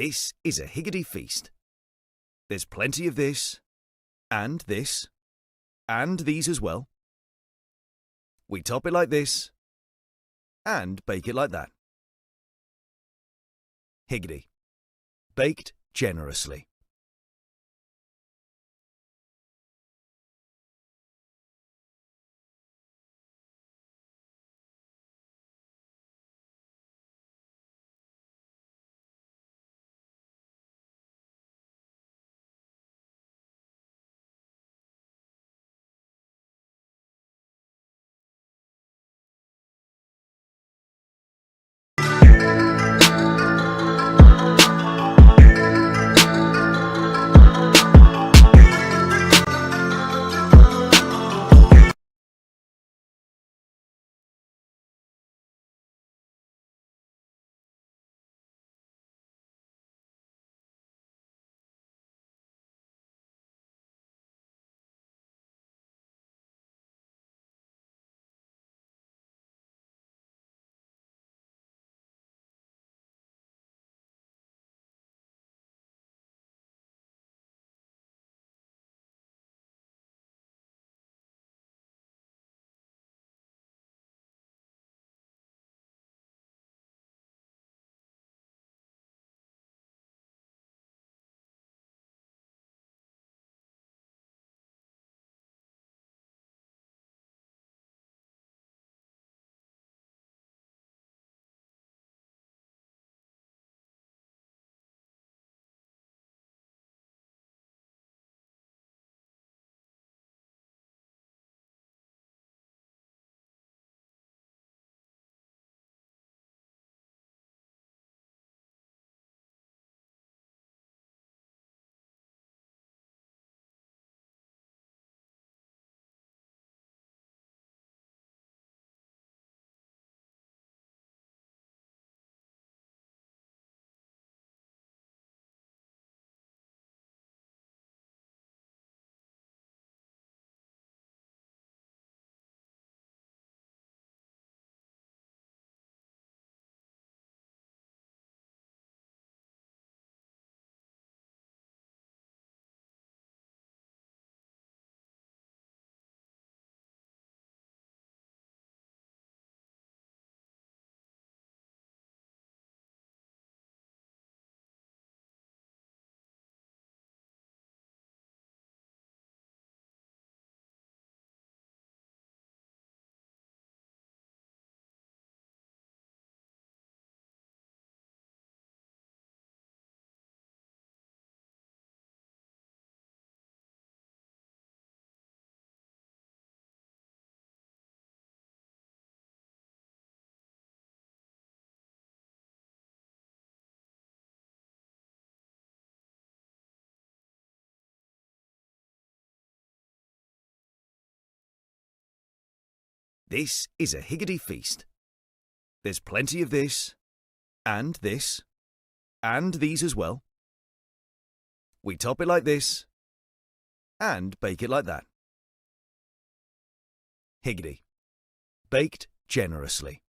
This is a higgity feast. There's plenty of this, and these as well. We top it like this, and bake it like that. Higgity. Baked generously. This is a higgity feast. There's plenty of this, and these as well. We top it like this, and bake it like that. Higgity. Baked generously.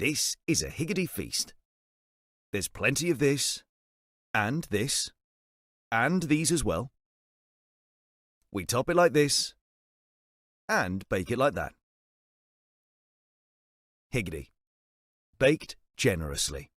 This is a higgity feast. There's plenty of this, and this, and these as well. We top it like this, and bake it like that. Higgity. Baked generously.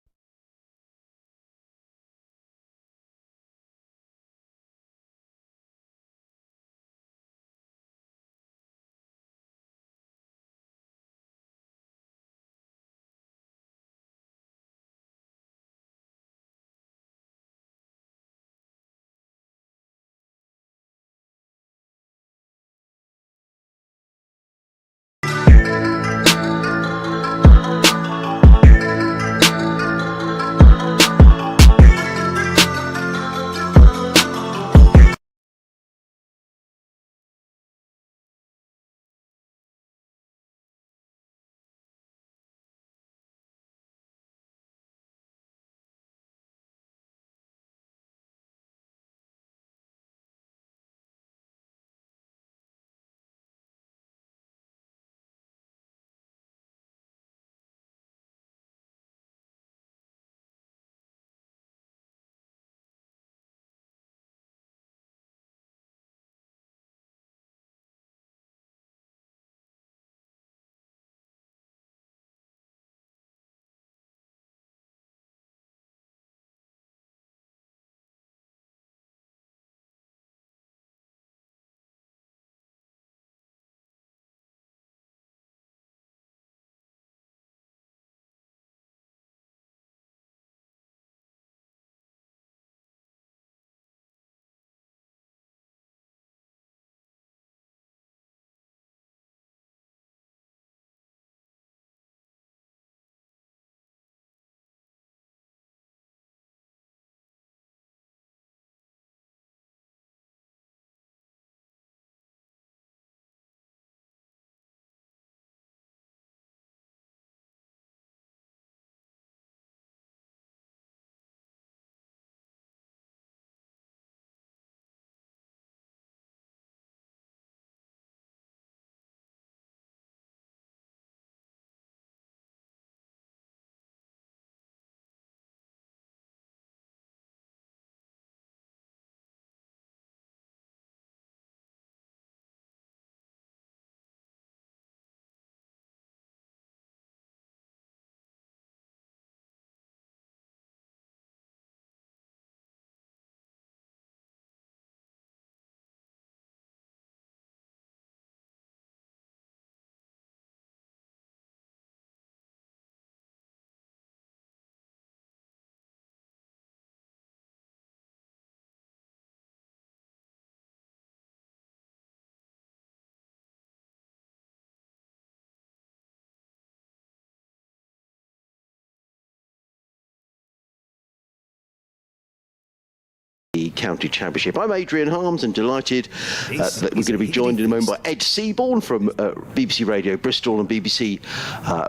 The County Championship. I'm Adrian Harms and delighted that we're going to be joined in a moment by Ed Seaborn from BBC Radio Bristol and BBC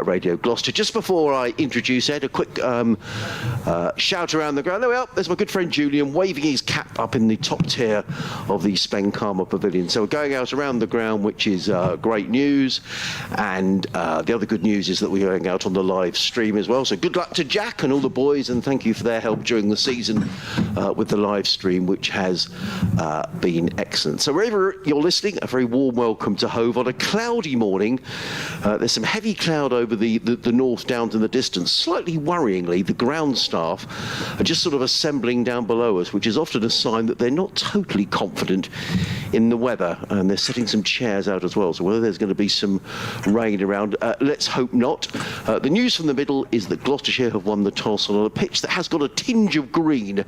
Radio Gloucester. Just before I introduce Ed, a quick shout around the ground. There we are. There's my good friend Julian waving his cap up in the top tier of the Spenkarma Pavilion. So we're going out around the ground, which is great news. And the other good news is that we're going out on the live stream as well. So good luck to Jack and all the boys, and thank you for their help during the season with the live stream, which has been excellent. So wherever you're listening, a very warm welcome to Hove on a cloudy morning. There's some heavy cloud over the North Downs in the distance. Slightly worryingly, the ground staff are just sort of assembling down below us, which is often a sign that they're not totally confident in the weather, and they're setting some chairs out as well. So whether there's going to be some rain around, let's hope not. The news from the middle is that Gloucestershire have won the toss on a pitch that has got a tinge of green.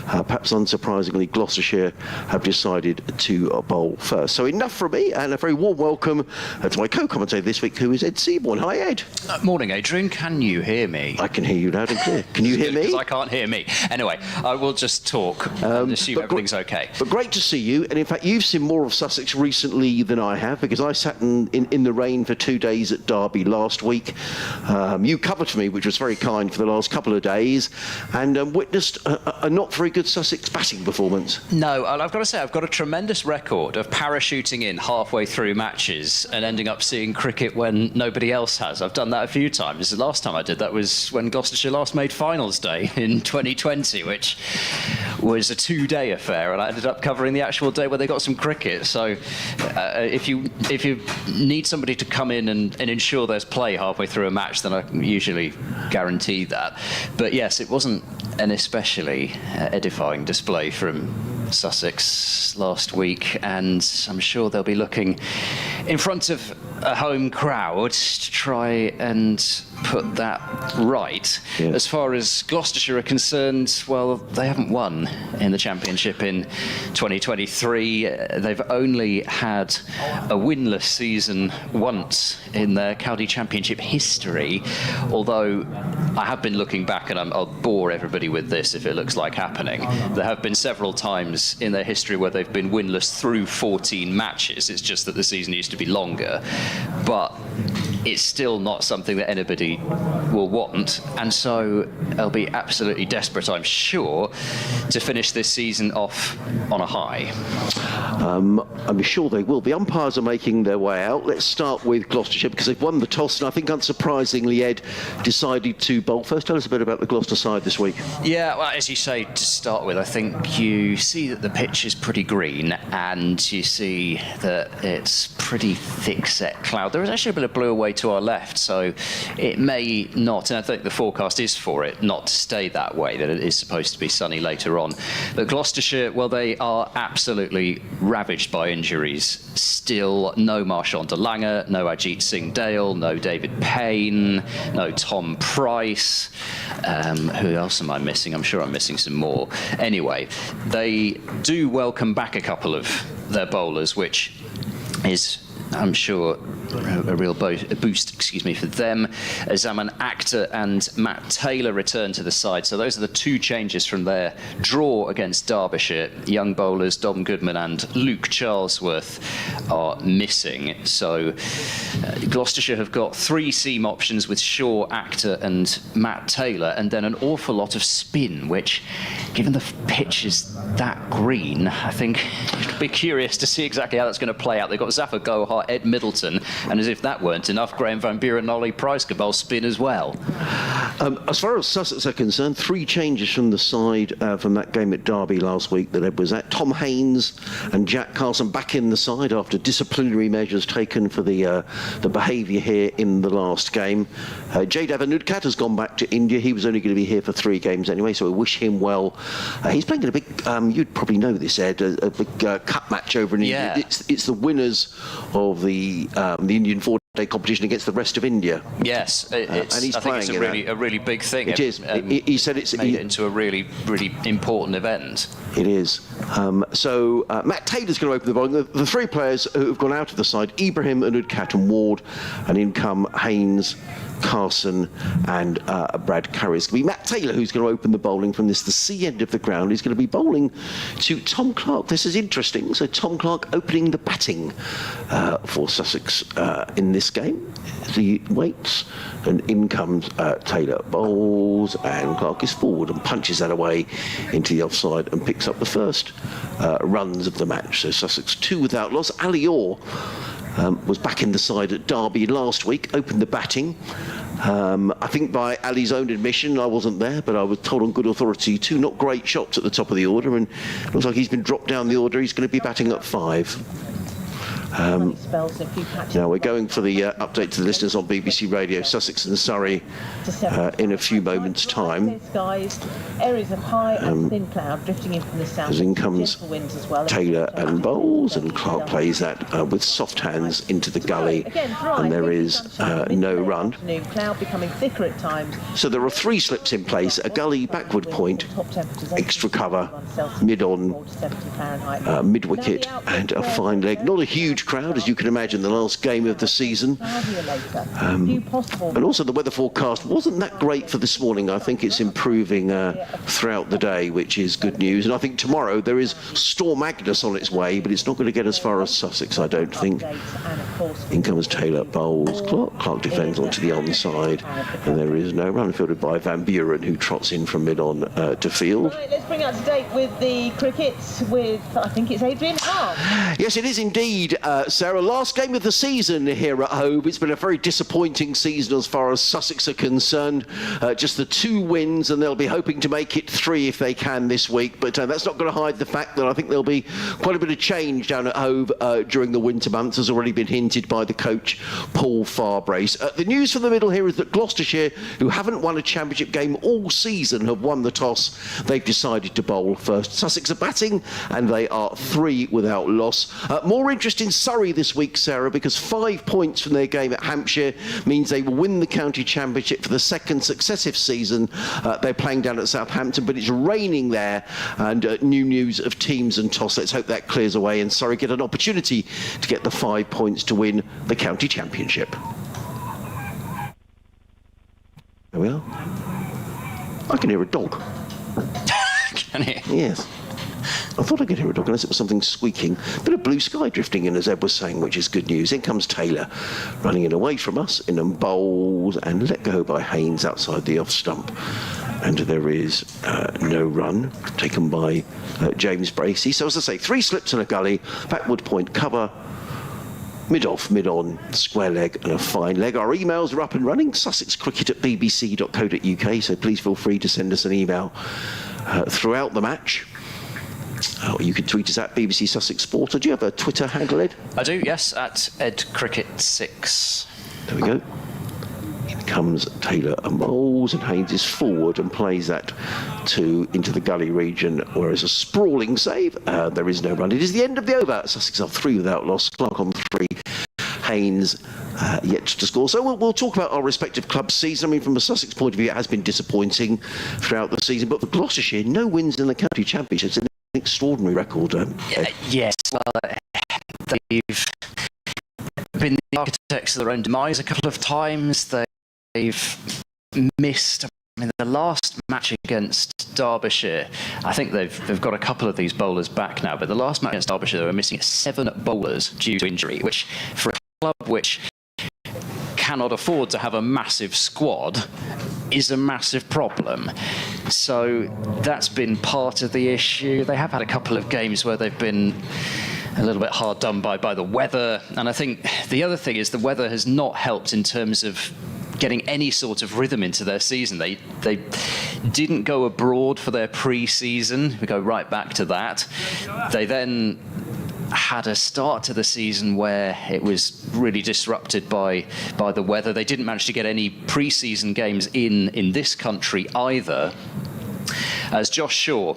Perhaps unsurprisingly, Gloucestershire have decided to bowl first. So enough from me, and a very warm welcome to my co-commentator this week, who is Ed Seaborn. Hi, Ed. Morning, Adrian. Can you hear me? I can hear you loud and clear. Can you hear me? Because I can't hear me. Anyway, I will just talk and assume everything's okay. But great to see you. And in fact, you've seen more of Sussex recently than I have, because I sat in the rain for 2 days at Derby last week. You covered for me, which was very kind, for the last couple of days, and witnessed a not very good Sussex batting batting performance. No, I've got to say, I've got a tremendous record of parachuting in halfway through matches and ending up seeing cricket when nobody else has. I've done that a few times. The last time I did that was when Gloucestershire last made finals day in 2020, which was a 2-day affair, and I ended up covering the actual day where they got some cricket. So if you need somebody to come in and ensure there's play halfway through a match, then I usually guarantee that. But yes, it wasn't an especially edifying display from Sussex last week, and I'm sure they'll be looking in front of a home crowd to try and put that right. Yeah. As far as Gloucestershire are concerned, well, they haven't won in the Championship in 2023. They've only had a winless season once in their County Championship history, although I have been looking back, and I'll bore everybody with this if it looks like happening. There have been several times in their history where they've been winless through 14 matches. It's just that the season used to be longer. But it's still not something that anybody will want, and so they'll be absolutely desperate, I'm sure, to finish this season off on a high. I'm sure they will. The umpires are making their way out. Let's start with Gloucestershire, because they've won the toss, and I think unsurprisingly Ed decided to bowl first. Tell us a bit about the Gloucester side this week. Yeah, well, as you say, to start with, I think you see that the pitch is pretty green, and you see that it's pretty thick-set cloud. There is actually a bit of blue away to our left, so it may not, and I think the forecast is for it not to stay that way, that it is supposed to be sunny later on. But Gloucestershire, well, they are absolutely ravaged by injuries. Still no Marchand de Lange, no Ajit Singh Dale, no David Payne, no Tom Price. Who else am I missing? I'm sure I'm missing some more. Anyway, they do welcome back a couple of their bowlers, which is, I'm sure, a real boost, for them. Zaman Akhtar and Matt Taylor return to the side. So those are the two changes from their draw against Derbyshire. Young bowlers Dom Goodman and Luke Charlesworth are missing. So Gloucestershire have got 3 seam options with Shaw, Akhtar and Matt Taylor, and then an awful lot of spin, which, given the pitch is that green, I think it'll be curious to see exactly how that's going to play out. They've got Zafar Gohar, Ed Middleton, and as if that weren't enough, Graham Van Buren and Ollie Price could bowl spin as well. As far as Sussex are concerned, 3 changes from the side from that game at Derby last week that Ed was at. Tom Haynes and Jack Carson back in the side after disciplinary measures taken for the behaviour here in the last game. Jaydev Anudkat has gone back to India. He was only going to be here for 3 games anyway, so we wish him well. He's playing in a big, you'd probably know this, Ed, a big cup match over in India. It's the winners of the Indian 4-day competition against the rest of India. Yes, and he's I playing think it's a really big thing. It is. He said it's made it into a really important event. It is. So Matt Taylor's going to open the bowling. The 3 players who have gone out of the side: Ibrahim, Anudkat and Ward, and in come Haynes, Carson and Brad Curry. It's going to be Matt Taylor who's going to open the bowling from the C end of the ground. He's going to be bowling to Tom Clark. This is interesting. So Tom Clark opening the batting for Sussex in this game. He waits, and in comes Taylor. Bowls, and Clark is forward and punches that away into the offside and picks up the first runs of the match. So Sussex 2 without loss. Ali Orr was back in the side at Derby last week, opened the batting. I think by Ali's own admission, I wasn't there, but I was told on good authority 2 not great shots at the top of the order, and it looks like he's been dropped down the order. He's going to be batting at 5. Now we're going for the update to the listeners on BBC Radio. Sussex and Surrey in a few moments' time. Areas of high and thin cloud drifting in from the south. As in comes Taylor and bowls, and Clark plays that with soft hands into the gully, and there is no run. Cloud becoming thicker at times. So there are 3 slips in place: a gully backward point, extra cover, mid-on, mid-wicket, and a fine leg. Not a huge huge crowd, as you can imagine, the last game of the season. And also the weather forecast wasn't that great for this morning. I think it's improving throughout the day, which is good news. And I think tomorrow there is Storm Agnes on its way, but it's not going to get as far as Sussex, I don't think. In comes Taylor, bowls, Clark defends onto the onside, and there is no run, fielded by Van Buren, who trots in from mid-on to field. Right, let's bring up to date with the crickets with, I think it's Adrian Hart. Yes, it is indeed, Sarah. Last game of the season here at Hove. It's been a very disappointing season as far as Sussex are concerned. Just the 2 wins, and they'll be hoping to make it 3 if they can this week. But that's not going to hide the fact that I think there'll be quite a bit of change down at Hove during the winter months, has already been hinted by the coach, Paul Farbrace. The news from the middle here is that Gloucestershire, who haven't won a championship game all season, have won the toss. They've decided to bowl first. Sussex are batting, and they are 3 without loss. More interest in Surrey this week, Sarah, because 5 points from their game at Hampshire means they will win the county championship for the 2nd successive season. They're playing down at Southampton, but it's raining there, and new news of teams and toss. Let's hope that clears away and Surrey get an opportunity to get the 5 points to win the county championship. There we are. I can hear a dog. Can you? Yes. I thought I could hear a dog unless it was something squeaking. Bit of blue sky drifting in, as Ed was saying, which is good news. In comes Taylor, running in away from us, in and bowls, and let go by Haynes outside the off stump. And there is no run taken by James Bracey. So as I say, 3 slips and a gully, backward point cover, mid-off, mid-on, square leg and a fine leg. Our emails are up and running, sussexcricket@bbc.co.uk, so please feel free to send us an email throughout the match. Or you can tweet us at BBC Sussex Sport. Or do you have a Twitter handle, Ed? I do, yes, at EdCricket6. There we go. In comes Taylor and bowls, and Haynes is forward and plays that into the gully region, whereas a sprawling save. There is no run. It is the end of the over. Sussex are 3 without loss. Clark on 3. Haynes yet to score. So we'll talk about our respective clubs' season. I mean, from a Sussex point of view, it has been disappointing throughout the season. But for Gloucestershire, no wins in the county championship. It's an extraordinary record. Yes, well, they've been the architects of their own demise a couple of times. They've missed. I mean, the last match against Derbyshire, I think they've got a couple of these bowlers back now, but the last match against Derbyshire, they were missing 7 bowlers due to injury, which for a club which cannot afford to have a massive squad is a massive problem. So that's been part of the issue. They have had a couple of games where they've been a little bit hard done by the weather, and I think the other thing is the weather has not helped in terms of getting any sort of rhythm into their season. They didn't go abroad for their pre-season. We go right back to that. They then had a start to the season where it was really disrupted by the weather. They didn't manage to get any pre-season games in this country either. As Josh Shaw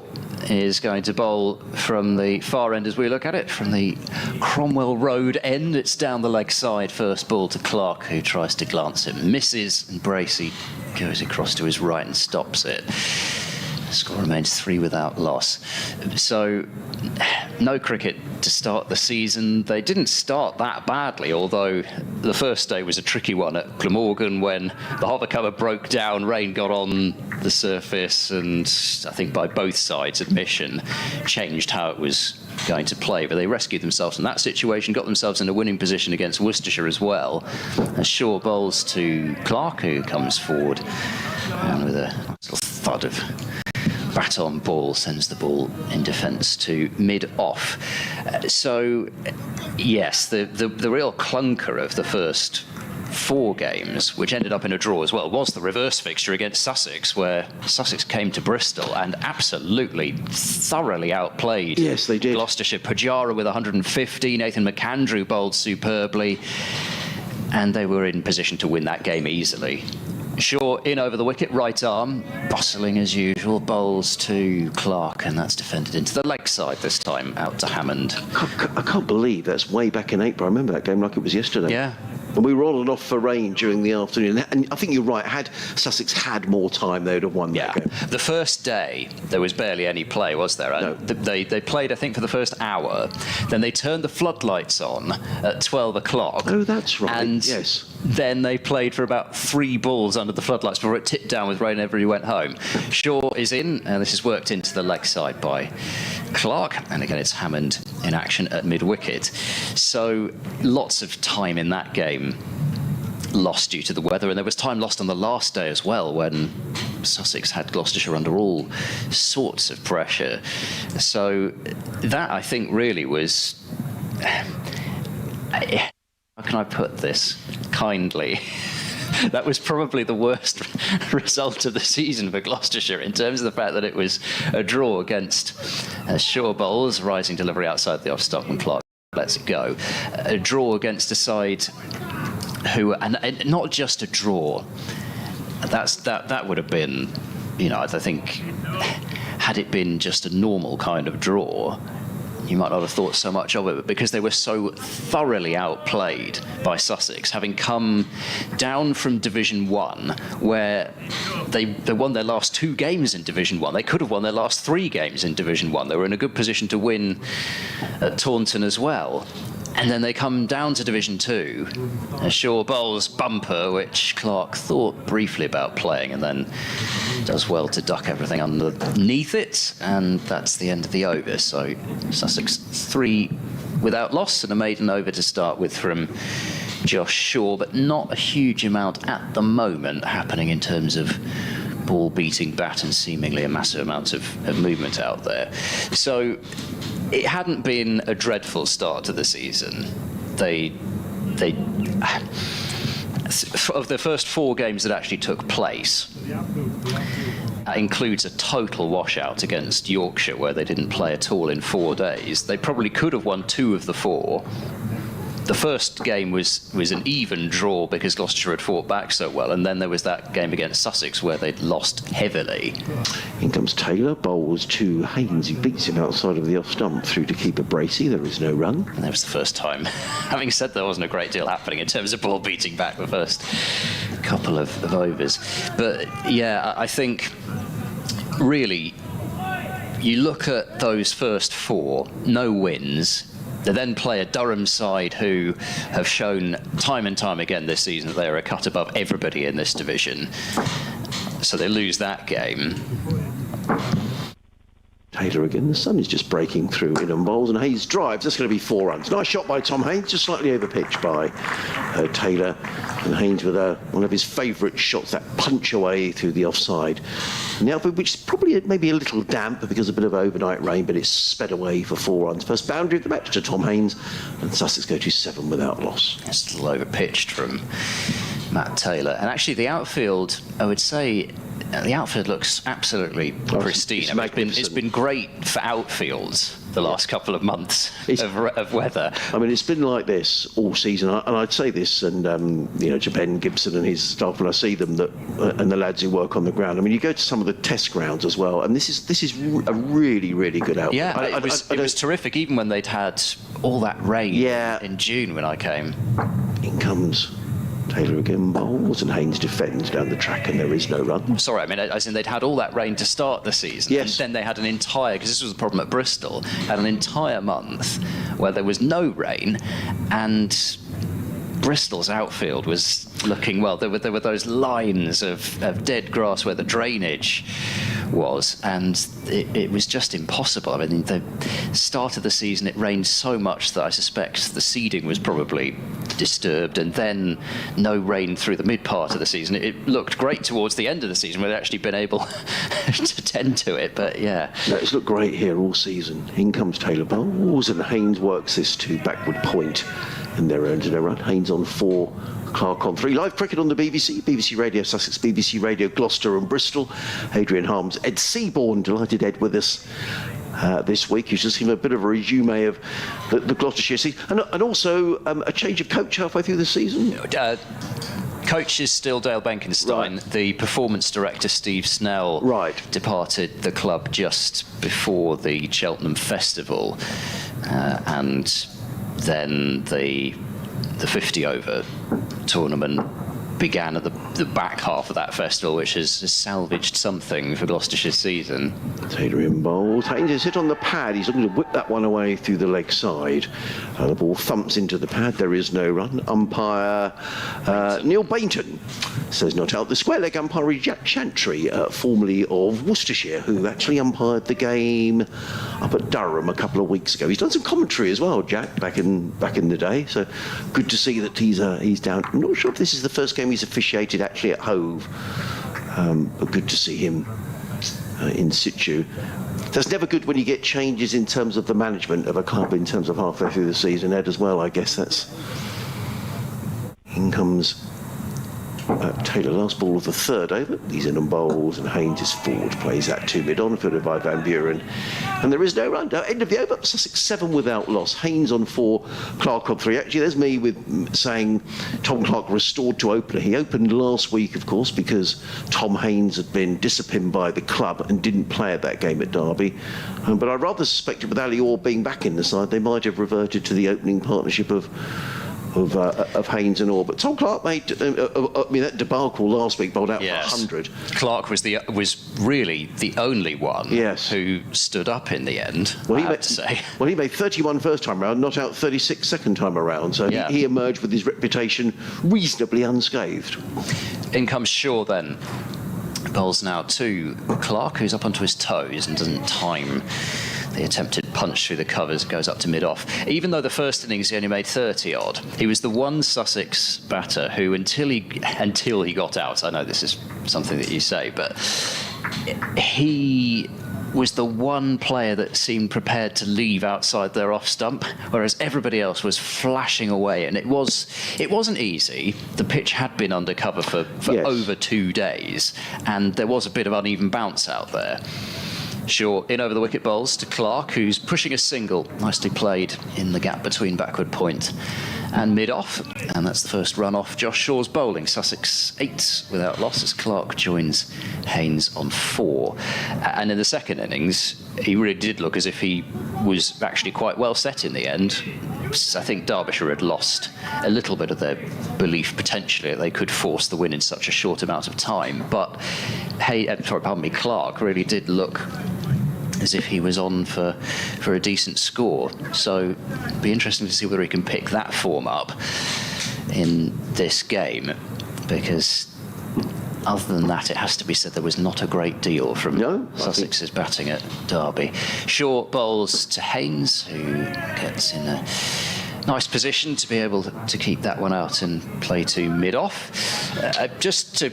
is going to bowl from the far end as we look at it, from the Cromwell Road end. It's down the leg side, first ball to Clark, who tries to glance it, misses, and Bracey goes across to his right and stops it. The score remains 3 without loss. So no cricket to start the season. They didn't start that badly, although the first day was a tricky one at Glamorgan when the hover cover broke down, rain got on the surface, and I think by both sides' admission changed how it was going to play. But they rescued themselves from that situation, got themselves in a winning position against Worcestershire as well. As Shaw bowls to Clark, who comes forward and with a little thud of baton ball sends the ball in defence to mid-off. So, yes, the real clunker of the first 4 games, which ended up in a draw as well, was the reverse fixture against Sussex, where Sussex came to Bristol and absolutely thoroughly outplayed. Yes, they did. Gloucestershire. Pujara with 150, Nathan McAndrew bowled superbly, and they were in position to win that game easily. Shaw in over the wicket, right arm, bustling as usual, bowls to Clark, and that's defended into the leg side this time, out to Hammond. I can't believe that's way back in April. I remember that game like it was yesterday. Yeah, And we were on and off for rain during the afternoon. And I think you're right. Had Sussex had more time, they would have won that game. The first day, there was barely any play, was there? No. They played, I think, for the first hour. Then they turned the floodlights on at 12 o'clock. Oh, that's right. And yes. then they played for about 3 balls under the floodlights before it tipped down with rain and everybody went home. Shaw is in, and this is worked into the leg side by Clark. And again, it's Hammond in action at mid-wicket. So lots of time in that game lost due to the weather, and there was time lost on the last day as well when Sussex had Gloucestershire under all sorts of pressure. So that, I think, really was, how can I put this kindly? That was probably the worst result of the season for Gloucestershire in terms of the fact that it was a draw against Shaw bowls, rising delivery outside the off-stump, and Clark lets it go. A draw against a side who, and not just a draw, that would have been, I think, had it been just a normal kind of draw, you might not have thought so much of it, but because they were so thoroughly outplayed by Sussex, having come down from Division 1, where they won their last 2 games in Division 1. They could have won their last 3 games in Division 1. They were in a good position to win at Taunton as well. And then they come down to Division 2, a Shaw bowls bumper, which Clark thought briefly about playing, and then does well to duck everything underneath it, and that's the end of the over. So Sussex 3 without loss, and a maiden over to start with from Josh Shaw, but not a huge amount at the moment happening in terms of ball beating bat and seemingly a massive amount of movement out there. So it hadn't been a dreadful start to the season. Of the first 4 games that actually took place, that includes a total washout against Yorkshire, where they didn't play at all in 4 days. They probably could have won 2 of the 4. The first game was an even draw because Gloucestershire had fought back so well, and then there was that game against Sussex where they'd lost heavily. In comes Taylor, bowls to Haynes, who beats him outside of the off-stump through to keeper Bracey. There is no run. And that was the first time, having said there wasn't a great deal happening in terms of ball beating back the first couple of overs. But yeah, I think really you look at those first 4, no wins. They then play a Durham side who have shown time and time again this season that they are a cut above everybody in this division. So they lose that game. Taylor again. The sun is just breaking through in on bowls, and Hayes drives. That's going to be 4 runs. Nice shot by Tom Haynes, just slightly over pitch by Taylor. And Haynes with one of his favourite shots, that punch away through the offside. And the outfield, which is probably maybe a little damp because of a bit of overnight rain, but it's sped away for 4 runs. First boundary of the match to Tom Haynes, and Sussex go to 7 without loss. It's a little over pitched from Matt Taylor. And actually the outfield, I would say, the outfield looks absolutely pristine. It's been great for outfields the last couple of months of weather. I mean, it's been like this all season, and I'd say this, and to Ben Gibson and his staff when I see them, and the lads who work on the ground. I mean, you go to some of the test grounds as well, and this is a really, really good outfield. Yeah, it was terrific, even when they'd had all that rain in June when I came. In comes Taylor again bowls, and Haynes defends down the track, and there is no run. Sorry, I mean, as in they'd had all that rain to start the season. Yes. And then they had an entire, because this was the problem at Bristol, had an entire month where there was no rain, and Bristol's outfield was looking well. There were those lines of dead grass where the drainage was, and it was just impossible. I mean, the start of the season, it rained so much that I suspect the seeding was probably disturbed, and then no rain through the mid part of the season. It looked great towards the end of the season where they'd actually been able to tend to it, but yeah. No, it's looked great here all season. In comes Taylor bowls, and Haynes works this to backward point, and there earns no run. Haynes on 4, Clark on 3. Live cricket on the BBC Radio Sussex, BBC Radio Gloucester and Bristol. Adrian Harms, Ed Seaborn, delighted Ed with us this week. He's just given a bit of a resume of the Gloucestershire season, and also a change of coach halfway through the season. Coach is still Dale Benkenstein. Right. The performance director, Steve Snell, departed the club just before the Cheltenham Festival, and then the the 50-over tournament began at the back half of that festival, which has salvaged something for Gloucestershire's season. Taylor in bowls. Haynes is hit on the pad. He's looking to whip that one away through the leg side. The ball thumps into the pad. There is no run. Umpire Neil Bainton says not out. The square leg umpire is Jack Chantry, formerly of Worcestershire, who actually umpired the game up at Durham a couple of weeks ago. He's done some commentary as well, Jack, back in the day. So good to see that he's down. I'm not sure if this is the first game he's officiated actually at Hove, but good to see him in situ. That's never good when you get changes in terms of the management of a club in terms of halfway through the season, Ed, as well. I guess that's... In comes Taylor, last ball of the third over. He's in and bowls, and Haynes is forward, plays that to mid-on, fielded by Van Buren. And there is no run. End of the over, Sussex 7 without loss. Haynes on 4, Clark on 3. Actually, there's me with saying Tom Clark restored to opener. He opened last week, of course, because Tom Haynes had been disciplined by the club and didn't play at that game at Derby. But I rather suspected with Ali Orr being back in the side, they might have reverted to the opening partnership of Haynes and Orr. But Tom Clark made that debacle last week, bowled out for 100. Clark was really the only one who stood up in the end, I have to say. Well, he made 31 first time around, not out 36 second time around, so he emerged with his reputation reasonably unscathed. In comes Shaw then. Bowls now to Clark, who's up onto his toes and doesn't time the attempted punch through the covers, goes up to mid-off. Even though the first innings he only made 30-odd, he was the one Sussex batter who, until he got out, I know this is something that you say, but he was the one player that seemed prepared to leave outside their off stump, whereas everybody else was flashing away. And it wasn't easy. The pitch had been under cover for over 2 days, and there was a bit of uneven bounce out there. Shaw in over the wicket bowls to Clark, who's pushing a single, nicely played in the gap between backward point and mid-off, and that's the first run off Josh Shaw's bowling. Sussex 8 without loss as Clark joins Haynes on 4. And in the second innings, he really did look as if he was actually quite well set in the end. I think Derbyshire had lost a little bit of their belief potentially that they could force the win in such a short amount of time, but Clark really did look as if he was on for a decent score. So it'll be interesting to see whether he can pick that form up in this game, because other than that, it has to be said there was not a great deal from Sussex's batting at Derby. Shaw bowls to Haynes, who gets in a nice position to be able to keep that one out and play to mid-off. Just to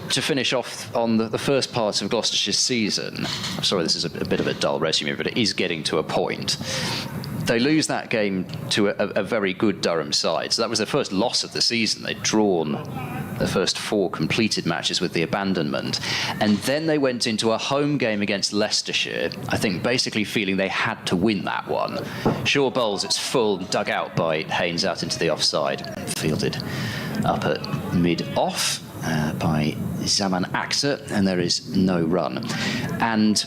finish off on the first part of Gloucestershire's season, I'm sorry this is a bit of a dull resume, but it is getting to a point. They lose that game to a very good Durham side. So that was their first loss of the season. They'd drawn the first 4 completed matches with the abandonment. And then they went into a home game against Leicestershire, I think basically feeling they had to win that one. Shaw bowls, it's full, dug out by Haynes out into the offside. Fielded up at mid-off by Zaman Akhtar, and there is no run. And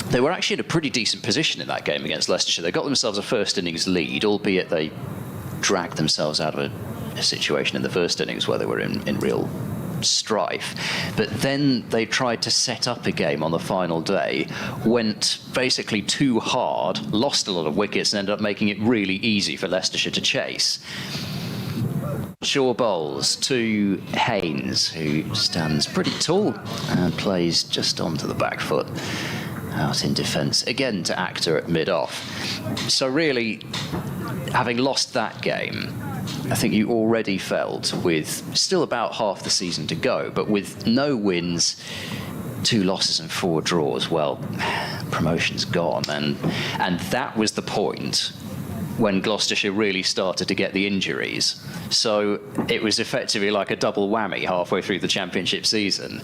they were actually in a pretty decent position in that game against Leicestershire. They got themselves a first innings lead, albeit they dragged themselves out of a situation in the first innings where they were in real strife. But then they tried to set up a game on the final day, went basically too hard, lost a lot of wickets, and ended up making it really easy for Leicestershire to chase. Shaw bowls to Haynes, who stands pretty tall and plays just onto the back foot out in defence, again to Akhtar at mid-off. So really, having lost that game, I think you already felt, with still about half the season to go, but with no wins, 2 losses and 4 draws, well, promotion's gone. And that was the point when Gloucestershire really started to get the injuries. So it was effectively like a double whammy halfway through the championship season.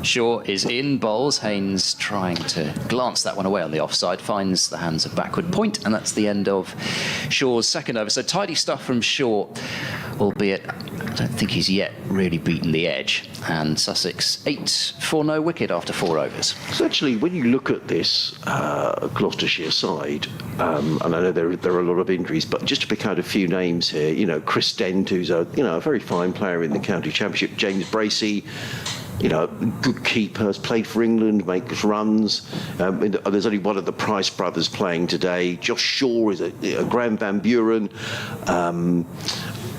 Shaw is in, bowls. Haynes trying to glance that one away on the offside, finds the hands of backward point, and that's the end of Shaw's second over. So tidy stuff from Shaw albeit I don't think he's yet really beaten the edge. And Sussex 8 for no wicket after 4 overs. So actually, when you look at this Gloucestershire side, and I know there are a lot of injuries, but just to pick out a few names here, you know, Chris Dent, who's a very fine player in the county championship, James Bracey, you know, good keeper, has played for England, makes runs. There's only one of the Price brothers playing today. Josh Shaw is a Graham Van Buren.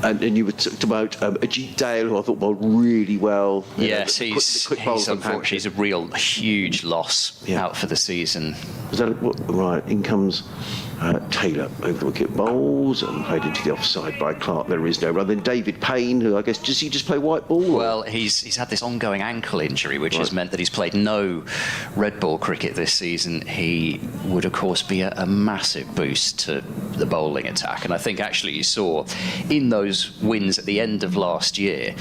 And you were talking about Ajit Dale, who I thought bowled really well. Yes, he's unfortunately he's a real huge loss out for the season. Is that right? In comes Taylor over the wicket, bowls and played into the offside by Clark. There is no run. Then David Payne, who I guess does he just play white ball? Well, he's had this ongoing ankle injury, which has meant that he's played no red ball cricket this season. He would of course be a massive boost to the bowling attack, and I think actually you saw in those wins at the end of last year,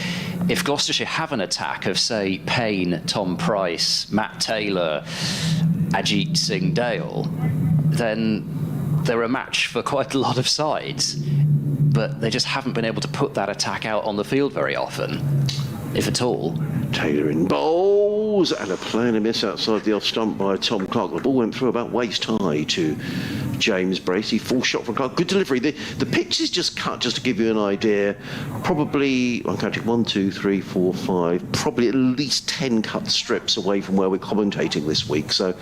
if Gloucestershire have an attack of say Payne, Tom Price, Matt Taylor, Ajit Singh Dale, then they're a match for quite a lot of sides, but they just haven't been able to put that attack out on the field very often, if at all. Taylor in bowls, and a play and a miss outside the off stump by Tom Clark. The ball went through about waist high to James Bracey. Full shot from Clark. Good delivery. The pitch is just cut, just to give you an idea. Probably, I'm counting 1, 2, 3, 4, 5, probably at least 10 cut strips away from where we're commentating this week. So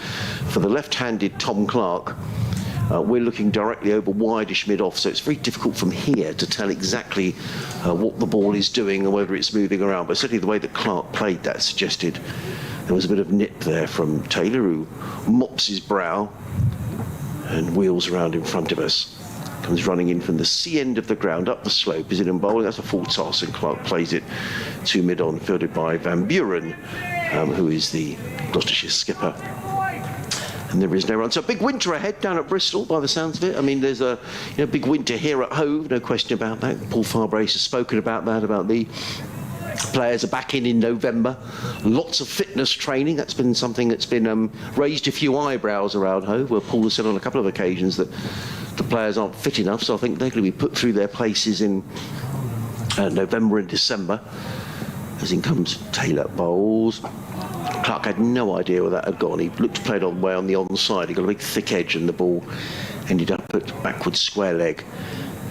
for the left-handed Tom Clark, we're looking directly over wideish mid-off, so it's very difficult from here to tell exactly what the ball is doing and whether it's moving around. But certainly the way that Clark played that suggested there was a bit of nip there from Taylor, who mops his brow and wheels around in front of us. Comes running in from the C end of the ground, up the slope, is in bowling. That's a full toss, and Clark plays it to mid-on, fielded by Van Buren, who is the Gloucestershire skipper. And there is no run. So a big winter ahead down at Bristol, by the sounds of it. I mean, there's a big winter here at Hove, no question about that. Paul Farbrace has spoken about that, about the players are back in November. Lots of fitness training. That's been something that's been raised a few eyebrows around Hove, where Paul has said on a couple of occasions that the players aren't fit enough. So I think they're going to be put through their places in November and December. As in comes Taylor bowls. Clark had no idea where that had gone. He looked to play it on way on the onside. He got a big thick edge and the ball ended up at backwards square leg,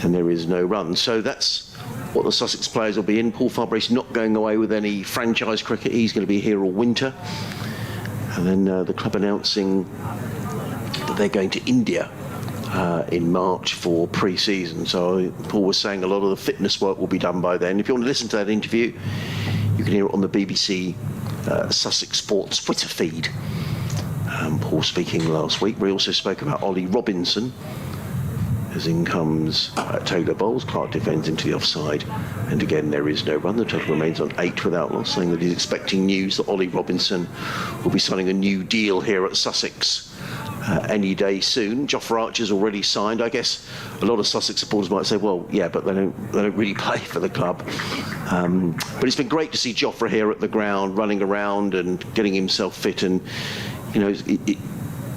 and there is no run. So that's what the Sussex players will be in. Paul Farbrace not going away with any franchise cricket. He's going to be here all winter. And then the club announcing that they're going to India in March for pre-season. So Paul was saying a lot of the fitness work will be done by then. If you want to listen to that interview, you can hear it on the BBC Sussex Sports Twitter feed. Paul speaking last week. We also spoke about Ollie Robinson. As in comes Taylor bowls, Clark defends into the offside, and again there is no run. The total remains on 8 without loss, saying that he's expecting news that Ollie Robinson will be signing a new deal here at Sussex any day soon. Jofra Archer's already signed. I guess a lot of Sussex supporters might say, well, yeah, but they don't really play for the club. But it's been great to see Jofra here at the ground, running around and getting himself fit. And you know,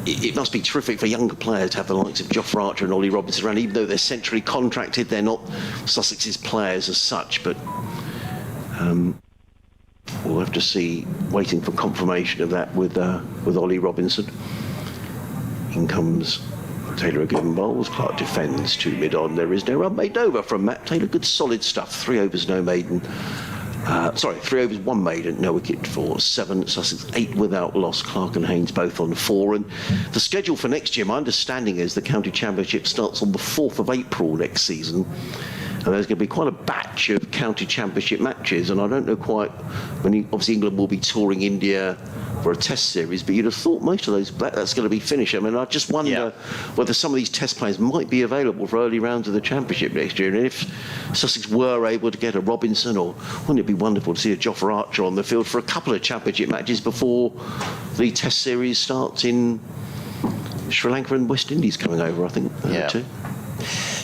it must be terrific for younger players to have the likes of Jofra Archer and Ollie Robinson around, even though they're centrally contracted. They're not Sussex's players as such, but we'll have to see, waiting for confirmation of that with Ollie Robinson. In comes Taylor again bowls, Clark defends to mid-on. There is no run made over from Matt Taylor. Good solid stuff. 3 overs, no maiden. 3 overs, 1 maiden, no wicket for 7. Sussex 8 without loss. Clark and Haynes both on 4. And the schedule for next year, my understanding is the county championship starts on the 4th of April next season. And there's going to be quite a batch of county championship matches, and I don't know quite when. Obviously, England will be touring India for a test series, but you'd have thought most of those that's going to be finished. I mean, I just wonder whether some of these test players might be available for early rounds of the championship next year. And if Sussex were able to get a Robinson, or wouldn't it be wonderful to see a Jofra Archer on the field for a couple of championship matches before the test series starts in Sri Lanka and West Indies coming over, I think, too.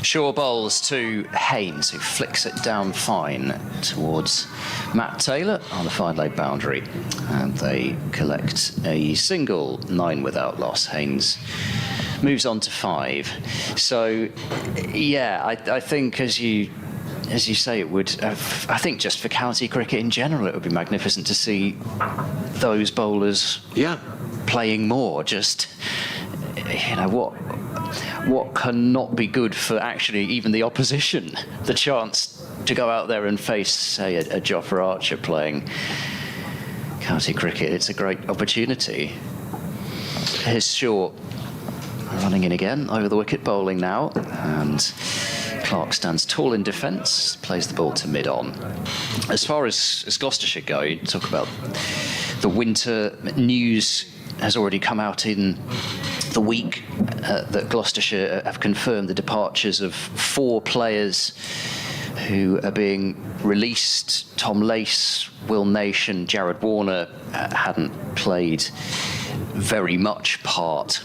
Shaw bowls to Haynes, who flicks it down fine towards Matt Taylor on the fine leg boundary, and they collect a single, 9 without loss. Haynes moves on to 5. So, yeah, I think as you as you say, it would. I think just for county cricket in general, it would be magnificent to see those bowlers playing more. Just, you know, what cannot be good for actually even the opposition? The chance to go out there and face, say, a Jofra Archer playing county cricket. It's a great opportunity. Here's Shaw running in again over the wicket, bowling now, and Clark stands tall in defence, plays the ball to mid-on. As far as Gloucestershire go, you talk about the winter news has already come out in the week that Gloucestershire have confirmed the departures of 4 players who are being released. Tom Lace, Will Naish and Jared Warner hadn't played very much part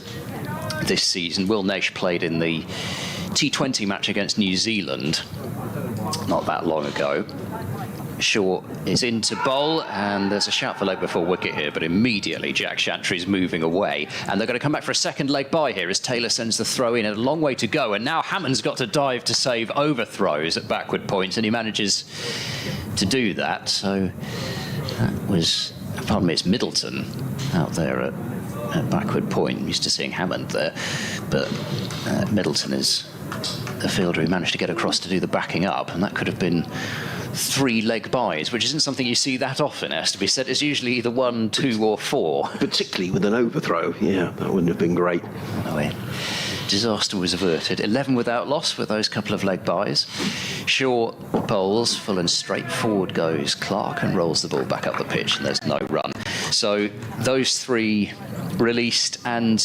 this season. Will Naish played in the T20 match against New Zealand not that long ago. Shaw is in to bowl, and there's a shout for leg before wicket here, but immediately Jack Chantry's moving away, and they're going to come back for a second leg by here as Taylor sends the throw in. A long way to go, and now Hammond's got to dive to save overthrows at backward points, and he manages to do that. So that was, pardon me, it's Middleton out there at backward point. I'm used to seeing Hammond there, but Middleton is the fielder who managed to get across to do the backing up, and that could have been 3 leg byes, which isn't something you see that often, has to be said. It's usually either 1, 2 or 4. Particularly with an overthrow, yeah, that wouldn't have been great. Anyway, disaster was averted. 11 without loss with those couple of leg byes. Shaw bowls, full and straight, forward goes Clark and rolls the ball back up the pitch, and there's no run. So those 3 released, and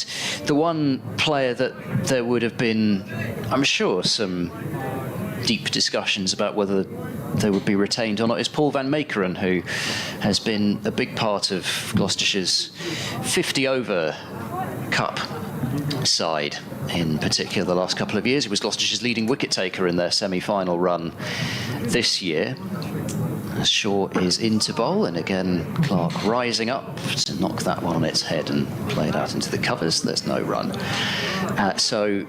the one player that there would have been, I'm sure, some deep discussions about whether they would be retained or not is Paul van Meekeren, who has been a big part of Gloucestershire's 50-over Cup side in particular the last couple of years. He was Gloucestershire's leading wicket taker in their semi-final run this year. As Shaw is into bowl, and again Clark rising up to knock that one on its head and play it out into the covers. There's no run. So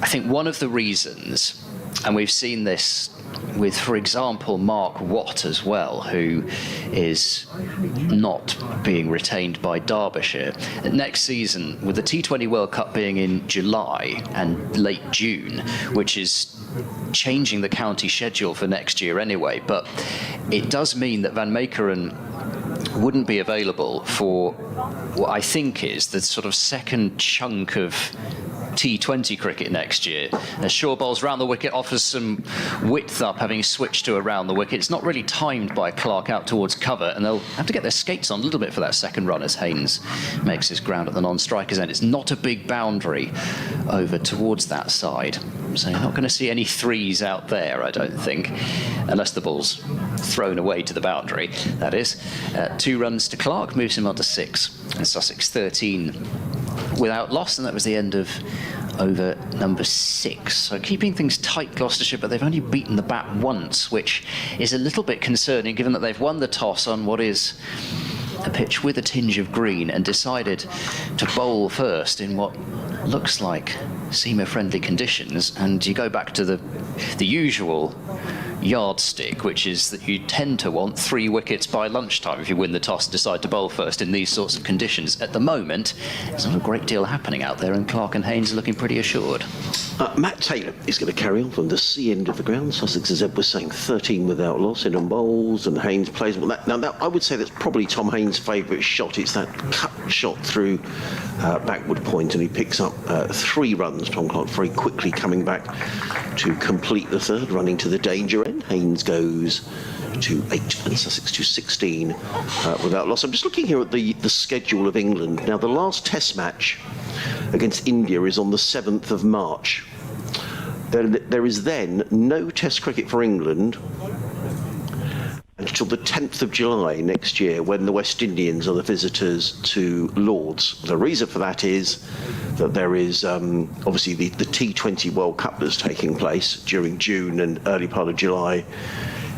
I think one of the reasons, and we've seen this with, for example, Mark Watt as well, who is not being retained by Derbyshire. Next season, with the T20 World Cup being in July and late June, which is changing the county schedule for next year anyway, but it does mean that Van Meekeren wouldn't be available for what I think is the sort of second chunk of T20 cricket next year. As Shaw bowls round the wicket, offers some width up, having switched to around the wicket. It's not really timed by Clark out towards cover, and they'll have to get their skates on a little bit for that second run as Haynes makes his ground at the non-striker's end. It's not a big boundary over towards that side, so you're not going to see any 3s out there, I don't think, unless the ball's thrown away to the boundary, that is. 2 runs to Clark, moves him on to 6, and Sussex 13 without loss, and that was the end of over number 6. So keeping things tight, Gloucestershire, but they've only beaten the bat once, which is a little bit concerning given that they've won the toss on what is a pitch with a tinge of green and decided to bowl first in what looks like seamer-friendly conditions. And you go back to the usual yardstick, which is that you tend to want 3 wickets by lunchtime if you win the toss and decide to bowl first in these sorts of conditions. At the moment, there's not a great deal happening out there, and Clark and Haynes are looking pretty assured. Matt Taylor is going to carry on from the C end of the ground. Sussex, as Ed was saying, 13 without loss in on bowls, and Haynes plays. Now, I would say that's probably Tom Haynes' favourite shot. It's that cut shot through backward point, and he picks up 3 runs. Tom Clark very quickly coming back to complete the third, running to the danger end. Haynes goes to 8 and Sussex to 16 without loss. I'm just looking here at the schedule of England. Now, the last Test match against India is on the 7th of March. There is then no Test cricket for England until the 10th of July next year, when the West Indians are the visitors to Lords. The reason for that is that there is obviously the T20 World Cup that's taking place during June and early part of July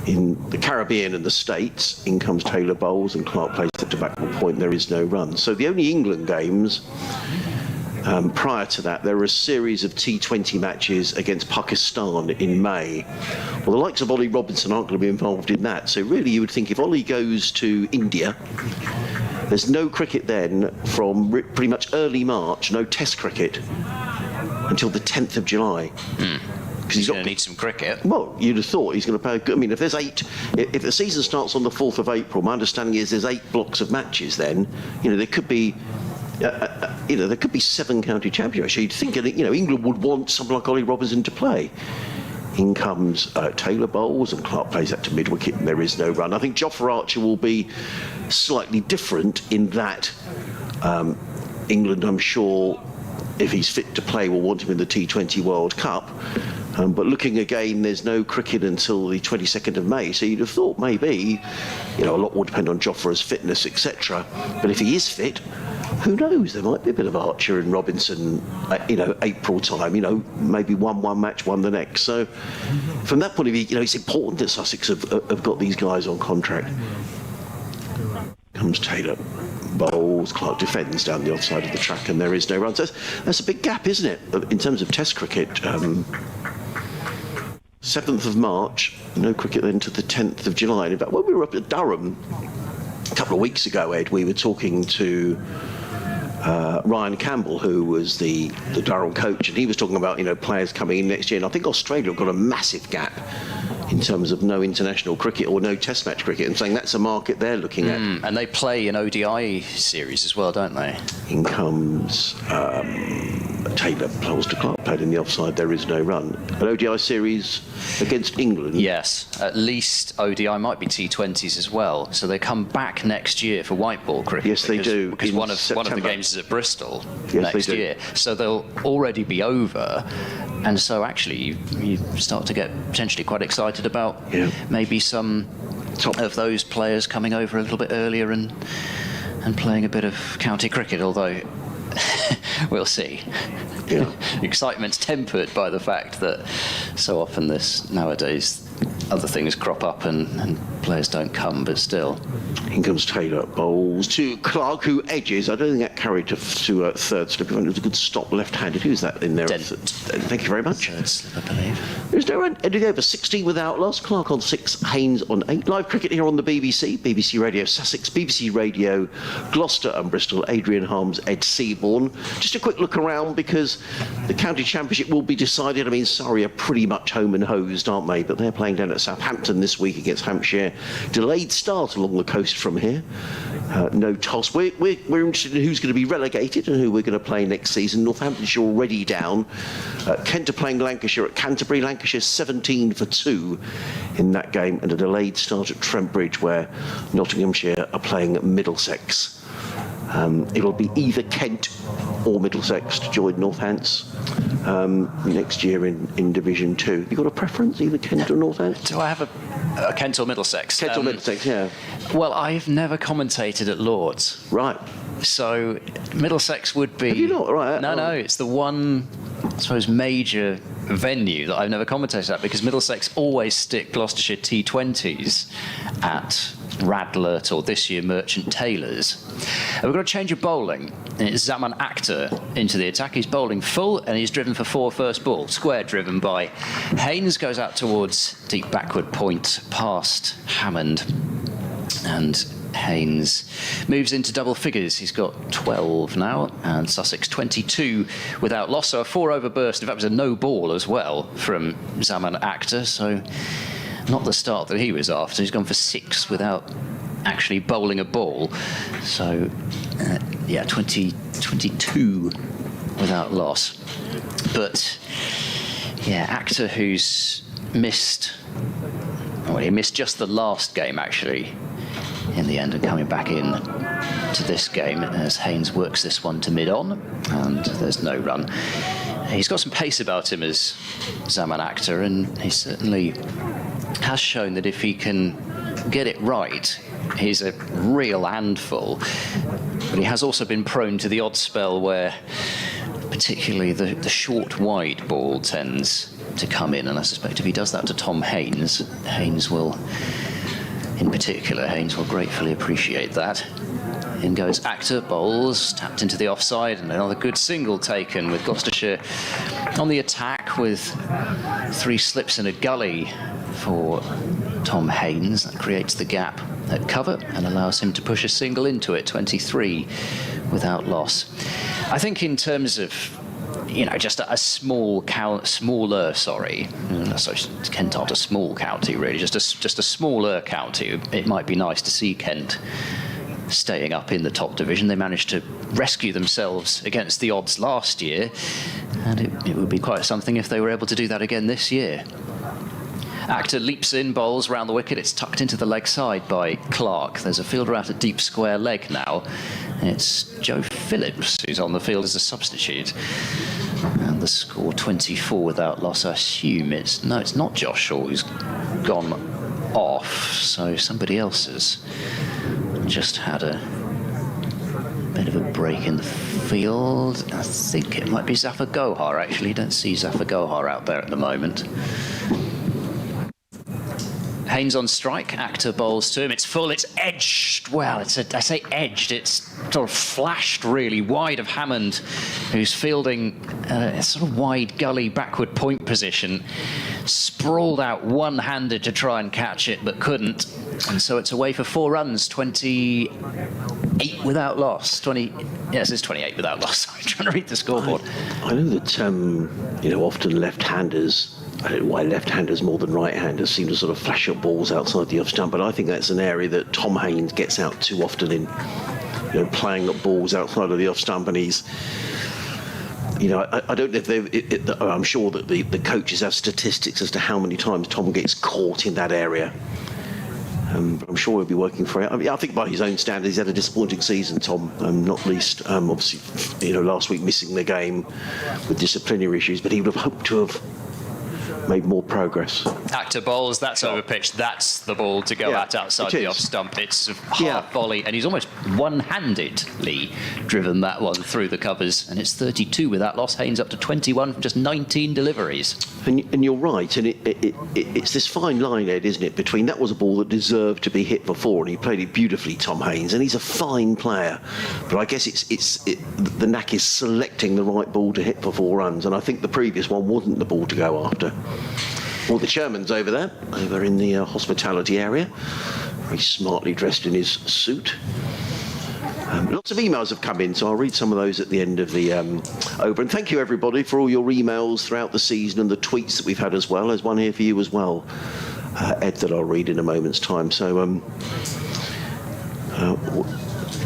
in the Caribbean and the States. In comes Taylor bowls and Clark plays at the backward point. There is no run. So the only England games prior to that, there were a series of T20 matches against Pakistan in May. Well, the likes of Ollie Robinson aren't going to be involved in that. So really, you would think if Ollie goes to India, there's no cricket then from pretty much early March, no Test cricket until the 10th of July. Because he's going to need some cricket. Well, you'd have thought he's going to play a good... I mean, if the season starts on the 4th of April, my understanding is there's 8 blocks of matches then. There could be... there could be 7 county championships. You'd think, England would want someone like Ollie Robinson to play. In comes Taylor bowls, and Clark plays that to mid-wicket, and there is no run. I think Jofra Archer will be slightly different in that England, I'm sure, if he's fit to play, will want him in the T20 World Cup. But looking again, there's no cricket until the 22nd of May, so you'd have thought maybe, a lot will depend on Jofra's fitness, etc. But if he is fit, who knows? There might be a bit of Archer and Robinson, April time. Maybe one match, one the next. So, from that point of view, it's important that Sussex have got these guys on contract. Comes Taylor, bowls, Clark defends down the offside of the track, and there is no run. So that's a big gap, isn't it, in terms of Test cricket? 7th of March, no cricket then to the 10th of July. And in fact, when we were up at Durham a couple of weeks ago, Ed, we were talking to Ryan Campbell, who was the Durham coach, and he was talking about players coming in next year. And I think Australia have got a massive gap in terms of no international cricket or no Test match cricket, and saying that's a market they're looking at. And they play an ODI series as well, don't they? In comes Taylor, bowls to Clark, played in the offside, there is no run. An ODI series against England. Yes, at least ODI might be T20s as well. So they come back next year for white ball cricket. Yes, they do. Because one of the games is at Bristol next year. So they'll already be over. And so actually you start to get potentially quite excited about maybe some of those players coming over a little bit earlier and playing a bit of county cricket, although we'll see. Excitement's tempered by the fact that so often nowadays other things crop up and players don't come, but still. In comes Taylor, bowls to Clark, who edges. I don't think that carried to third slip. It was a good stop left-handed. Who's that in there? Thank you very much. Third slip, I believe. There's no run. Ending over 16 without loss. Clark on 6, Haynes on 8. Live cricket here on the BBC Radio Sussex, BBC Radio Gloucester and Bristol. Adrian Harms, Ed Seaborn. Just a quick look around, because the county championship will be decided. I mean, Surrey are pretty much home and hosed, aren't they? But they're playing down at Southampton this week against Hampshire. Delayed start along the coast from here. No toss. We're interested in who's going to be relegated and who we're going to play next season. Northamptonshire already down. Kent are playing Lancashire at Canterbury. Lancashire 17 for 2 in that game, and a delayed start at Trent Bridge, where Nottinghamshire are playing Middlesex. It'll be either Kent or Middlesex to join Northants next year in Division 2. Have you got a preference, either Kent or Northants? Do I have a Kent or Middlesex? Kent or Middlesex, yeah. Well, I've never commentated at Lords. Right. So Middlesex would be... Have you not? Right. No, it's the one, I suppose, major venue that I've never commentated at, because Middlesex always stick Gloucestershire T20s at Radlett, or this year Merchant Taylors. And we've got a change of bowling. It's Zaman Akhtar into the attack. He's bowling full, and he's driven for 4 first ball. Square driven by Haynes, goes out towards deep backward point past Hammond, and Haynes moves into double figures. He's got 12 now, and Sussex 22 without loss. So a 4-over burst. In fact, it was a no ball as well from Zaman Akhtar. So not the start that he was after. He's gone for 6 without actually bowling a ball. So 22 without loss. But Akhtar, who's missed, he missed just the last game actually in the end, and coming back in to this game as Haynes works this one to mid-on, and there's no run. He's got some pace about him as Zaman Akhtar, and he certainly has shown that if he can get it right, he's a real handful. But he has also been prone to the odd spell where particularly the short wide ball tends to come in, and I suspect if he does that to Tom Haynes, Haynes will gratefully appreciate that. In goes Actor, bowls, tapped into the offside, and another good single taken with Gloucestershire on the attack with 3 slips and a gully for Tom Haynes. That creates the gap at cover and allows him to push a single into it, 23 without loss. I think in terms of, you know, just a smaller, so Kent aren't a small county really, just a smaller county. It might be nice to see Kent staying up in the top division. They managed to rescue themselves against the odds last year, and it would be quite something if they were able to do that again this year. Actor leaps in, bowls round the wicket. It's tucked into the leg side by Clark. There's a fielder out at deep square leg now. It's Joe Phillips who's on the field as a substitute. And the score 24 without loss. I assume it's not Josh Shaw who's gone off. So somebody else has just had a bit of a break in the field. I think it might be Zafar Gohar actually. Don't see Zafar Gohar out there at the moment. Haynes on strike, Actor bowls to him. It's full, it's edged. Well, I say edged, it's sort of flashed really wide of Hammond, who's fielding a sort of wide gully backward point position. Sprawled out one-handed to try and catch it, but couldn't. And so it's away for 4 runs, 28 without loss. Yes, it's 28 without loss. I'm trying to read the scoreboard. I know that, often left-handers, I don't know why left-handers more than right-handers seem to sort of flash up balls outside the off stump, but I think that's an area that Tom Haynes gets out too often in, playing up balls outside of the off stump, and he's, I don't know if I'm sure that the coaches have statistics as to how many times Tom gets caught in that area. I'm sure he'll be working for it. I think by his own standards, he's had a disappointing season, Tom, not least, obviously, last week missing the game with disciplinary issues, but he would have hoped to have made more progress. Actor bowls, that's over pitch. That's the ball to go at outside the off stump. It's a half volley, and he's almost one-handedly driven that one through the covers, and it's 32 without loss. Haynes up to 21 from just 19 deliveries. And you're right, and it's this fine line, Ed, isn't it, between that was a ball that deserved to be hit for 4, and he played it beautifully, Tom Haynes, and he's a fine player, but I guess the knack is selecting the right ball to hit for 4 runs, and I think the previous one wasn't the ball to go after. Well, the chairman's over there, over in the hospitality area, very smartly dressed in his suit. Lots of emails have come in, so I'll read some of those at the end of the over. And thank you, everybody, for all your emails throughout the season and the tweets that we've had as well. There's one here for you as well, Ed, that I'll read in a moment's time. So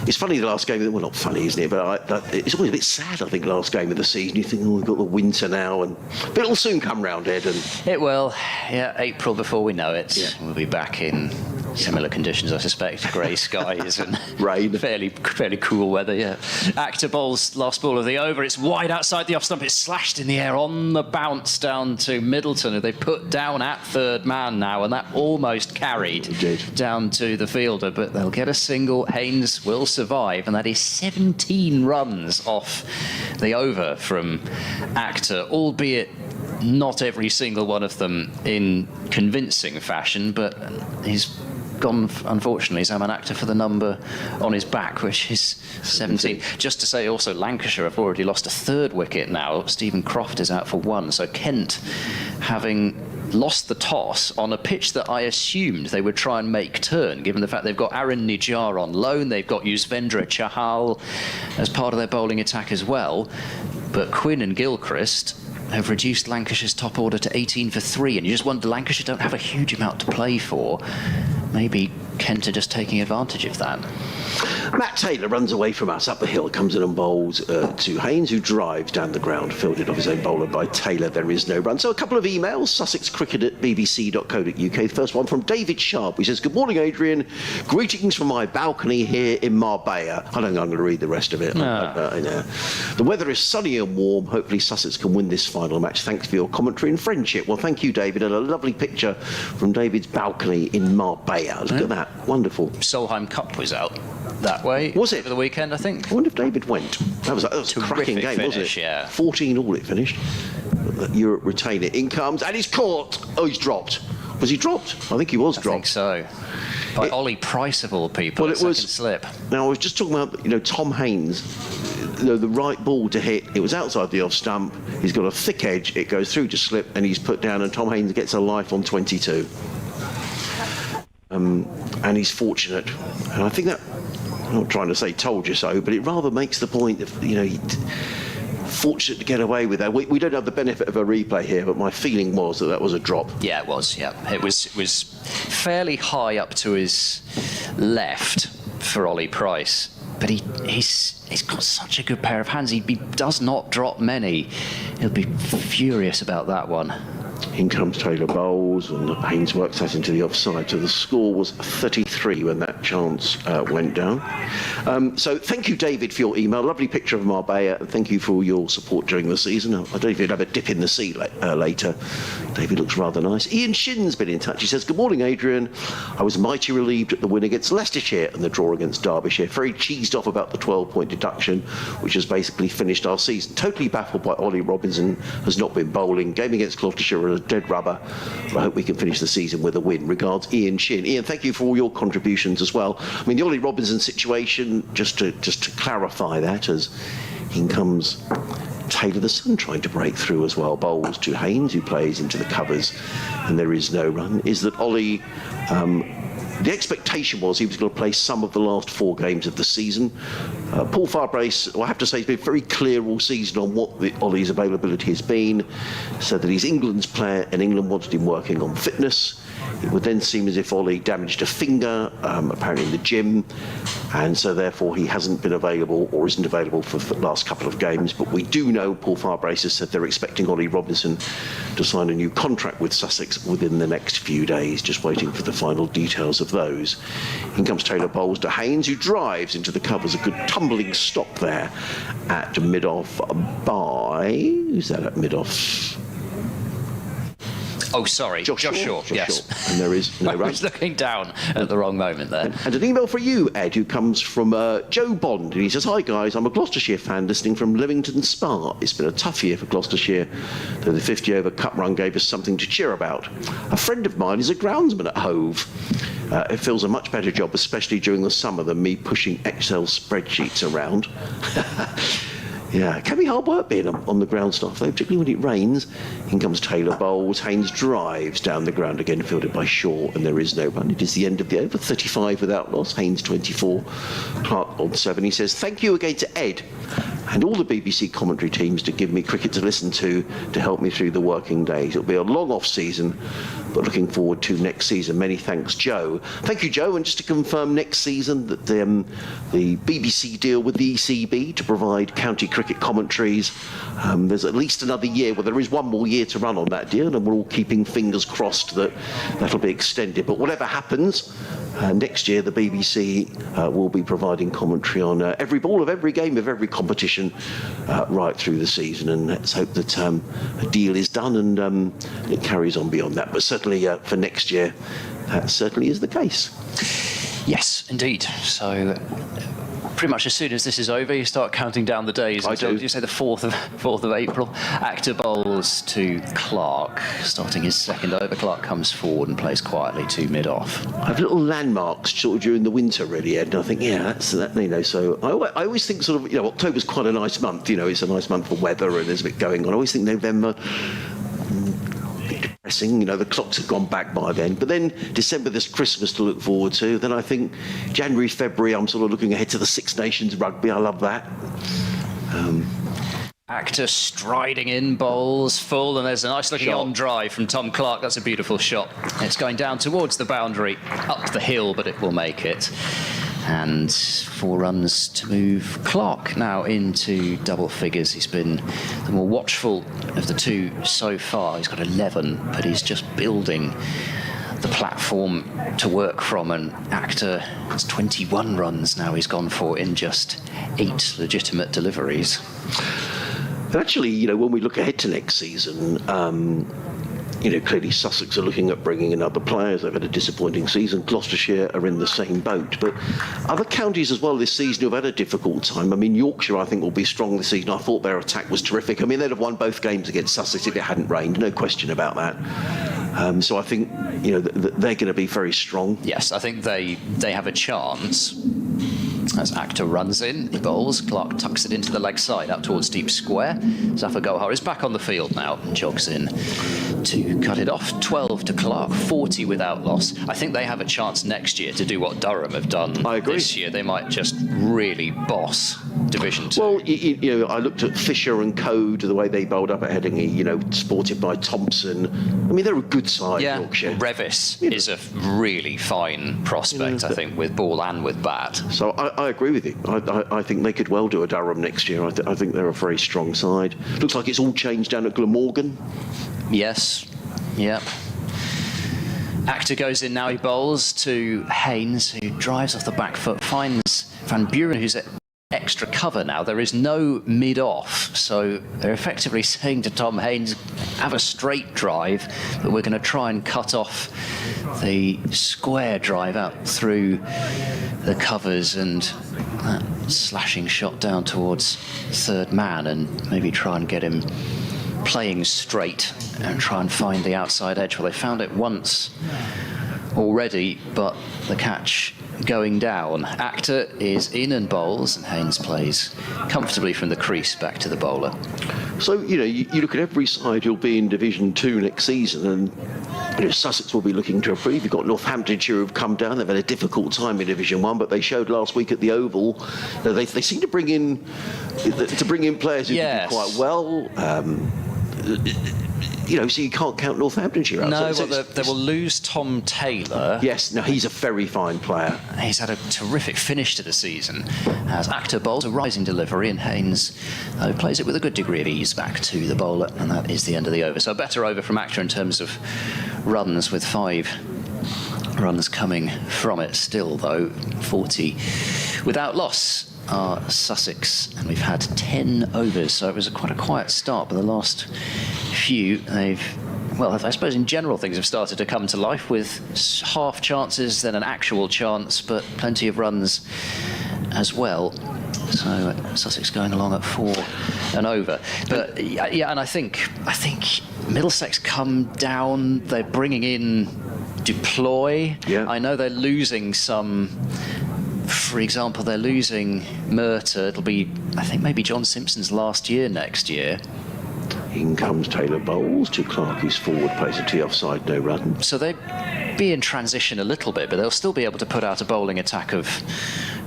it's funny, the last game, well, not funny, isn't it? But it's always a bit sad, I think, last game of the season. You think, oh, we've got the winter now, but it'll soon come round, Ed. And it will, yeah, April before we know it. Yeah. We'll be back in similar conditions, I suspect, grey skies and rain. Fairly cool weather, yeah. Actor bowls last ball of the over. It's wide outside the off stump. It's slashed in the air on the bounce down to Middleton, who they put down at third man now, and that almost carried down to the fielder, but they'll get a single. Haynes will survive, and that is 17 runs off the over from Actor, albeit not every single one of them in convincing fashion, but he's gone, unfortunately, Zaman Actor for the number on his back, which is 17. Just to say also, Lancashire have already lost a 3rd wicket now. Stephen Croft is out for 1. So Kent, having lost the toss on a pitch that I assumed they would try and make turn, given the fact they've got Aaron Nijar on loan, they've got Yuzvendra Chahal as part of their bowling attack as well. But Quinn and Gilchrist have reduced Lancashire's top order to 18 for 3, and you just wonder, Lancashire don't have a huge amount to play for. Maybe Kent are just taking advantage of that. Matt Taylor runs away from us up the hill, comes in and bowls to Haynes, who drives down the ground, fielded off his own bowler by Taylor. There is no run. So a couple of emails, sussexcricket@bbc.co.uk. The first one from David Sharp, who says, good morning, Adrian. Greetings from my balcony here in Marbella. I don't think I'm going to read the rest of it. No. The weather is sunny and warm. Hopefully Sussex can win this final match. Thanks for your commentary and friendship. Well, thank you, David. And a lovely picture from David's balcony in Marbella. Look at that. Wonderful. Solheim Cup was out that way. Was it? Over the weekend, I think. I wonder if David went. That was a cracking game, finish, wasn't it? Yeah. 14 all it finished. Europe retain it. In comes, and he's caught. Oh, he's dropped. Was he dropped? I think he was I dropped. think so. By Ollie Price of all people. Well, it was slip. Now I was just talking about Tom Haynes. The right ball to hit. It was outside the off stump. He's got a thick edge. It goes through to slip, and he's put down. And Tom Haynes gets a life on 22. And he's fortunate. And I think that, I'm not trying to say told you so, but it rather makes the point of fortunate to get away with that. We don't have the benefit of a replay here, but my feeling was that was a drop. Yeah, it was. Yeah, it was fairly high up to his left for Ollie Price, but he's got such a good pair of hands. He does not drop many. He'll be furious about that one. In comes Taylor Bowles, and Haynes works that into the offside. So the score was 33 when that chance went down. So thank you, David, for your email. Lovely picture of Marbella. Thank you for your support during the season. I don't know if you'd have a dip in the sea later. David looks rather nice. Ian Shin's been in touch. He says, good morning, Adrian. I was mighty relieved at the win against Leicestershire and the draw against Derbyshire. Very cheesed off about the 12-point deduction, which has basically finished our season. Totally baffled by Ollie Robinson has not been bowling. Game against Gloucestershire a dead rubber. I hope we can finish the season with a win. Regards, Ian Shin. Ian, thank you for all your contributions as well. I mean, the Ollie Robinson situation, just to clarify that, as in comes Taylor the Sun trying to break through as well. Bowls to Haynes, who plays into the covers, and there is no run. Is that Ollie... the expectation was he was going to play some of the last 4 games of the season. Paul Farbrace, I have to say, has been very clear all season on what Ollie's availability has been. Said that he's England's player and England wanted him working on fitness. It would then seem as if Ollie damaged a finger, apparently in the gym, and so therefore he hasn't been available or isn't available for the last couple of games. But we do know Paul Farbrace has said they're expecting Ollie Robinson to sign a new contract with Sussex within the next few days, just waiting for the final details of those. In comes Taylor Bowles to Haynes, who drives into the covers. A good tumbling stop there at mid-off by... who's that at mid-off? Oh, sorry, Josh Shaw, yes. Shaw. And there is no I run. was looking down at the wrong moment there. And an email for you, Ed, who comes from Joe Bond. And he says, hi, guys, I'm a Gloucestershire fan listening from Leamington Spa. It's been a tough year for Gloucestershire, though the 50-over cup run gave us something to cheer about. A friend of mine is a groundsman at Hove. It feels a much better job, especially during the summer, than me pushing Excel spreadsheets around. Yeah, it can be hard work being on the ground staff, though, particularly when it rains. In comes Taylor Bowles. Haynes drives down the ground again, fielded by Shaw, and there is no run. It is the end of the over. 35 without loss. Haynes 24, Clark on 7. He says, thank you again to Ed and all the BBC commentary teams to give me cricket to listen to help me through the working days. It'll be a long off-season, but looking forward to next season. Many thanks, Joe. Thank you, Joe. And just to confirm, next season that the BBC deal with the ECB to provide county cricket commentaries. There's at least another year, well, there is one more year to run on that deal, and we're all keeping fingers crossed that that'll be extended. But whatever happens, next year the BBC will be providing commentary on every ball of every game of every competition right through the season, and let's hope that a deal is done and it carries on beyond that. But certainly for next year, that certainly is the case. Yes, indeed. So pretty much as soon as this is over, you start counting down the days until, you say, the 4th of April. Actor bowls to Clark, starting his second over. Clark comes forward and plays quietly to mid-off. I have little landmarks sort of during the winter, really, Ed, and I think, yeah, that's that, so I always think sort of, October's quite a nice month, it's a nice month for weather and there's a bit going on. I always think November, depressing, the clocks have gone back by then. But then December, there's Christmas to look forward to. Then I think January, February, I'm sort of looking ahead to the Six Nations rugby. I love that. Actor striding in, bowls full, and there's a nice looking on drive from Tom Clark. That's a beautiful shot. It's going down towards the boundary, up the hill, but it will make it. And 4 runs to move Clark now into double figures. He's been the more watchful of the two so far. He's got 11, but he's just building the platform to work from. And Actor, it's 21 runs now he's gone for in just 8 legitimate deliveries. And actually, when we look ahead to next season, clearly Sussex are looking at bringing in other players. They've had a disappointing season. Gloucestershire are in the same boat. But other counties as well this season have had a difficult time. I mean, Yorkshire, I think, will be strong this season. I thought their attack was terrific. I mean, they'd have won both games against Sussex if it hadn't rained. No question about that. So I think they're going to be very strong. Yes, I think they have a chance. As Actor runs in, he bowls. Clark tucks it into the leg side, out towards deep square. Zafar Gohar is back on the field now, jogs in to cut it off. 12 to Clark, 40 without loss. I think they have a chance next year to do what Durham have done this year. They might just really boss Division 2. Well, I looked at Fisher and Code, the way they bowled up at Headingley, supported by Thompson. I mean, they're a good side, Yorkshire. Revis is a really fine prospect, I think, with ball and with bat. So I agree with you. I think they could well do a Durham next year. I think they're a very strong side. Looks like it's all changed down at Glamorgan. Yes. Yep. Actor goes in now. He bowls to Haynes, who drives off the back foot, finds Van Buren, who's at extra cover now. There is no mid-off, so they're effectively saying to Tom Haynes, have a straight drive, but we're going to try and cut off the square drive out through the covers and that slashing shot down towards third man, and maybe try and get him playing straight and try and find the outside edge. Well, they found it once already, but the catch going down. Actor is in and bowls, and Haynes plays comfortably from the crease back to the bowler. So, you look at every side who'll be in Division 2 next season, and Sussex will be looking to improve. You've got Northamptonshire who've come down. They've had a difficult time in Division 1, but they showed last week at the Oval that they seem to bring in players who can do quite well. So you can't count Northamptonshire out. No, they will lose Tom Taylor. Yes, no, he's a very fine player. He's had a terrific finish to the season. As Actor bowls a rising delivery, and Haynes plays it with a good degree of ease back to the bowler, and that is the end of the over. So a better over from Actor in terms of runs, with 5 runs coming from it. Still, though, 40 without loss are Sussex, and we've had 10 overs, so it was quite a quiet start, but the last few, I suppose in general things have started to come to life, with half chances, then an actual chance, but plenty of runs as well. So Sussex going along at 4 and over. But and I think Middlesex come down. They're bringing in Deploy. Yeah. I know they're losing some. For example, they're losing Murta. It'll be, I think, maybe John Simpson's last year next year. In comes Taylor bowls to Clark, who's forward, plays a tee offside, no run. So they be in transition a little bit, but they'll still be able to put out a bowling attack of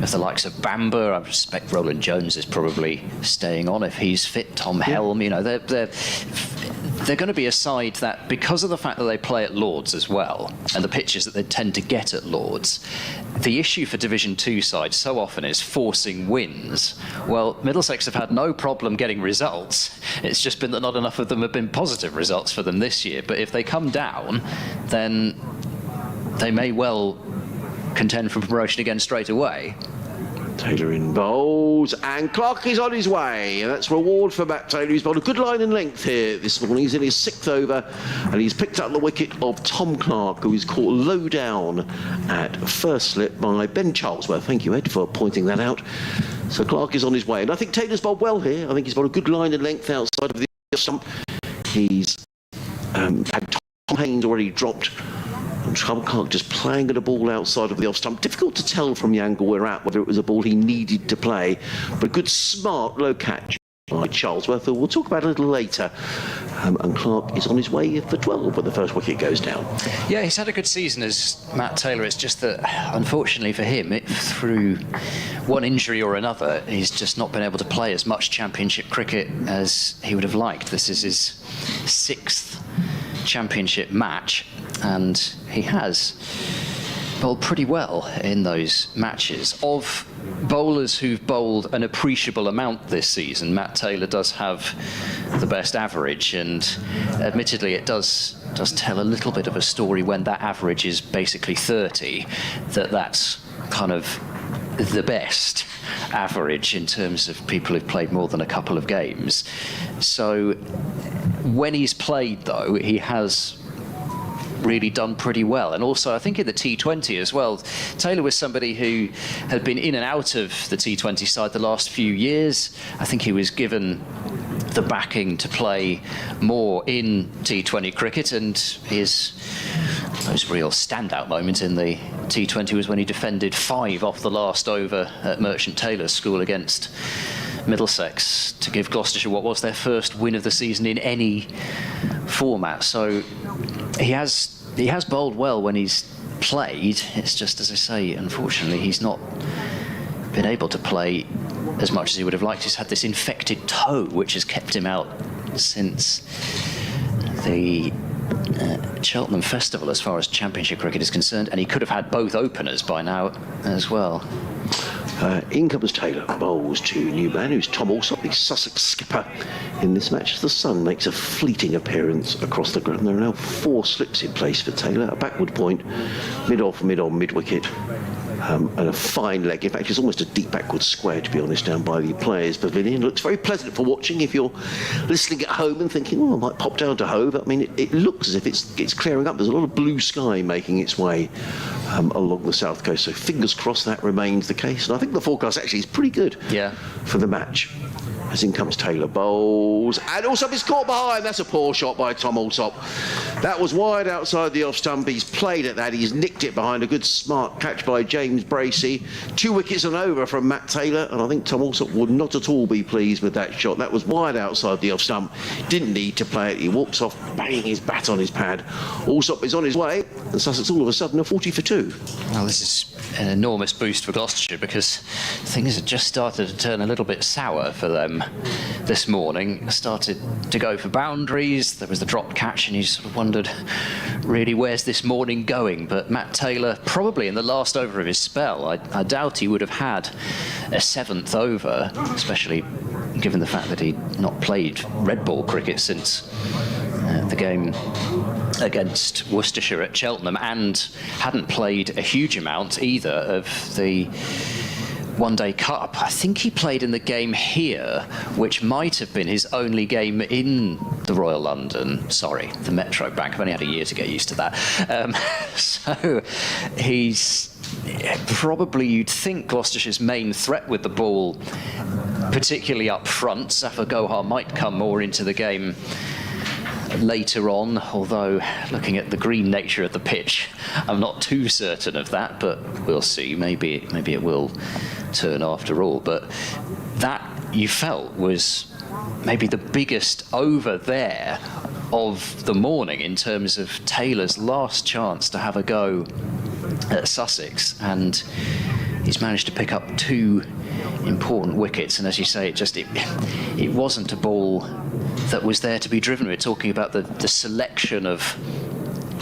the likes of Bamber. I suspect Roland Jones is probably staying on if he's fit. Tom Helm, they're going to be a side that, because of the fact that they play at Lords as well, and the pitches that they tend to get at Lords, the issue for Division 2 sides so often is forcing wins. Well, Middlesex have had no problem getting results. It's just been that not enough of them have been positive results for them this year. But if they come down, then they may well contend for promotion again straight away. Taylor in bowls, and Clark is on his way, and that's reward for Matt Taylor. He's bowled a good line and length here this morning. He's in his 6th over, and he's picked up the wicket of Tom Clark, who is caught low down at first slip by Ben Charlesworth. Thank you, Ed, for pointing that out. So Clark is on his way, and I think Taylor's bowled well here. I think he's bowled a good line and length outside of the stump. He's had Tom Haynes already dropped, and Tom Clark just playing at a ball outside of the off stump. Difficult to tell from the angle we're at whether it was a ball he needed to play, but good, smart, low catch by Charlesworth, who we'll talk about a little later. And Clark is on his way for 12 when the first wicket goes down. Yeah, he's had a good season as Matt Taylor. It's just that, unfortunately for him, through one injury or another, he's just not been able to play as much Championship cricket as he would have liked. This is his 6th Championship match, and he has bowled pretty well in those matches. Of bowlers who've bowled an appreciable amount this season, Matt Taylor does have the best average, and admittedly it does tell a little bit of a story when that average is basically 30, that's kind of the best average in terms of people who've played more than a couple of games. So when he's played, though, he has really done pretty well. And also, I think in the T20 as well, Taylor was somebody who had been in and out of the T20 side the last few years. I think he was given the backing to play more in T20 cricket, and his most real standout moment in the T20 was when he defended 5 off the last over at Merchant Taylor's school against Middlesex to give Gloucestershire what was their first win of the season in any format. So he has bowled well when he's played. It's just, as I say, unfortunately he's not been able to play as much as he would have liked. He's had this infected toe which has kept him out since the Cheltenham Festival as far as Championship cricket is concerned, and he could have had both openers by now as well. In comes Taylor, bowls to Newman, who's Tom Alsop, the Sussex skipper in this match. The sun makes a fleeting appearance across the ground. There are now 4 slips in place for Taylor, a backward point, mid-off, mid-on, mid-wicket. And a fine leg. In fact, it's almost a deep backward square, to be honest, down by the players' pavilion. Looks very pleasant for watching if you're listening at home and thinking, oh, I might pop down to Hove. I mean, it looks as if it's clearing up. There's a lot of blue sky making its way along the south coast. So fingers crossed that remains the case. And I think the forecast actually is pretty good for the match. As in comes Taylor, bowls, and Alsop is caught behind. That's a poor shot by Tom Alsop. That was wide outside the off stump. He's played at that. He's nicked it behind. A good smart catch by James Bracey. 2 wickets and over from Matt Taylor, and I think Tom Alsop would not at all be pleased with that shot. That was wide outside the off stump. Didn't need to play it. He walks off, banging his bat on his pad. Alsop is on his way, and Sussex all of a sudden are 40 for 2. Well, this is an enormous boost for Gloucestershire because things had just started to turn a little bit sour for them this morning. Started to go for boundaries. There was the drop catch, and you sort of wondered, really, where's this morning going? But Matt Taylor, probably in the last over of his spell, I doubt he would have had a 7th over, especially given the fact that he'd not played red ball cricket since the game against Worcestershire at Cheltenham, and hadn't played a huge amount either of the One-Day Cup. I think he played in the game here, which might have been his only game in the Royal London. Sorry, the Metro Bank. I've only had a year to get used to that. So he's probably, you'd think, Gloucestershire's main threat with the ball, particularly up front. Zafar Gohar might come more into the game later on, although looking at the green nature of the pitch, I'm not too certain of that, but we'll see. Maybe it will turn after all. But that, you felt, was maybe the biggest over there of the morning in terms of Taylor's last chance to have a go at Sussex, and he's managed to pick up 2 important wickets. And as you say, it wasn't a ball that was there to be driven. We're talking about the selection of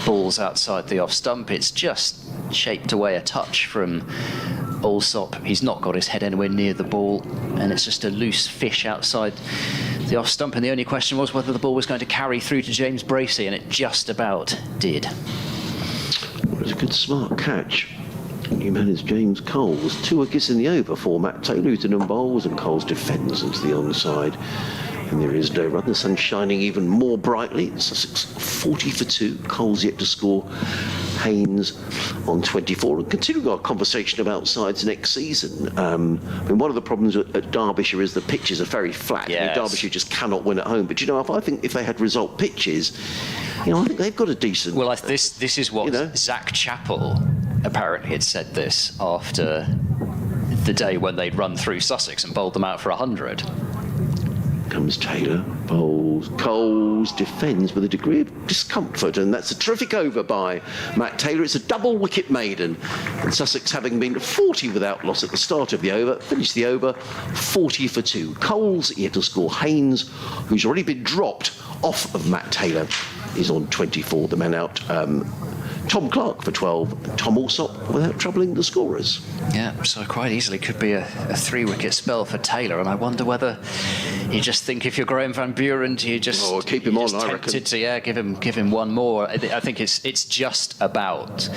balls outside the off stump. It's just shaped away a touch from Alsop. He's not got his head anywhere near the ball, and it's just a loose fish outside the off stump. And the only question was whether the ball was going to carry through to James Bracey, and it just about did. It was a good smart catch. New man is James Coles. 2 wickets in the over for Matt Taylor, who's in bowls, and Coles defends into the onside. And there is no run. The sun's shining even more brightly. Sussex 40 for 2. Coles yet to score. Haynes on 24. And continuing our conversation about sides next season, I mean, one of the problems at Derbyshire is the pitches are very flat. Yes. I mean, Derbyshire just cannot win at home. But you know, I think if they had result pitches, I think they've got a decent. Well, this is what Zach Chappell apparently had said this after the day when they'd run through Sussex and bowled them out for 100. Comes Taylor, bowls, Coles defends with a degree of discomfort, and that's a terrific over by Matt Taylor. It's a double wicket maiden, and Sussex, having been 40 without loss at the start of the over, finished the over 40 for 2. Coles yet to score. Haynes, who's already been dropped off of Matt Taylor, is on 24, the man out. Tom Clark for 12, and Tom Alsop without troubling the scorers. Yeah, so quite easily could be a 3-wicket spell for Taylor, and I wonder whether you just think, if you're Graham Van Buren, do you just keep him on? I reckon. To give him one more. I think it's just about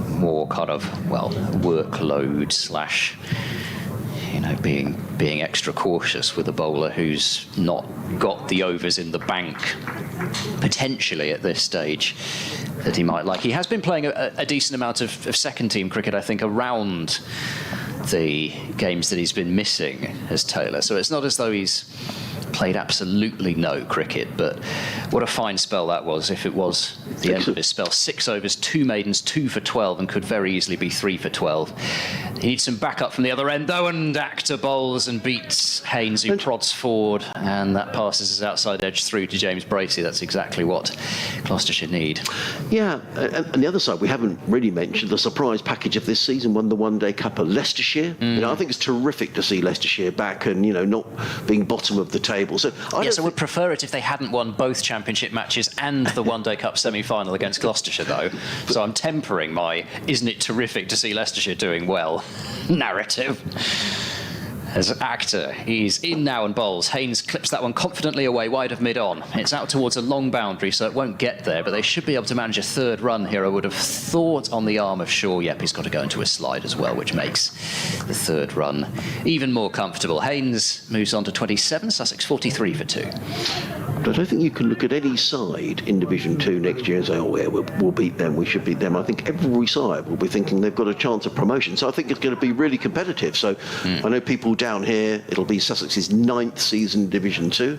more kind of workload slash being extra cautious with a bowler who's not got the overs in the bank potentially at this stage that he might like. He has been playing a decent amount of second team cricket, I think, around the games that he's been missing as Taylor. So it's not as though he's played absolutely no cricket, but what a fine spell that was if it was the end of his spell. 6 overs, 2 maidens, 2 for 12, and could very easily be 3 for 12. He needs some backup from the other end, though, and Actor bowls and beats Haynes, who prods forward, and that passes his outside edge through to James Bracey. That's exactly what Gloucestershire need. Yeah, and the other side, we haven't really mentioned the surprise package of this season, won the One Day Cup of Leicestershire. You know, I think it's terrific to see Leicestershire back and, you know, not being bottom of the table. So I would prefer it if they hadn't won both championship matches and the One Day Cup semi-final against Gloucestershire, though. So I'm tempering my "isn't it terrific to see Leicestershire doing well" narrative. As Actor, he's in now and bowls. Haynes clips that one confidently away wide of mid-on. It's out towards a long boundary, so it won't get there, but they should be able to manage a third run here, I would have thought, on the arm of Shaw. Yep, he's got to go into a slide as well, which makes the third run even more comfortable. Haynes moves on to 27, Sussex 43 for 2. But I think you can look at any side in Division 2 next year and say, oh, yeah, we'll beat them, we should beat them. I think every side will be thinking they've got a chance of promotion. So I think it's going to be really competitive. So I know people down here, it'll be Sussex's 9th season in Division 2.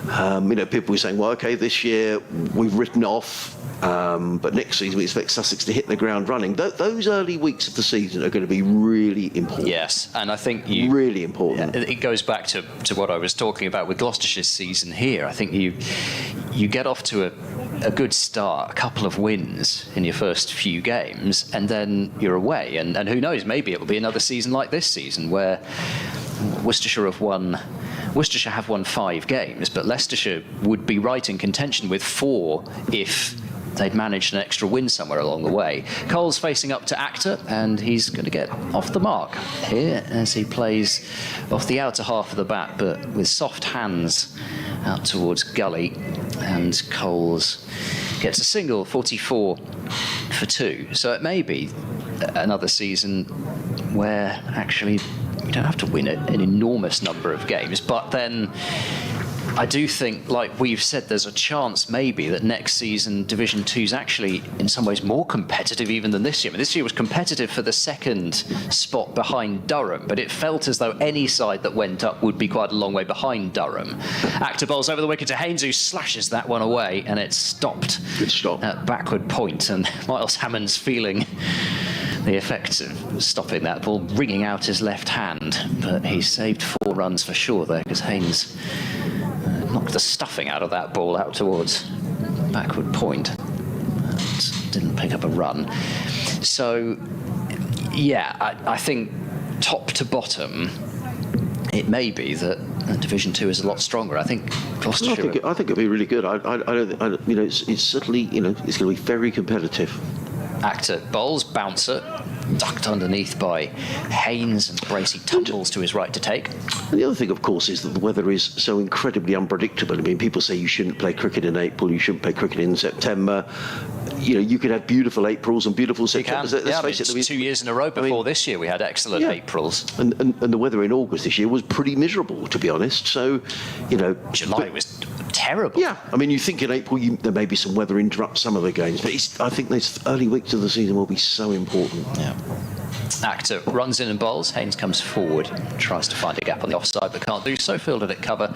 You know, people were saying, well, OK, this year we've written off, but next season we expect Sussex to hit the ground running. Those early weeks of the season are going to be really important. Yes, and I think really important. It goes back to what I was talking about with Gloucestershire's season here. I think you get off to a good start, a couple of wins in your first few games, and then you're away. And who knows, maybe it will be another season like this season where Worcestershire have won 5 games, but Leicestershire would be right in contention with 4 if they'd managed an extra win somewhere along the way. Cole's facing up to Actor, and he's going to get off the mark here as he plays off the outer half of the bat, but with soft hands out towards gully, and Coles gets a single, 44 for 2. So it may be another season where actually you don't have to win an enormous number of games, but then I do think, like we've said, there's a chance maybe that next season Division 2 is actually in some ways more competitive even than this year. I mean, this year was competitive for the second spot behind Durham, but it felt as though any side that went up would be quite a long way behind Durham. Actor bowls over the wicket to Haynes, who slashes that one away, and it's stopped. Good stop. At backward point, and Miles Hammond's feeling the effects of stopping that ball, wringing out his left hand, but he saved 4 runs for sure there, because Haynes knocked the stuffing out of that ball out towards backward point and didn't pick up a run. So, yeah, I think top to bottom, it may be that Division 2 is a lot stronger. I think Gloucestershire... I think it'll be really good. I don't, you know, it's certainly, you know, it's going to be very competitive. Actor bowls, bouncer, ducked underneath by Haynes, and Bracey tumbles to his right to take. And the other thing, of course, is that the weather is so incredibly unpredictable. I mean, people say you shouldn't play cricket in April, you shouldn't play cricket in September. You know, you could have beautiful Aprils and beautiful Septembers. Let's face it, 2 years in a row before this year we had excellent Aprils. And the weather in August this year was pretty miserable, to be honest. So, you know... July was terrible. Yeah, I mean, you think in April there may be some weather interrupt some of the games, but I think those early weeks of the season will be so important. Yeah. Actor runs in and bowls. Haynes comes forward, tries to find a gap on the offside, but can't do so. Fielded at cover.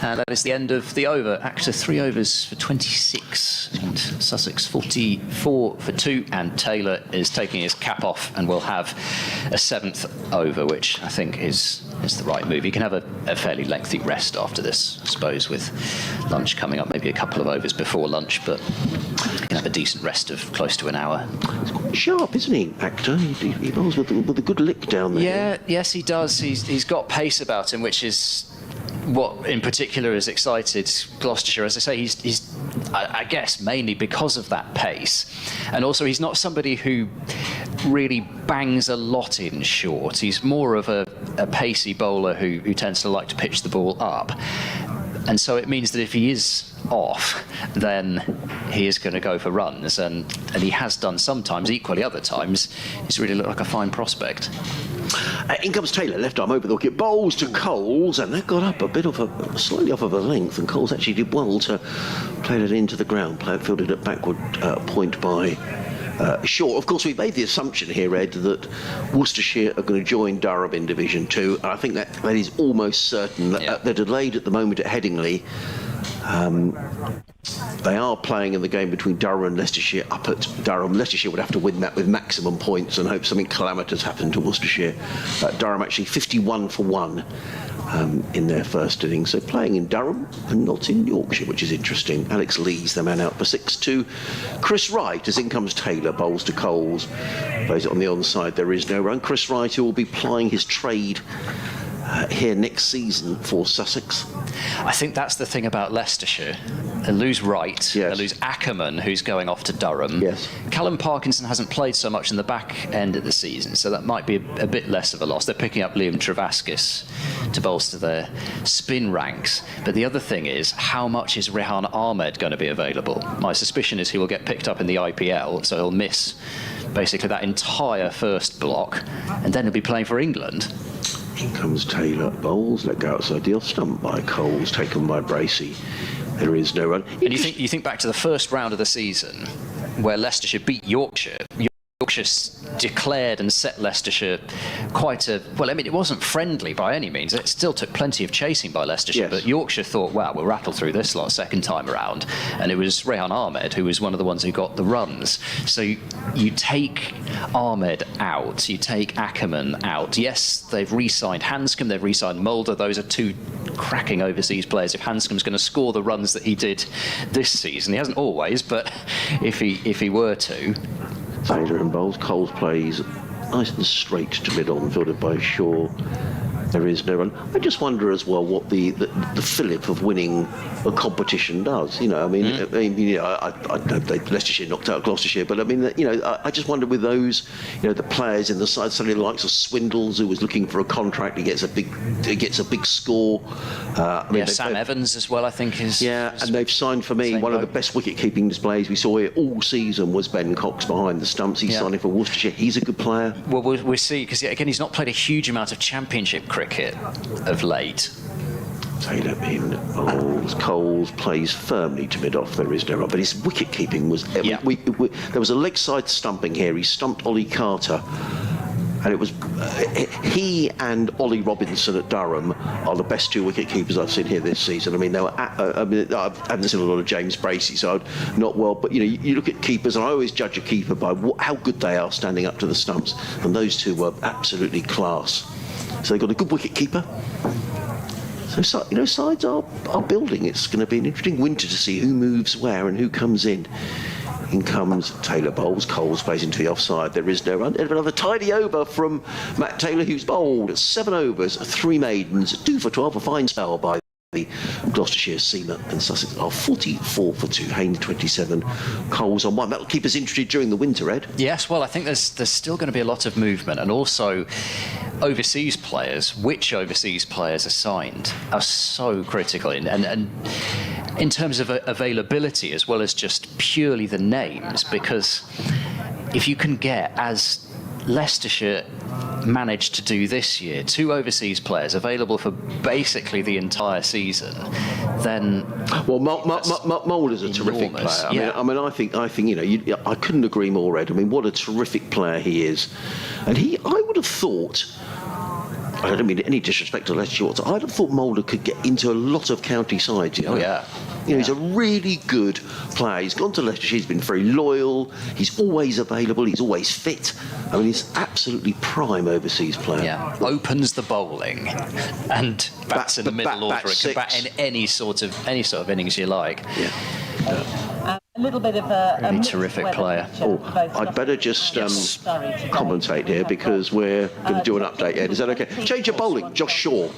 And that is the end of the over. Actor 3 overs for 26, and Sussex 44 for 2. And Taylor is taking his cap off and will have a 7th over, which I think is the right move. He can have a fairly lengthy rest after this, I suppose, with lunch coming up, maybe a couple of overs before lunch, but he can have a decent rest of close to an hour. He's quite sharp, isn't he, Actor? He bowls with a good lick down there. Yeah, yes, he does. He's got pace about him, which is what in particular has excited Gloucestershire. As I say, he's I guess mainly because of that pace, and also he's not somebody who really bangs a lot in short. He's more of a pacey bowler who tends to like to pitch the ball up, and so it means that if he is off, then he is going to go for runs, and he has done sometimes. Equally, other times he's really looked like a fine prospect. In comes Taylor, left arm over the wicket, bowls to Coles, and that got up a bit of slightly off of a length, and Coles actually did well to play it into the ground, fielded at backward point by short. Of course, we made the assumption here, Ed, that Worcestershire are going to join Durham in Division 2. And I think that is almost certain. They're delayed at the moment at Headingley. They are playing in the game between Durham and Leicestershire up at Durham. Leicestershire would have to win that with maximum points and hope something calamitous happened to Worcestershire. Durham actually 51 for 1 in their first innings. So playing in Durham and not in Yorkshire, which is interesting. Alex Lee's the man out for 6-2. Chris Wright, as in comes Taylor, bowls to Coles. Plays it on the onside, there is no run. Chris Wright, who will be plying his trade here next season for Sussex. I think that's the thing about Leicestershire. They lose Wright, yes. They lose Ackerman, who's going off to Durham. Yes. Callum Parkinson hasn't played so much in the back end of the season, so that might be a bit less of a loss. They're picking up Liam Travaskis to bolster their spin ranks. But the other thing is, how much is Rehan Ahmed going to be available? My suspicion is he will get picked up in the IPL, so he'll miss basically that entire first block, and then he'll be playing for England. In comes Taylor, bowls, let go outside the off stump by Coles, taken by Bracey. There is no run. And you think back to the first round of the season, where Leicestershire beat Yorkshire. Yorkshire declared and set Leicestershire quite a... Well, I mean, it wasn't friendly by any means. It still took plenty of chasing by Leicestershire, yes. But Yorkshire thought, wow, we'll rattle through this lot second time around. And it was Rehan Ahmed who was one of the ones who got the runs. So you take Ahmed out, you take Ackerman out. Yes, they've re-signed Hanscom, they've re-signed Mulder. Those are two cracking overseas players. If Hanscom's going to score the runs that he did this season, he hasn't always, but if he were to... Taylor and bowls. Coles plays nice and straight to mid-on, fielded by Shaw. There is no run. I just wonder as well what the fillip of winning a competition does. You know, I mean, I know Leicestershire knocked out Gloucestershire, but I mean, I just wonder with those, the players in the side, suddenly the likes of Swindles, who was looking for a contract, he gets a big score. Sam Evans as well, I think is. Yeah, and they've signed for me one of the best wicket-keeping displays we saw here all season was Ben Cox behind the stumps. He's signing for Worcestershire. He's a good player. Well, we'll see, because again, he's not played a huge amount of Championship cricket of late. Taylor in bowls. Coles plays firmly to mid-off. There is no run, but his wicket-keeping was... there was a leg-side stumping here. He stumped Ollie Carter. And it was he and Ollie Robinson at Durham are the best two wicket keepers I've seen here this season. I mean, they were. I haven't seen a lot of James Bracey, so not well. But you look at keepers, and I always judge a keeper by how good they are standing up to the stumps. And those two were absolutely class. So they've got a good wicket keeper. So sides are building. It's going to be an interesting winter to see who moves where and who comes in. In comes Taylor bowls. Coles plays into the offside. There is no run. Another tidy over from Matt Taylor, who's bowled 7 overs, 3 maidens, 2 for 12. A fine spell by the Gloucestershire seamer, and Sussex are 44 for 2. Haynes 27. Coles on 1. That'll keep us interested during the winter, Ed. Yes, well, I think there's still going to be a lot of movement, and also overseas players. Which overseas players are signed are so critical, and in terms of availability as well as just purely the names, because if you can get, as Leicestershire managed to do this year, 2 overseas players available for basically the entire season, then Mulder's a terrific player. I mean, I think I couldn't agree more, Ed. I mean, what a terrific player he is, and I would have thought. I don't mean any disrespect to Leicestershire. I'd have thought Mulder could get into a lot of county sides. He's a really good player. He's gone to Leicestershire. He's been very loyal. He's always available. He's always fit. I mean, he's absolutely prime overseas player. Yeah, opens the bowling and bats in the middle order. It can bat in any sort of innings you like. Yeah. A little bit of a really terrific player. I'd better just commentate here because we're going to do an update, Ed. Is that okay? Change of bowling. Josh Shaw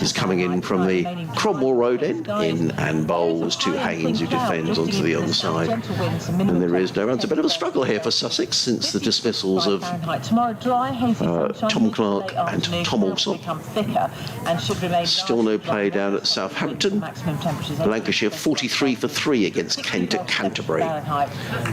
is coming in from the Cromwell Road end in and bowls to Haynes, who defends onto the other side. And there is no run. It's a bit of a struggle here for Sussex since the dismissals of Tom Clark and Tom Alsop. Still no play down at Southampton. Lancashire 43 for 3 against Kent at Canterbury. Fahrenheit.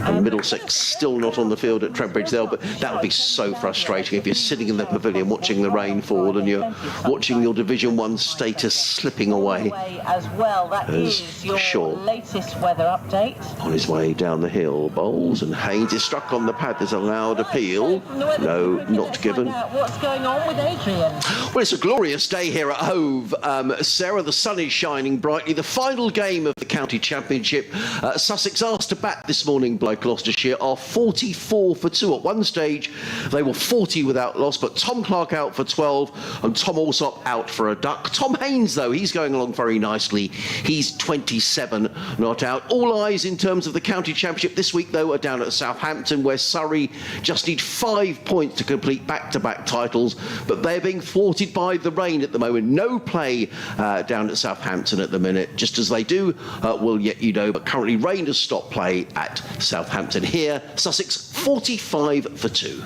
And Middlesex still not on the field at Trent Bridge there, but that would be so frustrating if you're sitting in the pavilion watching the rain fall and you're watching your Division 1 status slipping away. As well, that is your latest weather update. On his way down the hill, Bowles, and Haynes is struck on the pad. There's a loud appeal. No, not given. What's going on with Adrian? Well, it's a glorious day here at Hove. Sarah, the sun is shining brightly. The final game of the County Championship. Sussex asked to bat this morning by Gloucestershire are 44 for 2. At one stage, they were 40 without loss, but Tom Clark out for 12 and Tom Alsop out for a duck. Tom Haynes, though, he's going along very nicely. He's 27 not out. All eyes in terms of the County Championship this week, though, are down at Southampton, where Surrey just need 5 points to complete back-to-back titles, but they're being thwarted by the rain at the moment. No play down at Southampton at the minute. Just as they do, we'll let you know, but currently rain has stopped play at Southampton. Here, Sussex 45 for 2.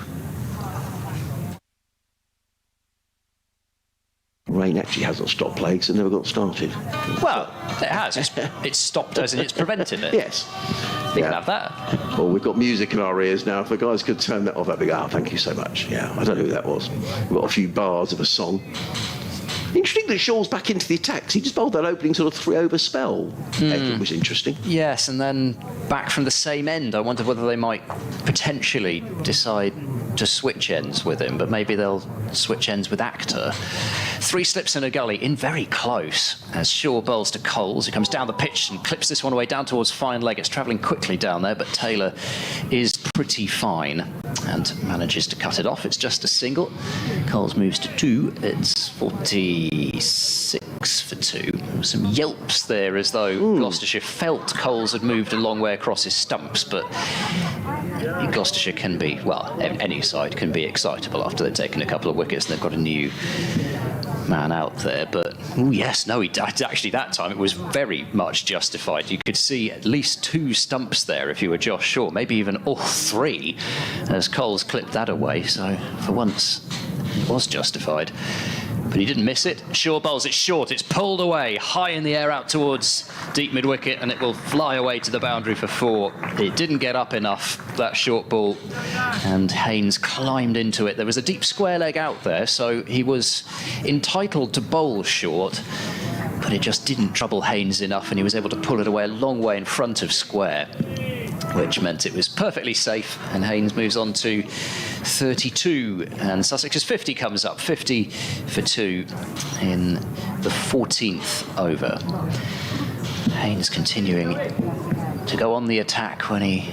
Rain actually hasn't stopped play because it never got started. Well, it has. It's stopped as in it's prevented it. Yes. You can have that. Well, we've got music in our ears now. If the guys could turn that off, that'd be thank you so much. Yeah, I don't know who that was. We've got a few bars of a song. Interesting that Shaw's back into the attacks. He just bowled that opening sort of 3-over spell. It was interesting. Yes, and then back from the same end. I wonder whether they might potentially decide to switch ends with him, but maybe they'll switch ends with Actor. 3 slips in a gully, in very close, as Shaw bowls to Coles, who comes down the pitch and clips this one away down towards fine leg. It's travelling quickly down there, but Taylor is pretty fine and manages to cut it off. It's just a single. Coles moves to 2. It's 46 for 2. Some yelps there as though Gloucestershire felt Coles had moved a long way across his stumps, but Gloucestershire can be, well, any side can be excitable after they've taken a couple of wickets and they've got a new man out there. But yes, no, he actually that time it was very much justified. You could see at least 2 stumps there if you were Josh Shaw, maybe even all 3, as Coles clipped that away. So for once it was justified, but he didn't miss it. Shaw bowls it short. It's pulled away high in the air out towards deep mid-wicket, and it will fly away to the boundary for 4. It didn't get up enough, that short ball, and Haynes climbed into it. There was a deep square leg out there, so he was entitled to bowl short, but it just didn't trouble Haynes enough, and he was able to pull it away a long way in front of square, which meant it was perfectly safe, and Haynes moves on to 32, and Sussex's 50 comes up, 50 for 2 in the 14th over. Haynes continuing to go on the attack when he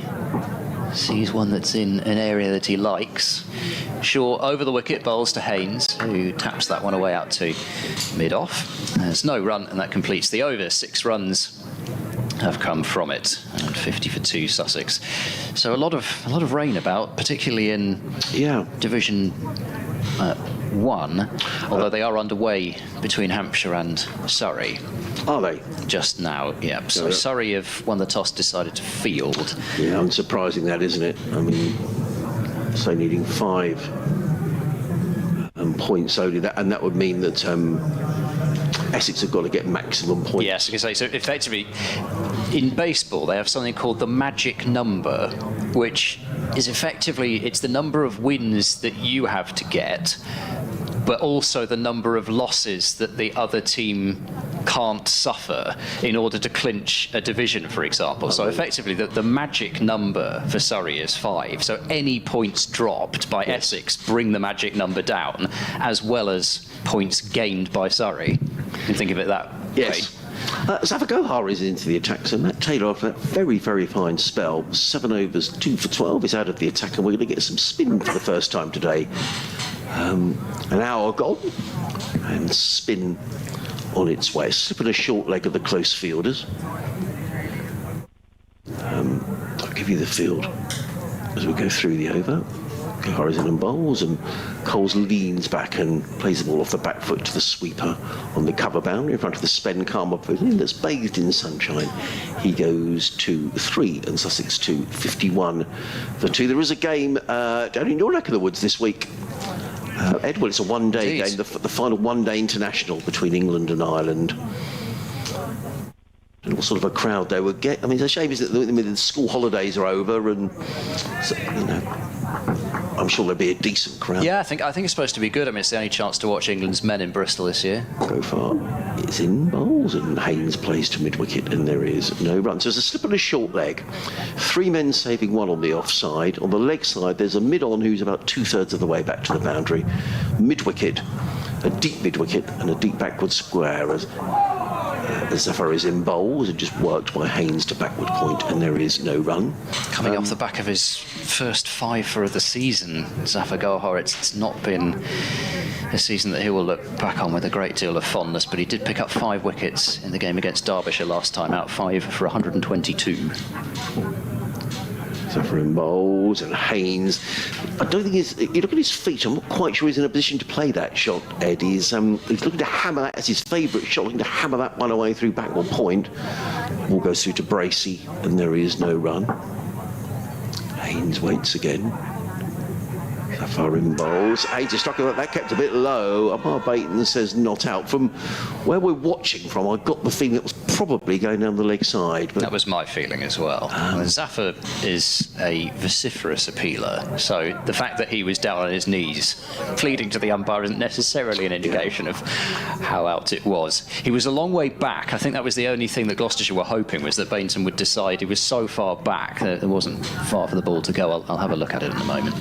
sees one that's in an area that he likes. Shaw over the wicket, bowls to Haynes, who taps that one away out to mid-off. There's no run, and that completes the over. 6 runs have come from it, and 50 for 2 Sussex. So a lot of rain about, particularly in Division 1, although they are underway between Hampshire and Surrey. Are they? Just now, yeah. So Surrey have won the toss, decided to field. Yeah, unsurprising that, isn't it? I mean, so needing 5 points only, and that would mean that Essex have got to get maximum points. Yes, I can say so. Effectively, in baseball, they have something called the magic number, which is effectively it's the number of wins that you have to get, but also the number of losses that the other team can't suffer in order to clinch a division, for example. So effectively, the magic number for Surrey is 5. So any points dropped by Essex bring the magic number down, as well as points gained by Surrey. You can think of it that way. Zavagohar is into the attack, so Matt Taylor, after that very, very fine spell, 7 overs, 2 for 12, is out of the attack, and we're going to get some spin for the first time today. An hour gone, and spin on its way. Slipping a short leg of the close fielders. I'll give you the field as we go through the over. Horizon and bowls, and Coles leans back and plays the ball off the back foot to the sweeper on the cover boundary in front of the Spen Karma pavilion that's bathed in sunshine. He goes to 3, and Sussex to 51 for 2. There is a game down in your neck of the woods this week. Ed, well, it's a one-day game, the final one-day international between England and Ireland. what sort of a crowd they would get. I mean, it's a shame is that the school holidays are over, and so, you know, I'm sure there'll be a decent crowd. Yeah, I think it's supposed to be good. I mean, it's the only chance to watch England's men in Bristol this year. Go far. It's in bowls, and Haynes plays to mid-wicket, and there is no run. So there's a slip and a short leg. 3 men saving 1 on the offside. On the leg side, there's a mid-on who's about 2/3 of the way back to the boundary. Mid-wicket, a deep mid-wicket, and a deep backward square as Zafar is in bowls and just worked by Haynes to backward point, and there is no run. Coming off the back of his first 5 of the season, Zafar Gohar, it's not been a season that he will look back on with a great deal of fondness, but he did pick up 5 wickets in the game against Derbyshire last time out, 5 for 122. Zafar in bowls, and Haynes, I don't think you look at his feet, I'm not quite sure he's in a position to play that shot, Ed. He's looking to hammer that as his favourite shot, looking to hammer that one away through backward point. Ball goes through to Bracey, and there is no run. Haynes waits again. Zafar in bowls. Haynes is struck at that, kept a bit low. Amar Baton says not out. From where we're watching from, I got the feeling it was probably going down the leg side. But that was my feeling as well. Zafar is a vociferous appealer, so the fact that he was down on his knees pleading to the umpire isn't necessarily an indication of how out it was. He was a long way back. I think that was the only thing that Gloucestershire were hoping, was that Bainton would decide. He was so far back that there wasn't far for the ball to go. I'll have a look at it in a moment.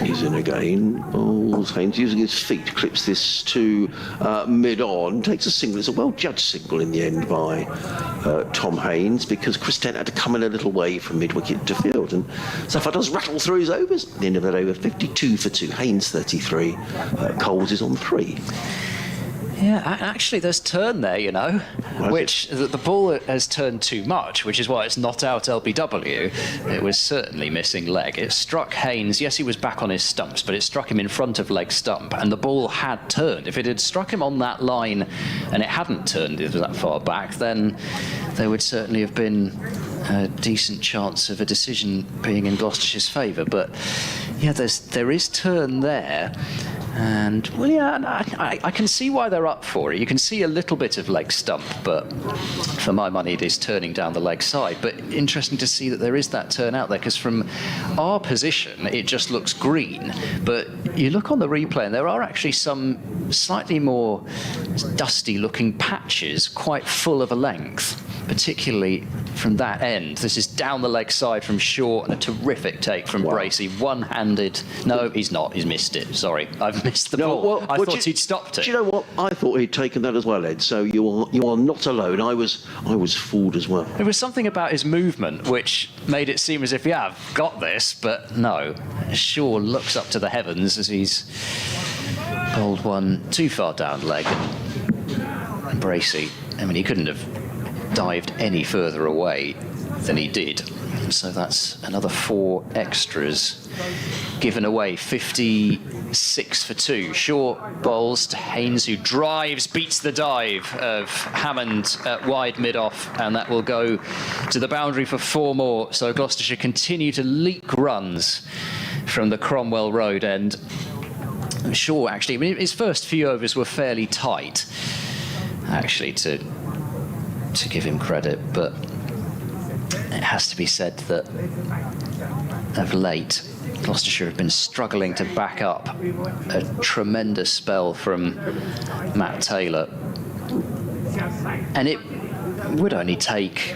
He's in again. Bowls. Haynes using his feet, clips this to mid-on, takes a single. It's a well-judged single in the end by Tom Haynes, because Chris Dent had to come in a little way from mid-wicket to field, and Zafar does rattle through his overs. At the end of that over, 52 for 2. Haynes 33. Coles is on 3. Yeah, actually, there's turn there, you know, which the ball has turned too much, which is why it's not out LBW. It was certainly missing leg. It struck Haynes. Yes, he was back on his stumps, but it struck him in front of leg stump, and the ball had turned. If it had struck him on that line and it hadn't turned, it was that far back, then there would certainly have been a decent chance of a decision being in Gloucestershire's favour. But yeah, there is turn there. And, well, yeah, I can see why they're up for it. You can see a little bit of leg stump, but for my money, it is turning down the leg side. But interesting to see that there is that turn out there, because from our position, it just looks green. But you look on the replay, and there are actually some slightly more dusty-looking patches, quite full of a length, particularly from that end. This is down the leg side from short, and a terrific take from Bracey. One-handed. No, he's not. He's missed it. Sorry, I've missed the ball. I thought he'd stopped it. Do you know what? I thought he'd taken that as well, Ed. So you are not alone. I was fooled as well. There was something about his movement which made it seem as if, yeah, I've got this, but no. Shaw looks up to the heavens as he's bowled one too far down leg. And Bracey, I mean, he couldn't have dived any further away than he did. So that's another 4 extras given away. 56 for 2. Short bowls to Haynes, who drives, beats the dive of Hammond at wide mid-off, and that will go to the boundary for 4 more. So Gloucestershire continue to leak runs from the Cromwell Road end. Shaw, actually, I mean, his first few overs were fairly tight, actually, to give him credit, but it has to be said that of late, Gloucestershire have been struggling to back up a tremendous spell from Matt Taylor. And it would only take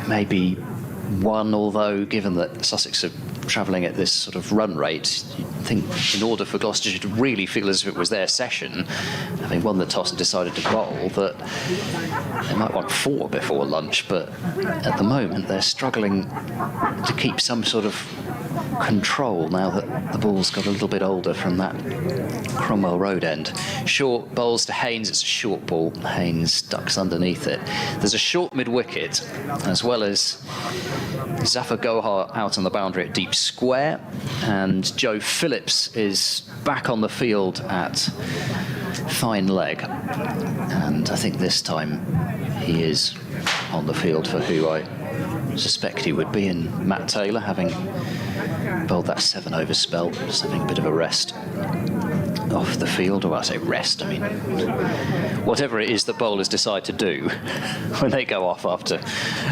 maybe 1, although given that Sussex are travelling at this sort of run rate, you'd think in order for Gloucestershire to really feel as if it was their session, having won the toss and decided to bowl, that they might want 4 before lunch, but at the moment they're struggling to keep some sort of control now that the ball's got a little bit older from that Cromwell Road end. Short bowls to Haynes. It's a short ball. Haynes ducks underneath it. There's a short mid-wicket, as well as Zafar Gohar out on the boundary at deep square, and Joe Phillips is back on the field at fine leg, and I think this time he is on the field for who I suspect he would be in Matt Taylor, having bowled that 7 over spell, just having a bit of a rest. off the field, or I say rest, I mean, whatever it is that bowlers decide to do when they go off after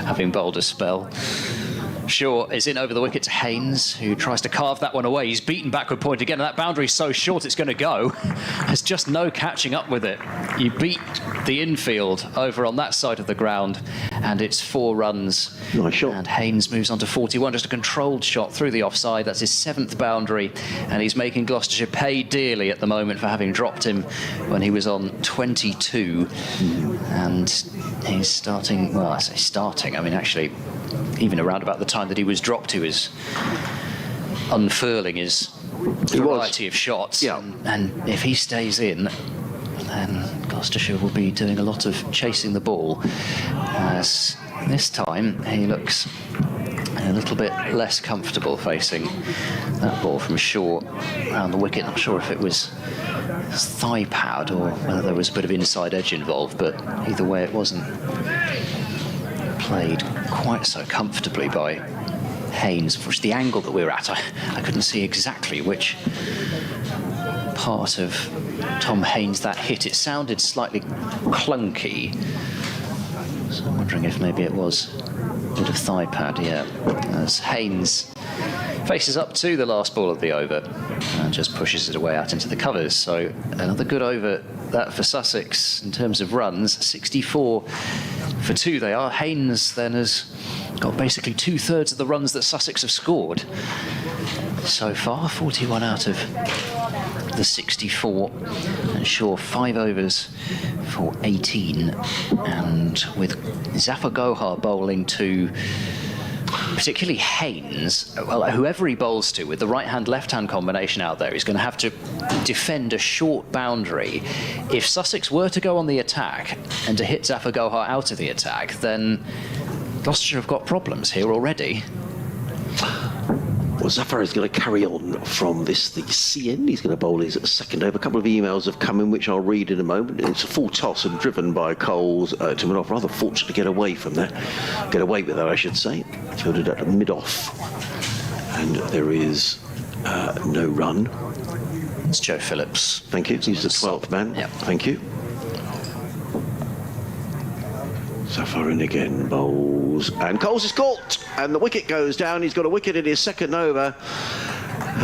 having bowled a spell. Shaw is in over the wicket to Haynes, who tries to carve that one away. He's beaten backward point again, and that boundary is so short it's going to go. There's just no catching up with it. You beat the infield over on that side of the ground, and it's 4 runs. Nice shot. And Haynes moves on to 41, just a controlled shot through the offside. That's his 7th boundary, and he's making Gloucestershire pay dearly at the moment for having dropped him when he was on 22. And he's starting, well, I say starting, I mean, actually, even around about the time that he was dropped, he was unfurling his variety of shots. Yeah. And if he stays in, then Gloucestershire will be doing a lot of chasing the ball. As this time, he looks a little bit less comfortable facing that ball from Shaw around the wicket. Not sure if it was thigh pad or whether there was a bit of inside edge involved, but either way, it wasn't played quite so comfortably by Haynes. For the angle that we were at, I couldn't see exactly which part of Tom Haynes that hit. It sounded slightly clunky, so I'm wondering if maybe it was a bit of thigh pad, yeah. As Haynes faces up to the last ball of the over and just pushes it away out into the covers. So another good over that for Sussex in terms of runs. 64 for 2 they are. Haynes then has got basically 2/3 of the runs that Sussex have scored so far. 41 out of the 64. And Shaw 5 overs for 18. And with Zafar Gohar bowling to particularly Haynes, well, whoever he bowls to with the right-hand, left-hand combination out there, he's going to have to defend a short boundary. If Sussex were to go on the attack and to hit Zafar Gohar out of the attack, then Gloucestershire have got problems here already. Well, Zafar is going to carry on from this, the CN. He's going to bowl his 2nd over. A couple of emails have come in, which I'll read in a moment. It's a full toss and driven by Coles to mid-off. Rather fortunate to get away from that. Get away with that, I should say. Fielded at mid-off. And there is no run. It's Joe Phillips. Thank you. He's the 12th man. Yep. Thank you. Zafar in again, bowls, and Coles is caught, and the wicket goes down. He's got a wicket in his 2nd over,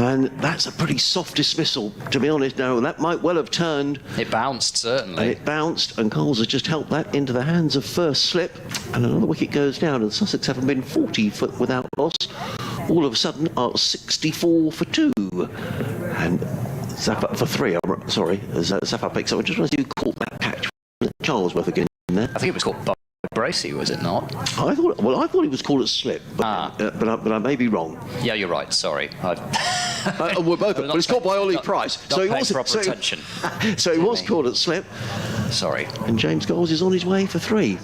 and that's a pretty soft dismissal, to be honest. Now, that might well have turned. It bounced, certainly. And it bounced, and Coles has just helped that into the hands of first slip, and another wicket goes down, and Sussex haven't been 40 without loss. All of a sudden are 64 for 2, and Zafar for 3. Sorry, as Zafar picks up. I just realised you caught that catch. Charlesworth again in there. I think it was called Bracey, was it not? I thought he was called a slip, but I may be wrong. Yeah, you're right. Sorry. We're both, but it's called by Ollie Price. So he was proper attention. So he was called a slip. Sorry. And James Coles is on his way for 3.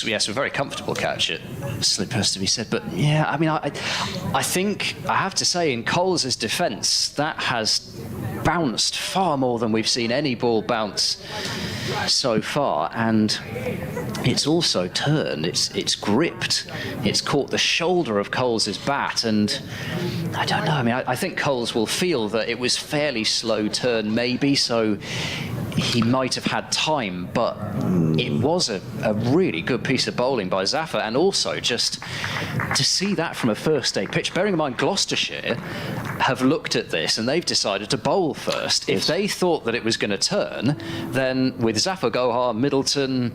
Yes, a very comfortable catch at slip, has to be said. But yeah, I mean, I think I have to say, in Coles' defence, that has bounced far more than we've seen any ball bounce so far, and it's also turned, it's gripped, it's caught the shoulder of Coles' bat, and I don't know, I mean, I think Coles will feel that it was fairly slow turn maybe, so he might have had time, but it was a really good piece of bowling by Zafar, and also just to see that from a first day pitch, bearing in mind Gloucestershire have looked at this and they've decided to bowl first. If they thought that it was going to turn, then with Zafar Gohar, Middleton,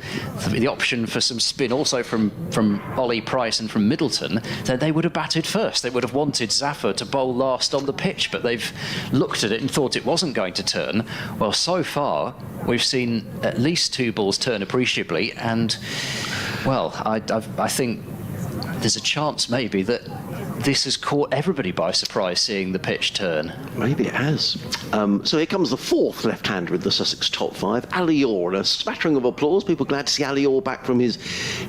the option for some spin also from Ollie Price and from Middleton, then they would have batted first. They would have wanted Zafar to bowl last on the pitch, but they've looked at it and thought it wasn't going to turn. Well, so far we've seen at least 2 balls turn appreciably, and well, I think there's a chance maybe that this has caught everybody by surprise, seeing the pitch turn. Maybe it has. So here comes the 4th left-hander in the Sussex top 5, Ali Orr, and a smattering of applause. People glad to see Ali Orr back from his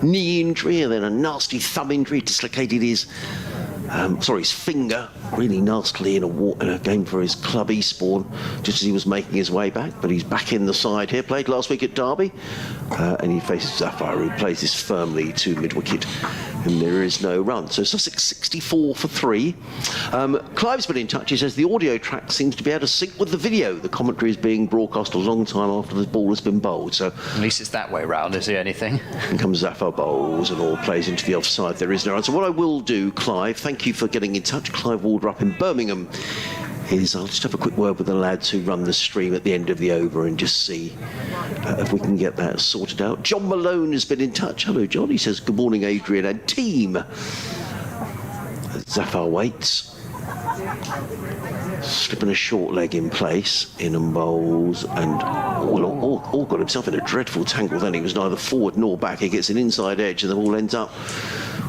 knee injury and then a nasty thumb injury, dislocated his finger really nastily in a game for his club Eastbourne, just as he was making his way back. But he's back in the side here. Played last week at Derby, and he faces Zafar, who plays this firmly to mid-wicket and there is no run. So Sussex 64 for 3. Clive's been in touch. He says the audio track seems to be able to sync with the video. The commentary is being broadcast a long time after the ball has been bowled. So at least it's that way round, is it anything? in comes Zafar bowls and all plays into the offside. There is no run. So what I will do, Clive, thank you for getting in touch. Clive Walder up in Birmingham. I'll just have a quick word with the lads who run the stream at the end of the over and just see if we can get that sorted out. John Malone has been in touch. Hello, John. He says, good morning, Adrian and team. Zafar waits. Slipping a short leg in place. In and bowls and all got himself in a dreadful tangle then. He was neither forward nor back. He gets an inside edge and the ball ends up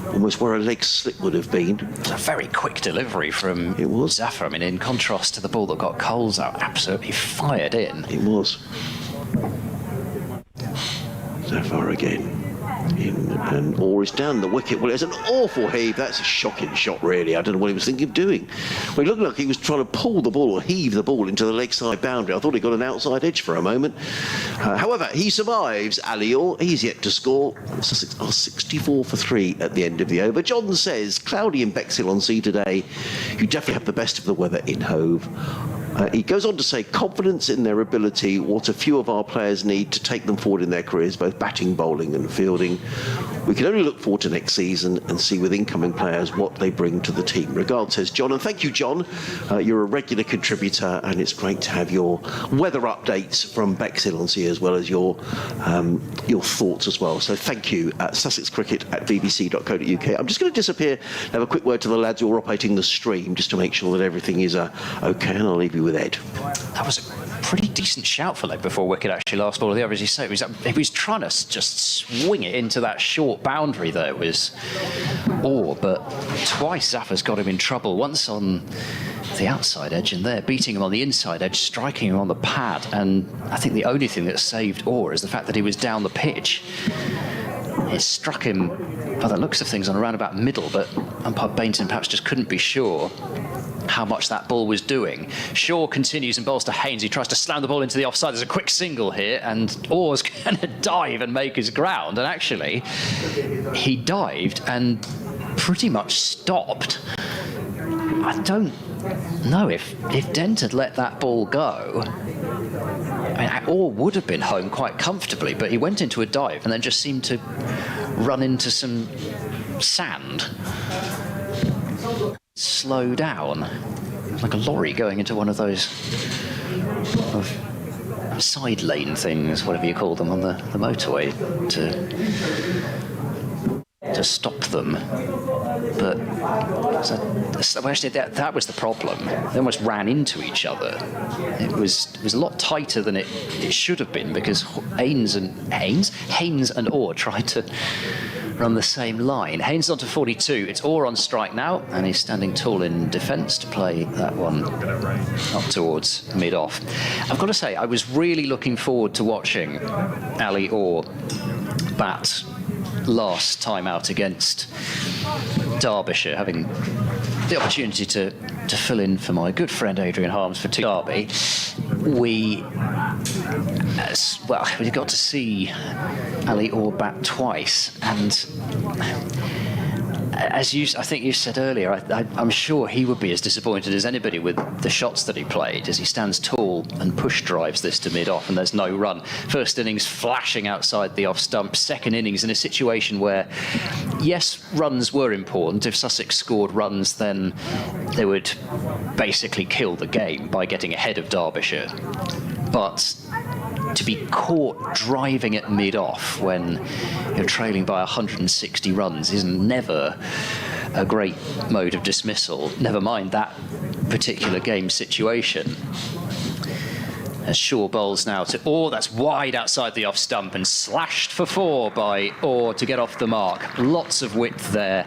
almost where a leg slip would have been. It's a very quick delivery from Zafar. I mean, in contrast to the ball that got Coles out, absolutely fired in. It was. Zafar again. In and Orr is down the wicket. Well, it's an awful heave. That's a shocking shot, really. I don't know what he was thinking of doing. Well, he looked like he was trying to pull the ball or heave the ball into the leg side boundary. I thought he got an outside edge for a moment. However, he survives. Ali Orr, he's yet to score. Sussex are 64 for 3 at the end of the over. John says, cloudy in Bexhill on sea today. You definitely have the best of the weather in Hove. He goes on to say, confidence in their ability, what a few of our players need to take them forward in their careers, both batting, bowling and fielding. We can only look forward to next season and see with incoming players what they bring to the team. Regards, says John. And thank you, John. You're a regular contributor and it's great to have your weather updates from Bexhill on Sea as well as your thoughts as well. So thank you. Sussex Cricket at bbc.co.uk. I'm just going to disappear and have a quick word to the lads who are operating the stream just to make sure that everything is okay, and I'll leave you with Ed. That was a pretty decent shout for leg before wicket actually last ball of the over, as you say. He was trying to just swing it into that short boundary there. It was Orr, but twice Zafar's got him in trouble. Once on the outside edge and there, beating him on the inside edge, striking him on the pad. And I think the only thing that saved Orr is the fact that he was down the pitch. It struck him, by the looks of things, on around about middle, but umpire Bainton perhaps just couldn't be sure how much that ball was doing. Shaw continues and bowls to Haynes. He tries to slam the ball into the offside. There's a quick single here, and Orr's going to dive and make his ground. And actually, he dived and pretty much stopped. I don't know if Dent had let that ball go, I mean, Orr would have been home quite comfortably, but he went into a dive and then just seemed to run into some sand. Slow down, like a lorry going into one of those side lane things, whatever you call them, on the motorway to stop them. But actually, that was the problem. They almost ran into each other. It was a lot tighter than it should have been, because Haynes and Orr tried to run the same line. Haynes on to 42. It's Orr on strike now, and he's standing tall in defence to play that one up towards mid-off. I've got to say, I was really looking forward to watching Ali Orr bat last time out against Derbyshire, having the opportunity to fill in for my good friend Adrian Harms for Derby. We got to see Ali Orr bat twice, and as I think you said earlier, I'm sure he would be as disappointed as anybody with the shots that he played, as he stands tall and push drives this to mid-off and there's no run. First innings flashing outside the off-stump, second innings in a situation where, yes, runs were important. If Sussex scored runs, then they would basically kill the game by getting ahead of Derbyshire. But to be caught driving at mid-off when you're trailing by 160 runs is never a great mode of dismissal, never mind that particular game situation. As Shaw bowls now to Orr, that's wide outside the off-stump and slashed for 4 by Orr to get off the mark. Lots of width there,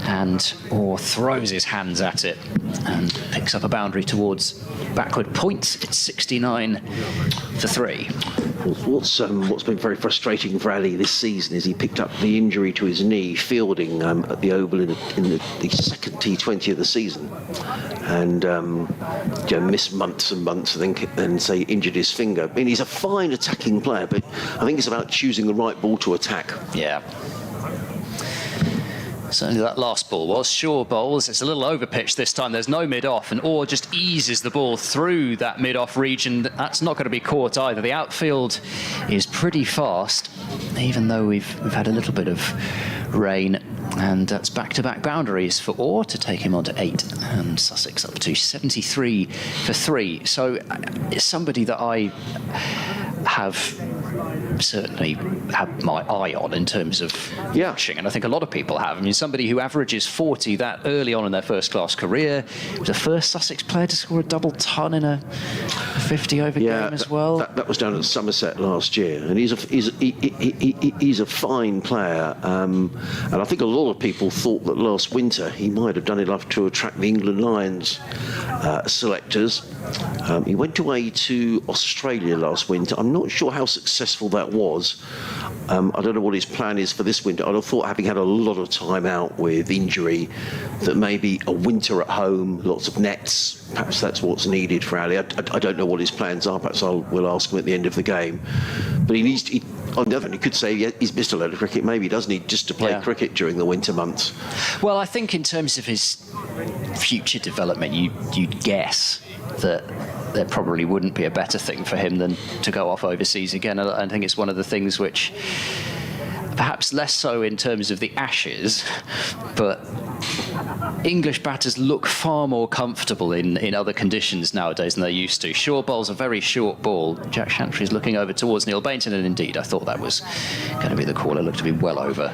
and Orr throws his hands at it and picks up a boundary towards backward point. It's 69 for 3. What's been very frustrating for Ali this season is he picked up the injury to his knee fielding at the Oval in the second T20 of the season, and missed months and months, and say injured his finger. I mean, he's a fine attacking player, but I think it's about choosing the right ball to attack. Yeah. Certainly that last ball was. Shaw bowls. It's a little overpitched this time. There's no mid-off, and Orr just eases the ball through that mid-off region. That's not going to be caught either. The outfield is pretty fast, even though we've had a little bit of rain. And that's back-to-back boundaries for Orr to take him on to 8, and Sussex up to 73 for 3. So it's somebody that I have certainly had my eye on in terms of watching, and I think a lot of people have. I mean, somebody who averages 40 that early on in their first-class career, was the first Sussex player to score a double ton in a 50-over game as well. That was down at Somerset last year, and he's a fine player, and I think a lot of people thought that last winter he might have done enough to attract the England Lions selectors. He went away to Australia last winter. I'm not sure how successful that was. I don't know what his plan is for this winter. I'd have thought, having had a lot of time out with injury, that maybe a winter at home, lots of nets, perhaps that's what's needed for Ali. I don't know what his plans are. Perhaps we'll ask him at the end of the game. But he needs to... On the other hand, you could say he's missed a load of cricket. Maybe he does need just to play cricket during the winter months. Well, I think in terms of his future development, you'd guess that there probably wouldn't be a better thing for him than to go off overseas again. I think it's one of the things which, perhaps less so in terms of the Ashes, but English batters look far more comfortable in other conditions nowadays than they used to. Shaw bowls a very short ball. Jack Chantry's looking over towards Neil Bainton, and indeed I thought that was going to be the call. It looked to be well over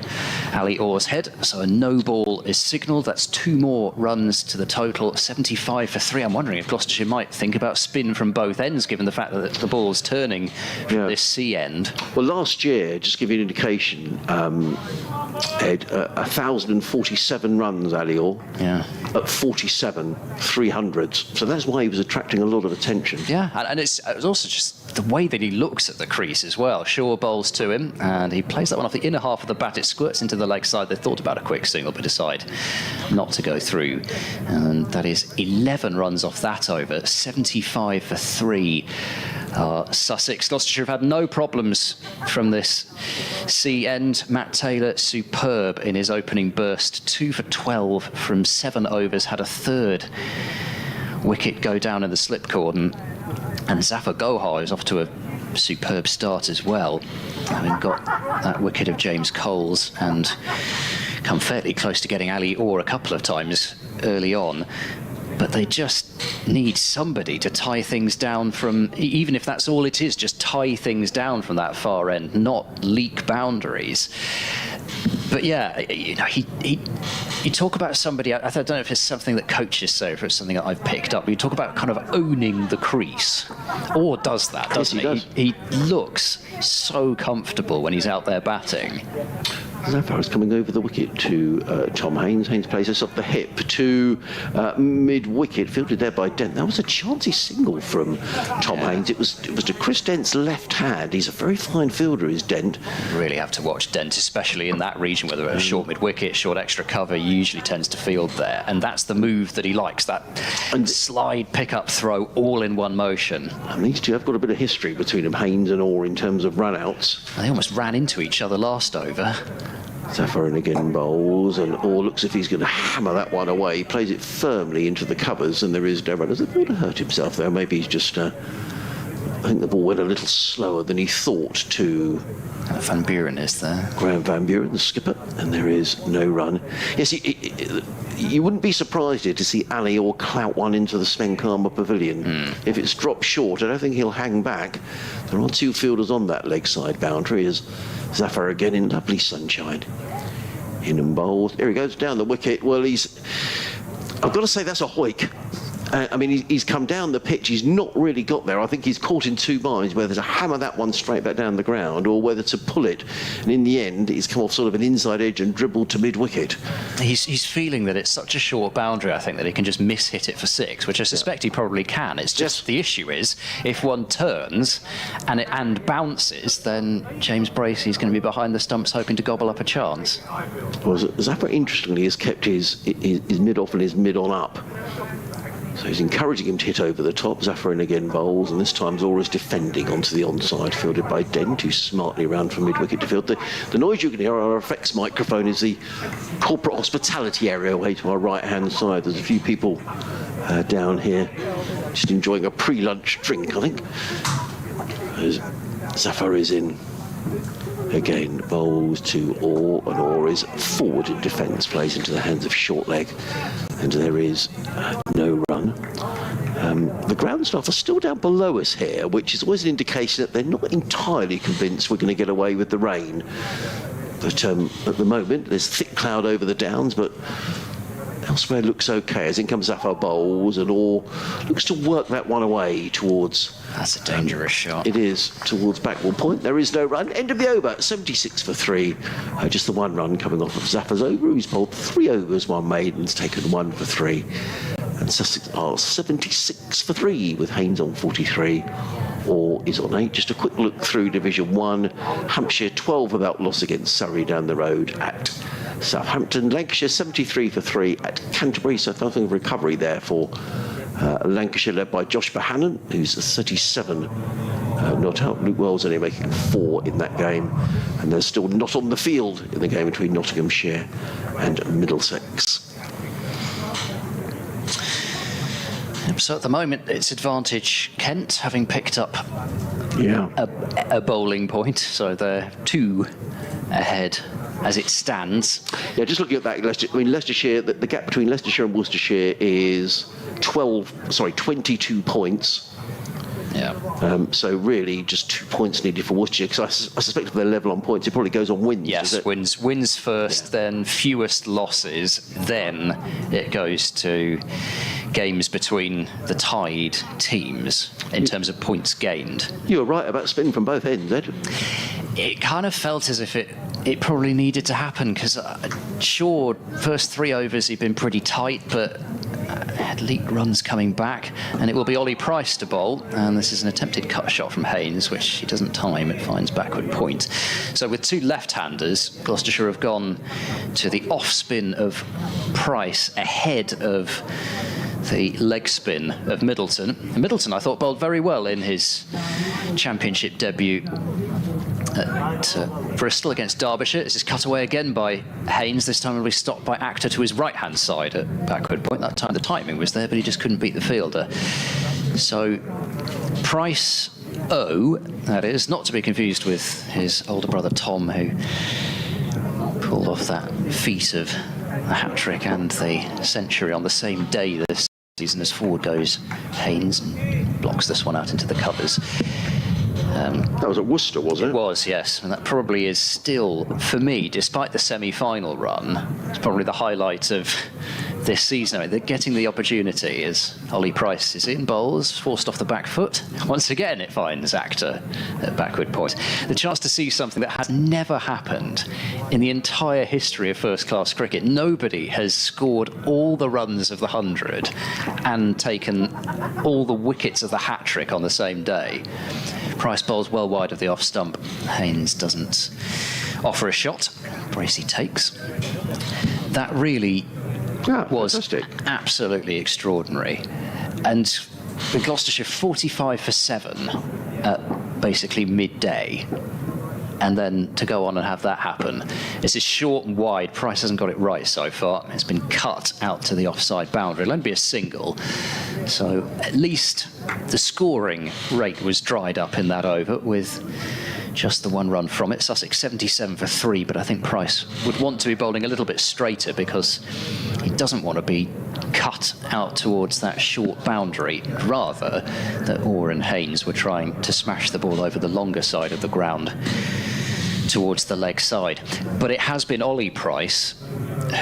Ali Orr's head, so a no ball is signalled. That's 2 more runs to the total, 75 for 3. I'm wondering if Gloucestershire might think about spin from both ends, given the fact that the ball's turning from this sea end. Well, last year, just to give you an indication, Ed, 1,047 runs, Ali Orr. Yeah. At 47 300s. So that's why he was attracting a lot of attention. Yeah, and it was also just the way that he looks at the crease as well. Shaw bowls to him, and he plays that one off the inner half of the bat. It squirts into the leg side. They thought about a quick single, but decide not to go through. And that is 11 runs off that over, 75 for 3. Sussex. Gloucestershire have had no problems from this sea end. Matt Taylor, superb in his opening burst. 2 for 12 from 7 overs. Had a third wicket go down in the slip cordon. And Zafar Gohar is off to a superb start as well, having got that wicket of James Coles and come fairly close to getting Ali Orr a couple of times early on. But they just need somebody to tie things down from, even if that's all it is, just tie things down from that far end, not leak boundaries. But yeah, you know, you talk about somebody, I don't know if it's something that coaches say, or if it's something that I've picked up, but you talk about kind of owning the crease. Orr does that, doesn't he? He looks so comfortable when he's out there batting. Zafar is coming over the wicket to Tom Haynes. Haynes plays us off the hip to mid-wicket, fielded there by Dent. That was a chancy single from Tom Haynes. It was to Chris Dent's left hand. He's a very fine fielder, is Dent. Really have to watch Dent, especially in that region, whether it's short mid-wicket, short extra cover, he usually tends to field there. And that's the move that he likes, that slide, pick-up, throw, all in one motion. And these two have got a bit of history between them, Haynes and Orr, in terms of run-outs. They almost ran into each other last over. Zafar again bowls, and Orr looks as if he's going to hammer that one away. He plays it firmly into the covers, and there is no runners. I thought he hurt himself there. Maybe he's just... I think the ball went a little slower than he thought to... Van Buren is there. Graham Van Buren, the skipper, and there is no run. Yes, you wouldn't be surprised here to see Ali Orr clout one into the Sven Karma Pavilion. If it's dropped short, I don't think he'll hang back. There are 2 fielders on that leg side boundary, as Zafar again in lovely sunshine. In and bowled. Here he goes down the wicket. Well, I've got to say that's a hoik. I mean, he's come down the pitch. He's not really got there. I think he's caught in 2 minds, whether to hammer that one straight back down the ground or whether to pull it. And in the end, he's come off sort of an inside edge and dribbled to mid-wicket. He's feeling that it's such a short boundary, I think, that he can just miss-hit it for 6, which I suspect he probably can. It's just the issue is, if one turns and bounces, then James Bracey's going to be behind the stumps hoping to gobble up a chance. Well, Zafar, interestingly, has kept his mid-off and his mid-on up. So he's encouraging him to hit over the top. Zaffarin again bowls, and this time Zora's defending onto the onside, fielded by Dent, who's smartly round from mid-wicket to field. The noise you can hear on our effects microphone is the corporate hospitality area away to our right-hand side. There's a few people down here just enjoying a pre-lunch drink, I think. As Zafar is in. Again, bowls to Orr, and Orr is forward in defence, plays into the hands of short leg, and there is no run. The ground staff are still down below us here, which is always an indication that they're not entirely convinced we're going to get away with the rain. But at the moment, there's thick cloud over the downs, but elsewhere looks okay. As in comes Zafar bowls, and Orr looks to work that one away towards... That's a dangerous shot. It is, towards backward point. There is no run. End of the over, 76 for 3. Just the one run coming off of Zafar's over, who's bowled 3 overs, 1 maiden's taken 1 for 3. And Sussex are 76 for 3 with Haynes on 43. Orr is on 8. Just a quick look through Division 1. Hampshire 12 without loss against Surrey down the road at Southampton. Lancashire 73 for 3 at Canterbury, so nothing of recovery there for Lancashire, led by Josh Bohannon, who's a 37 not out. Luke Wells only making 4 in that game, and they're still not on the field in the game between Nottinghamshire and Middlesex. So at the moment, it's advantage Kent, having picked up Yeah. a bowling point. So they're 2 ahead as it stands. Yeah, just looking at that, Leicestershire, the gap between Leicestershire and Worcestershire is 22 points. Yeah. So really, just 2 points needed for Worcestershire, because I suspect if they're level on points, it probably goes on wins. Yes, wins first, then fewest losses, then it goes to games between the tied teams in terms of points gained. You were right about spin from both ends, Ed. It kind of felt as if it probably needed to happen, because sure, first 3 overs he'd been pretty tight, but had leaked runs coming back, and it will be Ollie Price to bowl, and this is an attempted cut shot from Haynes, which he doesn't time, it finds backward point. So with 2 left-handers, Gloucestershire have gone to the off-spin of Price ahead of the leg spin of Middleton. And Middleton, I thought, bowled very well in his championship debut at Bristol against Derbyshire. This is cut away again by Haynes. This time will be stopped by Actor to his right-hand side at backward point. That time the timing was there, but he just couldn't beat the fielder. So Price O, that is, not to be confused with his older brother Tom, who pulled off that feat of the hat-trick and the century on the same day this season. As forward goes Haynes and blocks this one out into the covers. That was at Worcester, wasn't it? It was, yes. And that probably is still, for me, despite the semi-final run, it's probably the highlight of this season. I mean, getting the opportunity as Ollie Price is in bowls, forced off the back foot. Once again, it finds Actor at backward point. The chance to see something that has never happened in the entire history of first-class cricket. Nobody has scored all the runs of the 100 and taken all the wickets of the hat-trick on the same day. Price bowls well wide of the off stump. Haynes doesn't offer a shot. Bracey takes. That really was fantastic. Absolutely extraordinary. And with Gloucestershire 45 for 7 at basically midday, and then to go on and have that happen. This is short and wide. Price hasn't got it right so far. It's been cut out to the offside boundary. It'll only be a single. So at least the scoring rate was dried up in that over with just the 1 run from it. Sussex 77 for 3, but I think Price would want to be bowling a little bit straighter because he doesn't want to be cut out towards that short boundary. Rather that Orr and Haynes were trying to smash the ball over the longer side of the ground towards the leg side. But it has been Ollie Price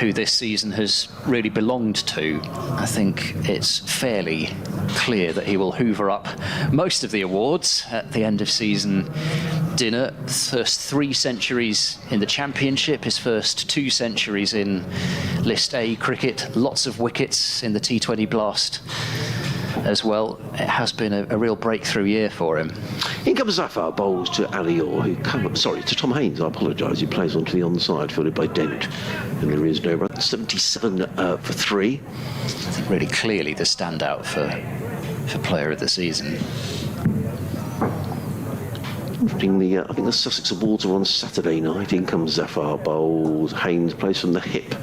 who this season has really belonged to. I think it's fairly clear that he will hoover up most of the awards at the end of season dinner. First 3 centuries in the Championship, his first 2 centuries in List A cricket, lots of wickets in the T20 Blast as well. It has been a real breakthrough year for him. In comes Zafar, bowls to Alior, who to Tom Haynes, I apologise, he plays onto the onside, fielded by Dent, and there is no run. 77 for 3. I think really clearly the standout for player of the season. Interestingly, I think the Sussex Awards are on Saturday night. In comes Zafar, bowls. Haynes plays from the hip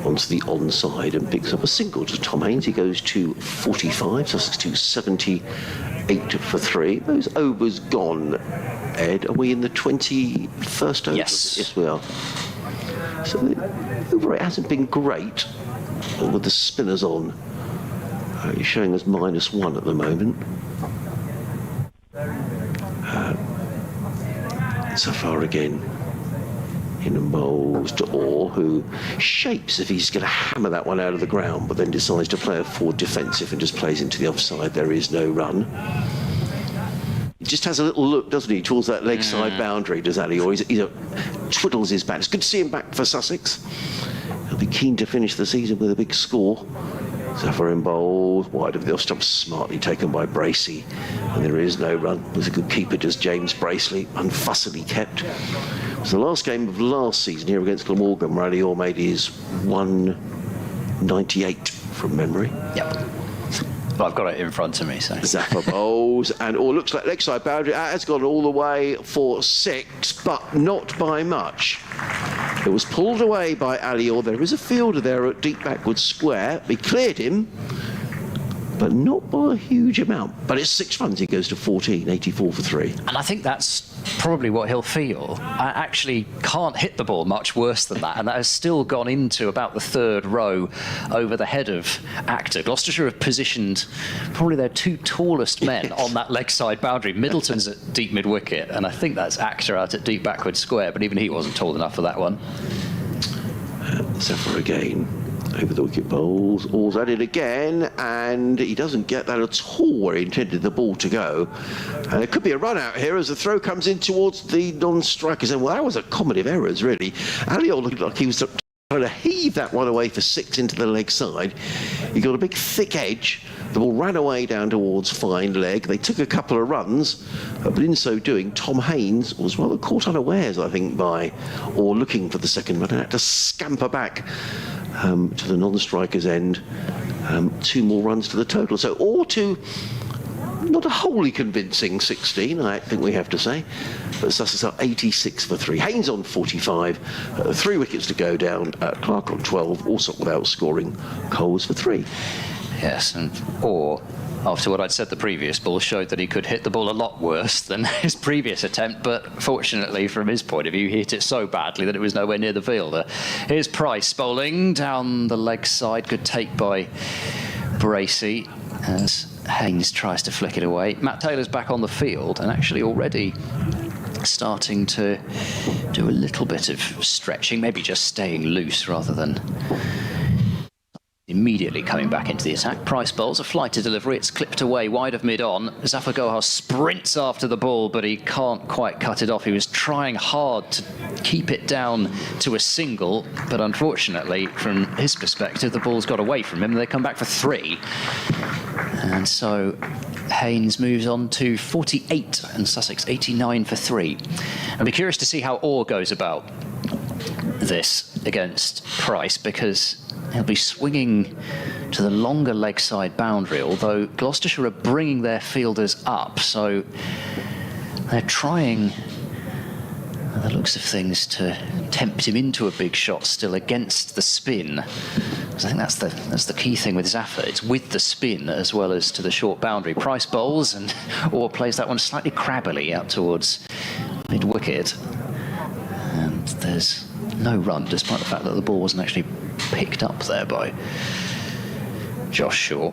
onto the onside and picks up a single to Tom Haynes. He goes to 45, Sussex to 78 for 3. Those overs gone, Ed. Are we in the 21st over? Yes. Yes, we are. So the over rate hasn't been great with the spinners on. He's showing us -1 at the moment. Zafar again. In and bowls to Orr, who shapes if he's going to hammer that one out of the ground, but then decides to play a forward defensive and just plays into the offside. There is no run. He just has a little look, doesn't he, towards that leg side boundary, does Ali? Or he twiddles his bat. It's good to see him back for Sussex. He'll be keen to finish the season with a big score. Zafar in bowls, wide of the off stump, smartly taken by Bracey, and there is no run. It was a good keeper, just James Bracely, unfussily kept. It was the last game of last season here against Glamorgan, where Ali Orr made his 198 from memory. Yep. Well, I've got it in front of me, so. Zafar bowls, and Orr looks like leg side boundary. Has gone all the way for 6, but not by much. It was pulled away by Ali Orr. There is a fielder there at deep backward square. He cleared him, but not by a huge amount. But it's 6 runs. He goes to 14, 84 for 3. And I think that's probably what he'll feel. I actually can't hit the ball much worse than that, and that has still gone into about the 3rd row over the head of Actor. Gloucestershire have positioned probably their 2 tallest men on that leg side boundary. Middleton's at deep mid wicket, and I think that's Actor out at deep backward square, but even he wasn't tall enough for that one. Zafar again. Over the wicket bowls, Orr's at it again, and he doesn't get that at all where he intended the ball to go. And there could be a run out here as the throw comes in towards the non-strikers. And well, that was a comedy of errors, really. Ali Orr looked like he was trying to heave that one away for 6 into the leg side. He got a big thick edge. The ball ran away down towards fine leg. They took a couple of runs, but in so doing, Tom Haynes was rather caught unawares, I think, by Orr looking for the second run and had to scamper back to the non-striker's end. 2 more runs to the total. So Orr to not a wholly convincing 16, I think we have to say. But Sussex are 86 for 3. Haynes on 45. 3 wickets to go down. Clark on 12, also without scoring. Coles for 3. Yes, and Orr, after what I'd said the previous ball, showed that he could hit the ball a lot worse than his previous attempt, but fortunately from his point of view he hit it so badly that it was nowhere near the fielder. Here's Price bowling down the leg side. Good take by Bracey as Haynes tries to flick it away. Matt Taylor's back on the field and actually already starting to do a little bit of stretching, maybe just staying loose rather than immediately coming back into the attack. Price bowls a flighted delivery. It's clipped away wide of mid-on. Zafar Gohar sprints after the ball, but he can't quite cut it off. He was trying hard to keep it down to a single, but unfortunately, from his perspective, the ball's got away from him. They come back for 3. And so Haynes moves on to 48 and Sussex 89 for 3. I'll be curious to see how Orr goes about this against Price, because he'll be swinging to the longer leg side boundary, although Gloucestershire are bringing their fielders up, so they're trying, by the looks of things, to tempt him into a big shot still against the spin. I think that's the key thing with Zafar. It's with the spin as well as to the short boundary. Price bowls and Orr plays that one slightly crabbily out towards mid-wicket. And there's no run, despite the fact that the ball wasn't actually picked up there by Josh Shaw.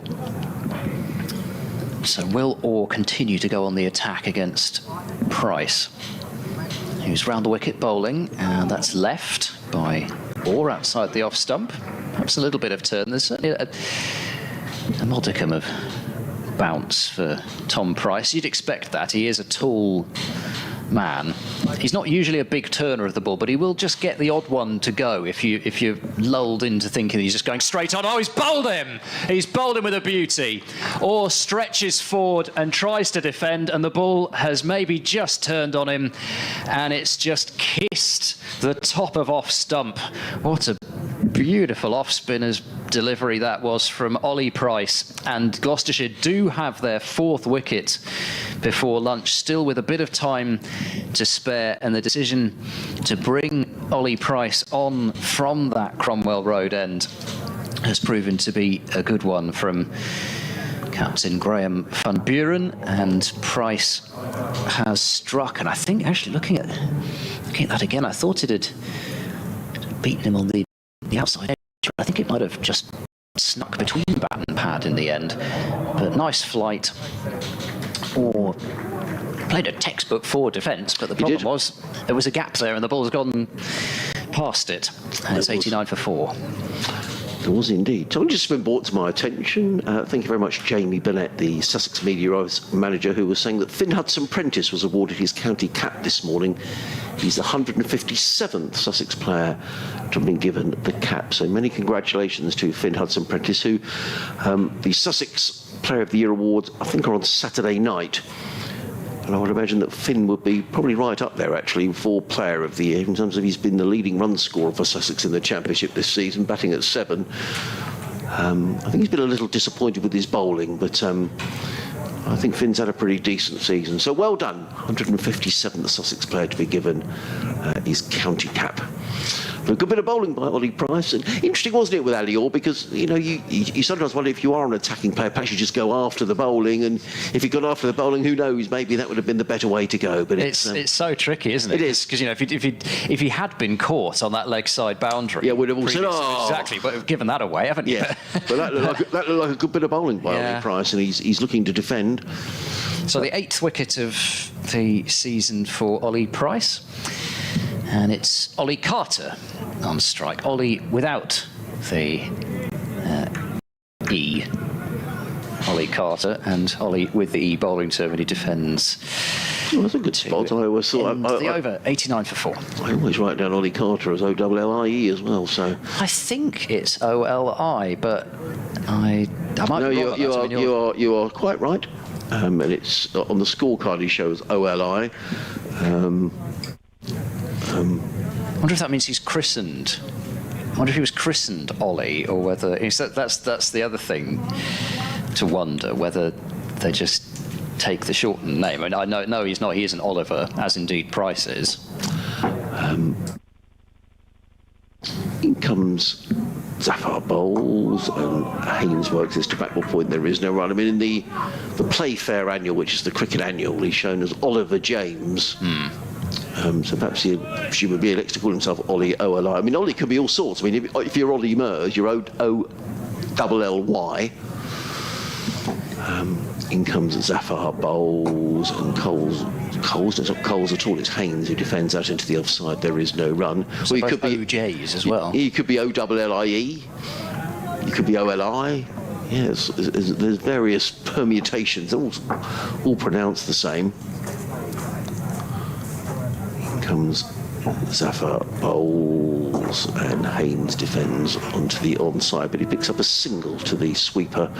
So will Orr continue to go on the attack against Price, who's round the wicket bowling, and that's left by Orr outside the off stump. Perhaps a little bit of turn. There's certainly a modicum of bounce for Tom Price. You'd expect that. He is a tall man. He's not usually a big turner of the ball, but he will just get the odd one to go if you're lulled into thinking he's just going straight on. Oh, he's bowled him! He's bowled him with a beauty. Or stretches forward and tries to defend, and the ball has maybe just turned on him, and it's just kissed the top of off stump. What a beautiful off-spinner's delivery that was from Ollie Price. And Gloucestershire do have their 4th wicket before lunch, still with a bit of time to spare, and the decision to bring Ollie Price on from that Cromwell Road end has proven to be a good one from Captain Graham van Buren, and Price has struck, and I think actually looking at that again, I thought it had beaten him on the outside edge. I think it might have just snuck between bat and pad in the end. But nice flight. Or played a textbook forward defence, but the problem was there was a gap there and the ball's gone past it. And it's 89 for 4. There was indeed. Something just been brought to my attention. Thank you very much, Jamie Burnett, the Sussex Media Manager, who was saying that Finn Hudson-Prentice was awarded his county cap this morning. He's the 157th Sussex player to have been given the cap. So many congratulations to Finn Hudson-Prentice, who the Sussex Player of the Year awards, I think, are on Saturday night. And I would imagine that Finn would be probably right up there, actually, for Player of the Year, in terms of he's been the leading run scorer for Sussex in the Championship this season, batting at 7. I think he's been a little disappointed with his bowling, but I think Finn's had a pretty decent season. So well done, 157th Sussex player to be given his county cap. A good bit of bowling by Ollie Price. And interesting, wasn't it, with Ali Orr? Because, you know, you sometimes wonder if you are an attacking player, perhaps you just go after the bowling. And if you got after the bowling, who knows? Maybe that would have been the better way to go. But it's so tricky, isn't it? It is. Because, you know, if he had been caught on that leg side boundary, yeah, we'd have all said, oh, exactly. But given that away, haven't you? Yeah. But that looked like a good bit of bowling by Ollie Price, and he's looking to defend. So the 8th wicket of the season for Ollie Price. And it's Ollie Carter on strike. Ollie without the E. Ollie Carter, and Ollie with the E bowling term, and he defends. Oh, that's a good spot. I always thought the over 89 for 4. I always write down Ollie Carter as O-L-L-I-E as well. So I think it's O-L-I, but I might. No, you are quite right. And it's on the scorecard. He shows O-L-I. I wonder if that means he's christened. I wonder if he was christened Ollie, or whether that's the other thing to wonder, whether they just take the shortened name. I mean, no, he's not. He isn't Oliver, as indeed Price is. In comes Zafar bowls, and Haynes works his to backward point. There is no run. I mean, in the Playfair Annual, which is the cricket annual, he's shown as Oliver James. So perhaps he presumably elects to call himself Ollie O-L-I. I mean, Ollie can be all sorts. I mean, if you're Ollie Mers, you're O-double-L-Y. In comes Zafar bowls, and Coles. It's not Coles at all. It's Haynes who defends out into the offside. There is no run. So well, he could be OJs as well. He could be O-double-L-I-E. He could be O-L-I. Yes, there's various permutations, all pronounced the same. Comes Zafar bowls, and Haynes defends onto the onside, but he picks up a single to the sweeper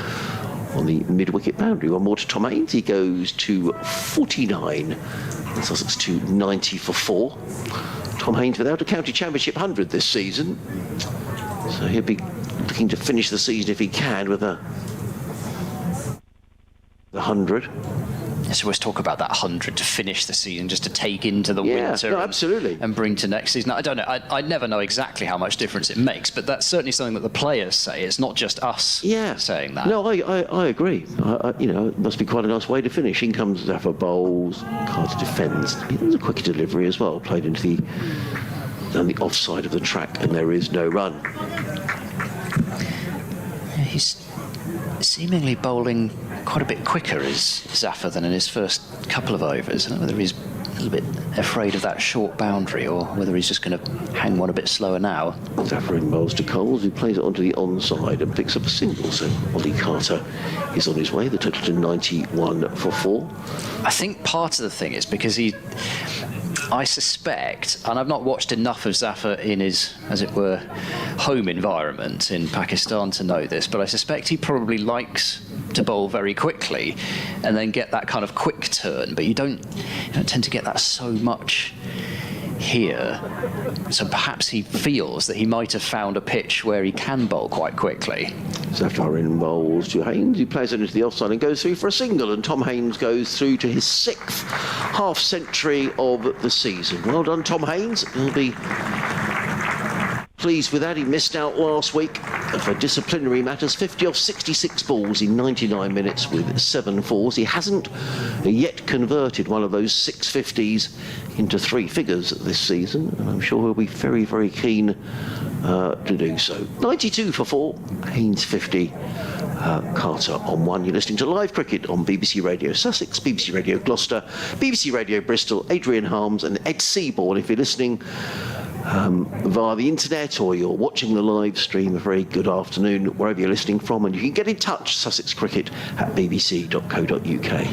on the mid-wicket boundary. One more to Tom Haynes. He goes to 49, and Sussex to 90 for 4. Tom Haynes without a county championship 100 this season, so he'll be looking to finish the season if he can with the 100. Let's always talk about that 100 to finish the season, just to take into the winter absolutely. And bring to next season. I don't know. I never know exactly how much difference it makes, but that's certainly something that the players say. It's not just us saying that. No, I agree. You know, it must be quite a nice way to finish. In comes Zafar bowls, Carter defends. It was a quick delivery as well, played into down the offside of the track, and there is no run. Yeah, he's seemingly bowling quite a bit quicker is Zafar than in his first couple of overs. I don't know whether he's little bit afraid of that short boundary, or whether he's just going to hang one a bit slower now. Zafar bowls to Coles, who plays it onto the onside and picks up a single. So Ollie Carter is on his way. The total to 91 for 4. I think part of the thing is because I suspect, and I've not watched enough of Zafar in his, as it were, home environment in Pakistan to know this, but I suspect he probably likes to bowl very quickly and then get that kind of quick turn, but you don't tend to get that so much here. So perhaps he feels that he might have found a pitch where he can bowl quite quickly. Zafar bowls to Haynes, who plays it into the offside and goes through for a single, and Tom Haynes goes through to his 6th half-century of the season. Well done, Tom Haynes. He'll be pleased with that. He missed out last week for disciplinary matters. 50 off 66 balls in 99 minutes with 7 fours. He hasn't yet converted one of those 650s into 3 figures this season, and I'm sure he'll be very, very keen to do so. 92 for 4, Haynes 50, Carter on 1. You're listening to live cricket on BBC Radio Sussex, BBC Radio Gloucester, BBC Radio Bristol, Adrian Harms and Ed Seaborn. If you're listening via the internet or you're watching the live stream, a very good afternoon wherever you're listening from, and you can get in touch, sussexcricket@bbc.co.uk.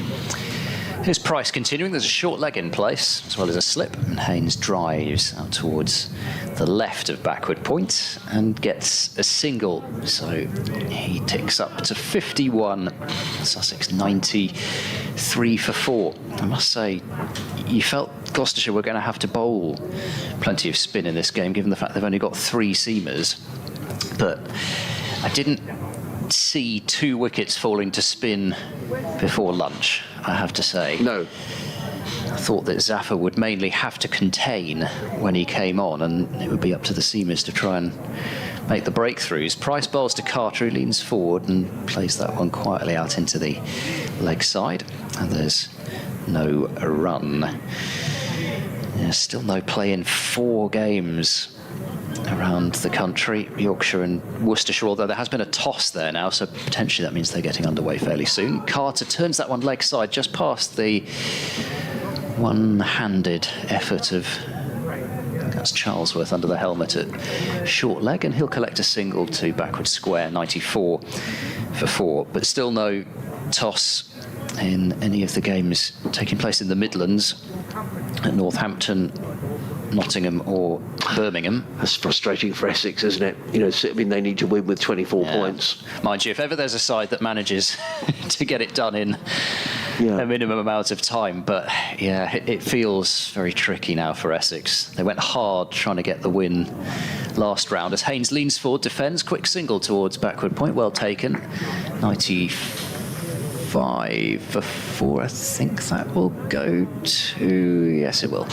Here's Price continuing. There's a short leg in place as well as a slip, and Haynes drives out towards the left of backward point and gets a single, so he ticks up to 51. Sussex 93 for 4. I must say, you felt Gloucestershire were going to have to bowl plenty of spin in this game, given the fact they've only got 3 seamers, but I didn't see 2 wickets falling to spin before lunch, I have to say. No. I thought that Zafar would mainly have to contain when he came on, and it would be up to the seamers to try and make the breakthroughs. Price bowls to Carter, who leans forward and plays that one quietly out into the leg side, and there's no run. There's still no play in 4 games around the country, Yorkshire and Worcestershire, although there has been a toss there now, so potentially that means they're getting underway fairly soon. Carter turns that one leg side just past the one-handed effort of, I think that's Charlesworth under the helmet at short leg, and he'll collect a single to backward square, 94 for 4, but still no toss in any of the games taking place in the Midlands at Northampton, Nottingham or Birmingham. That's frustrating for Essex, isn't it? You know, I mean, they need to win with 24 points. Mind you, if ever there's a side that manages to get it done in a minimum amount of time, but yeah, it feels very tricky now for Essex. They went hard trying to get the win last round as Haynes leans forward, defends, quick single towards backward point, well taken, 95 for 4, I think that will go to, yes it will.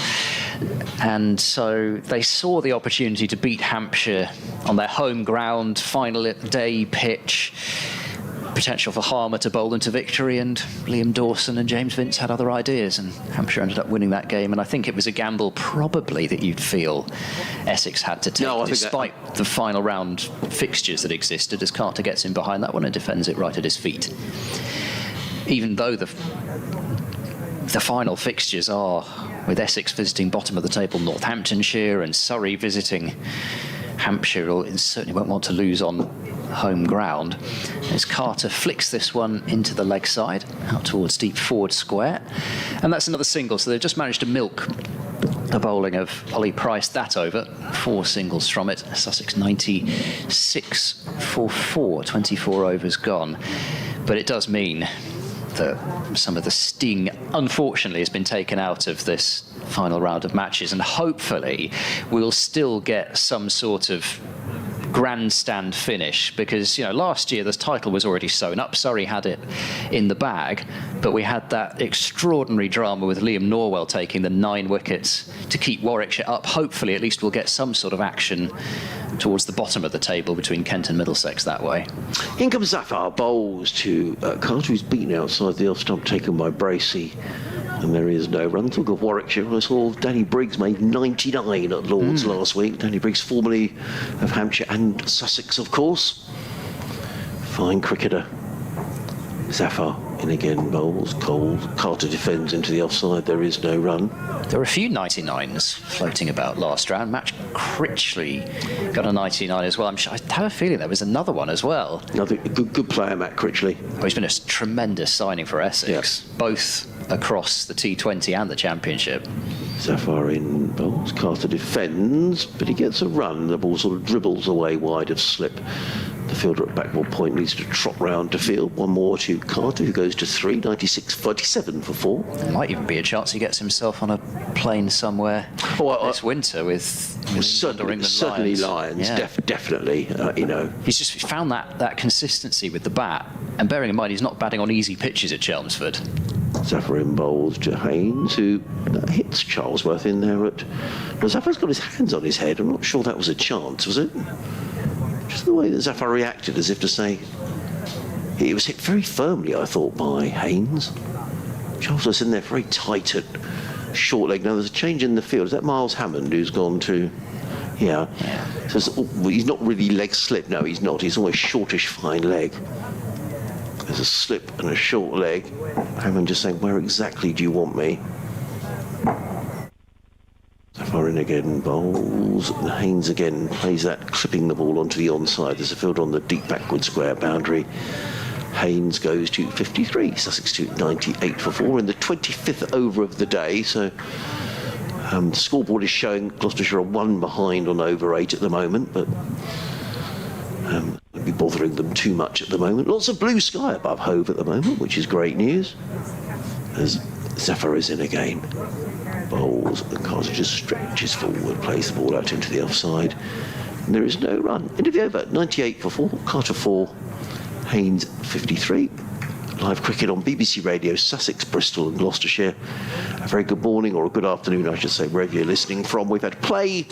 And so they saw the opportunity to beat Hampshire on their home ground, final day pitch, potential for Harmer to bowl into victory, and Liam Dawson and James Vince had other ideas, and Hampshire ended up winning that game. And I think it was a gamble probably that you'd feel Essex had to take, despite the final round fixtures that existed, as Carter gets in behind that one and defends it right at his feet. Even though the final fixtures are with Essex visiting bottom of the table Northamptonshire and Surrey visiting Hampshire, or certainly won't want to lose on home ground, as Carter flicks this one into the leg side out towards deep forward square, and that's another single. So they've just managed to milk the bowling of Ollie Price that over. 4 singles from it. Sussex 96 for 4, 24 overs gone, but it does mean that some of the sting, unfortunately, has been taken out of this final round of matches, and hopefully we'll still get some sort of grandstand finish, because, you know, last year the title was already sewn up. Surrey had it in the bag, but we had that extraordinary drama with Liam Norwell taking the 9 wickets to keep Warwickshire up. Hopefully at least we'll get some sort of action towards the bottom of the table between Kent and Middlesex that way. In comes Zafar, bowls to Carter, who's beaten outside the off stump, taken by Bracey, and there is no run. Talk of Warwickshire, I saw Danny Briggs made 99 at Lord's last week. Danny Briggs, formerly of Hampshire and Sussex, of course. Fine cricketer, Zafar, In again, bowls, cold. Carter defends into the offside. There is no run. There were a few 99s floating about last round. Matt Critchley got a 99 as well. I have a feeling there was another one as well. Another good player, Matt Critchley. Well, he's been a tremendous signing for Essex, both across the T20 and the Championship. Zafar in bowls. Carter defends, but he gets a run. The ball sort of dribbles away wide of slip. The fielder at backball point needs to trot round to field. One more to Carter, who goes to 3, 96-47 for 4. There might even be a chance he gets himself on a plane somewhere this winter with certainly Lions. Yeah. Definitely, you know. He's just found that consistency with the bat. And bearing in mind, he's not batting on easy pitches at Chelmsford. Zafar in bowls to Haynes, who hits Charlesworth in there at... Now, Zafar's got his hands on his head. I'm not sure that was a chance, was it? Just the way that Zafar reacted, as if to say... It was hit very firmly, I thought, by Haynes. Charlesworth's in there very tight at short leg. Now, there's a change in the field. Is that Miles Hammond who's gone to... Yeah. So he's not really leg slip. No, he's not. He's always shortish, fine leg. There's a slip and a short leg. Hammond just saying, where exactly do you want me? Zafar in again, bowls. And Haynes again plays that, clipping the ball onto the onside. There's a field on the deep backward square boundary. Haynes goes to 53, Sussex to 98 for 4 in the 25th over of the day. So the scoreboard is showing Gloucestershire are 1 behind on over 8 at the moment, but won't be bothering them too much at the moment. Lots of blue sky above Hove at the moment, which is great news. As Zafar is in again. Bowls, and Carter just stretches forward, plays the ball out into the offside. And there is no run. End of the over, 98 for 4, Carter 4, Haynes 53. Live cricket on BBC Radio, Sussex, Bristol and Gloucestershire. A very good morning, or a good afternoon, I should say, wherever you're listening from. We've had play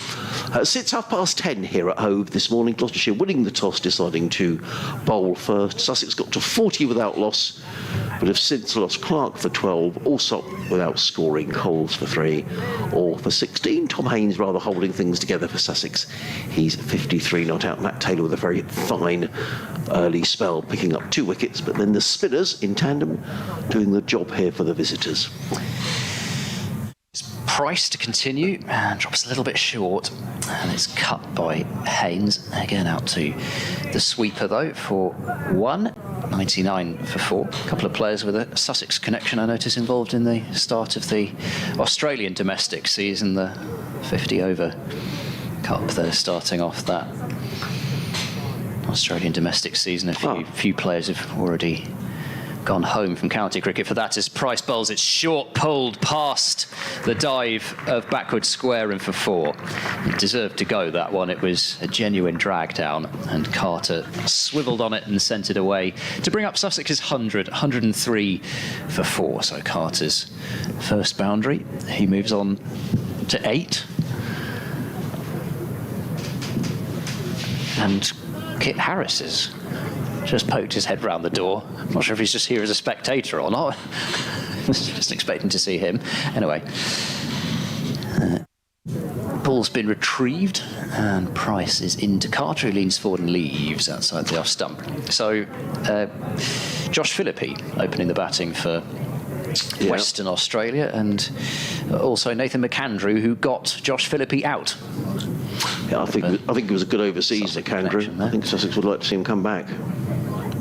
since 10:30 here at Hove this morning. Gloucestershire winning the toss, deciding to bowl first. Sussex got to 40 without loss, but have since lost Clark for 12, Alsop without scoring, Coles for 3, or for 16. Tom Haynes rather holding things together for Sussex. He's 53 not out. Matt Taylor with a very fine early spell, picking up 2 wickets, but then the spinners in tandem doing the job here for the visitors. Price to continue and drops a little bit short, and it's cut by Haynes. Again out to the sweeper though for 1, 99 for 4. A couple of players with a Sussex connection I notice involved in the start of the Australian domestic season, the 50 over cup. They're starting off that Australian domestic season. A few players have already gone home from county cricket for that as Price bowls. It's short pulled past the dive of backward square and for 4. It deserved to go, that one. It was a genuine drag down, and Carter swivelled on it and sent it away to bring up Sussex's 103 for 4. So Carter's first boundary. He moves on to 8. And Kit Harris has just poked his head round the door. I'm not sure if he's just here as a spectator or not. Just expecting to see him. Anyway, ball's been retrieved, and Price is into Carter, who leans forward and leaves outside the off stump. So, Josh Philippi opening the batting for Western Australia, and also Nathan McAndrew, who got Josh Philippi out. Yeah, I think it was a good overseas, McAndrew. I think Sussex would like to see him come back.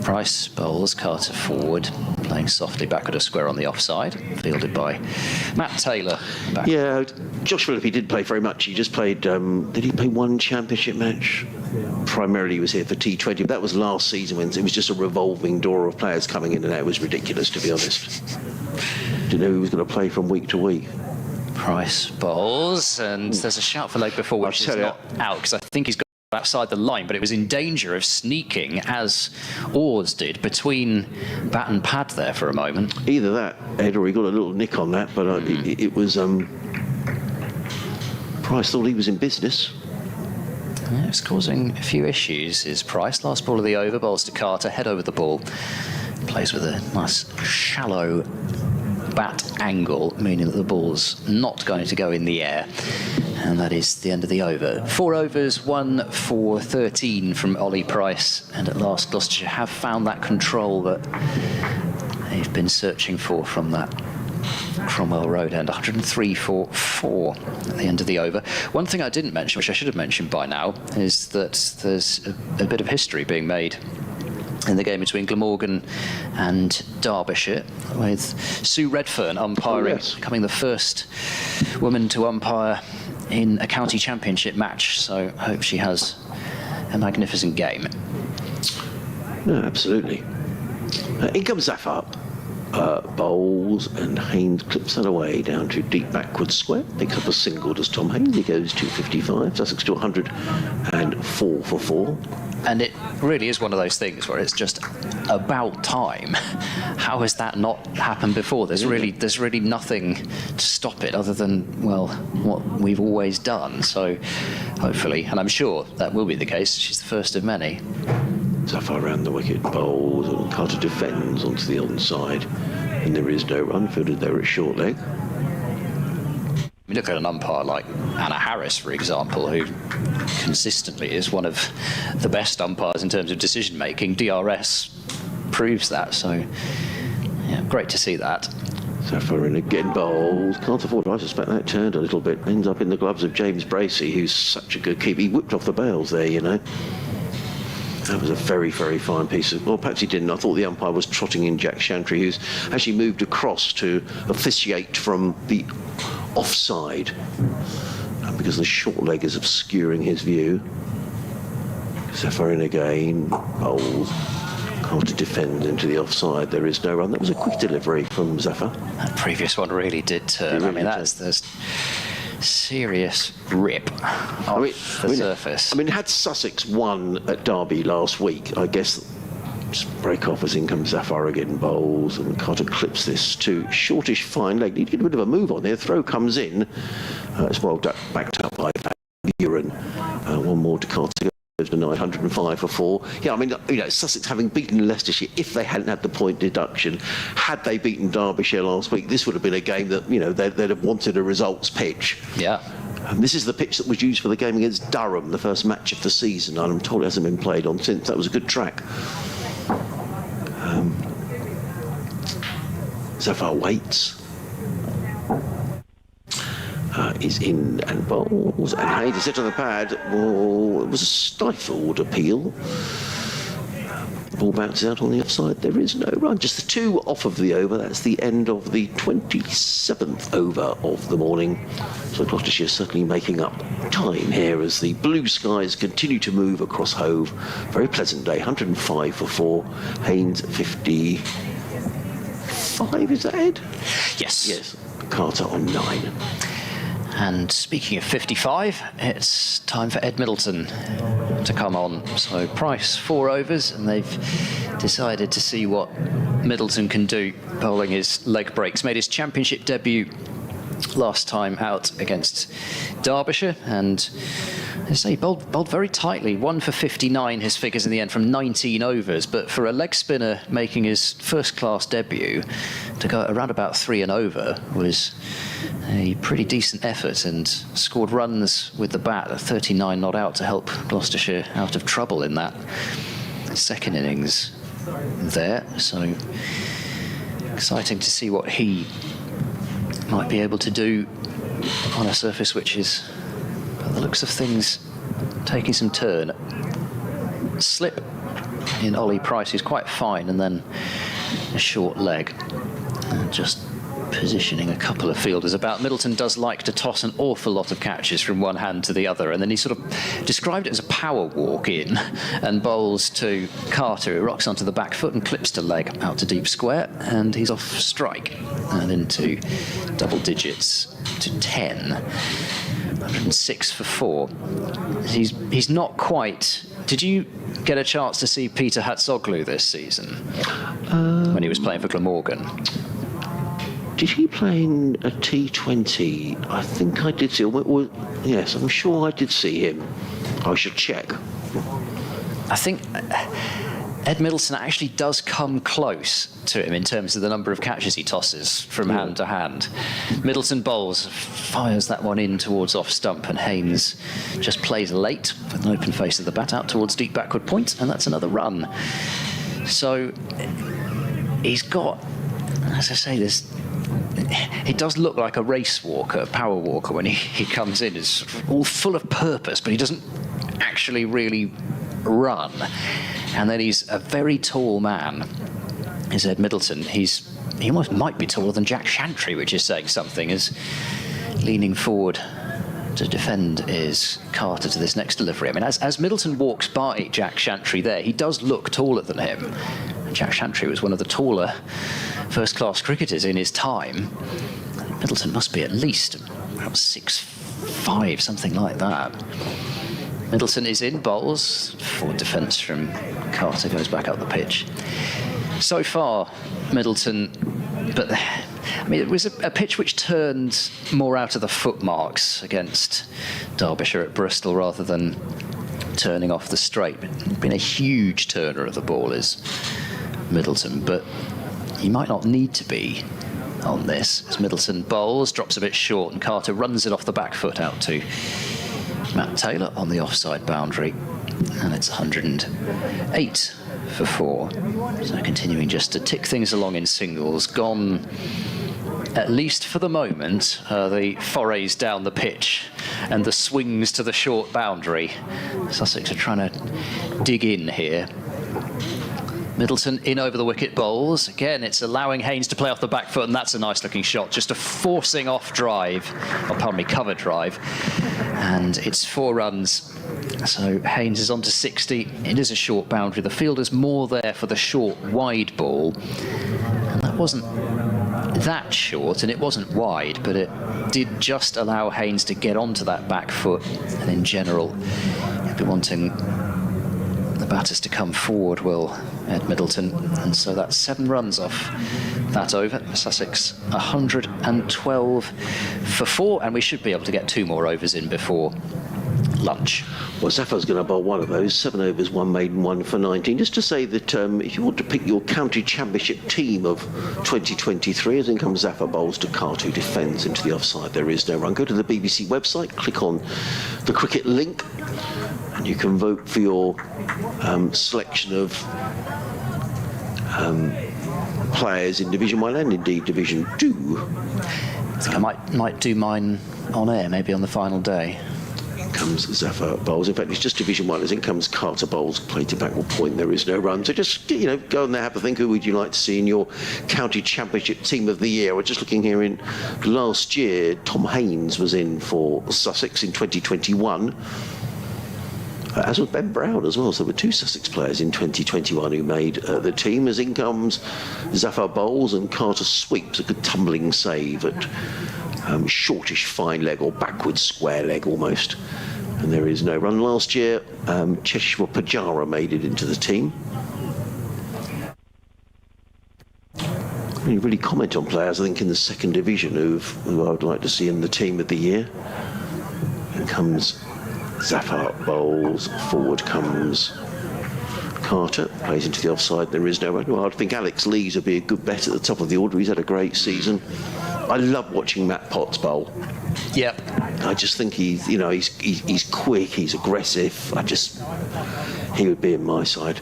Price bowls, Carter forward, playing softly backward of square on the offside, fielded by Matt Taylor. Yeah, Josh Philippi did play very much. He just played, did he play 1 championship match? Primarily he was here for T20, but that was last season when it was just a revolving door of players coming in and out. It was ridiculous, to be honest. Didn't know who was going to play from week to week. Price bowls, and there's a shout for leg before, which is not out, because I think he's got outside the line, but it was in danger of sneaking, as Oars did, between bat and pad there for a moment. Either that, Ed, or he got a little nick on that, but it was... Price thought he was in business. Yeah, it's causing a few issues, is Price. Last ball of the over, bowls to Carter, head over the ball. Plays with a nice shallow bat angle, meaning that the ball's not going to go in the air. And that is the end of the over. 4 overs, 1 for 13 from Ollie Price. And at last, Gloucestershire have found that control that they've they've been searching for from that Cromwell Road end. 103 for 4 at the end of the over. One thing I didn't mention, which I should have mentioned by now, is that there's a bit of history being made in the game between Glamorgan and Derbyshire, with Sue Redfern umpiring, becoming the first woman to umpire in a county championship match. So I hope she has a magnificent game. No, absolutely. In comes Zafar. Bowls, and Haynes clips that away down to deep backward square. Picks up a single, does Tom Haynes. He goes 255. Sussex to 104 for 4. And it really is one of those things where it's just about time. How has that not happened before? There's really nothing to stop it other than, well, what we've always done. So hopefully, and I'm sure that will be the case, she's the first of many. Zafar around the wicket, bowls, and Carter defends onto the onside, and there is no run. Fielded there at short leg. We look at an umpire like Anna Harris, for example, who consistently is one of the best umpires in terms of decision making. DRS proves that, so yeah, great to see that. Zafar in again, bowls, can't afford. I suspect that turned a little bit. Ends up in the gloves of James Bracey, who's such a good keeper. He whipped off the bails there, you know. That was a very, very fine piece of... Well, perhaps he didn't. I thought the umpire was trotting in Jack Shantry, who's actually moved across to officiate from the offside, because the short leg is obscuring his view. Zafar in again, bowls. Carter defends into the offside. There is no run. That was a quick delivery from Zafar. That previous one really did turn. Really I mean, there's serious rip off the surface. I mean, had Sussex won at Derby last week, I guess just break off as in comes Zafar again, bowls, and Carter clips this to shortish fine leg. He did a bit of a move on there. Throw comes in. It's well backed up by Buren. One more to Carter. To 905 for 4. Yeah, I mean, you know, Sussex having beaten Leicestershire, if they hadn't had the point deduction, had they beaten Derbyshire last week, this would have been a game that, you know, they'd have wanted a results pitch. Yeah. And this is the pitch that was used for the game against Durham, the first match of the season, and I'm told it hasn't been played on since. That was a good track. Zafar waits. Is in and bowls, and Hayes is set on the pad. Oh, it was a stifled appeal. The ball bounces out on the offside. There is no run. Just the 2 off of the over. That's the end of the 27th over of the morning. So Gloucestershire certainly making up time here as the blue skies continue to move across Hove. Very pleasant day. 105 for 4. Haynes 55. Is that Ed? Yes. Yes. Carter on 9. And speaking of 55, it's time for Ed Middleton to come on. So Price 4 overs, and they've decided to see what Middleton can do bowling his leg breaks. Made his championship debut last time out against Derbyshire, and I say bowled very tightly. 1 for 59 his figures in the end from 19 overs, but for a leg spinner making his first class debut, to go around about 3 and over was a pretty decent effort, and scored runs with the bat, 39 not out, to help Gloucestershire out of trouble in that second innings there. So exciting to see what he might be able to do on a surface which is, by the looks of things, taking some turn. Slip in Ollie Price, who's quite fine, and then a short leg. Just positioning a couple of fielders about. Middleton does like to toss an awful lot of catches from one hand to the other, and then he sort of described it as a power walk in, and bowls to Carter, who rocks onto the back foot and clips to leg out to deep square, and he's off strike and into double digits to 10. 106 for 4. He's not quite... Did you get a chance to see Peter Hatzoglu this season when he was playing for Glamorgan? Did he play in a T20? I think I did see him. Yes, I'm sure I did see him. I should check. I think Ed Middleton actually does come close to him in terms of the number of catches he tosses from hand to hand. Middleton bowls, fires that one in towards off stump, and Haynes just plays late with an open face of the bat out towards deep backward point, and that's another run. So he's got as I say, it does look like a race walker, a power walker, when he comes in. It's all full of purpose, but he doesn't actually really run. And then he's a very tall man, is Ed Middleton. He almost might be taller than Jack Chantry, which is saying something, as leaning forward to defend is Carter to this next delivery. I mean, as Middleton walks by Jack Chantry there, he does look taller than him. And Jack Chantry was one of the taller first-class cricketers in his time. Middleton must be at least about 6'5", something like that. Middleton is in, bowls. Forward defence from Carter goes back up the pitch. So far, Middleton, but I mean, it was a pitch which turned more out of the footmarks against Derbyshire at Bristol rather than turning off the straight. Been a huge turner of the ball is Middleton, but he might not need to be on this. As Middleton bowls, drops a bit short, and Carter runs it off the back foot out to Matt Taylor on the offside boundary, and it's 108 for 4. So continuing just to tick things along in singles. Gone, at least for the moment, the forays down the pitch and the swings to the short boundary. Sussex are trying to dig in here. Middleton in over the wicket, bowls. Again, it's allowing Haynes to play off the back foot, and that's a nice looking shot. Just a forcing off drive, or pardon me, cover drive. And it's 4 runs. So Haynes is on to 60. It is a short boundary. The fielder's more there for the short, wide ball. And that wasn't that short, and it wasn't wide, but it did just allow Haynes to get onto that back foot. And in general, he'd be wanting the batters to come forward, will Ed Middleton. And so that's 7 runs off that over. Sussex 112 for 4, and we should be able to get 2 more overs in before lunch. Well, Zafar's going to bowl one of those, 7 overs, 1 maiden, 1 for 19. Just to say that if you want to pick your county championship team of 2023, as in comes Zafar bowls to Carter, who defends into the offside. There is no run. Go to the BBC website, click on the cricket link, and you can vote for your selection of players in Division 1 and indeed Division 2. I think I might do mine on air, maybe on the final day. Comes Zafar bowls. In fact, it's just Division 1. As in comes Carter bowls, play to backward point. There is no run. So just, go on there, have a think. Who would you like to see in your county championship team of the year? We're just looking here in last year. Tom Haynes was in for Sussex in 2021. As was Ben Brown as well. So there were 2 Sussex players in 2021 who made the team. As in comes Zafar bowls and Carter sweeps. A good tumbling save at shortish fine leg or backwards square leg almost. And there is no run. Last year, Cheshire Pujara made it into the team. You really comment on players, I think, in the 2nd division who I would like to see in the team of the year. Here comes Zafar bowls, forward comes Carter, plays into the offside, there is no run. Well, I think Alex Lees would be a good bet at the top of the order. He's had a great season. I love watching Matt Potts bowl. Yep. I just think he's quick, he's aggressive. He would be in my side.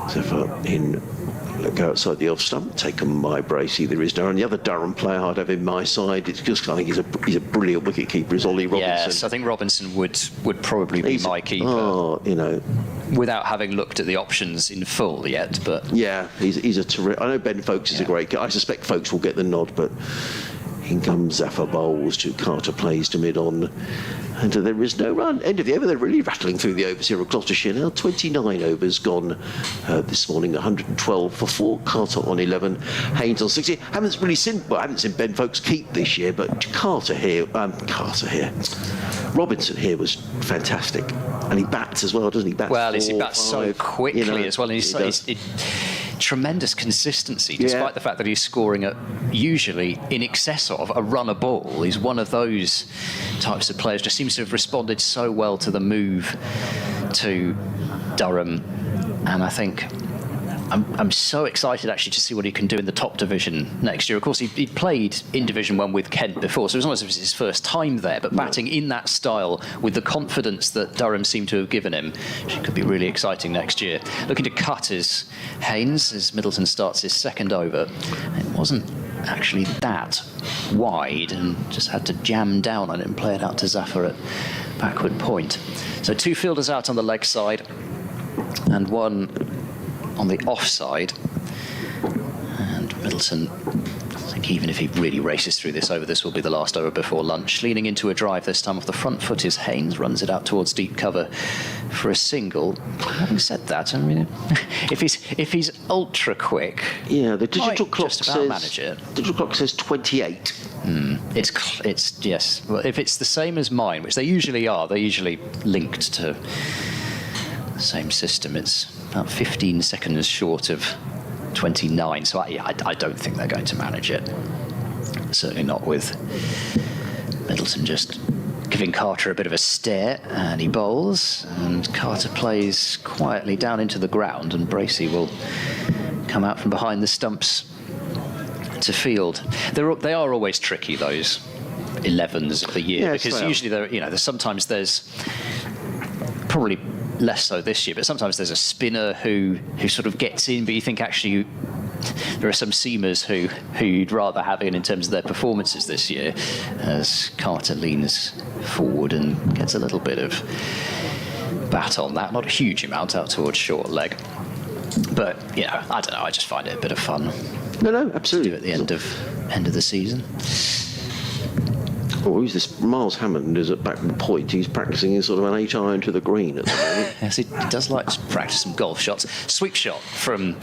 Zafar in, go outside the off stump, taken by Bracey. There is no, and the other Durham player I'd have in my side. It's just, I think he's a brilliant wicket keeper. Is Ollie Robinson? Yes, I think Robinson would probably be my keeper. Oh, without having looked at the options in full yet, but yeah, he's a terrific. I know Ben Folkes is a great. I suspect Folkes will get the nod, but in comes Zafar bowls to Carter, plays to mid on, and there is no run. End of the over. They're really rattling through the overs here at Gloucestershire now. 29 overs gone this morning. 112 for 4. Carter on 11. Haynes on 60. Haven't seen Ben Folkes keep this year, but Carter here. Robinson here was fantastic, and he bats as well, doesn't he? He bats so quickly as well, and he's tremendous consistency, despite the fact that he's scoring at usually in excess of a run a ball. He's one of those types of players. Just seems to have responded so well to the move to Durham, and I think I'm so excited actually to see what he can do in the top division next year. Of course, he played in Division 1 with Kent before, so it was almost as if it was his first time there, but batting in that style with the confidence that Durham seemed to have given him, it could be really exciting next year. Looking to cut is Haynes as Middleton starts his second over. It wasn't actually that wide and just had to jam down on it and play it out to Zafar at backward point. So 2 fielders out on the leg side and 1 on the offside, and Middleton, I think even if he really races through this over, this will be the last over before lunch. Leaning into a drive this time off the front foot is Haynes, runs it out towards deep cover for a single. Having said that, I mean, if he's ultra quick, yeah, the digital clock just about manage it. Digital clock says 28. It's yes. Well, if it's the same as mine, which they usually are, they're usually linked to the same system. It's about 15 seconds short of 29, so I don't think they're going to manage it. Certainly not with Middleton just giving Carter a bit of a stare, and he bowls, and Carter plays quietly down into the ground, and Bracey will come out from behind the stumps to field. They are always tricky, those 11s of the year, because usually there's sometimes probably less so this year, but sometimes there's a spinner who sort of gets in, but you think actually there are some seamers who you'd rather have in terms of their performances this year, as Carter leans forward and gets a little bit of bat on that, not a huge amount out towards short leg, but I don't know, I just find it a bit of fun. No, absolutely. To do at the end of the season. Oh, who's this? Miles Hammond is at backward point. He's practising in sort of an 8-iron to the green at the moment. Yes, he does like to practice some golf shots. Sweep shot from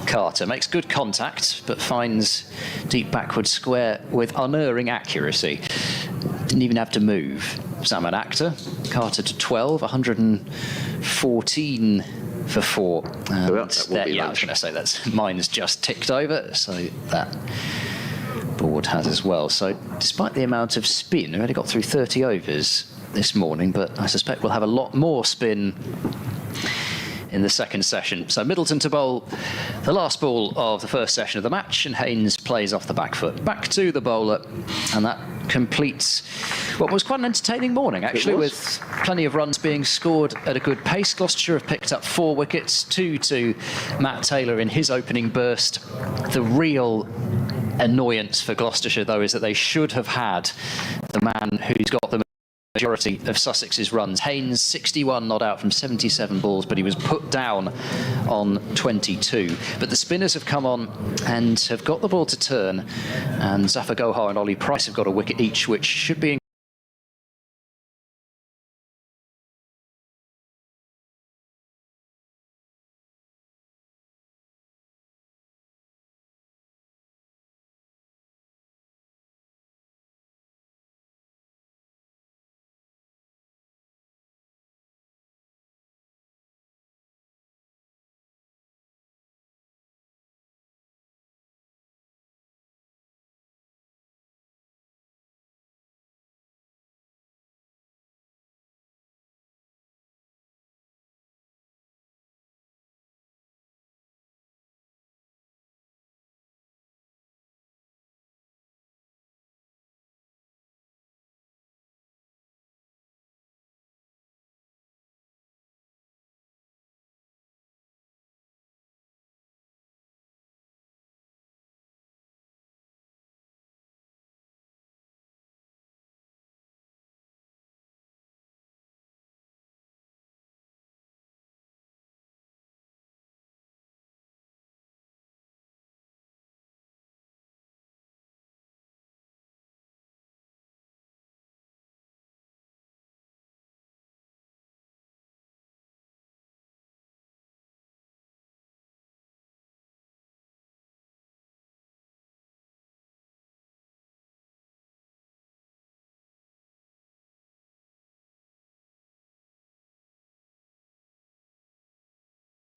Carter. Makes good contact, but finds deep backward square with unerring accuracy. Didn't even have to move. Salman Akhtar. Carter to 12, 114 for 4. And I was going to say mine's just ticked over, so that board has as well. So despite the amount of spin, we've only got through 30 overs this morning, but I suspect we'll have a lot more spin in the second session. So Middleton to bowl the last ball of the first session of the match, and Haynes plays off the back foot. Back to the bowler, and that completes what was quite an entertaining morning, actually, with plenty of runs being scored at a good pace. Gloucestershire have picked up 4 wickets, 2 to Matt Taylor in his opening burst. The real annoyance for Gloucestershire, though, is that they should have had the man who's got the majority of Sussex's runs. Haynes, 61 not out from 77 balls, but he was put down on 22. But the spinners have come on and have got the ball to turn, and Zafar Gohar and Ollie Price have got a wicket each, which should be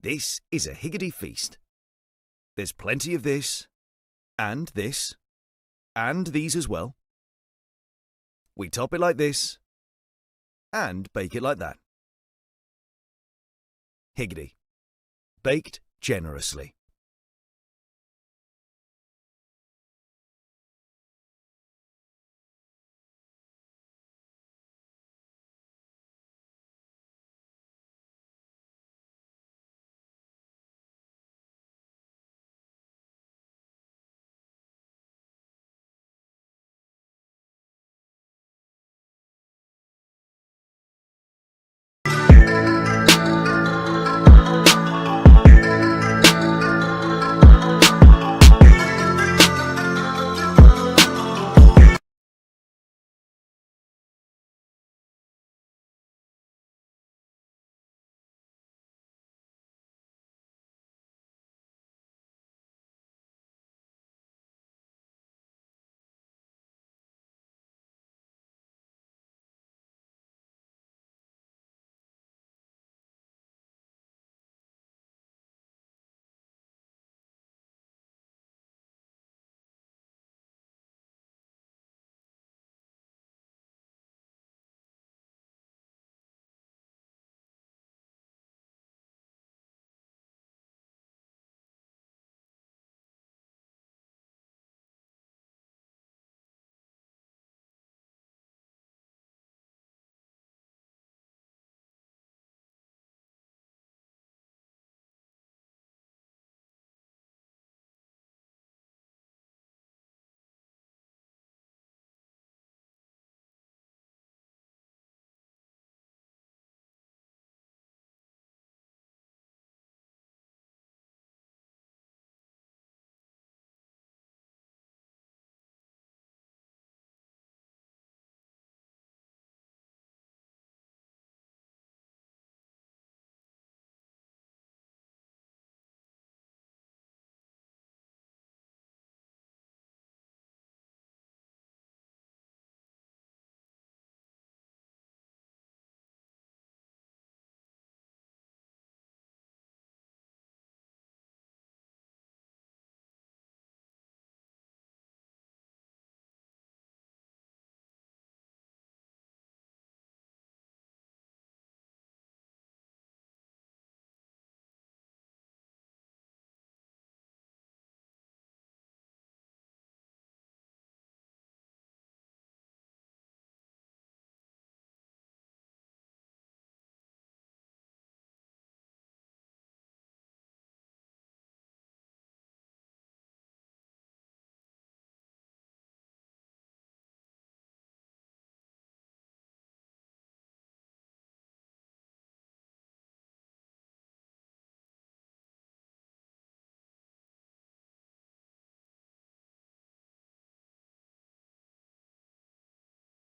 This is a higgity feast. There's plenty of this, and these as well. We top it like this, and bake it like that. Higgity. Baked generously.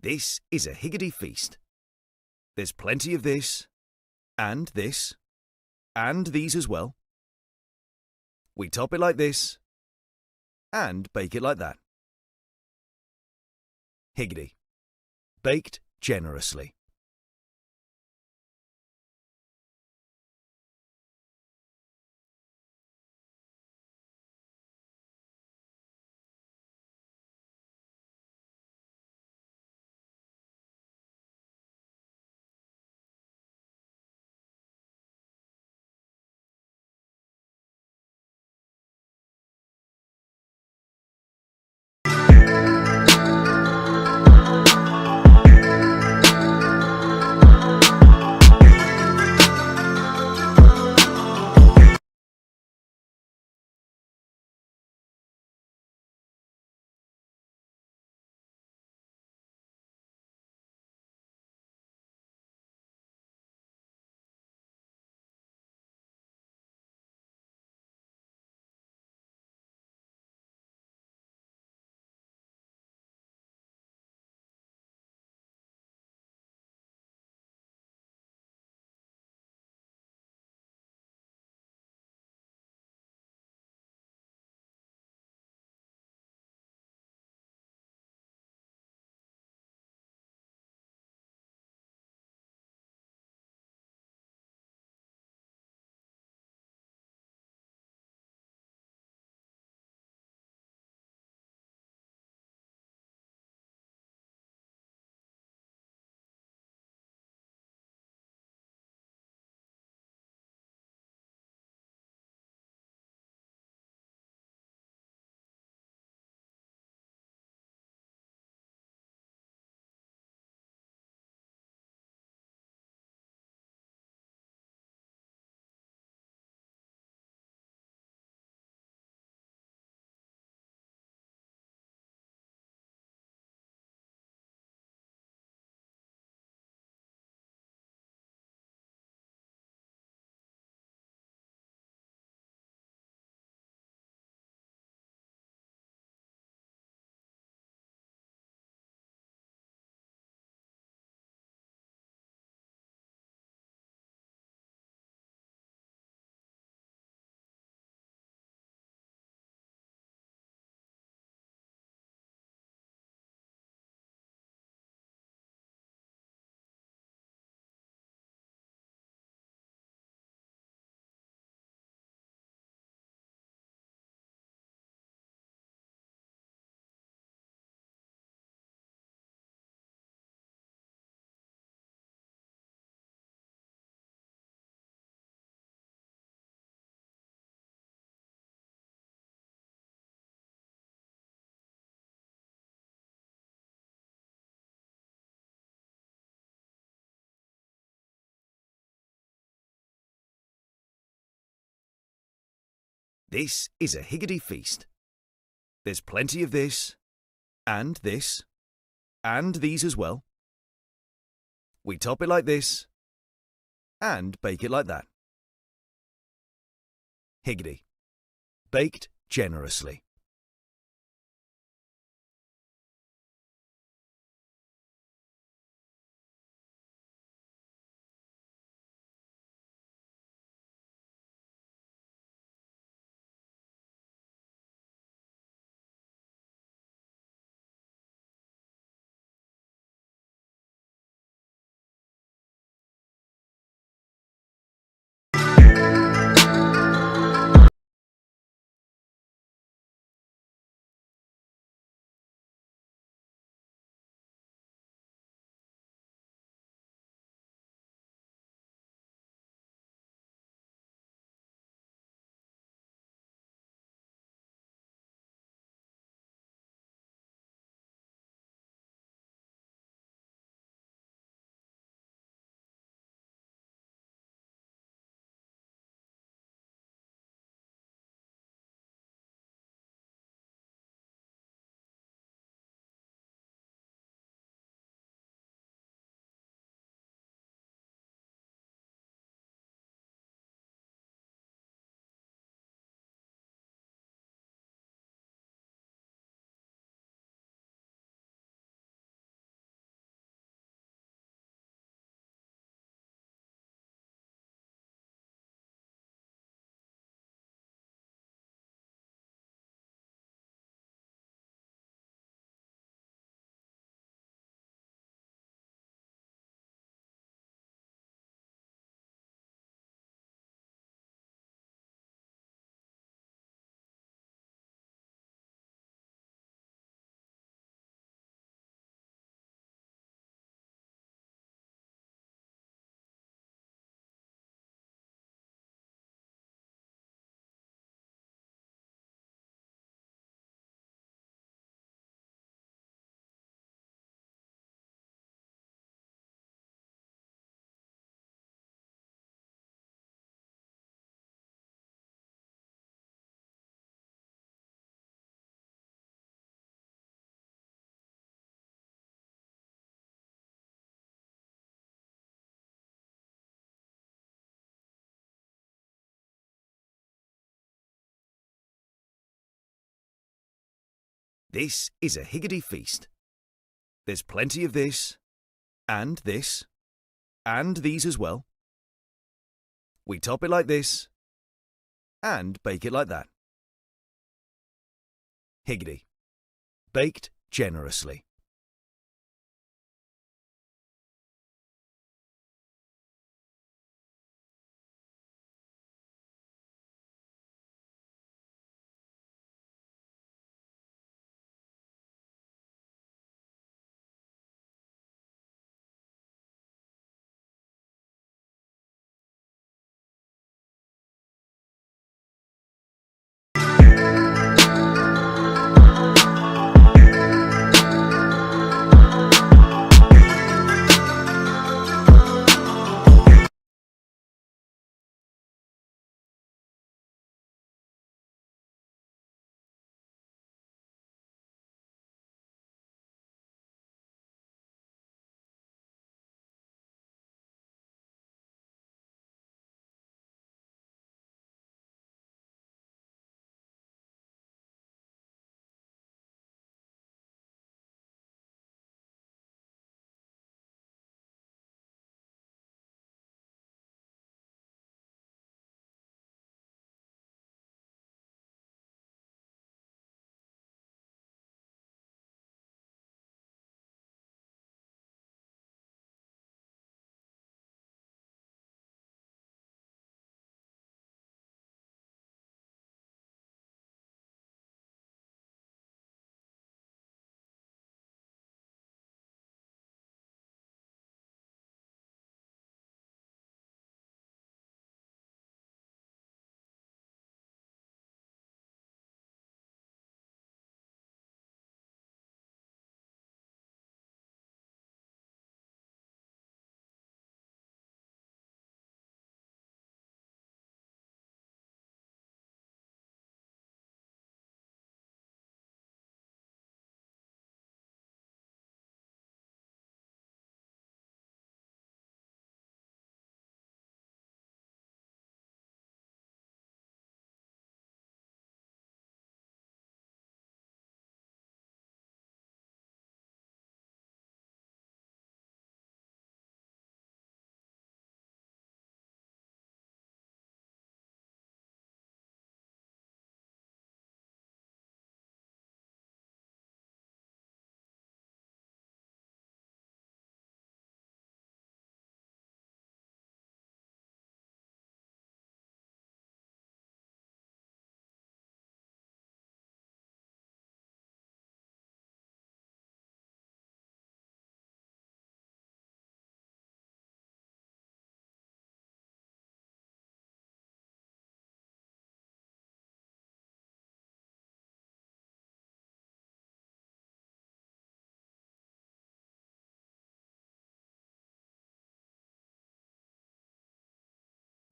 This is a higgity feast. There's plenty of this, and this, and these as well. We top it like this, and bake it like that. Higgity. Baked generously. This is a higgity feast. There's plenty of this, and this, and these as well. We top it like this, and bake it like that. Higgity. Baked generously. This is a higgity feast. There's plenty of this, and this, and these as well. We top it like this, and bake it like that. Higgity. Baked generously.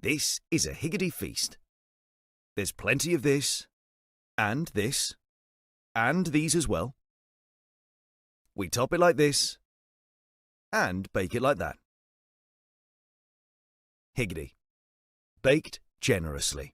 This is a higgity feast. There's plenty of this, and these as well. We top it like this, and bake it like that. Higgity. Baked generously.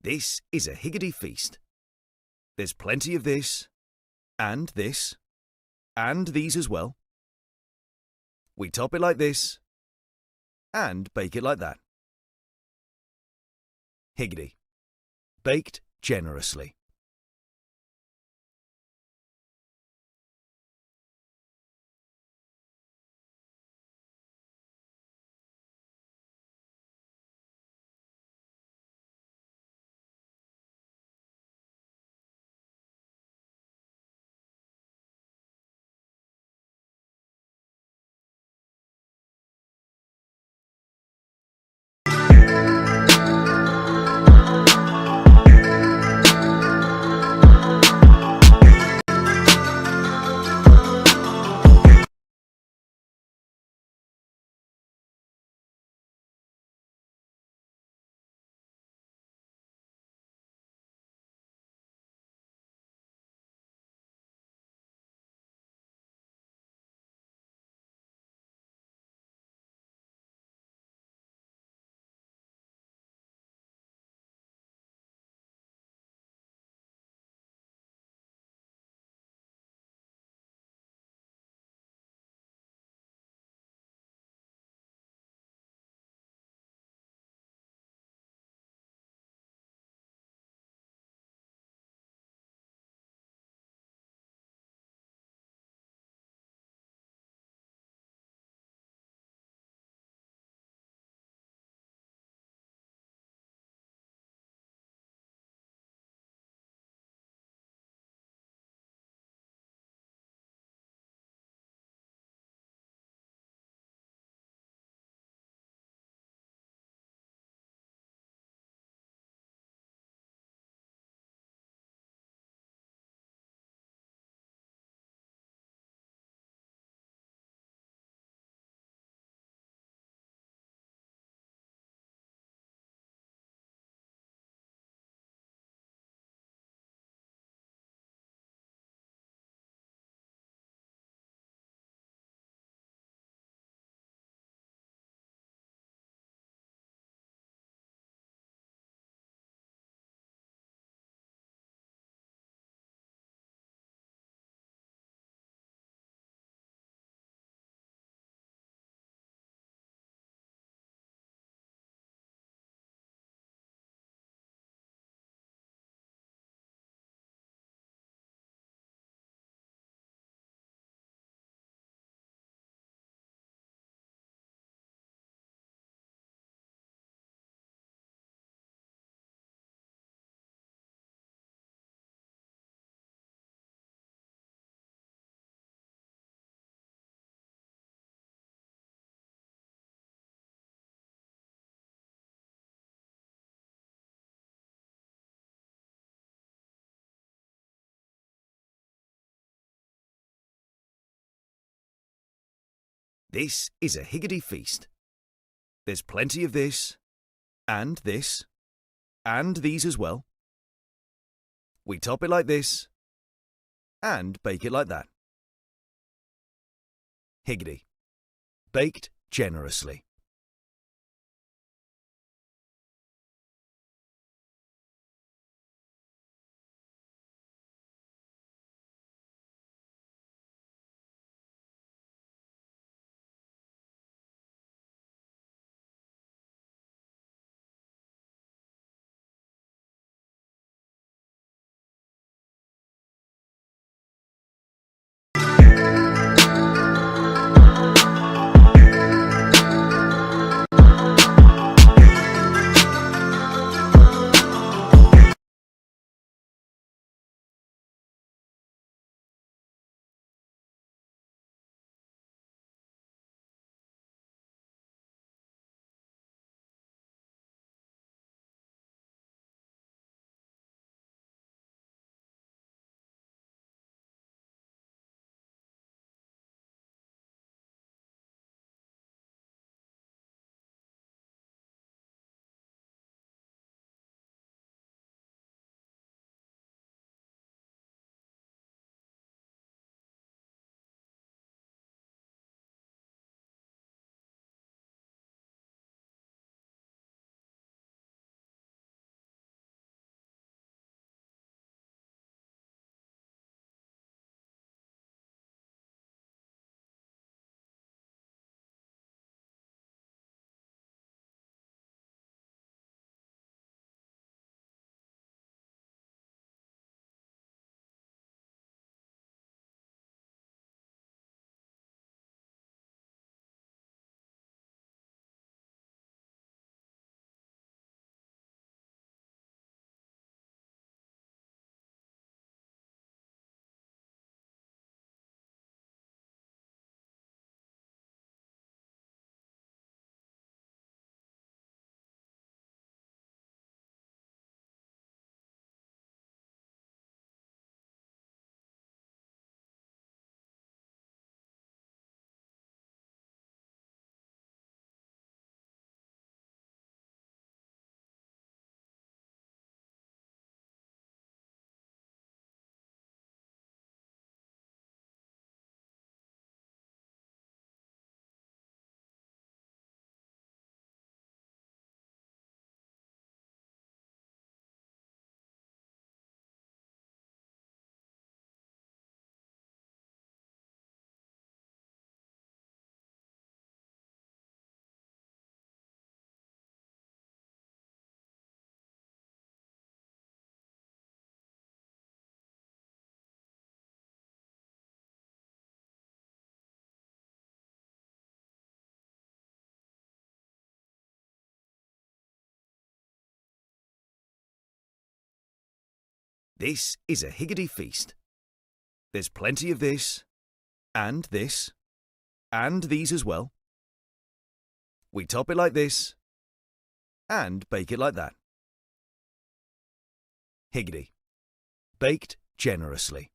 This is a higgity feast. There's plenty of this, and these as well. We top it like this, and bake it like that. Higgity. Baked generously. This is a higgity feast. There's plenty of this, and these as well. We top it like this, and bake it like that. Higgity. Baked generously. This is a higgity feast. There's plenty of this, and these as well. We top it like this, and bake it like that. Higgity. Baked generously.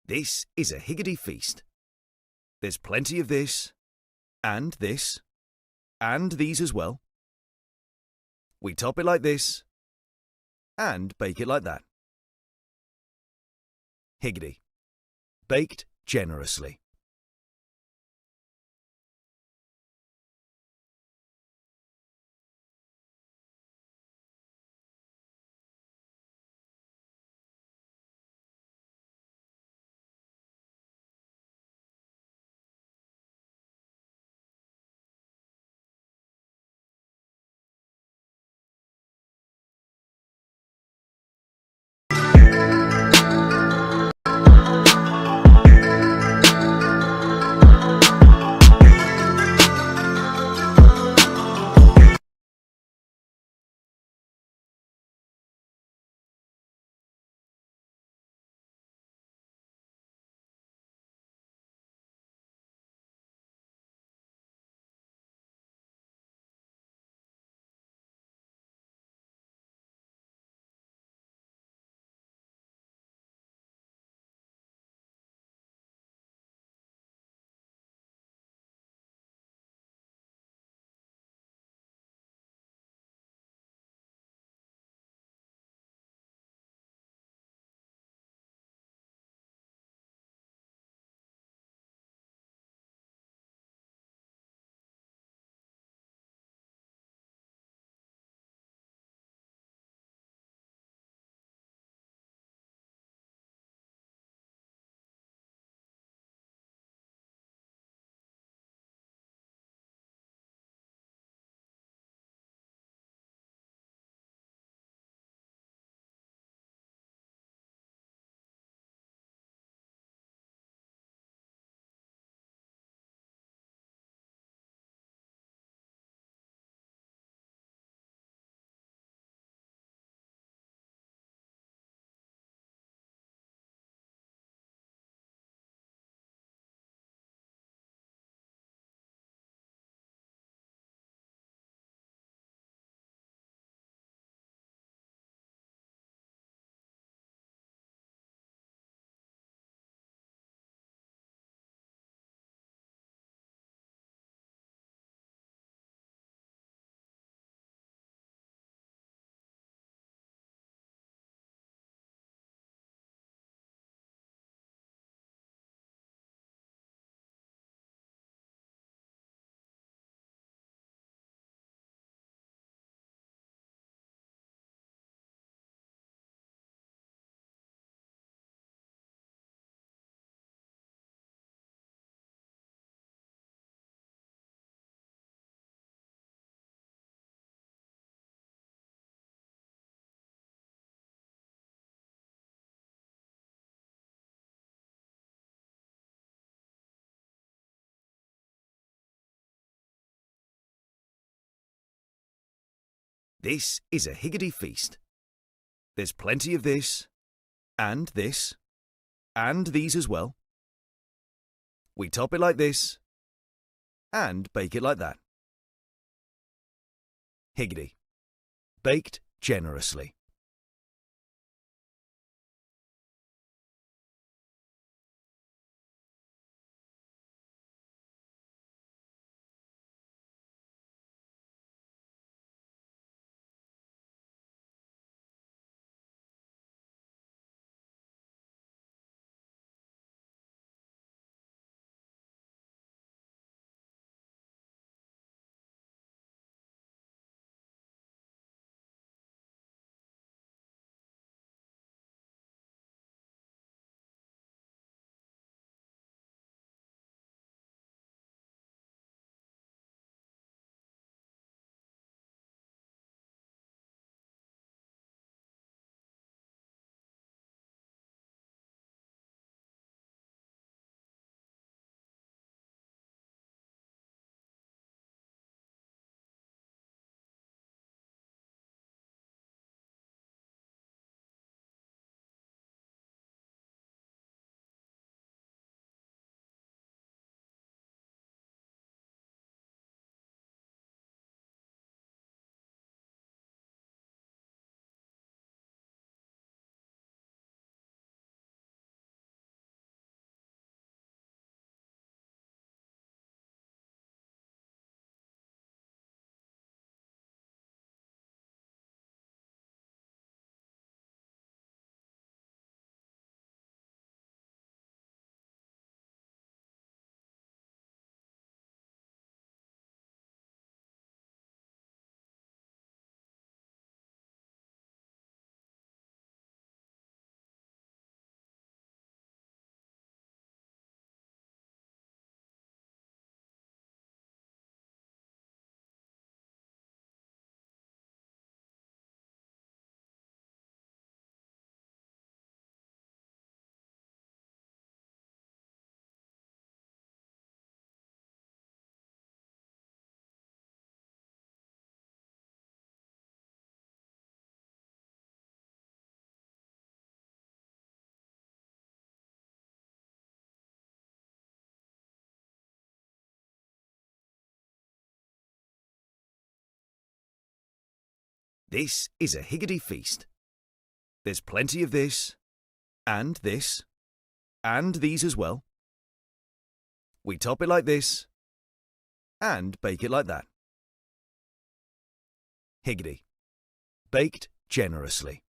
This is a higgity feast. There's plenty of this, and these as well. We top it like this, and bake it like that. Higgity. Baked generously. This is a higgity feast. There's plenty of this, and these as well. We top it like this, and bake it like that. Higgity. Baked generously. This is a higgity feast. There's plenty of this, and these as well. We top it like this, and bake it like that. Higgity. Baked generously.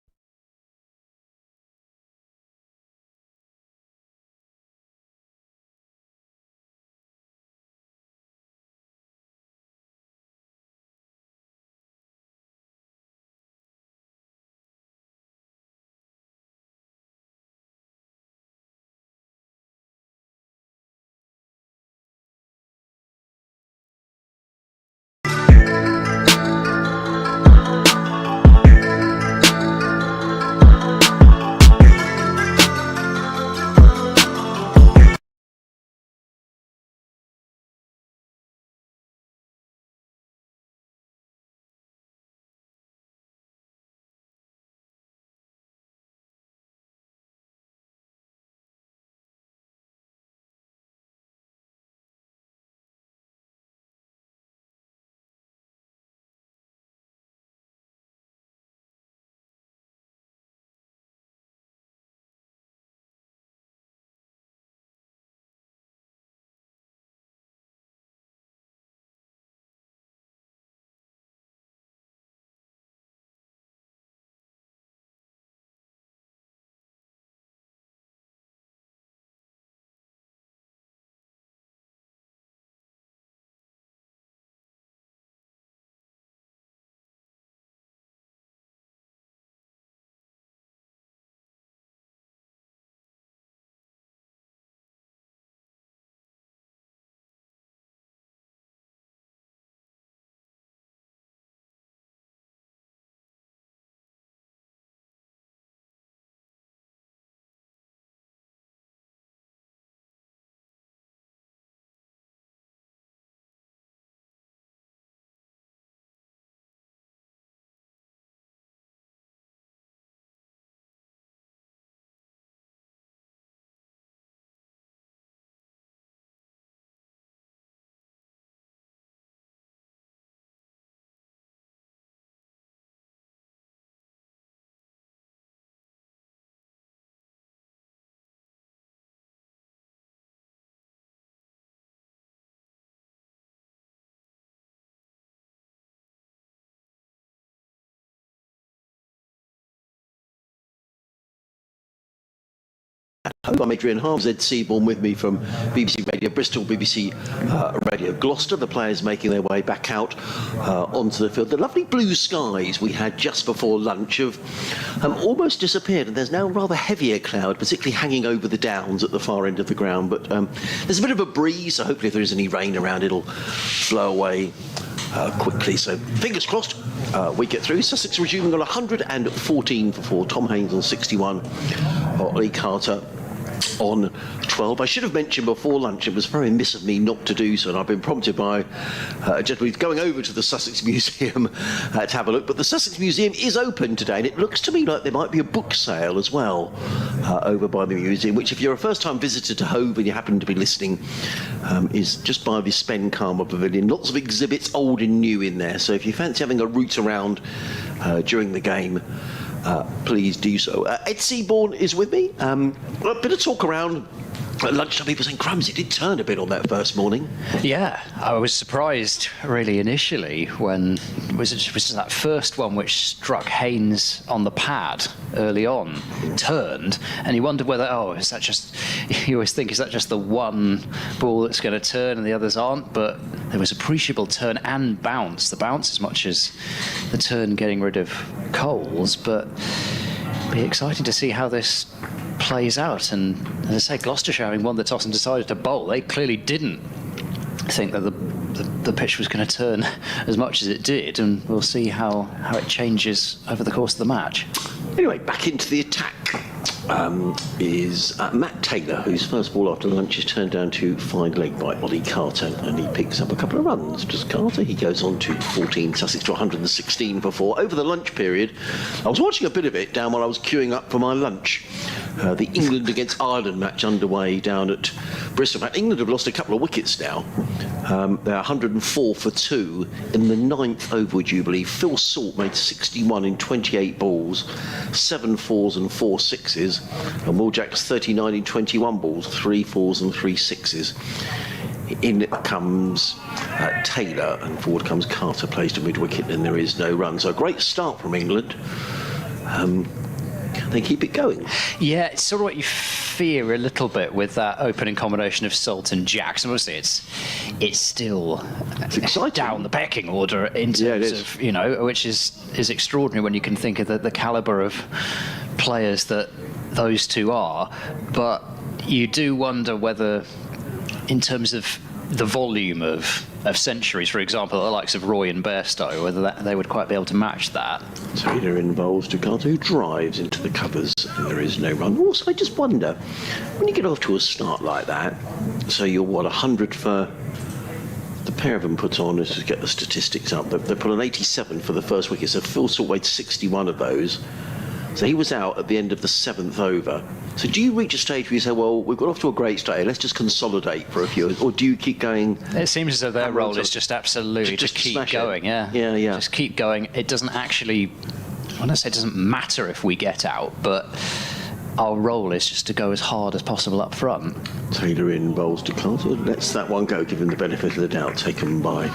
I'm Adrian Harms, Ed Seaborn with me from BBC Radio Bristol, BBC Radio Gloucester. The players making their way back out onto the field. The lovely blue skies we had just before lunch have almost disappeared, and there's now a rather heavier cloud, particularly hanging over the downs at the far end of the ground. But there's a bit of a breeze, so hopefully if there is any rain around, it'll flow away quickly. So fingers crossed we get through. Sussex resuming on 114 for 4. Tom Haynes on 61. Ollie Carter on 12. I should have mentioned before lunch, it was very remiss of me not to do so, and I've been prompted by a gentleman going over to the Sussex Museum to have a look. But the Sussex Museum is open today, and it looks to me like there might be a book sale as well over by the museum, which if you're a first-time visitor to Hove and you happen to be listening, is just by the Spen Karma Pavilion. Lots of exhibits, old and new, in there, so if you fancy having a route around during the game, please do so. Ed Seaborn is with me. A bit of talk around at lunchtime. People saying, crumbs, it did turn a bit on that first morning. Yeah, I was surprised really initially when was that first one which struck Haynes on the pad early on, turned, and he wondered whether, is that just, you always think, is that just the one ball that's going to turn and the others aren't? But there was appreciable turn and bounce. The bounce as much as the turn getting rid of Coles, but it'll be exciting to see how this plays out. And as I say, Gloucestershire having won the toss and decided to bowl, they clearly didn't think that the pitch was going to turn as much as it did, and we'll see how it changes over the course of the match. Anyway, back into the attack is Matt Taylor, whose first ball after lunch is turned down to fine leg by Ollie Carter, and he picks up a couple of runs. Does Carter? He goes on to 14, Sussex to 116 for 4. Over the lunch period, I was watching a bit of it down while I was queuing up for my lunch. The England against Ireland match underway down at Bristol. In fact, England have lost a couple of wickets now. They're 104 for 2 in the 9th over, would you believe? Phil Salt made 61 in 28 balls, 7 fours and 4 sixes, and Will Jacks 39 in 21 balls, 3 fours and 3 sixes. In comes Taylor, and forward comes Carter, placed at mid-wicket, and there is no run. So a great start from England. Can they keep it going? Yeah, it's sort of what you fear a little bit with that opening combination of Salt and Jacks. Obviously, it's still down the pecking order in terms of, you know, which is extraordinary when you can think of the calibre of players that those two are. But you do wonder whether, in terms of the volume of centuries, for example, the likes of Roy and Bairstow, whether they would quite be able to match that. Taylor in bowls to Carter, who drives into the covers, and there is no run. Also, I just wonder, when you get off to a start like that, so you're, 100 for... The pair of them put on, let's just get the statistics up, they put on 87 for the first wicket, so Phil Salt weighed 61 of those. So he was out at the end of the 7th over. So do you reach a stage where you say, well, we've got off to a great start, let's just consolidate for a few, or do you keep going? It seems as though their role is just absolutely just keep going, yeah. Just keep going. It doesn't actually, I want to say it doesn't matter if we get out, but our role is just to go as hard as possible up front. Taylor in bowls to Carter, lets that one go, give him the benefit of the doubt, taken by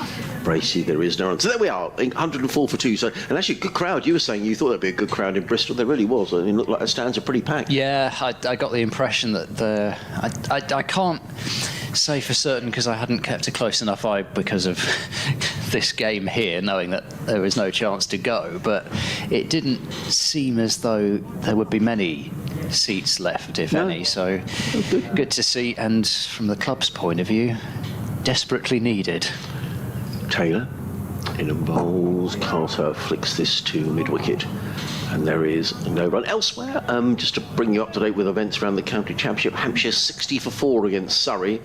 Bracey. There is no run. So there we are, 104 for 2. So, and actually a good crowd. You were saying you thought there'd be a good crowd in Bristol. There really was. I mean, it looked like the stands are pretty packed. Yeah, I got the impression that I can't say for certain because I hadn't kept a close enough eye because of this game here, knowing that there was no chance to go, but it didn't seem as though there would be many seats left, if any, so good to see, and from the club's point of view, desperately needed. Taylor in and bowls, Carter flicks this to mid-wicket, and there is no run. Elsewhere, just to bring you up to date with events around the county championship, Hampshire 60 for 4 against Surrey.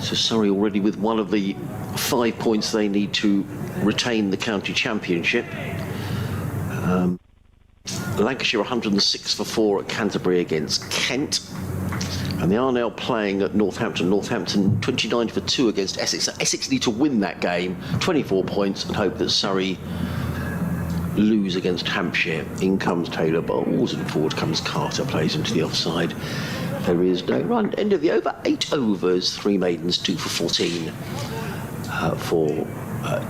So Surrey already with one of the 5 points they need to retain the county championship. Lancashire 106 for 4 at Canterbury against Kent. And they are now playing at Northampton. Northampton 29 for 2 against Essex. So Essex need to win that game, 24 points, and hope that Surrey lose against Hampshire. In comes Taylor bowls, and forward comes Carter, plays into the offside. There is no run. End of the over, 8 overs, 3 maidens, 2 for 14 for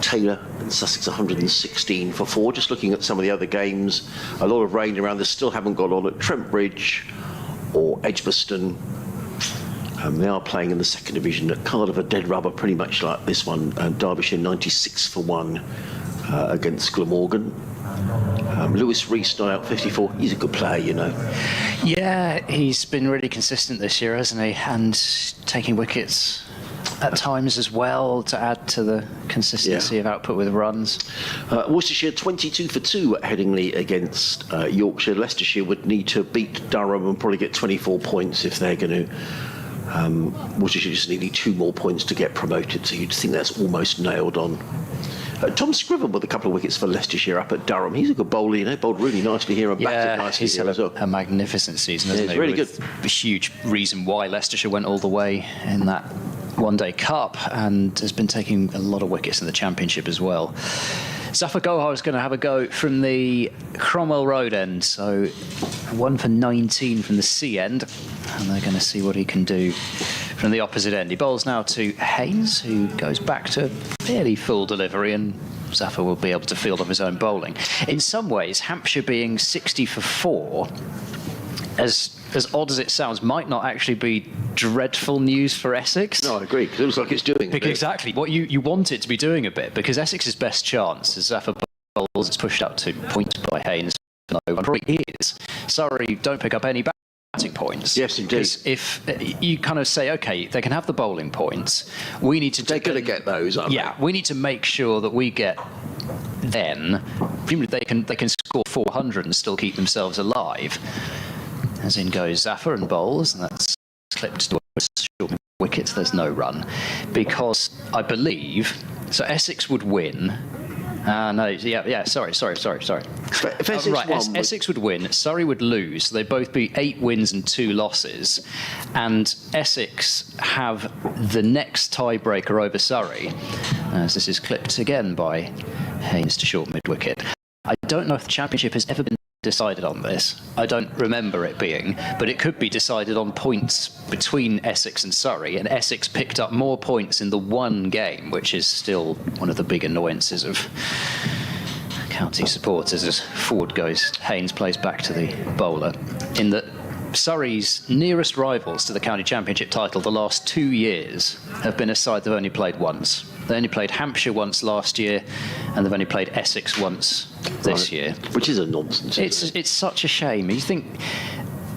Taylor, and Sussex 116 for 4. Just looking at some of the other games, a lot of rain around. They still haven't got on at Trent Bridge or Edgbaston. They are playing in the 2nd division at Cardiff, a dead rubber, pretty much like this one. Derbyshire 96 for 1 against Glamorgan. Lewis Rees now out 54. He's a good player, you know. Yeah, he's been really consistent this year, hasn't he? And taking wickets at times as well to add to the consistency of output with runs. Worcestershire 22 for 2 at Headingley against Yorkshire. Leicestershire would need to beat Durham and probably get 24 points if they're going to. Worcestershire just needing 2 more points to get promoted, so you'd think that's almost nailed on. Tom Scriven with a couple of wickets for Leicestershire up at Durham. He's a good bowler, you know, bowled really nicely here and batted nicely here as well. A magnificent season, hasn't he? It's really good. A huge reason why Leicestershire went all the way in that one-day cup and has been taking a lot of wickets in the championship as well. Zafar Gohar is going to have a go from the Cromwell Road end, so 1 for 19 from the C end, and they're going to see what he can do from the opposite end. He bowls now to Haynes, who goes back to fairly full delivery, and Zafar will be able to field off his own bowling. In some ways, Hampshire being 60 for 4, as odd as it sounds, might not actually be dreadful news for Essex. No, I agree, because it looks like it's doing a bit. Exactly. What you want it to be doing a bit, because Essex's best chance is Zafar bowls, it's pushed out to points by Haynes. No, probably is. Surrey don't pick up any batting points. Yes, indeed. Because if you kind of say, OK, they can have the bowling points, we need to... They're going to get those, aren't they? Yeah, we need to make sure that we get then... Presumably they can score 400 and still keep themselves alive. As in goes Zafar and bowls, and that's clipped to a short wicket. There's no run. Because I believe... So Essex would win, No, yeah, sorry. If Essex Right, won, Essex would win, Surrey would lose. They'd both be 8 wins and 2 losses. And Essex have the next tiebreaker over Surrey, as this is clipped again by Haynes to short mid-wicket. I don't know if the championship has ever been decided on this. I don't remember it being, but it could be decided on points between Essex and Surrey, and Essex picked up more points in the one game, which is still one of the big annoyances of county supporters as forward goes. Haynes plays back to the bowler, in that Surrey's nearest rivals to the county championship title the last 2 years have been a side they've only played once. They only played Hampshire once last year, and they've only played Essex once this year. Which is a nonsense. It's such a shame. You think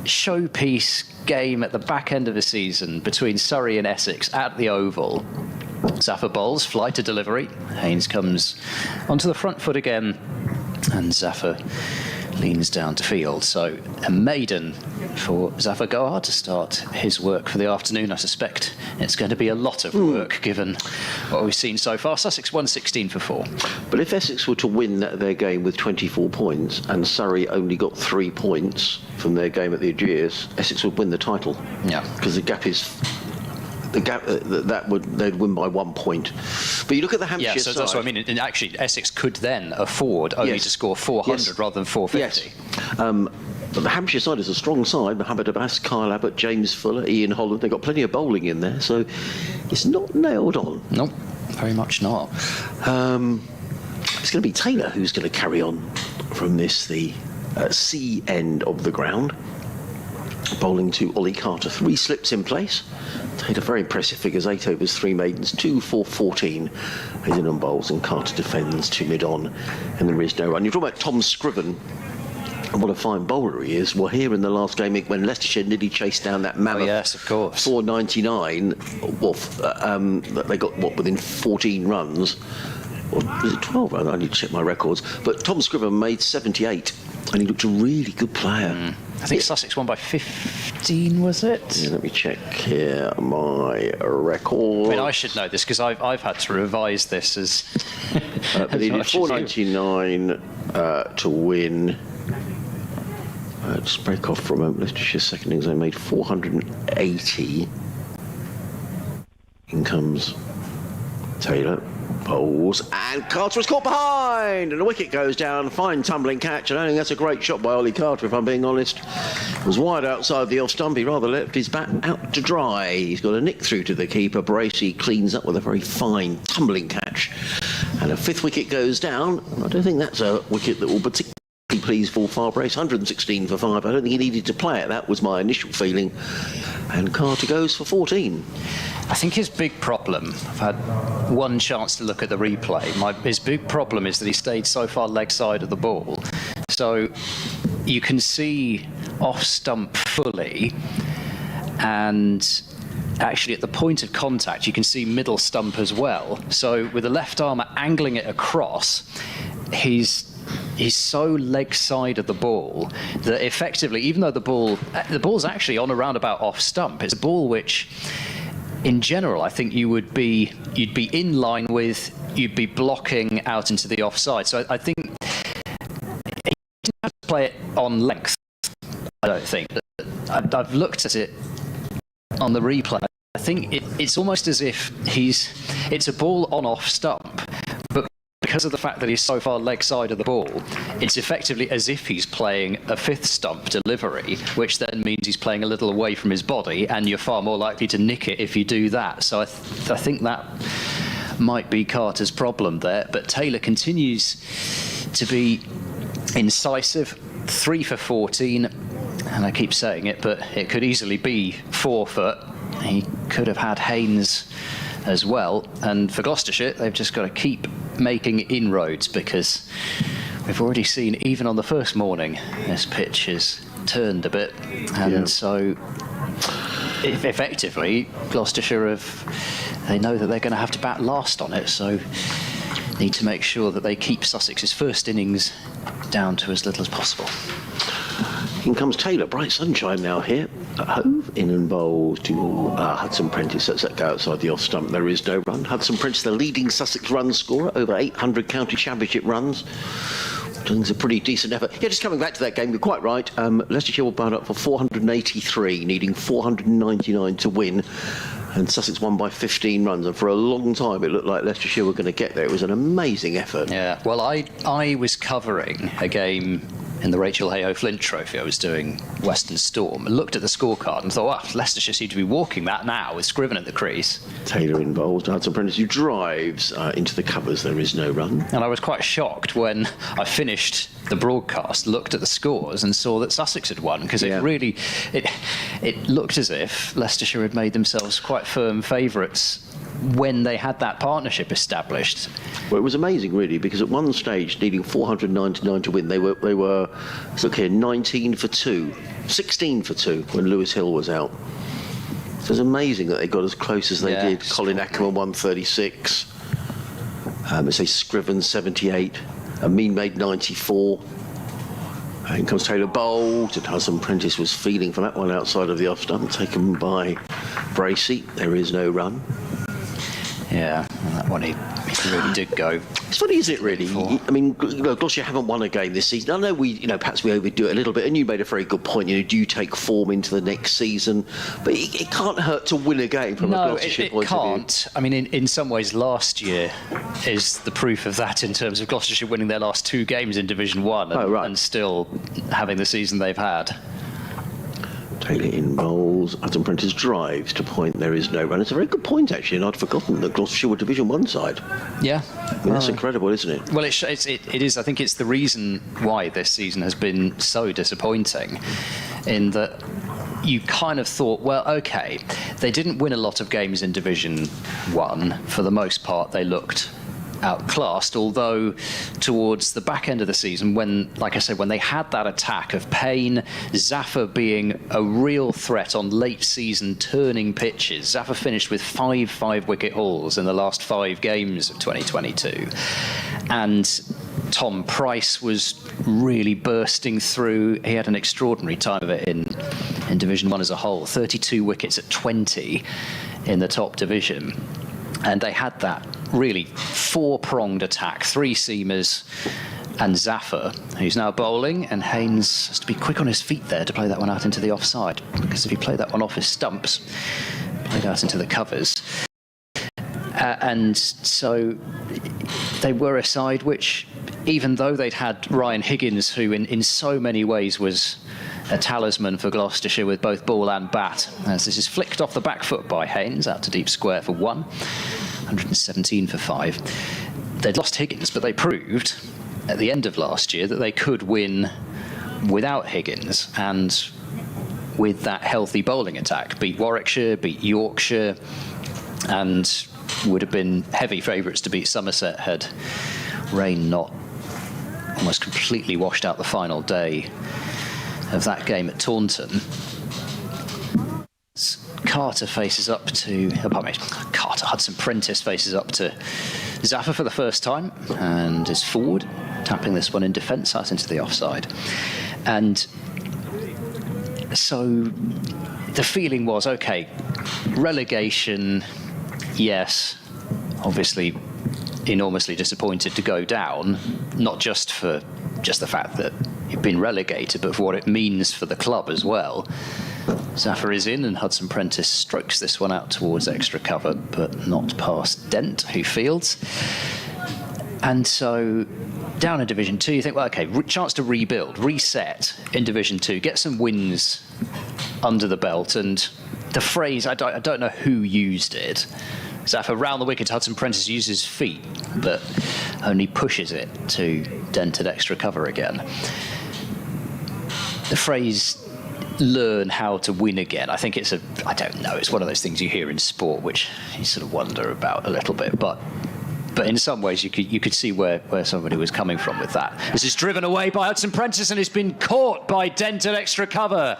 showpiece game at the back end of the season between Surrey and Essex at the Oval. Zaffer bowls, fly to delivery. Haynes comes onto the front foot again, and Zaffer leans down to field. So a maiden for Zafar Gohar to start his work for the afternoon. I suspect it's going to be a lot of work given what we've seen so far. Sussex won 16 for 4. But if Essex were to win their game with 24 points and Surrey only got 3 points from their game at the Ageas, Essex would win the title. Yeah. Because the gap is... they'd win by 1 point. But you look at the Hampshire side. That's what I mean. And actually, Essex could then afford only to score 400 rather than 450. Yes. But the Hampshire side is a strong side. Mohammed Abbas, Kyle Abbott, James Fuller, Ian Holland. They've got plenty of bowling in there, so it's not nailed on. Nope, very much not. It's going to be Taylor who's going to carry on from this, the C end of the ground. Bowling to Ollie Carter. 3 slips in place. Taylor, very impressive figures. 8 overs, 3 maidens, 2 for 14. Maiden on bowls, and Carter defends to mid-on, and there is no run. You're talking about Tom Scriven, and what a fine bowler he is. Well, here in the last game, when Leicestershire nearly chased down that mammoth, yes, of course, 499, they got, within 14 runs? Or was it 12 runs? I need to check my records. But Tom Scriven made 78, and he looked a really good player. I think Sussex won by 15, was it? Yeah, let me check here my record. I mean, I should know this because I've had to revise this as. But he did 499 to win. Just break off for a moment. Leicestershire second innings, they made 480. In comes Taylor. Bowls, and Carter is caught behind, and the wicket goes down. Fine tumbling catch. I don't think that's a great shot by Ollie Carter, if I'm being honest. It was wide outside the off stump. He rather left his bat out to dry. He's got a nick through to the keeper. Bracey cleans up with a very fine tumbling catch, and a 5th wicket goes down. I don't think that's a wicket that will particularly please Paul Farbrace. 116 for 5. I don't think he needed to play it. That was my initial feeling. And Carter goes for 14. I think his big problem, I've had one chance to look at the replay, his big problem is that he stayed so far leg side of the ball. So you can see off stump fully, and actually at the point of contact you can see middle stump as well. So with the left arm angling it across, he's so leg side of the ball that effectively, even though the ball's actually on a roundabout off stump, it's a ball which in general I think you'd be in line with, you'd be blocking out into the offside. So I think he didn't have to play it on length, I don't think. I've looked at it on the replay. I think it's almost as if it's a ball on off stump, but because of the fact that he's so far leg side of the ball, it's effectively as if he's playing a 5th stump delivery, which then means he's playing a little away from his body, and you're far more likely to nick it if you do that. So I think that might be Carter's problem there. But Taylor continues to be incisive. 3 for 14, and I keep saying it, but it could easily be 4 foot. He could have had Haynes as well, and for Gloucestershire they've just got to keep making inroads, because we've already seen, even on the first morning, this pitch has turned a bit, and so effectively Gloucestershire they know that they're going to have to bat last on it, so need to make sure that they keep Sussex's first innings down to as little as possible. In comes Taylor. Bright sunshine now here. Hove in and bowls to Hudson Prentice. That's that go outside the off stump. There is no run. Hudson Prentice, the leading Sussex run scorer, over 800 county championship runs. I think it's a pretty decent effort. Yeah, just coming back to that game, you're quite right. Leicestershire were bound up for 483, needing 499 to win. And Sussex won by 15 runs. And for a long time, it looked like Leicestershire were going to get there. It was an amazing effort. Yeah, well, I was covering a game in the Rachel Hayhoe Flint Trophy. I was doing Western Storm and looked at the scorecard and thought, wow, Leicestershire seem to be walking that now with Scriven at the crease. Taylor involved. Hudson Prentice, who drives into the covers. There is no run. And I was quite shocked when I finished the broadcast, looked at the scores and saw that Sussex had won, because it looked as if Leicestershire had made themselves quite firm favourites when they had that partnership established. Well, it was amazing, really, because at one stage, needing 499 to win, they were let's look here, 19 for 2, 16 for 2 when Lewis Hill was out. So it was amazing that they got as close as they did. Colin Ackerman 136, let's say Scriven 78, Amin made 94. In comes Taylor Bolt, and Hudson Prentice was feeling for that one outside of the off stump, taken by Bracey. There is no run. Yeah, and that one he really did go. It's funny, is it really? I mean, Gloucestershire haven't won a game this season. I know perhaps we overdo it a little bit, and you made a very good point. Do you take form into the next season? But it can't hurt to win a game from a Gloucestershire point of view. No, it can't. I mean, in some ways, last year is the proof of that in terms of Gloucestershire winning their last 2 games in Division 1 and still having the season they've had. Taylor in bowls. Hudson Prentice drives to point. There is no run. It's a very good point, actually, and I'd forgotten that Gloucestershire were Division 1 side. Yeah. That's incredible, isn't it? Well, it is. I think it's the reason why this season has been so disappointing, in that you kind of thought, well, OK, they didn't win a lot of games in Division 1. For the most part, they looked outclassed, although towards the back end of the season, when, like I said, when they had that attack of Payne, Zaffa being a real threat on late season turning pitches. Zaffa finished with 5 wicket hauls in the last 5 games of 2022, and Tom Price was really bursting through. He had an extraordinary time of it in Division 1 as a whole, 32 wickets at 20 in the top division. And they had that really 4-pronged attack, 3 seamers and Zaffa, who's now bowling, and Haynes has to be quick on his feet there to play that one out into the offside, because if he played that one off his stumps, played out into the covers. And so they were a side which, even though they'd had Ryan Higgins, who in so many ways was a talisman for Gloucestershire with both ball and bat, as this is flicked off the back foot by Haynes out to deep square for 1, 117 for 5. They'd lost Higgins, but they proved at the end of last year that they could win without Higgins, and with that healthy bowling attack, beat Warwickshire, beat Yorkshire, and would have been heavy favourites to beat Somerset had rain not almost completely washed out the final day of that game at Taunton. Hudson Prentice faces up to Zaffa for the first time and is forward, tapping this one in defence out into the offside. And so the feeling was, OK, relegation, yes, obviously enormously disappointed to go down, not just for the fact that you've been relegated, but for what it means for the club as well. Zaffa is in, and Hudson Prentice strokes this one out towards extra cover, but not past Dent, who fields. And so down in Division 2, you think, well, OK, chance to rebuild, reset in Division 2, get some wins under the belt. And the phrase, I don't know who used it, Zaffa round the wicket, Hudson Prentice uses feet, but only pushes it to Dent at extra cover again. The phrase, learn how to win again, I think it's I don't know, it's one of those things you hear in sport which you sort of wonder about a little bit, but But in some ways, you could see where somebody was coming from with that. This is driven away by Hudson Prentice and it's been caught by Dent at extra cover.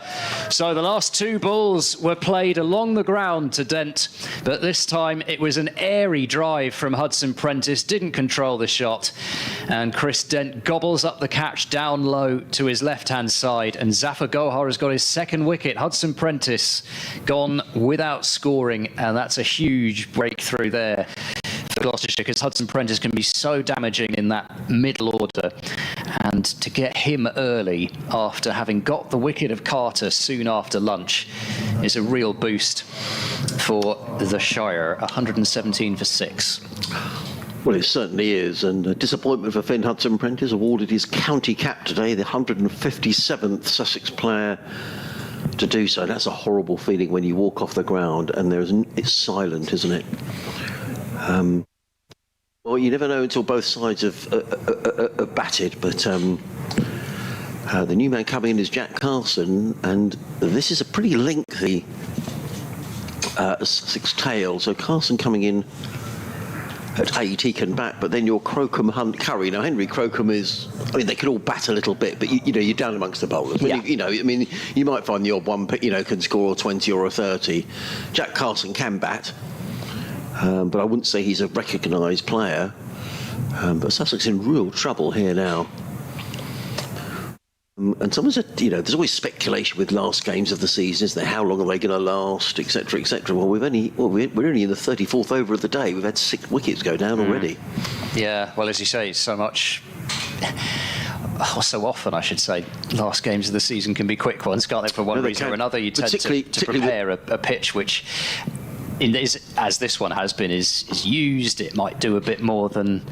So the last two balls were played along the ground to Dent, but this time it was an airy drive from Hudson Prentice, didn't control the shot, and Chris Dent gobbles up the catch down low to his left-hand side, and Zafar Gohar has got his second wicket. Hudson Prentice gone without scoring, and that's a huge breakthrough there for Gloucestershire, because Hudson Prentice can be so damaging in that middle order, and to get him early after having got the wicket of Carter soon after lunch is a real boost for the Shire. 117 for 6. Well, it certainly is, and a disappointment for Finn Hudson Prentice, awarded his county cap today, the 157th Sussex player to do so. That's a horrible feeling when you walk off the ground and it's silent, isn't it? Well, you never know until both sides have batted, but the new man coming in is Jack Carson, and this is a pretty lengthy Sussex tail. So Carson coming in at 8, he can bat, but then your Crocombe, Hunt, Curry. Now, Henry Crocombe is, I mean, they could all bat a little bit, but you know, you're down amongst the bowlers. Yeah. You might find the odd one, can score a 20 or a 30. Jack Carson can bat, but I wouldn't say he's a recognised player. But Sussex in real trouble here now. And someone said, there's always speculation with last games of the season, isn't there? How long are they going to last, etc., etc. Well, we're only in the 34th over of the day. We've had 6 wickets go down already. Yeah, well, as you say, so much, or so often, I should say, last games of the season can be quick ones, can't they? For one reason or another, you tend to prepare a pitch which, as this one has been, is used. It might do a bit more than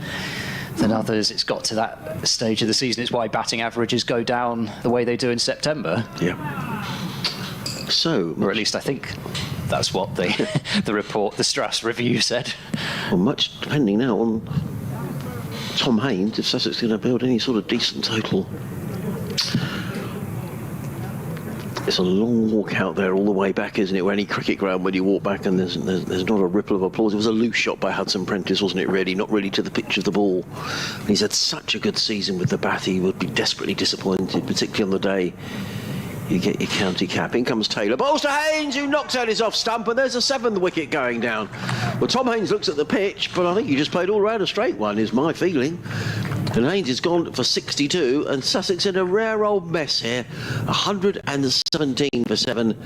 others. It's got to that stage of the season. It's why batting averages go down the way they do in September. Yeah. So, or at least I think that's what the report, the Strass review said. Well, much depending now on Tom Haynes, if Sussex is going to build any sort of decent total. It's a long walk out there all the way back, isn't it? Or any cricket ground when you walk back and there's not a ripple of applause. It was a loose shot by Hudson Prentice, wasn't it, really? Not really to the pitch of the ball. And he's had such a good season with the bat. He would be desperately disappointed, particularly on the day you get your county cap. In comes Taylor. Balls to Haynes, who knocks out his off stump, and there's a 7th wicket going down. Well, Tom Haynes looks at the pitch, but I think he just played all round a straight one, is my feeling. And Haynes has gone for 62, and Sussex in a rare old mess here. 117 for 7.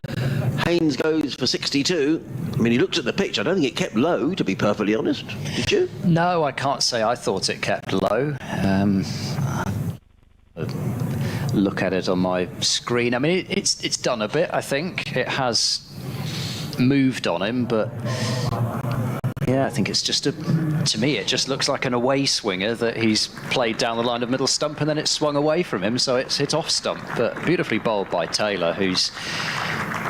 Haynes goes for 62. I mean, he looked at the pitch. I don't think it kept low, to be perfectly honest. Did you? No, I can't say I thought it kept low. Look at it on my screen. I mean, it's done a bit, I think. It has moved on him, but yeah, I think it's just to me, it just looks like an away swinger that he's played down the line of middle stump and then it's swung away from him, so it's hit off stump. But beautifully bowled by Taylor, who's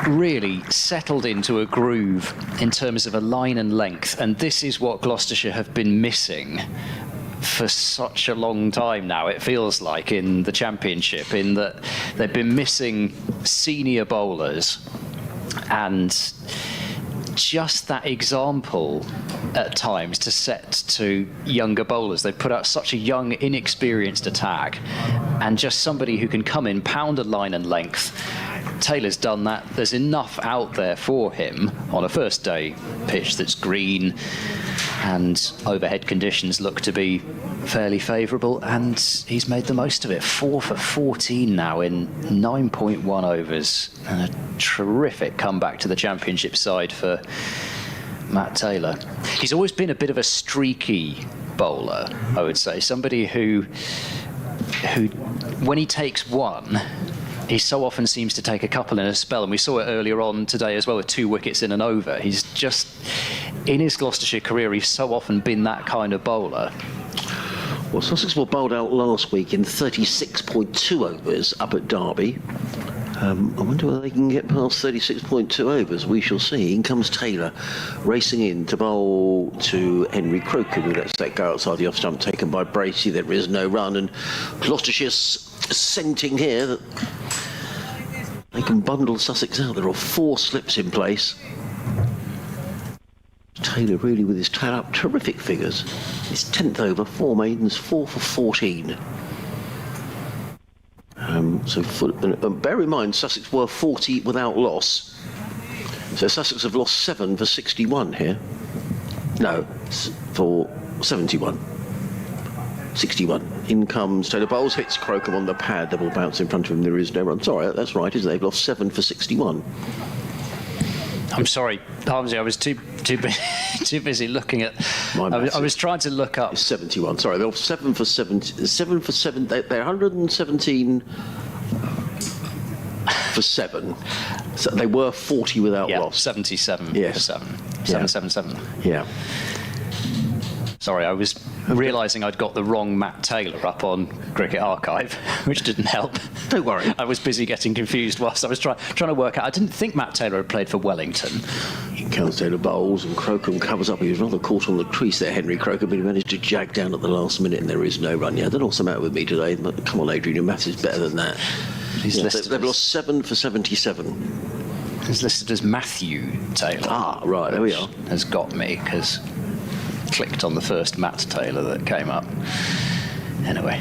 really settled into a groove in terms of a line and length, and this is what Gloucestershire have been missing for such a long time now, it feels like, in the Championship, in that they've been missing senior bowlers, and just that example at times to set to younger bowlers. They put out such a young, inexperienced attack, and just somebody who can come in, pound a line and length. Taylor's done that. There's enough out there for him on a first day pitch that's green, and overhead conditions look to be fairly favourable, and he's made the most of it. 4 for 14 now in 9.1 overs, and a terrific comeback to the Championship side for Matt Taylor. He's always been a bit of a streaky bowler, I would say. Somebody who when he takes one, he so often seems to take a couple in a spell, and we saw it earlier on today as well with 2 wickets in an over. He's just, in his Gloucestershire career, he's so often been that kind of bowler. Well, Sussex were bowled out last week in 36.2 overs up at Derby. I wonder whether they can get past 36.2 overs. We shall see. In comes Taylor, racing in to bowl to Henry Crocombe, who lets that go outside the off stump, taken by Bracey. There is no run, and Gloucestershire's scenting here that they can bundle Sussex out. There are 4 slips in place. Taylor really with his tail up. Terrific figures. His 10th over, 4 maidens, 4 for 14. Bear in mind, Sussex were 40 without loss. So Sussex have lost 7 for 61 here. No, for 71. 61. In comes Taylor. Bowles hits Crocombe on the pad. The ball bounce in front of him. There is no run. Sorry, that's right, isn't it? They've lost 7 for 61. I'm sorry, Harmsy, I was too busy looking at. I was trying to look up. It's 71. Sorry, they're 7 for 70. 7 for 7. They're 117 for 7. So they were 40 without loss. 77 yes. for 7. 777. Yeah. Sorry, I was realising I'd got the wrong Matt Taylor up on Cricket Archive, which didn't help. Don't worry. I was busy getting confused whilst I was trying to work out. I didn't think Matt Taylor had played for Wellington. In comes Taylor Bowles, and Crocombe covers up. He was rather caught on the crease there, Henry Crocombe, but he managed to jag down at the last minute, and there is no run. Yeah, I don't know what's the matter with me today. But come on, Adrian, your maths is better than that. They've lost 7 for 77. He's listed as Matthew Taylor. Ah, right, there we are. Has got me, because clicked on the first Matt Taylor that came up. Anyway.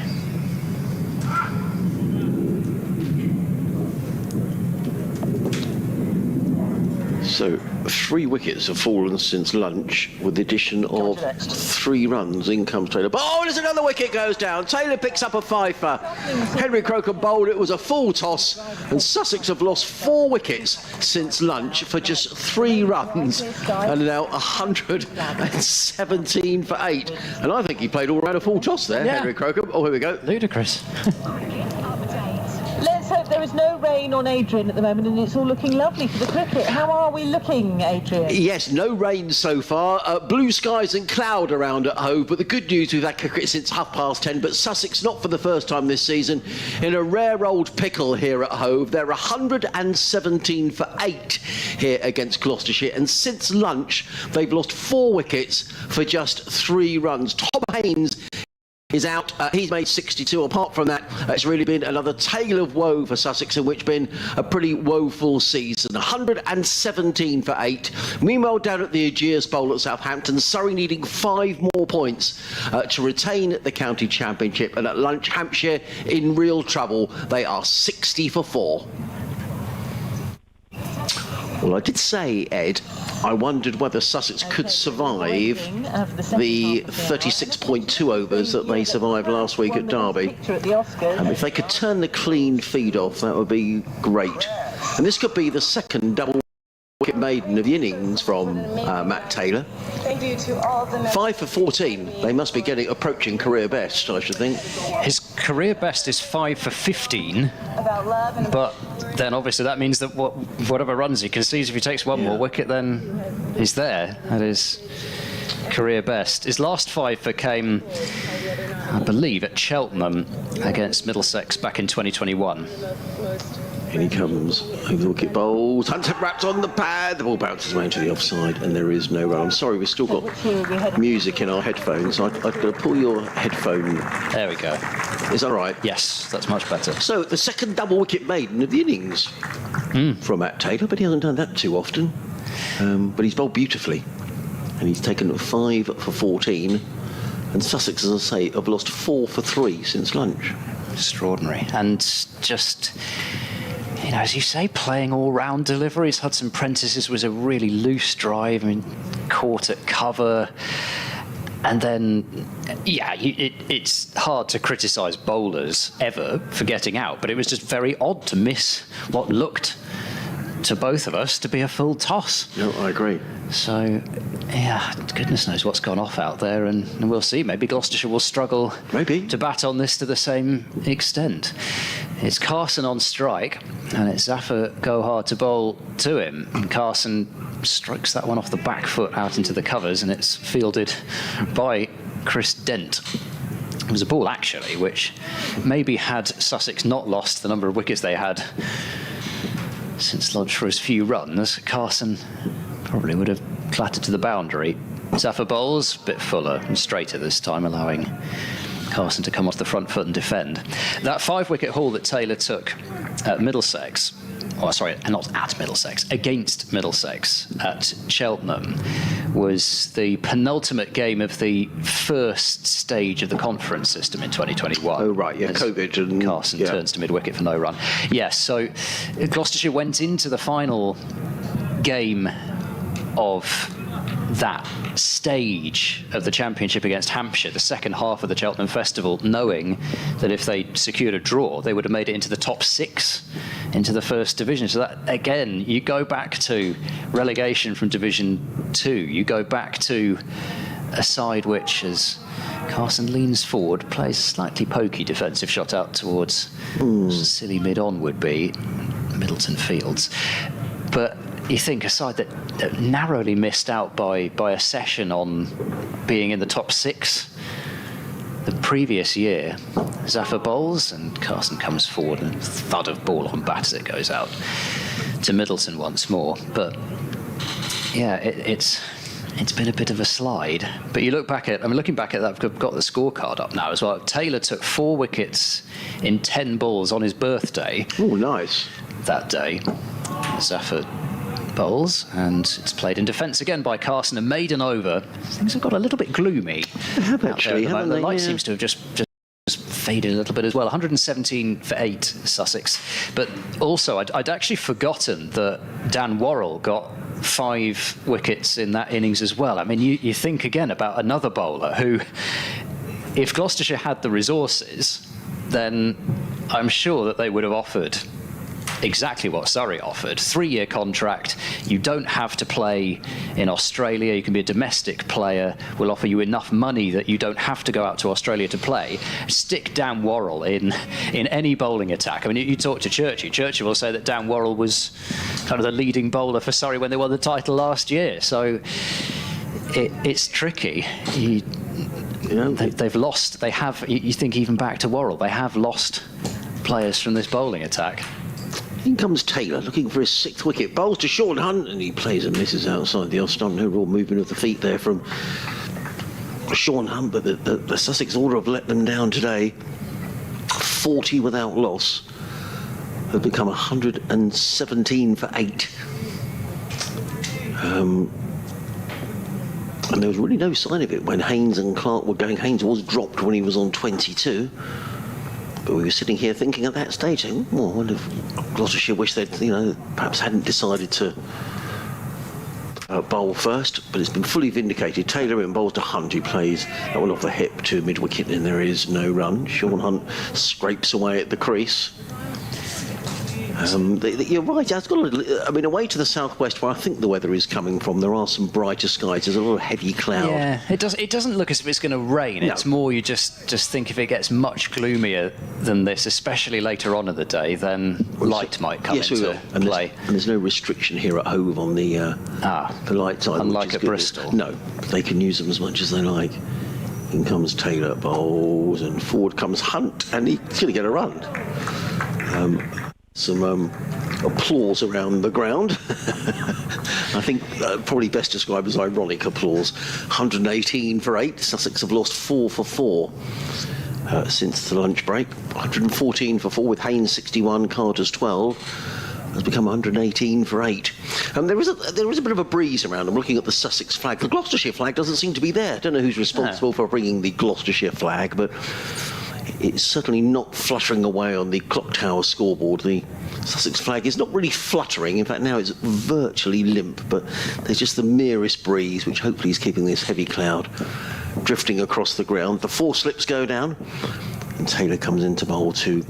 So 3 wickets have fallen since lunch, with the addition of 3 runs. In comes Taylor. Oh, there's another wicket goes down. Taylor picks up a 5 for Henry Crocombe bowled. It was a full toss, and Sussex have lost 4 wickets since lunch for just 3 runs, and now 117 for 8. And I think he played all round a full toss there, Henry Crocombe. Oh, here we go. Ludicrous. Let's hope there is no rain on Adrian at the moment, and it's all looking lovely for the cricket. How are we looking, Adrian? Yes, no rain so far. Blue skies and cloud around at Hove, but the good news, we've had cricket since 10:30, but Sussex, not for the first time this season, in a rare old pickle here at Hove. They're 117 for 8 here against Gloucestershire, and since lunch, they've lost 4 wickets for just 3 runs. Tom Haynes is out. He's made 62. Apart from that, it's really been another tale of woe for Sussex, in which been a pretty woeful season. 117 for 8. Meanwhile, down at the Aegeus Bowl at Southampton, Surrey needing 5 more points to retain the county championship, and at lunch, Hampshire in real trouble. They are 60 for 4. Well, I did say, Ed, I wondered whether Sussex could survive the 36.2 overs that they survived last week at Derby. If they could turn the clean feed off, that would be great. And this could be the second double wicket maiden of the innings from Matt Taylor. 5 for 14. They must be approaching career best, I should think. His career best is 5 for 15, but then obviously that means that whatever runs he concedes, if he takes one more wicket, then he's there. That is career best. His last 5 for came, I believe, at Cheltenham against Middlesex back in 2021. In he comes, over the wicket bowls. Hunter wrapped on the pad. The ball bounces away into the offside, and there is no run. I'm sorry, we've still got music in our headphones. I've got to pull your headphone. There we go. Is that right? Yes, that's much better. So the second double wicket maiden of the innings from Matt Taylor, but he hasn't done that too often. But he's bowled beautifully, and he's taken 5 for 14. And Sussex, as I say, have lost 4 for 3 since lunch. Extraordinary. And just, you know, as you say, playing all-round deliveries. Hudson Prentice's was a really loose drive. I mean, caught at cover. And then, yeah, it's hard to criticise bowlers ever for getting out, but it was just very odd to miss what looked to both of us to be a full toss. No, I agree. So, yeah, goodness knows what's gone off out there, and we'll see. Maybe Gloucestershire will struggle to bat on this to the same extent. It's Carson on strike, and it's Zafar go hard to bowl to him. And Carson strokes that one off the back foot out into the covers, and it's fielded by Chris Dent. It was a ball, actually, which maybe had Sussex not lost the number of wickets they had since lunch for his few runs, Carson probably would have clattered to the boundary. Zafar bowls, a bit fuller and straighter this time, allowing Carson to come off the front foot and defend. That 5-wicket haul that Taylor took at Middlesex, not at Middlesex, against Middlesex at Cheltenham, was the penultimate game of the first stage of the conference system in 2021. Oh, right, yeah, COVID. And Carson turns to mid-wicket for no run. Yes, so Gloucestershire went into the final game of that stage of the championship against Hampshire, the second half of the Cheltenham Festival, knowing that if they secured a draw, they would have made it into the top 6 into the first division. So that, again, you go back to relegation from Division 2, you go back to a side which, as Carson leans forward, plays a slightly pokey defensive shot out towards silly mid-on would be Middleton Fields. But you think a side that narrowly missed out by a session on being in the top 6 the previous year, Zafar bowls and Carson comes forward and thud of ball on bat as it goes out to Middleton once more. But yeah, it's been a bit of a slide. But you look back at, looking back at that, I've got the scorecard up now as well. Taylor took 4 wickets in 10 balls on his birthday. Oh, nice. That day. Zafar bowls, and it's played in defence again by Carson, a maiden over. Things have got a little bit gloomy. They have actually, haven't they? The light seems to have just faded a little bit as well. 117 for 8, Sussex. But also, I'd actually forgotten that Dan Worrell got 5 wickets in that innings as well. I mean, you think again about another bowler who, if Gloucestershire had the resources, then I'm sure that they would have offered exactly what Surrey offered. 3-year contract. You don't have to play in Australia. You can be a domestic player. We'll offer you enough money that you don't have to go out to Australia to play. Stick Dan Worrell in any bowling attack. I mean, you talk to Churchy. Churchy will say that Dan Worrell was kind of the leading bowler for Surrey when they won the title last year. So it's tricky. They've lost. They have. You think even back to Worrell, they have lost players from this bowling attack. In comes Taylor, looking for his 6th wicket. Bowls to Sean Hunt, and he plays and misses outside the off stump. No real movement of the feet there from Sean Hunt, but the Sussex order have let them down today. 40 without loss. Have become 117 for 8. And there was really no sign of it when Haynes and Clark were going. Haynes was dropped when he was on 22. But we were sitting here thinking at that stage, saying, well, I wonder if Gloucestershire wish they'd, perhaps hadn't decided to bowl first, but it's been fully vindicated. Taylor in bowls to Hunt, who plays that one off the hip to mid-wicket, and there is no run. Sean Hunt scrapes away at the crease. You're right. It's got away to the southwest, where I think the weather is coming from, there are some brighter skies. There's a lot of heavy cloud. Yeah, it doesn't look as if it's going to rain. No. It's more you just think if it gets much gloomier than this, especially later on in the day, then light might come into play. And there's no restriction here at Hove on the light side. Unlike at Bristol. No, they can use them as much as they like. In comes Taylor, bowls, and forward comes Hunt, and he's going to get a run. Some applause around the ground. I think probably best described as ironic applause. 118 for 8. Sussex have lost 4 for 4 since the lunch break. 114 for 4 with Haynes 61, Carter's 12. Has become 118 for 8. There is a bit of a breeze around. I'm looking at the Sussex flag. The Gloucestershire flag doesn't seem to be there. I don't know who's responsible for bringing the Gloucestershire flag, but it's certainly not fluttering away on the clock tower scoreboard. The Sussex flag is not really fluttering. In fact, now it's virtually limp, but there's just the merest breeze, which hopefully is keeping this heavy cloud drifting across the ground. The 4 slips go down, and Taylor comes into bowl to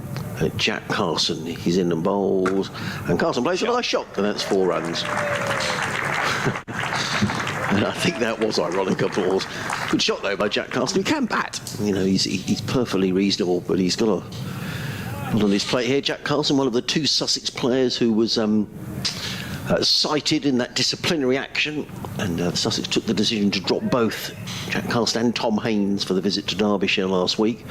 Jack Carson. He's in and bowls, and Carson plays a nice shot, and that's 4 runs. And I think that was ironic applause. Good shot though by Jack Carson, who can bat. He's perfectly reasonable, but he's got a lot on his plate here. Jack Carson, one of the 2 Sussex players who was cited in that disciplinary action, and Sussex took the decision to drop both Jack Carson and Tom Haynes for the visit to Derbyshire last week.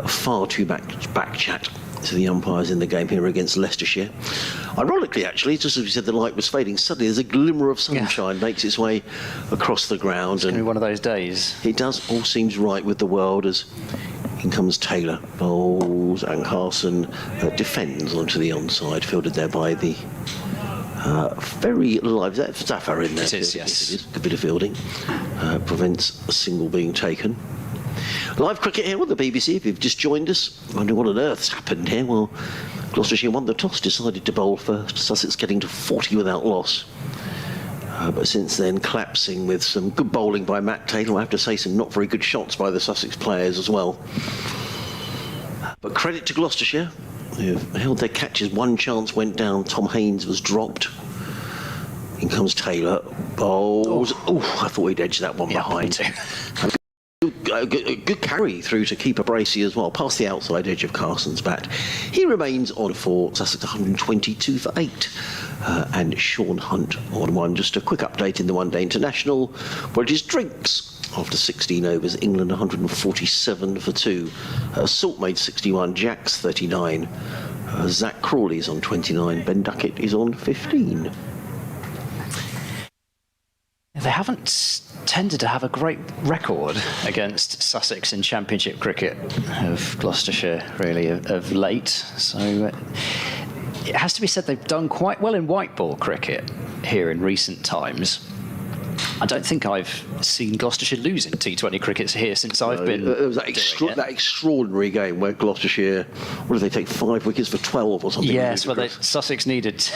Far too back chat to the umpires in the game here against Leicestershire. Ironically, actually, just as we said, the light was fading. Suddenly, there's a glimmer of sunshine makes its way across the ground. It's going to be one of those days. It does all seems right with the world as in comes Taylor, bowls, and Carson defends onto the onside, fielded there by the very live Zafar in there. It is, yes. It is. Good bit of fielding. Prevents a single being taken. Live cricket here on the BBC. If you've just joined us, wondering what on earth's happened here. Well, Gloucestershire won the toss, decided to bowl first. Sussex getting to 40 without loss. But since then, collapsing with some good bowling by Matt Taylor. I have to say, some not very good shots by the Sussex players as well. But credit to Gloucestershire. They've held their catches. One chance went down. Tom Haynes was dropped. In comes Taylor. Bowls. Oh, I thought he'd edge that one behind. Good carry through to keeper Bracey as well, past the outside edge of Carson's bat. He remains on for Sussex 122 for 8. And Sean Hunt on 1. Just a quick update in the one-day international, where it is drinks after 16 overs. England 147 for 2. Salt made 61. Jacks 39. Zach Crawley's on 29. Ben Duckett is on 15. They haven't tended to have a great record against Sussex in Championship cricket of Gloucestershire, really, of late. So it has to be said they've done quite well in white ball cricket here in recent times. I don't think I've seen Gloucestershire lose in T20 cricket here since I've been. It was that extraordinary game where Gloucestershire, what did they take, 5 wickets for 12 or something? Yes, well, Sussex needed.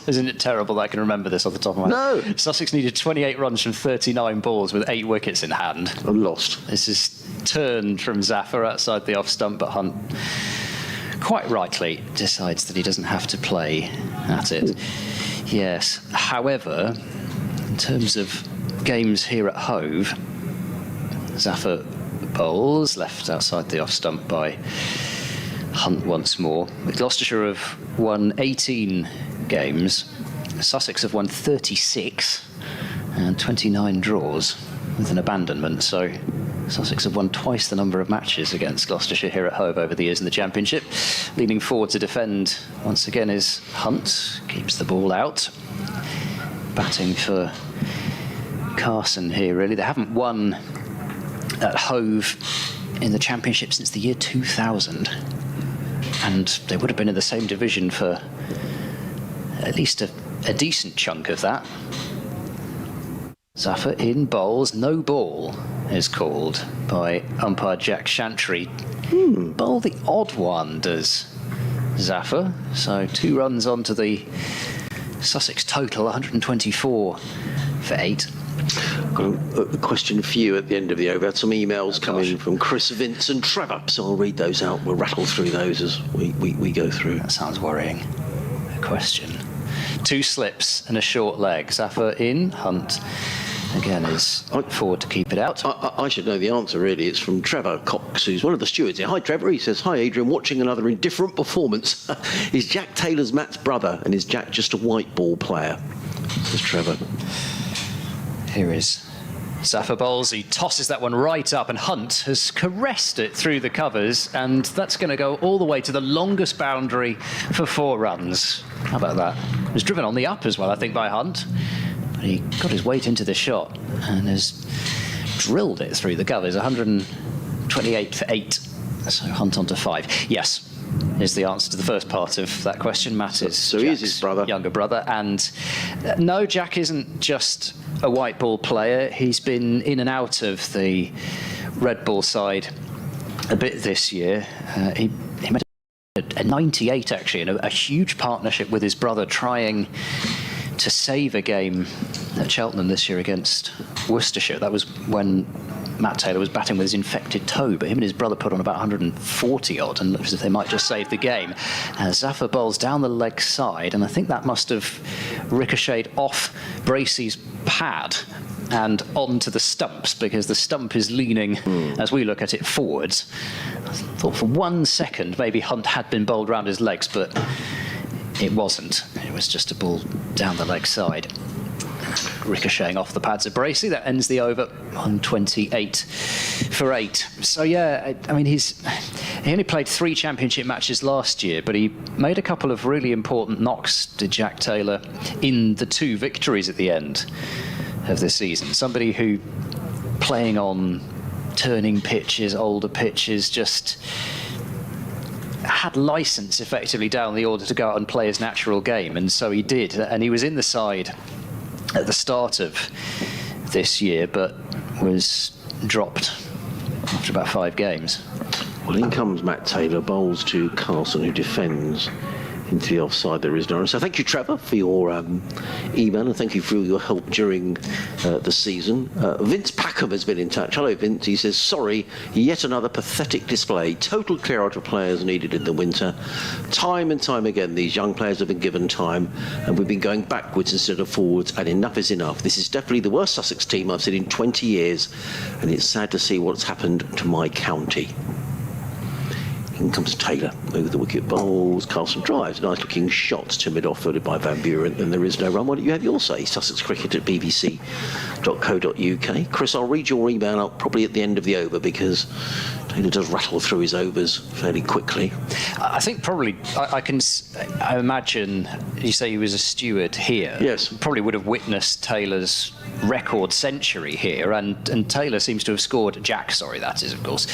Isn't it terrible that I can remember this off the top of my head? No. Sussex needed 28 runs from 39 balls with 8 wickets in hand. And lost. This is turned from Zafar outside the off stump, but Hunt quite rightly decides that he doesn't have to play at it. Yes. However, in terms of games here at Hove, Zafar bowls, left outside the off stump by Hunt once more. Gloucestershire have won 18 games. Sussex have won 36 and 29 draws with an abandonment. So Sussex have won twice the number of matches against Gloucestershire here at Hove over the years in the Championship. Leaning forward to defend once again is Hunt. Keeps the ball out. Batting for Carson here, really. They haven't won at Hove in the Championship since the year 2000. And they would have been in the same division for at least a decent chunk of that. Zafar in bowls. No ball is called by umpire Jack Chantry. Bowl the odd one, does Zafar. So 2 runs onto the Sussex total, 124 for 8. Got a question for you at the end of the over. Had some emails come in from Chris, Vince and Trevor, so I'll read those out. We'll rattle through those as we go through. That sounds worrying. A question. 2 slips and a short leg. Zafar in. Hunt again is forward to keep it out. I should know the answer, really. It's from Trevor Cox, who's one of the stewards here. Hi, Trevor. He says, hi, Adrian. Watching another indifferent performance. Is Jack Taylor's Matt's brother, and is Jack just a white ball player? Says Trevor. Here is Zafar bowls. He tosses that one right up, and Hunt has caressed it through the covers, and that's going to go all the way to the longest boundary for 4 runs. How about that? It was driven on the up as well, I think, by Hunt. But he got his weight into the shot and has drilled it through the covers. 128 for 8. So Hunt on to 5. Yes, is the answer to the first part of that question. Matt is so he's his brother, younger brother, and no, Jack isn't just a white ball player. He's been in and out of the red ball side a bit this year. He made a 98 actually, in a huge partnership with his brother, trying to save a game at Cheltenham this year against Worcestershire. That was when Matt Taylor was batting with his infected toe, but him and his brother put on about 140 odd and looked as if they might just save the game. Zafar bowls down the leg side, and I think that must have ricocheted off Bracey's pad and onto the stumps, because the stump is leaning, as we look at it, forwards. I thought for 1 second maybe Hunt had been bowled round his legs, but it wasn't. It was just a ball down the leg side, ricocheting off the pads of Bracey. That ends the over on 28 for 8. So yeah, I mean, He only played 3 championship matches last year, but he made a couple of really important knocks, did Jack Taylor, in the 2 victories at the end of the season. Somebody who, playing on turning pitches, older pitches, just had license effectively down the order to go out and play his natural game, and so he did. And he was in the side at the start of this year, but was dropped after about 5 games. Well, in comes Matt Taylor, bowls to Carlson, who defends into the offside. There is no run. So thank you, Trevor, for your email, and thank you for your help during the season. Vince Packham has been in touch. Hello, Vince. He says, sorry, yet another pathetic display. Total clear out of players needed in the winter. Time and time again, these young players have been given time, and we've been going backwards instead of forwards, and enough is enough. This is definitely the worst Sussex team I've seen in 20 years, and it's sad to see what's happened to my county. In comes Taylor over the wicket, bowls. Carlson drives. Nice looking shot to mid off, fielded by Van Buren, and there is no run. Why don't you have your say? Sussex Cricket at bbc.co.uk. Chris, I'll read your email out probably at the end of the over, because Taylor does rattle through his overs fairly quickly. I think probably I imagine you say he was a steward here. Yes. Probably would have witnessed Taylor's record century here, and Taylor seems to have scored. Jack, sorry, that is, of course.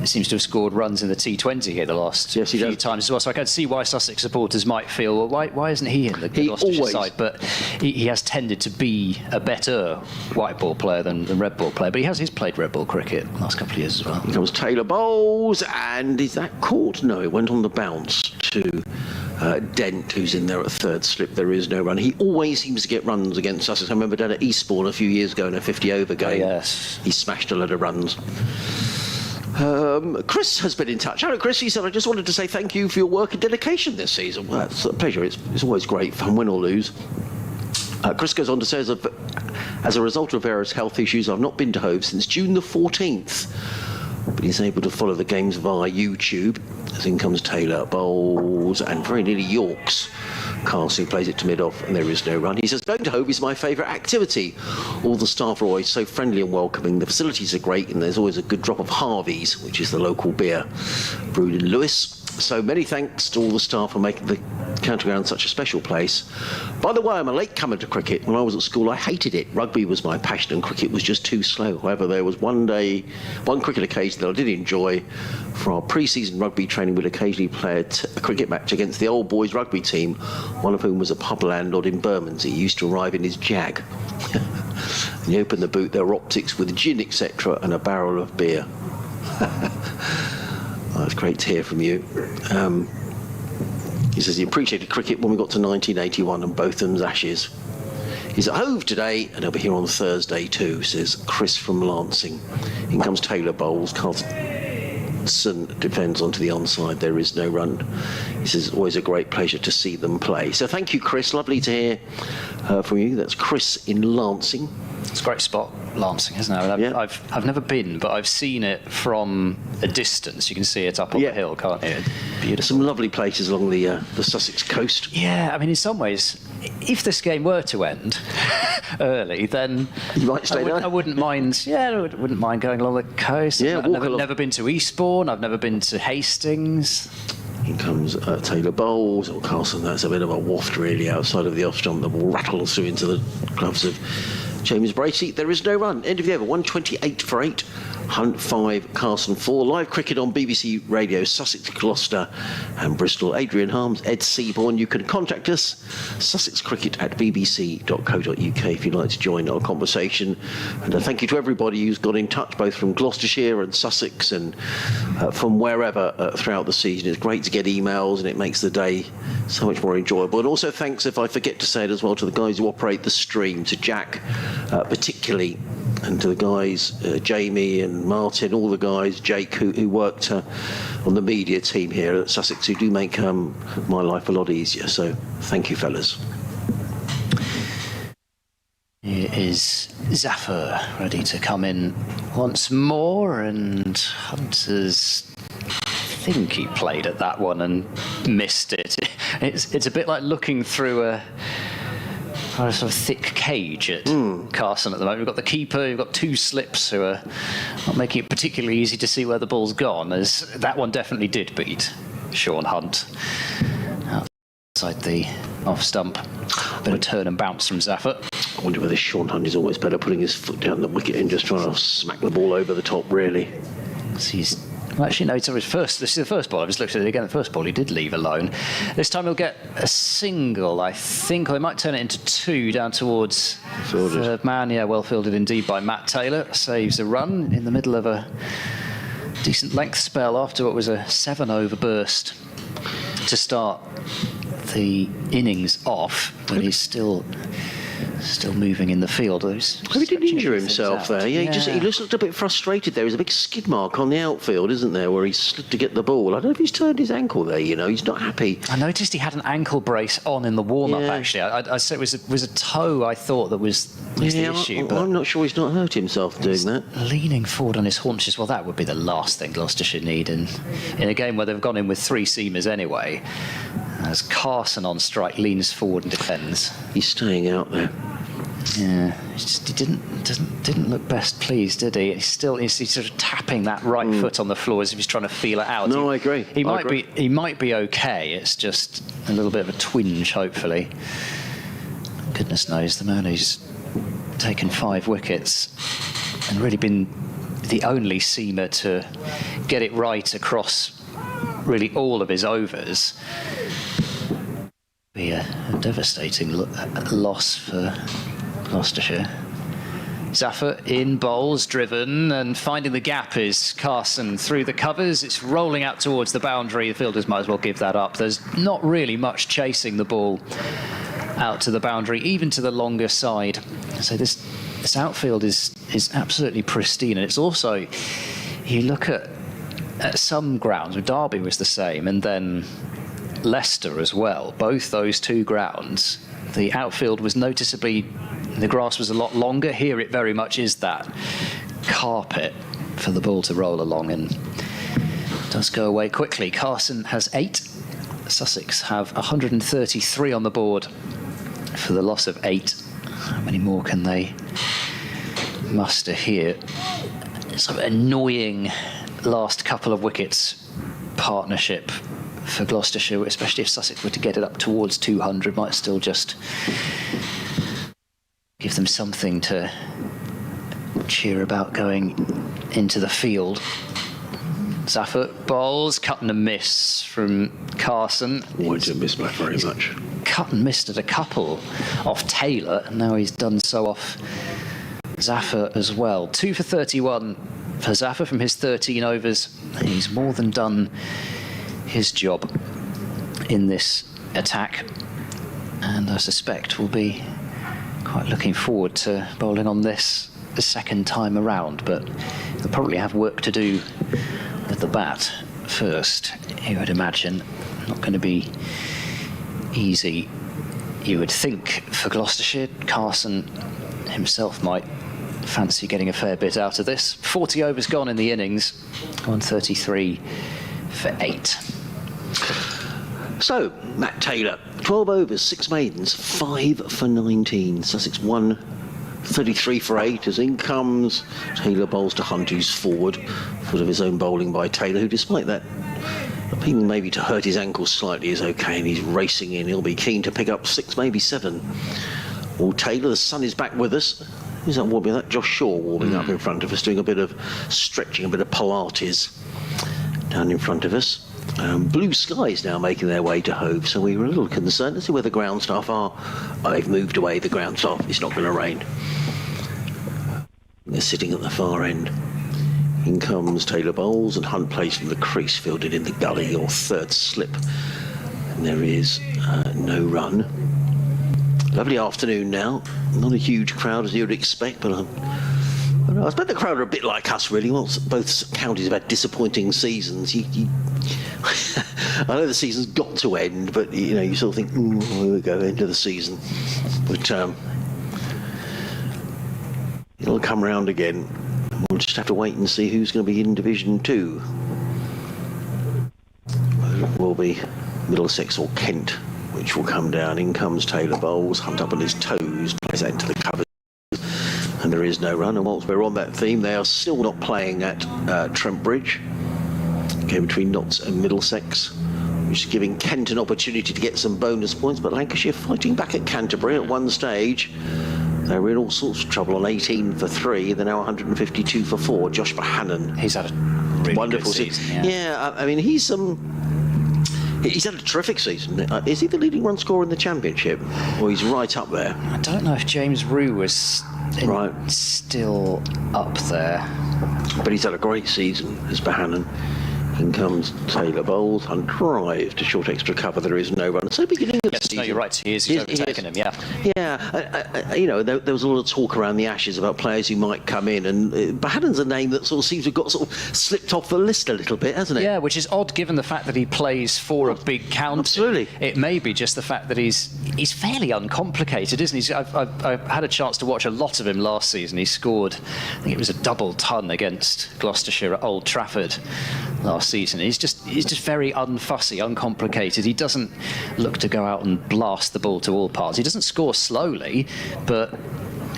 Seems to have scored runs in the T20 here the last few times as well. So I can see why Sussex supporters might feel, well, why isn't he in the Gloucestershire side? But he has tended to be a better white ball player than red ball player. But he's played red ball cricket the last couple of years as well. Here comes Taylor, bowls, and is that caught? No, it went on the bounce to Dent, who's in there at third slip. There is no run. He always seems to get runs against Sussex. I remember down at Eastbourne a few years ago in a 50-over game. Oh, yes. He smashed a load of runs. Chris has been in touch. Hello, Chris. He said, I just wanted to say thank you for your work and dedication this season. Well, that's a pleasure. It's always great fun, win or lose. Chris goes on to say, as a result of various health issues, I've not been to Hove since June the 14th. But he's able to follow the games via YouTube. As in comes Taylor, bowls, and very nearly Yorks. Carlson plays it to mid-off, and there is no run. He says, going to Hove is my favourite activity. All the staff are always so friendly and welcoming. The facilities are great, and there's always a good drop of Harvey's, which is the local beer brewed in Lewes. So many thanks to all the staff for making the county ground such a special place. By the way, I'm a late comer to cricket. When I was at school, I hated it. Rugby was my passion, and cricket was just too slow. However, there was one cricket occasion that I did enjoy. For our pre-season rugby training, we'd occasionally play a cricket match against the old boys rugby team, one of whom was a pub landlord in Bermondsey. He used to arrive in his Jag. And he opened the boot, there were optics with gin, etc., and a barrel of beer. Oh, it's great to hear from you. He says he appreciated cricket when we got to 1981 and Botham's Ashes. He's at Hove today, and he'll be here on Thursday too, says Chris from Lancing. In comes Taylor, bowls. Carlson defends onto the onside. There is no run. He says it's always a great pleasure to see them play. So thank you, Chris. Lovely to hear from you. That's Chris in Lancing. It's a great spot, Lancing, isn't it? Yeah. I've never been, but I've seen it from a distance. You can see it up on the hill, can't you? Beautiful. Some lovely places along the Sussex coast. Yeah, I mean, in some ways, if this game were to end early, then you might stay there. I wouldn't mind. Yeah, I wouldn't mind going along the coast. Yeah, I've never been to Eastbourne. I've never been to Hastings. In comes Taylor, bowls, or Carlson. That's a bit of a waft, really, outside of the off stump. The ball rattles through into the gloves of James Bracey. There is no run. End of the over. 128 for 8. Hunt 5, Carlson 4. Live cricket on BBC Radio, Sussex, Gloucester and Bristol. Adrian Harms, Ed Seaborn. You can contact us, sussexcricket@bbc.co.uk, if you'd like to join our conversation. And thank you to everybody who's got in touch, both from Gloucestershire and Sussex and from wherever throughout the season. It's great to get emails, and it makes the day so much more enjoyable. And also thanks, if I forget to say it as well, to the guys who operate the stream, to Jack particularly, and to the guys, Jamie and Martin, all the guys, Jake, who worked on the media team here at Sussex, who do make my life a lot easier. So thank you, fellas. Here is Zafar ready to come in once more, and Hunter's, I think he played at that one and missed it. It's a bit like looking through a sort of thick cage at Carson at the moment. We've got the keeper, we've got two slips who are not making it particularly easy to see where the ball's gone, as that one definitely did beat Sean Hunt outside the off stump. Bit of turn and bounce from Zaffer. I wonder whether Sean Hunt is always better putting his foot down the wicket and just trying to smack the ball over the top, really. Well, actually, no, it's his first. This is the first ball. I just looked at it again. The first ball he did leave alone. This time he'll get a single, I think, or he might turn it into two down towards third man. Yeah, well fielded indeed by Matt Taylor. Saves a run in the middle of a decent length spell after what was a 7-over burst to start the innings off, but he's still moving in the field. He didn't injure himself there. Yeah, he just looked a bit frustrated there. There's a big skid mark on the outfield, isn't there, where he slid to get the ball. I don't know if he's turned his ankle there, you know. He's not happy. I noticed he had an ankle brace on in the warm-up, actually. I said it was a toe, I thought, that was the issue. But I'm not sure he's not hurt himself doing that. Leaning forward on his haunches, well, that would be the last thing Gloucestershire need in a game where they've gone in with three seamers anyway. As Carson on strike leans forward and defends. He's staying out there. Yeah, he didn't look best pleased, did he? He's sort of tapping that right foot on the floor as if he's trying to feel it out. No, I agree. He might be okay. It's just a little bit of a twinge, hopefully. Goodness knows, the man who's taken 5 wickets and really been the only seamer to get it right across really all of his overs. Be a devastating loss for Gloucestershire. Zaffer in bowls, driven, and finding the gap is Carson through the covers. It's rolling out towards the boundary. The fielders might as well give that up. There's not really much chasing the ball out to the boundary, even to the longer side. So this outfield is absolutely pristine. And it's also, you look at some grounds, Derby was the same, and then Leicester as well. Both those two grounds, the outfield was noticeably, the grass was a lot longer. Here it very much is that carpet for the ball to roll along, and it does go away quickly. Carson has 8. Sussex have 133 on the board for the loss of 8. How many more can they muster here? It's an annoying last couple of wickets partnership for Gloucestershire, especially if Sussex were to get it up towards 200, might still just give them something to cheer about going into the field. Zaffer bowls, cut and a miss from Carson. Why didn't miss by very much? Cut and missed at a couple off Taylor, and now he's done so off Zaffer as well. 2 for 31 for Zaffer from his 13 overs. He's more than done his job in this attack, and I suspect we'll be quite looking forward to bowling on this the second time around, but he'll probably have work to do with the bat first, you would imagine. Not going to be easy, you would think, for Gloucestershire. Carson himself might fancy getting a fair bit out of this. 40 overs gone in the innings, 133 for 8. So, Matt Taylor, 12 overs, 6 maidens, 5 for 19. Sussex 1, 33 for 8 as in comes Taylor. Bowls to Hunt, who's forward. Foot of his own bowling by Taylor, who, despite that appealing maybe to hurt his ankle slightly, is okay, and he's racing in. He'll be keen to pick up 6, maybe 7. Well, Taylor, the sun is back with us. Who's that warming up? Josh Shaw warming up in front of us, doing a bit of stretching, a bit of Pilates down in front of us. Blue skies now making their way to Hove, so we were a little concerned to see where the ground staff are. Oh, they've moved away, the ground staff. It's not going to rain. They're sitting at the far end. In comes Taylor bowls, and Hunt plays from the crease, fielded in the gully or third slip. And there is no run. Lovely afternoon now. Not a huge crowd as you would expect, but I expect the crowd are a bit like us, really. Well, both counties have had disappointing seasons. I know the season's got to end, but you know, you sort of think, ooh, here we go, end of the season. But it'll come round again. We'll just have to wait and see who's going to be in Division 2. Whether it will be Middlesex or Kent which will come down. In comes Taylor Bowles, Hunt up on his toes, plays that into the covers, and there is no run. And whilst we're on that theme, they are still not playing at Trent Bridge, game between Notts and Middlesex, which is giving Kent an opportunity to get some bonus points. But Lancashire fighting back at Canterbury at one stage. They were in all sorts of trouble on 18 for 3. They're now 152 for 4. Josh Bohannon. He's had a really wonderful good season. Yeah, I mean, he's had a terrific season. Is he the leading run scorer in the Championship? Or he's right up there? I don't know if James Rue was still up there. But he's had a great season as Bohannon. In comes Taylor Bowles, and drive to short extra cover. There is no run. So beginning of the season. No, you're right. He's overtaken him. Yeah. Yeah. You know, there was a lot of talk around the Ashes about players who might come in, and Bohannon's a name that sort of seems to have got sort of slipped off the list a little bit, hasn't it? Yeah, which is odd given the fact that he plays for a big county. Absolutely. It may be just the fact that he's fairly uncomplicated, isn't he? I've had a chance to watch a lot of him last season. He scored, I think it was a double ton against Gloucestershire at Old Trafford last season. He's just very unfussy, uncomplicated. He doesn't look to go out and blast the ball to all parts. He doesn't score slowly, but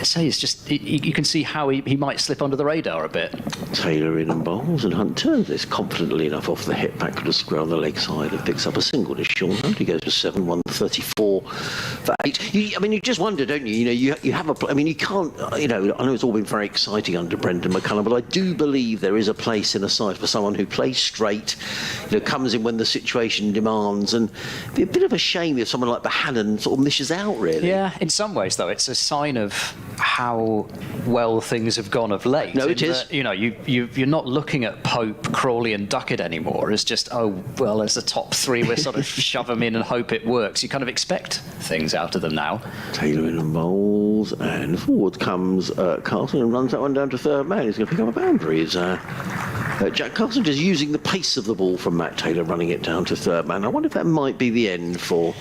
say it's just you can see how he might slip under the radar a bit. Taylor in and Bowles, and Hunt turns this confidently enough off the hip back to the square on the leg side and picks up a single to Sean Hunt. He goes for 7, 134 for 8. I mean, you just wonder, don't you? You know, you have a. I mean, you can't. You know, I know it's all been very exciting under Brendan McCullum, but I do believe there is a place in a side for someone who plays straight, you know, comes in when the situation demands, and it'd be a bit of a shame if someone like Bohannon sort of misses out, really. Yeah, in some ways, though, it's a sign of how well things have gone of late. No, it is. You know, you're not looking at Pope, Crawley and Duckett anymore as just, oh, well, as the top 3, we're sort of shove them in and hope it works. You kind of expect things out of them now. Taylor in and Bowles, and forward comes Carlson and runs that one down to third man. He's going to pick up a boundary. Jack Carlson just using the pace of the ball from Matt Taylor, running it down to third man. I wonder if that might be the end for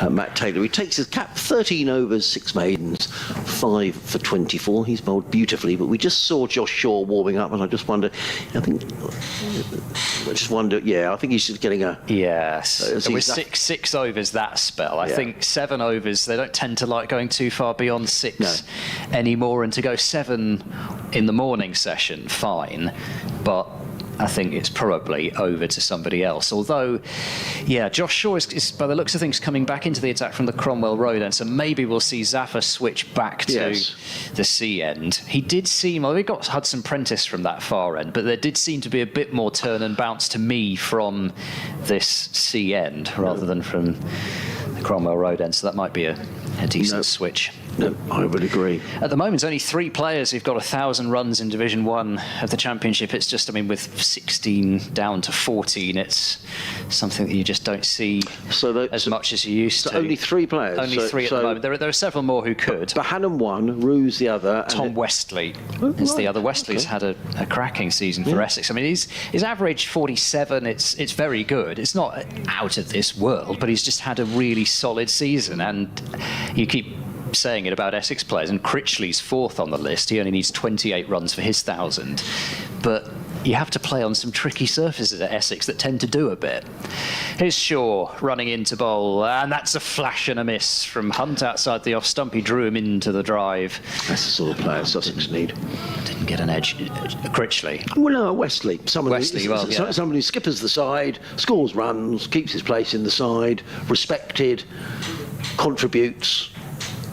Matt Taylor. He takes his cap, 13 overs, 6 maidens, 5 for 24. He's bowled beautifully, but we just saw Josh Shaw warming up, and I just wonder, I think he's just getting a... Yes, there was six overs that spell. I think 7 overs, they don't tend to like going too far beyond 6 anymore, and to go 7 in the morning session, fine, but I think it's probably over to somebody else. Although, yeah, Josh Shaw is by the looks of things, coming back into the attack from the Cromwell Road end, so maybe we'll see Zafar switch back to the C end. He did seem, well, we got Hudson Prentice from that far end, but there did seem to be a bit more turn and bounce to me from this C end rather than from the Cromwell Road end, so that might be a decent switch. No, I would agree. At the moment, only 3 players who've got 1,000 runs in Division 1 of the Championship. It's just, I mean, with 16 down to 14, it's something that you just don't see as much as you used to. Only 3 players? Only 3 at the moment. There are several more who could. Bohannon one, Rue's the other. Tom Westley is the other. Westley's had a cracking season for Essex. I mean, his average 47, it's very good. It's not out of this world, but he's just had a really solid season. And you keep saying it about Essex players, and Critchley's 4th on the list. He only needs 28 runs for his 1,000, but you have to play on some tricky surfaces at Essex that tend to do a bit. Here's Shaw running into bowl, and that's a flash and a miss from Hunt outside the off stump. He drew him into the drive. That's the sort of player Sussex need. Didn't get an edge. Critchley. Well, no, Wesley. Somebody who skippers the side, scores runs, keeps his place in the side, respected, contributes.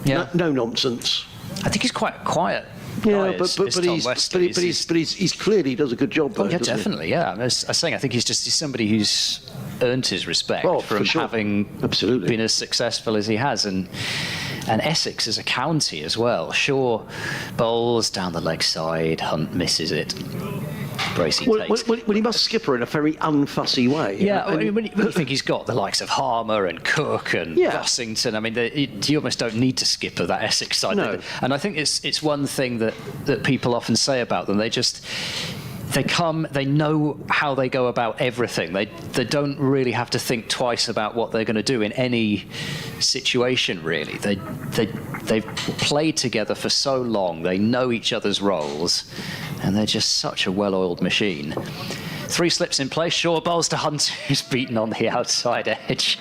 Yeah. No nonsense. I think he's quite quiet. Yeah, but he's clearly does a good job. Though, definitely. Yeah, I was saying, I think he's somebody who's earned his respect from having been as successful as he has, and Essex as a county as well. Shaw bowls down the leg side, Hunt misses it. Bracey takes. Well, he must skipper in a very unfussy way. Yeah, I mean, when you think he's got the likes of Harmer and Cook and Rossington, I mean, you almost don't need to skipper that Essex side. No. And I think it's one thing that people often say about them. They know how they go about everything. They don't really have to think twice about what they're going to do in any situation, really. They've played together for so long. They know each other's roles, and they're just such a well-oiled machine. 3 slips in place. Shaw bowls to Hunt, who's beaten on the outside edge.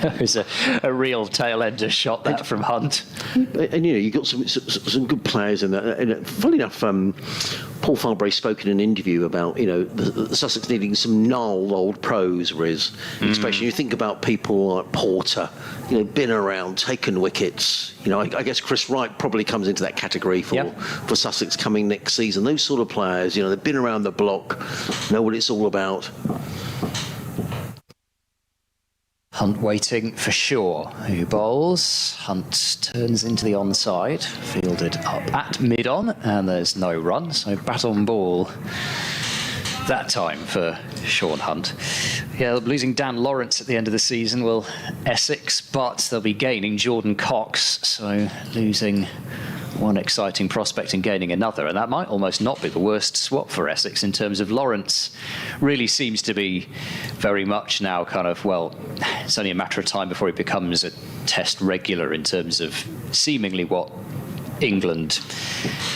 It was a real tail-ender shot that from Hunt. And you know, you got some good players in there. And funny enough, Paul Farbury spoke in an interview about, you know, the Sussex needing some gnarled old pros, Riz. Especially you think about people like Porter, you know, been around, taken wickets. You know, I guess Chris Wright probably comes into that category for Sussex coming next season. Those sort of players, you know, they've been around the block, know what it's all about. Hunt waiting for Shaw, who bowls. Hunt turns into the onside, fielded up at mid-on, and there's no run, so bat on ball that time for Sean Hunt. Yeah, losing Dan Lawrence at the end of the season will Essex, but they'll be gaining Jordan Cox, so losing one exciting prospect and gaining another, and that might almost not be the worst swap for Essex in terms of Lawrence. Really seems to be very much now kind of, well, it's only a matter of time before he becomes a test regular in terms of seemingly what England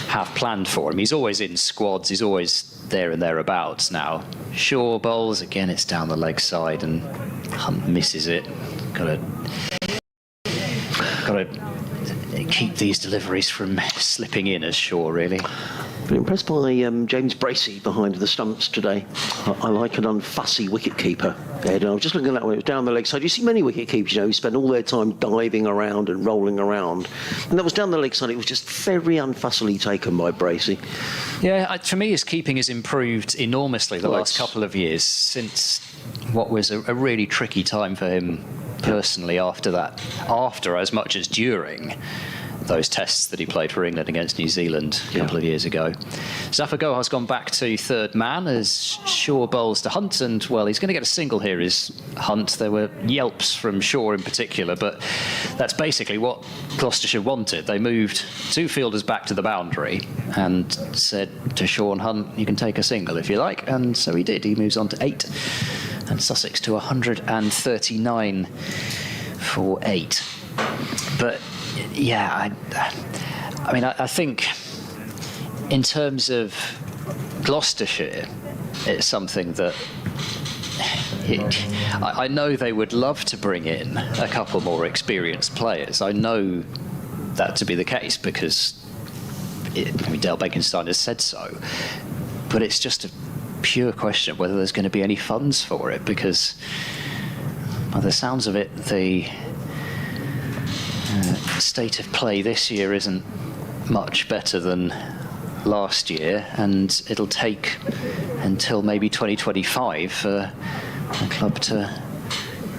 have planned for him. He's always in squads, he's always there and thereabouts now. Shaw bowls, again it's down the leg side and Hunt misses it. Got to keep these deliveries from slipping in as Shaw, really. Been impressed by James Bracey behind the stumps today. I like an unfussy wicket-keeper, Ed. I was just looking at that when it was down the leg side. You see many wicket-keepers, you know, who spend all their time diving around and rolling around. And that was down the leg side. It was just very unfussily taken by Bracey. Yeah, for me, his keeping has improved enormously the last couple of years, since what was a really tricky time for him personally after as much as during those tests that he played for England against New Zealand a couple of years ago. Zafar Gohar's gone back to third man as Shaw bowls to Hunt, and, well, he's going to get a single here, is Hunt. There were yelps from Shaw in particular, but that's basically what Gloucestershire wanted. They moved 2 fielders back to the boundary and said to Shaw and Hunt, you can take a single if you like, and so he did. He moves on to 8, and Sussex to 139 for 8. But yeah, I mean, I think in terms of Gloucestershire, it's something that I know they would love to bring in a couple more experienced players. I know that to be the case because Dale Benkenstein has said so. But it's just a pure question of whether there's going to be any funds for it, because by the sounds of it, the state of play this year isn't much better than last year, and it'll take until maybe 2025 for the club to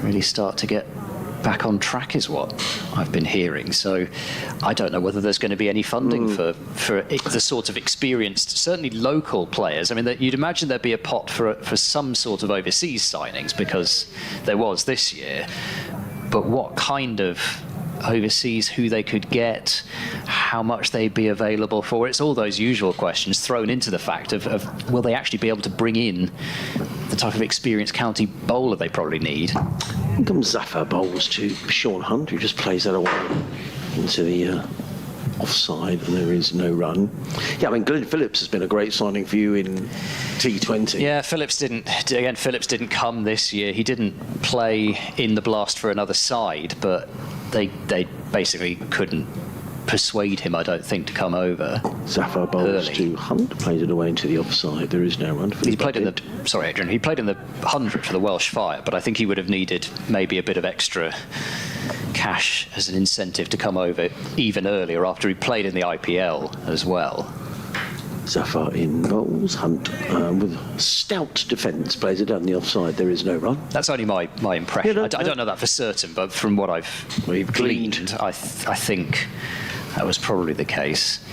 really start to get back on track, is what I've been hearing. So I don't know whether there's going to be any funding for the sort of experienced, certainly local players. I mean, you'd imagine there'd be a pot for some sort of overseas signings, because there was this year. But what kind of overseas, who they could get, how much they'd be available for, it's all those usual questions thrown into the fact of will they actually be able to bring in the type of experienced county bowler they probably need. Here comes Zafar bowls to Sean Hunt, who just plays that away into the offside, and there is no run. Yeah, I mean, Glenn Phillips has been a great signing for you in T20. Yeah, Phillips didn't come this year. He didn't play in the blast for another side, but they basically couldn't persuade him, I don't think, to come over. Zafar bowls to Hunt, plays it away into the offside. There is no run. He played in the 100 for the Welsh Fire, but I think he would have needed maybe a bit of extra cash as an incentive to come over even earlier, after he played in the IPL as well. Zafar in bowls. Hunt with stout defence plays it down the offside. There is no run. That's only my impression. I don't know that for certain, but from what I've gleaned, I think that was probably the case.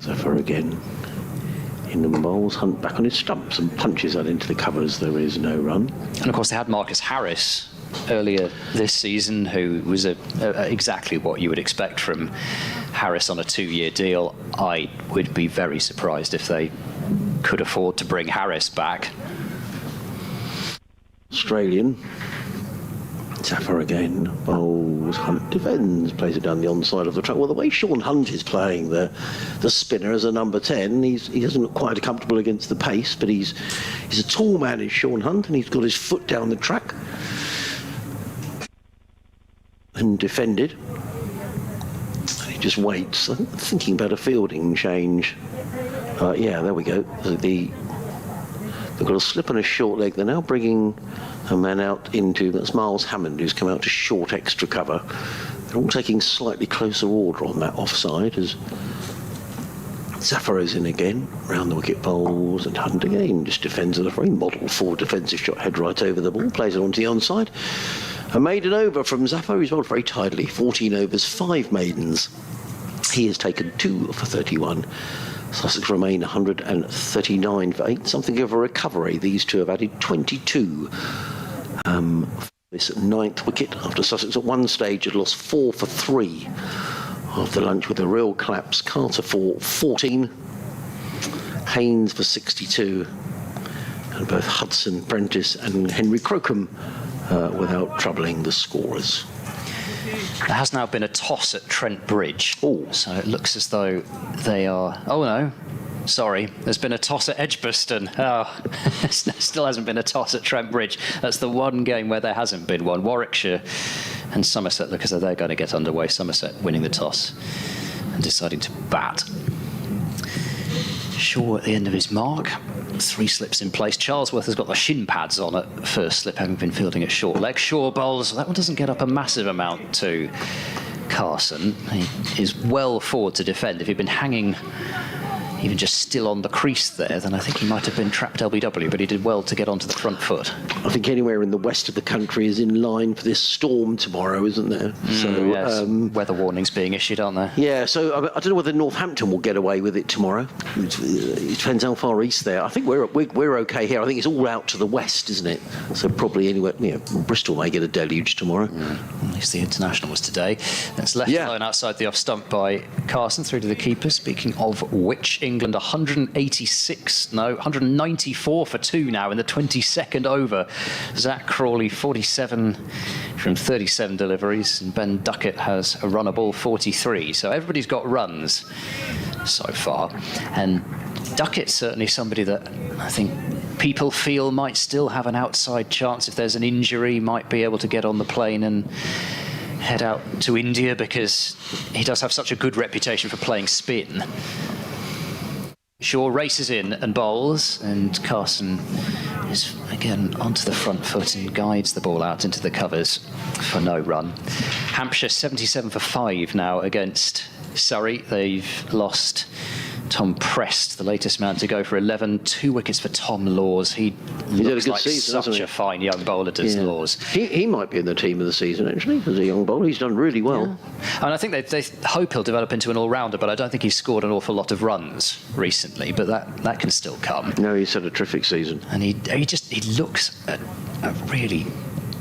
Zafar again in the bowls. Hunt back on his stumps and punches that into the covers. There is no run. And of course they had Marcus Harris earlier this season, who was exactly what you would expect from Harris on a 2-year deal. I would be very surprised if they could afford to bring Harris back. Australian Zaffer again. Bowls. Hunt defends. Plays it down the onside of the track. Well, the way Sean Hunt is playing the spinner as a number 10, he doesn't look quite comfortable against the pace, but he's a tall man, is Sean Hunt, and he's got his foot down the track. And defended. And he just waits. I'm thinking about a fielding change. Yeah, there we go. They've got a slip and a short leg. They're now bringing a man out into, that's Miles Hammond, who's come out to short extra cover. They're all taking slightly closer order on that offside as Zaffer is in again, round the wicket bowls, and Hunt again just defends with a very model forward defensive shot, head right over the ball, plays it onto the onside. A maiden over from Zaffer, who's bowled very tidily, 14 overs, 5 maidens. He has taken 2 for 31. Sussex remain 139 for 8, something of a recovery. These two have added 22. This 9th wicket after Sussex at one stage had lost 4 for 3 after lunch with a real collapse. Carter for 14, Haynes for 62, and both Hudson, Prentice and Henry Crocombe without troubling the scorers. There has now been a toss at Trent Bridge. Oh. So it looks as though they are... Oh, no. Sorry. There's been a toss at Edgbaston. Oh, still hasn't been a toss at Trent Bridge. That's the one game where there hasn't been one. Warwickshire and Somerset look as though they're going to get underway. Somerset winning the toss and deciding to bat. Shaw at the end of his mark. 3 slips in place. Charlesworth has got the shin pads on at first slip, having been fielding at short leg. Shaw bowls. That one doesn't get up a massive amount to Carson. He is well forward to defend. If he'd been hanging even just still on the crease there, then I think he might have been trapped LBW, but he did well to get onto the front foot. I think anywhere in the west of the country is in line for this storm tomorrow, isn't there? Yes. Weather warnings being issued, aren't there? Yeah, so I don't know whether Northampton will get away with it tomorrow. It depends how far east they are. I think we're okay here. I think it's all out to the west, isn't it? So probably anywhere, Bristol may get a deluge tomorrow. At least the international was today. That's left alone outside the off stump by Carson through to the keeper. Speaking of which, England 194 for 2 now in the 22nd over. Zach Crawley 47 from 37 deliveries, and Ben Duckett has a run a ball 43. So everybody's got runs so far, and Duckett's certainly somebody that I think people feel might still have an outside chance if there's an injury, might be able to get on the plane and head out to India, because he does have such a good reputation for playing spin. Shaw races in and bowls, and Carson is again onto the front foot and guides the ball out into the covers for no run. Hampshire 77 for 5 now against Surrey. They've lost Tom Prest, the latest man to go for 11. 2 wickets for Tom Laws. He looks like season, such a fine young bowler, does Laws. He might be in the team of the season, actually, as a young bowler. He's done really well. Yeah. And I think they hope he'll develop into an all-rounder, but I don't think he's scored an awful lot of runs recently, but that can still come. No, he's had a terrific season. And he looks a really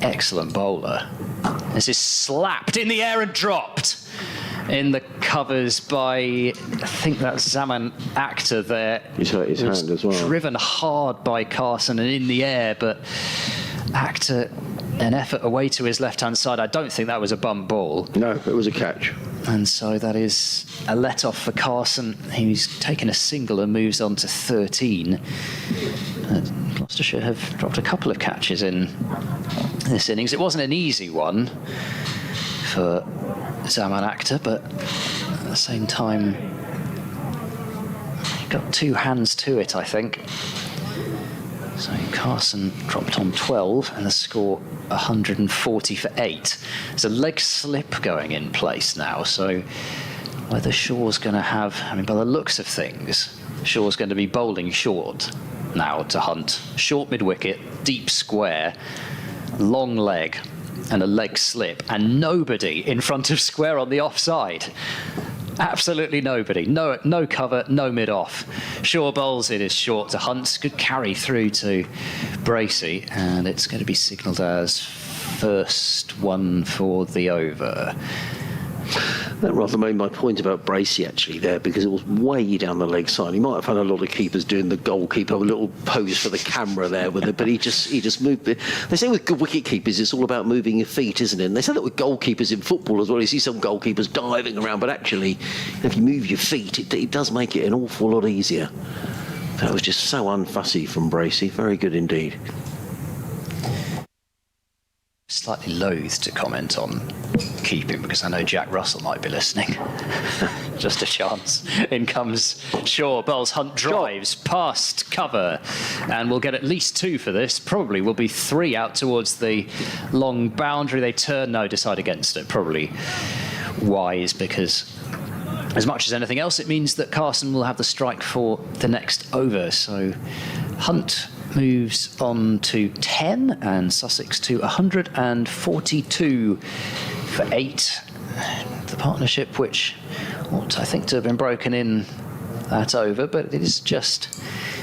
excellent bowler. This is slapped in the air and dropped in the covers by, I think that's Zaman Akhtar there. He's hurt his hand as well. Driven hard by Carson and in the air, but Akhtar, an effort away to his left-hand side. I don't think that was a bump ball. No, it was a catch. And so that is a let-off for Carson. He's taken a single and moves on to 13. Gloucestershire have dropped a couple of catches in this innings. It wasn't an easy one for Zaman Akhtar, but at the same time, he got 2 hands to it, I think. So Carson dropped on 12, and the score 140 for 8. There's a leg slip going in place now, so whether Shaw's going to have, by the looks of things, Shaw's going to be bowling short now to Hunt. Short mid-wicket, deep square, long leg, and a leg slip, and nobody in front of square on the offside. Absolutely nobody. No cover, no mid-off. Shaw bowls it is short to Hunt. Good carry through to Bracey, and it's going to be signalled as first one for the over. That rather made my point about Bracey actually there, because it was way down the leg side. He might have had a lot of keepers doing the goalkeeper, a little pose for the camera there with it, but he just moved. They say with good wicket keepers it's all about moving your feet, isn't it? And they say that with goalkeepers in football as well. You see some goalkeepers diving around, but actually if you move your feet it does make it an awful lot easier. That was just so unfussy from Bracey. Very good indeed. Slightly loath to comment on keeping because I know Jack Russell might be listening. Just a chance. In comes Shaw, bowls, Hunt drives past cover, and we'll get at least 2 for this. Probably will be 3 out towards the long boundary. They turn, no, decide against it. Probably wise, because as much as anything else, it means that Carson will have the strike for the next over. So Hunt moves on to 10 and Sussex to 142 for 8. The partnership which ought, I think, to have been broken in that over, but it is just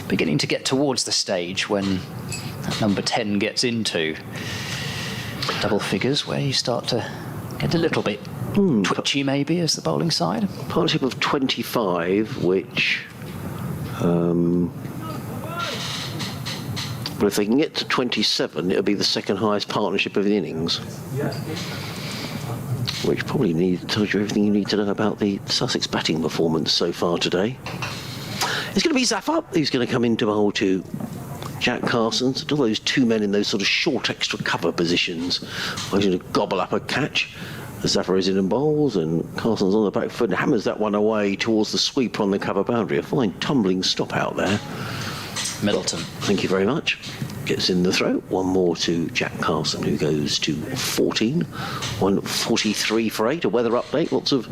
beginning to get towards the stage when that number 10 gets into double figures, where you start to get a little bit twitchy maybe as the bowling side. Partnership of 25, which but if they can get to 27, it'll be the second highest partnership of the innings. Which probably tells you everything you need to know about the Sussex batting performance so far today. It's going to be Zafar who's going to come into bowl to Jack Carson. So all those 2 men in those sort of short extra cover positions are going to gobble up a catch. Zafar is in and bowls, and Carson's on the back foot and hammers that one away towards the sweeper on the cover boundary. A fine tumbling stop out there. Middleton. Thank you very much. Gets in the throw. 1 more to Jack Carson, who goes to 14. 143 for 8. A weather update. Lots of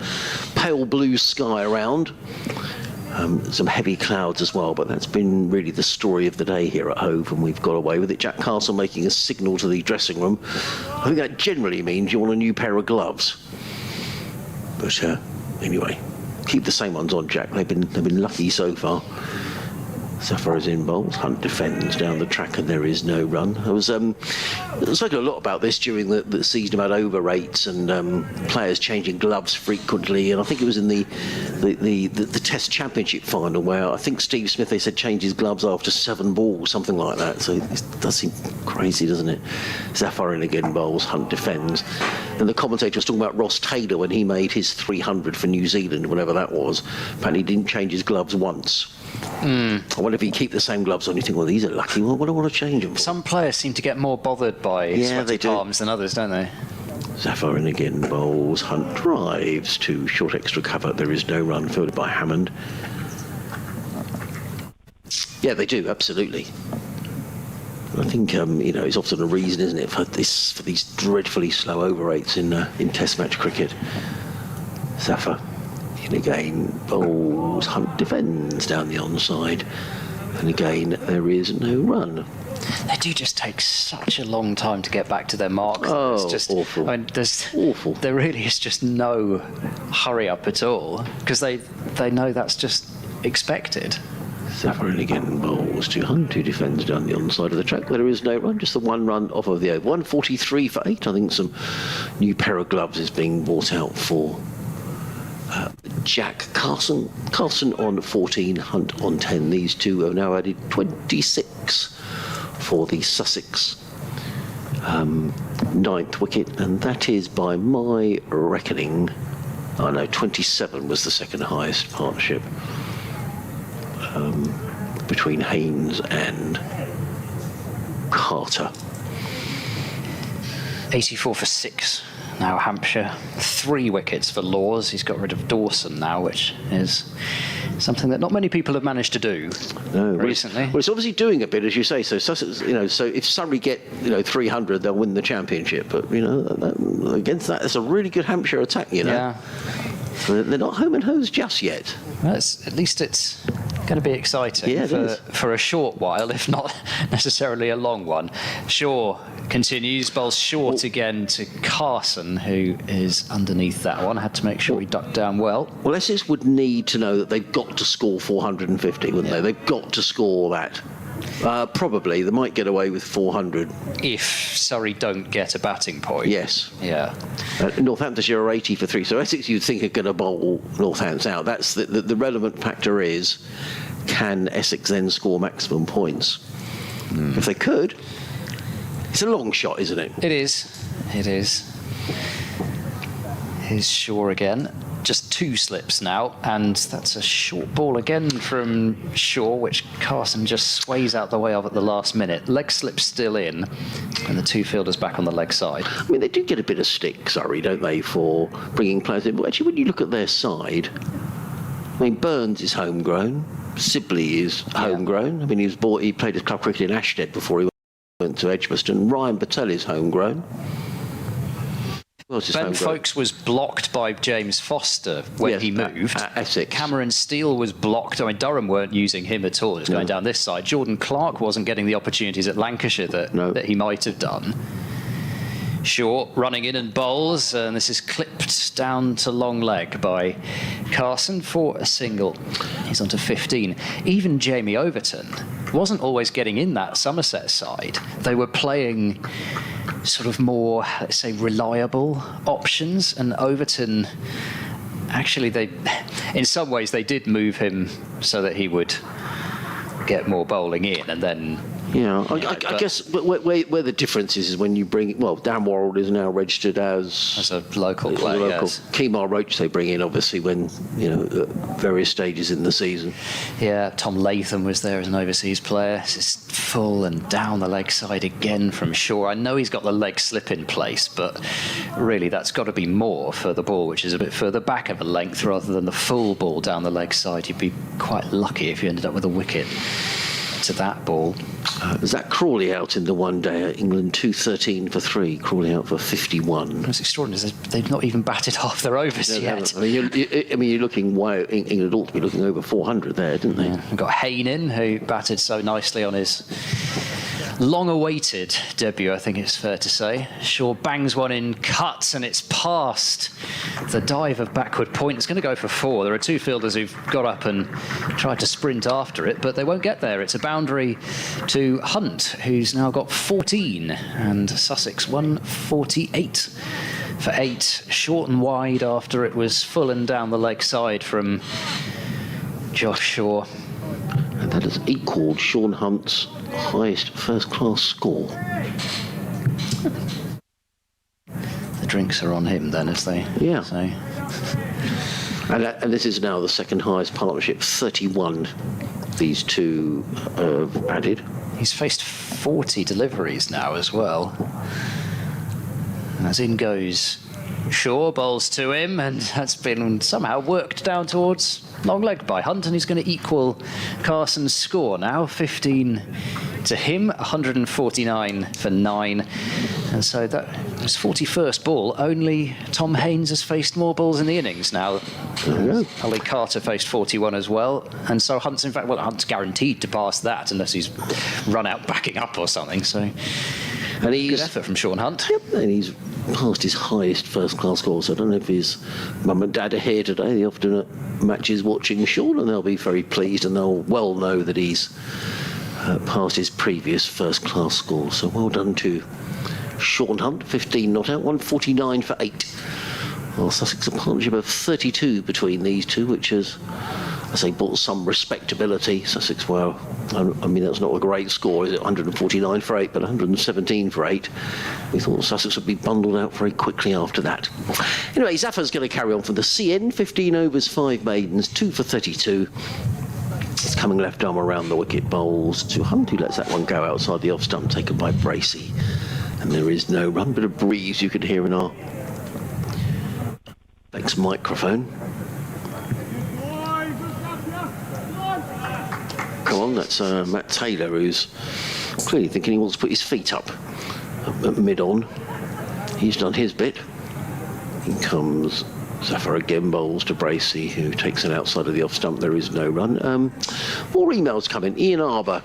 pale blue sky around. Some heavy clouds as well, but that's been really the story of the day here at Hove, and we've got away with it. Jack Carson making a signal to the dressing room. I think that generally means you want a new pair of gloves. But anyway, keep the same ones on, Jack. They've been lucky so far. Zafar is in bowls. Hunt defends down the track, and there is no run. I was spoken a lot about this during the season about over rates and players changing gloves frequently. And I think it was in the Test Championship final where I think Steve Smith, they said, changed his gloves after 7 balls, something like that. So it does seem crazy, doesn't it? Zafar in again bowls. Hunt defends. And the commentator was talking about Ross Taylor when he made his 300 for New Zealand, whatever that was. Apparently he didn't change his gloves once. I wonder if you keep the same gloves on, you think, well, these are lucky. Well, what do I want to change them for? Some players seem to get more bothered by sweaty palms than others, don't they? Zafar in again bowls. Hunt drives to short extra cover. There is no run, fielded by Hammond. Yeah, they do, absolutely. I think it's often a reason, isn't it, for these dreadfully slow over rates in Test match cricket. Zafar in again bowls. Hunt defends down the onside, and again there is no run. They do just take such a long time to get back to their mark. Oh, it's just awful. I mean, Awful. There really is just no hurry up at all, because they know that's just expected. Zafar in again bowls to Hunt, who defends down the onside of the track. There is no run, just the 1 run off of the over. 143 for 8. I think some new pair of gloves is being bought out for Jack Carson. Carson on 14, Hunt on 10. These two have now added 26 for the Sussex 9th wicket, and that is, by my reckoning, 27 was the second highest partnership between Haynes and Carter. 84 for 6. Now Hampshire. 3 wickets for Laws. He's got rid of Dawson now, which is something that not many people have managed to do recently. Well, it's obviously doing a bit, as you say. So Sussex, so if Surrey get 300, they'll win the championship. But against that, it's a really good Hampshire attack. Yeah. So they're not home and hose just yet. Well, at least it's going to be exciting for a short while, if not necessarily a long one. Shaw continues, bowls short again to Carson, who is underneath that one. Had to make sure he ducked down well. Well, Essex would need to know that they've got to score 450, wouldn't they? They've got to score that. Probably. They might get away with 400. If Surrey don't get a batting point. Yes. Yeah. Northamptonshire are 80 for 3. So Essex, you'd think, are going to bowl Northants out. That's the relevant factor is, can Essex then score maximum points? If they could, it's a long shot, isn't it? It is. It is. Here's Shaw again. Just 2 slips now, and that's a short ball again from Shaw, which Carson just sways out the way of at the last minute. Leg slip still in, and the 2 fielders back on the leg side. I mean, they do get a bit of stick, Surrey, don't they, for bringing players in. But actually, when you look at their side, I mean, Burns is homegrown. Sibley is homegrown. I mean, he played his club cricket in Ashtead before he went to Edgbaston. Ryan Patel is homegrown. Ben Folkes was blocked by James Foster when he moved. At Essex. Cameron Steele was blocked. I mean, Durham weren't using him at all. Just going down this side. Jordan Clark wasn't getting the opportunities at Lancashire that he might have done. Shaw running in and bowls, and this is clipped down to long leg by Carson for a single. He's on to 15. Even Jamie Overton wasn't always getting in that Somerset side. They were playing sort of more, let's say, reliable options, and Overton, actually, in some ways they did move him so that he would get more bowling in, and then I guess where the difference is when you bring, Dan Worrell is now registered as a local player. Yes. Kemar Roach they bring in, obviously, when, at various stages in the season. Yeah, Tom Latham was there as an overseas player. This is full and down the leg side again from Shaw. I know he's got the leg slip in place, but really that's got to be more for the ball, which is a bit further back of a length rather than the full ball down the leg side. You'd be quite lucky if you ended up with a wicket to that ball. Zach Crawley out in the one day. England 213 for 3. Crawley out for 51. That's extraordinary. They've not even batted half their overs yet. I mean, you're looking. England ought to be looking over 400 there, didn't they? Yeah. We've got Hayne in, who batted so nicely on his long-awaited debut, I think it's fair to say. Shaw bangs one in, cuts, and it's past the dive of backward point. It's going to go for 4. There are 2 fielders who've got up and tried to sprint after it, but they won't get there. It's a boundary to Hunt, who's now got 14, and Sussex 148 for 8. Short and wide after it was full and down the leg side from Josh Shaw. And that has equalled Sean Hunt's highest first-class score. The drinks are on him then, as they say. And this is now the second highest partnership, 31. These 2 have added. He's faced 40 deliveries now as well. As in goes Shaw, bowls to him, and that's been somehow worked down towards long leg by Hunt, and he's going to equal Carson's score now, 15 to him, 149 for 9. And so that was 41st ball. Only Tom Haynes has faced more balls in the innings now. Ollie Carter faced 41 as well. And so Hunt's, in fact, Hunt's guaranteed to pass that unless he's run out backing up or something. So good effort from Sean Hunt. Yep, and he's passed his highest first-class score. So I don't know if his mum and dad are here today. They often at matches watching Sean, and they'll be very pleased, and they'll well know that he's passed his previous first-class score. So well done to Sean Hunt, 15 not out, 149 for 8. Well, Sussex, a partnership of 32 between these 2, which has, I say, brought some respectability. Sussex, well, I mean, that's not a great score, is it? 149 for 8, but 117 for 8. We thought Sussex would be bundled out very quickly after that. Anyway, Zafar's going to carry on from the CN, 15 overs, 5 maidens, 2 for 32. It's coming left arm around the wicket, bowls to Hunt, who lets that one go outside the off stump, taken by Bracey. And there is no run, bit of breeze you can hear in our next microphone. Come on, that's Matt Taylor, who's clearly thinking he wants to put his feet up at mid-on. He's done his bit. In comes Zafar again, bowls to Bracey, who takes it outside of the off stump. There is no run. More emails coming. Ian Arbour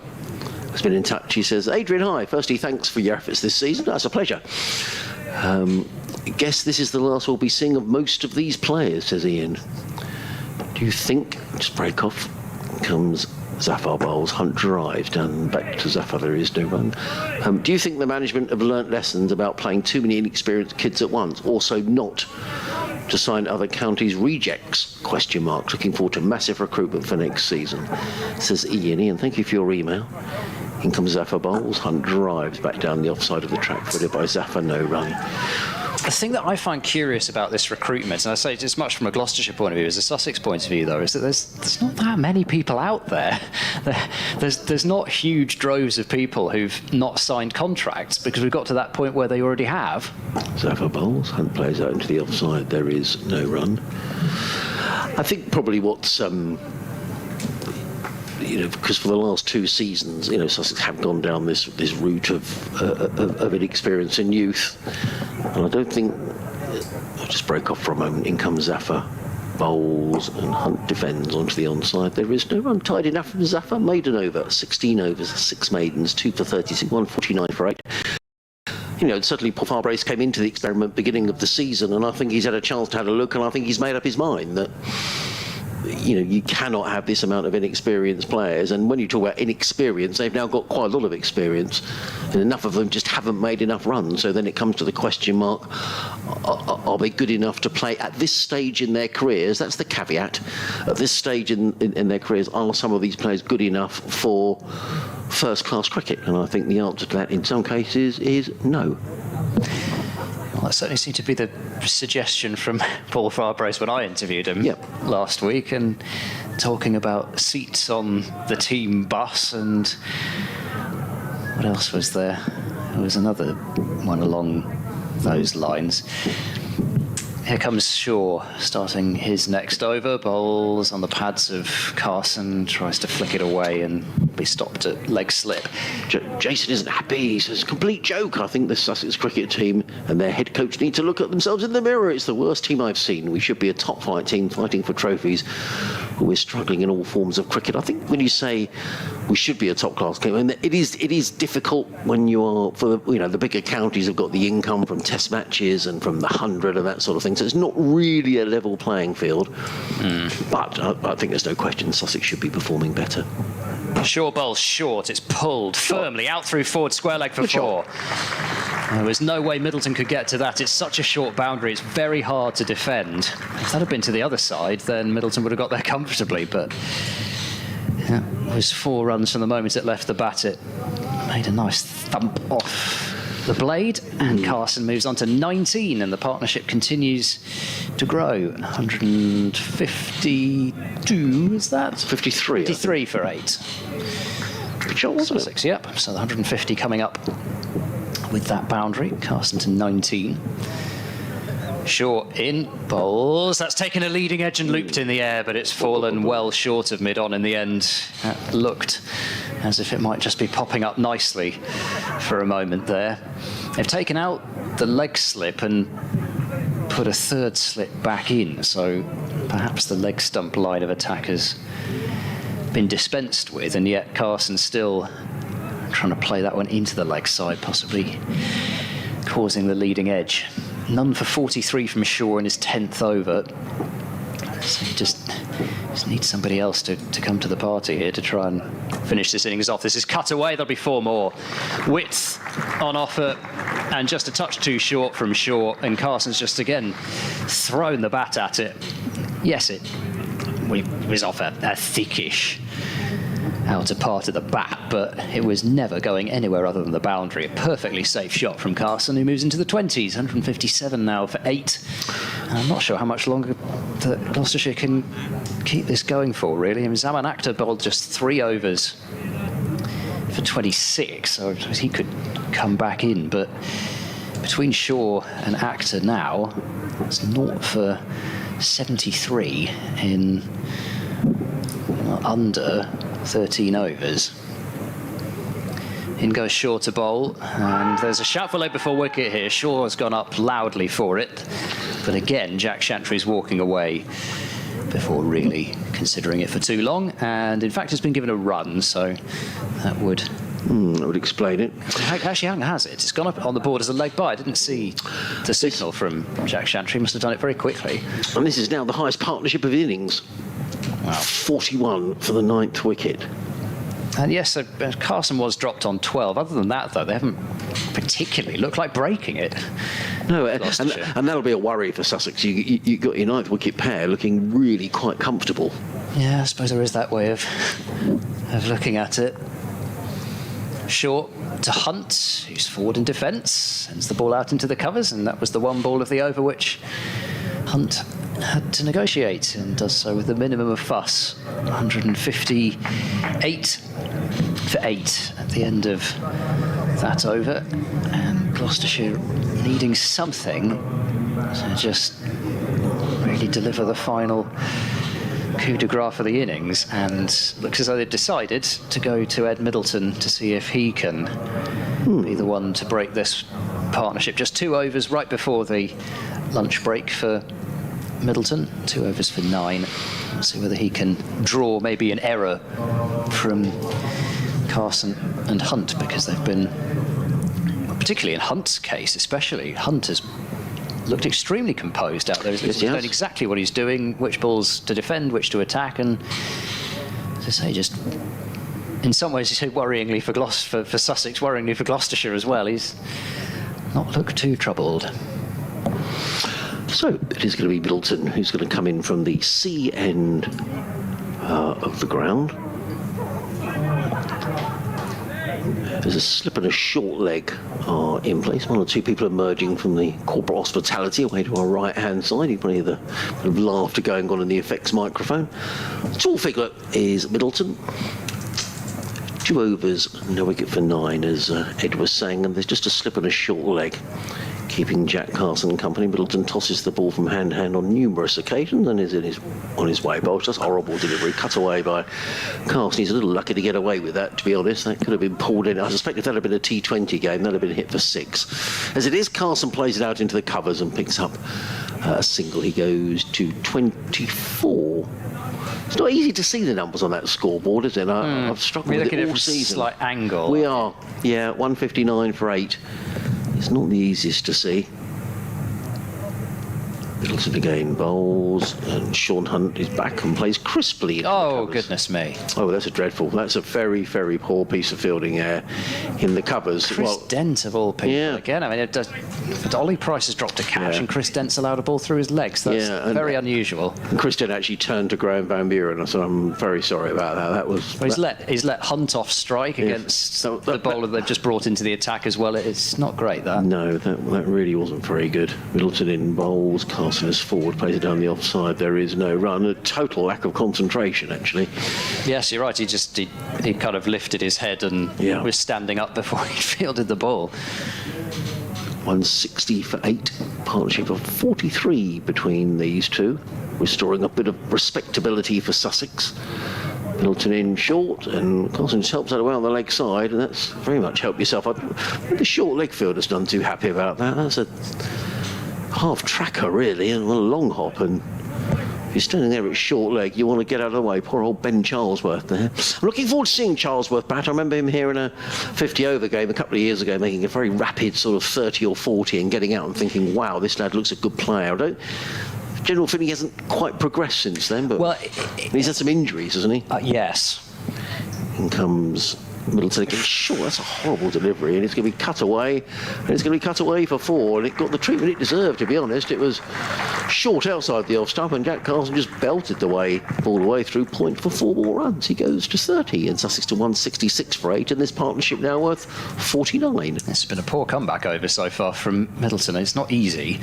has been in touch. He says, Adrian, hi. Firstly, thanks for your efforts this season. That's a pleasure. Guess this is the last we'll be seeing of most of these players, says Ian. Do you think, just break off, comes Zafar bowls, Hunt drives down back to Zafar, there is no run. Do you think the management have learnt lessons about playing too many inexperienced kids at once? Also not to sign other counties' rejects? Question mark. Looking forward to massive recruitment for next season, says Ian. Ian, thank you for your email. In comes Zafar bowls, Hunt drives back down the offside of the track, followed by Zafar, no run. The thing that I find curious about this recruitment, and I say it as much from a Gloucestershire point of view as a Sussex point of view, though, is that there's not that many people out there. There's not huge droves of people who've not signed contracts because we've got to that point where they already have. Zafar bowls, Hunt plays out into the offside, there is no run. I think probably what's because for the last 2 seasons, Sussex have gone down this route of inexperience and youth, and I don't think. I'll just break off for a moment. In comes Zafar, bowls, and Hunt defends onto the onside. There is no run. Tied enough from Zafar. Maiden over, 16 overs, 6 maidens, 2 for 36, 149 for 8. Certainly Paul Farbrace came into the experiment beginning of the season, and I think he's had a chance to have a look, and I think he's made up his mind that. You cannot have this amount of inexperienced players, and when you talk about inexperience, they've now got quite a lot of experience, and enough of them just haven't made enough runs. So then it comes to the question mark: are they good enough to play at this stage in their careers? That's the caveat. At this stage in their careers, are some of these players good enough for first-class cricket? And I think the answer to that, in some cases, is no. Well, that certainly seemed to be the suggestion from Paul Farbrace when I interviewed him last week, and talking about seats on the team bus, and what else was there? There was another one along those lines. Here comes Shaw, starting his next over. Bowls on the pads of Carson, tries to flick it away and be stopped at leg slip. Jason isn't happy. He says, complete joke. I think the Sussex cricket team and their head coach need to look at themselves in the mirror. It's the worst team I've seen. We should be a top flight team fighting for trophies. We're struggling in all forms of cricket. I think when you say we should be a top class team, and it is difficult when you are, for the bigger counties have got the income from test matches and from the 100 and that sort of thing. So it's not really a level playing field. But I think there's no question Sussex should be performing better. Shaw bowls short. It's pulled firmly out through forward square leg for 4. There was no way Middleton could get to that. It's such a short boundary. It's very hard to defend. If that had been to the other side, then Middleton would have got there comfortably. But it was 4 runs from the moment it left the bat. It made a nice thump off the blade, and Carson moves on to 19, and the partnership continues to grow. 152, is that? 53. 53 for 8. Good shot, wasn't Sussex, yep. So the 150 coming up with that boundary. Carson to 19. Shaw in, bowls. That's taken a leading edge and looped in the air, but it's fallen well short of mid-on in the end. That looked as if it might just be popping up nicely for a moment there. They've taken out the leg slip and put a 3rd slip back in, so perhaps the leg stump line of attack has been dispensed with, and yet Carson's still trying to play that one into the leg side, possibly causing the leading edge. None for 43 from Shaw in his 10th over. So he just needs somebody else to come to the party here to try and finish this innings off. This is cut away. There'll be 4 more. Width on offer, and just a touch too short from Shaw. And Carson's just again thrown the bat at it. Yes, it was off a thickish outer part of the bat, but it was never going anywhere other than the boundary. A perfectly safe shot from Carson, who moves into the 20s. 157 now for 8. And I'm not sure how much longer that Gloucestershire can keep this going for, really. I mean, Zaman Akhtar bowled just 3 overs for 26, so he could come back in. But between Shaw and Akhtar now, it's 0 for 73 in under 13 overs. In goes Shaw to bowl, and there's a shout for leg before wicket here. Shaw has gone up loudly for it, but again Jack Chantry's walking away before really considering it for too long, and in fact has been given a run, so that would explain it. Actually, has it? It's gone up on the board as a leg by. I didn't see the signal from Jack Chantry. Must have done it very quickly. And this is now the highest partnership of innings. Wow. 41 for the 9th wicket. And yes, so Carson was dropped on 12. Other than that, though, they haven't particularly looked like breaking it. No, and that'll be a worry for Sussex. You got your ninth wicket pair looking really quite comfortable. Yeah, I suppose there is that way of looking at it. Short to Hunt, who's forward in defence, sends the ball out into the covers, and that was the one ball of the over which Hunt had to negotiate, and does so with the minimum of fuss. 158 for 8 at the end of that over, and Gloucestershire needing something to just really deliver the final coup de grace for the innings, and looks as though they've decided to go to Ed Middleton to see if he can be the one to break this partnership. Just 2 overs right before the lunch break for Middleton, 2 overs for 9. Let's see whether he can draw maybe an error from Carson and Hunt, because they've been, particularly in Hunt's case especially, Hunt has looked extremely composed out there. He's known exactly what he's doing, which balls to defend, which to attack, and as I say, just in some ways he's worryingly for Sussex, worryingly for Gloucestershire as well. He's not looked too troubled. So it is going to be Middleton who's going to come in from the C end of the ground. There's a slip and a short leg are in place. 1 or 2 people emerging from the corporate hospitality away to our right-hand side. You probably hear the bit of laughter going on in the effects microphone. The tall figure is Middleton. 2 overs, no wicket for 9, as Ed was saying, and there's just a slip and a short leg keeping Jack Carson company. Middleton tosses the ball from hand to hand on numerous occasions and is on his way. But just horrible delivery, cut away by Carson. He's a little lucky to get away with that, to be honest. That could have been pulled in. I suspect if that had been a T20 game, that would have been hit for 6. As it is, Carson plays it out into the covers and picks up a single. He goes to 24. It's not easy to see the numbers on that scoreboard, is it? I've struggled with it all season. Slight angle. We are, yeah, 159 for 8. It's not the easiest to see. Middleton again bowls, and Sean Hunt is back and plays crisply. Oh, goodness me. Oh, that's a very, very poor piece of fielding there in the covers. Chris Dent of all people again. I mean, it does. But Ollie Price has dropped a catch, and Chris Dent's allowed a ball through his legs. That's very unusual. And Chris Dent actually turned to Graham Van Buren. So I'm very sorry about that. That was. Well, he's let Hunt off strike against the bowler they've just brought into the attack as well. It's not great, that. No, that really wasn't very good. Middleton in bowls. Carson is forward, plays it down the offside. There is no run. A total lack of concentration, actually. Yes, you're right. He kind of lifted his head and was standing up before he fielded the ball. 160 for 8. Partnership of 43 between these two, restoring a bit of respectability for Sussex. Middleton in short, and Carson just helps that away on the leg side, and that's very much help yourself. The short leg fielder's none too happy about that. That's a half tracker really, and a long hop, and if you're standing there at short leg, you want to get out of the way. Poor old Ben Charlesworth there. I'm looking forward to seeing Charlesworth bat. I remember him here in a 50 over game a couple of years ago, making a very rapid sort of 30 or 40 and getting out and thinking, wow, this lad looks a good player. General feeling he hasn't quite progressed since then, but he's had some injuries, hasn't he? Yes. In comes Middleton again. Sure, that's a horrible delivery, and it's going to be cut away, and it's going to be cut away for 4, and it got the treatment it deserved, to be honest. It was short outside the off stump, and Jack Carson just belted the ball away through point for 4 more runs. He goes to 30, and Sussex to 166 for 8, and this partnership now worth 49. It's been a poor comeback over so far from Middleton. It's not easy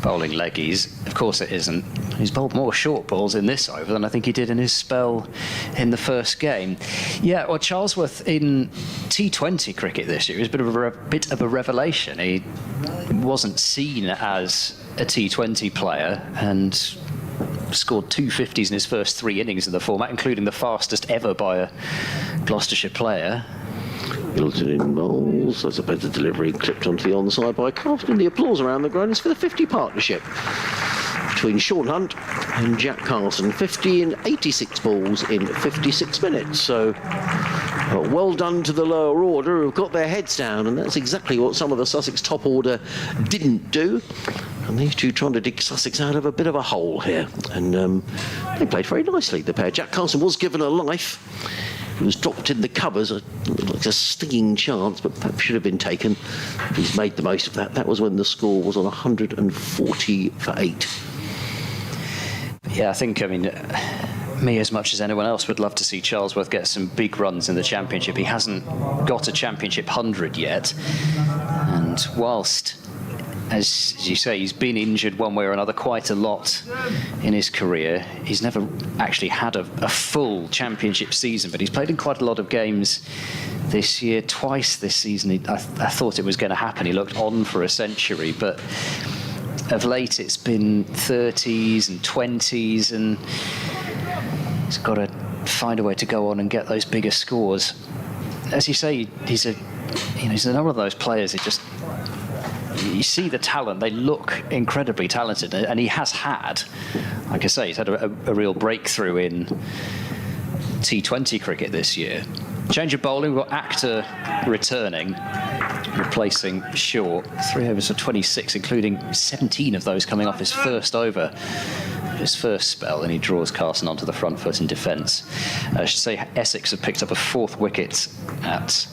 bowling leggies. Of course it isn't. He's bowled more short balls in this over than I think he did in his spell in the first game. Yeah, well, Charlesworth in T20 cricket this year is a bit of a revelation. He wasn't seen as a T20 player and scored 250s in his first 3 innings of the format, including the fastest ever by a Gloucestershire player. Middleton in bowls. That's a better delivery, clipped onto the onside by Carson. The applause around the ground is for the 50 partnership between Sean Hunt and Jack Carson. 50 in 86 balls in 56 minutes. So well done to the lower order who've got their heads down, and that's exactly what some of the Sussex top order didn't do. And these two trying to dig Sussex out of a bit of a hole here. And they played very nicely, the pair. Jack Carson was given a life It was dropped in the covers, like a stinging chance, but perhaps should have been taken. He's made the most of that. That was when the score was on 140 for 8. Yeah, I think, me as much as anyone else would love to see Charlesworth get some big runs in the Championship. He hasn't got a Championship 100 yet. And whilst, as you say, he's been injured one way or another quite a lot in his career, he's never actually had a full Championship season, but he's played in quite a lot of games this year. Twice this season, I thought it was going to happen. He looked on for a century, but of late it's been 30s and 20s, and he's got to find a way to go on and get those bigger scores. As you say, he's another of those players that just, you see the talent, they look incredibly talented, and he has had, like I say, he's had a real breakthrough in T20 cricket this year. Change of bowling, we've got Actor returning, replacing Shaw. 3 overs for 26, including 17 of those coming off his first over, his first spell, and he draws Carson onto the front foot in defence. I should say Essex have picked up a 4th wicket at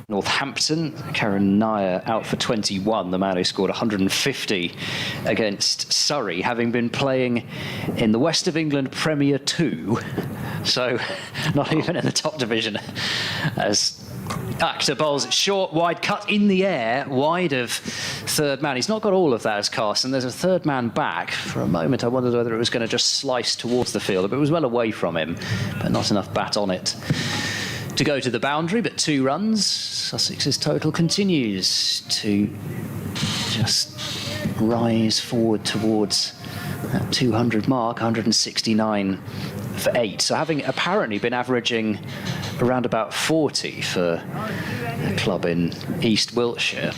Northampton. Karen Nair out for 21, the man who scored 150 against Surrey, having been playing in the West of England Premier 2, so not even in the top division, as Actor bowls short, wide, cut in the air, wide of third man. He's not got all of that as Carson. There's a third man back. For a moment, I wondered whether it was going to just slice towards the field, but it was well away from him, but not enough bat on it to go to the boundary, but 2 runs. Sussex's total continues to just rise forward towards that 200 mark, 169 for 8. So having apparently been averaging around about 40 for a club in East Wiltshire,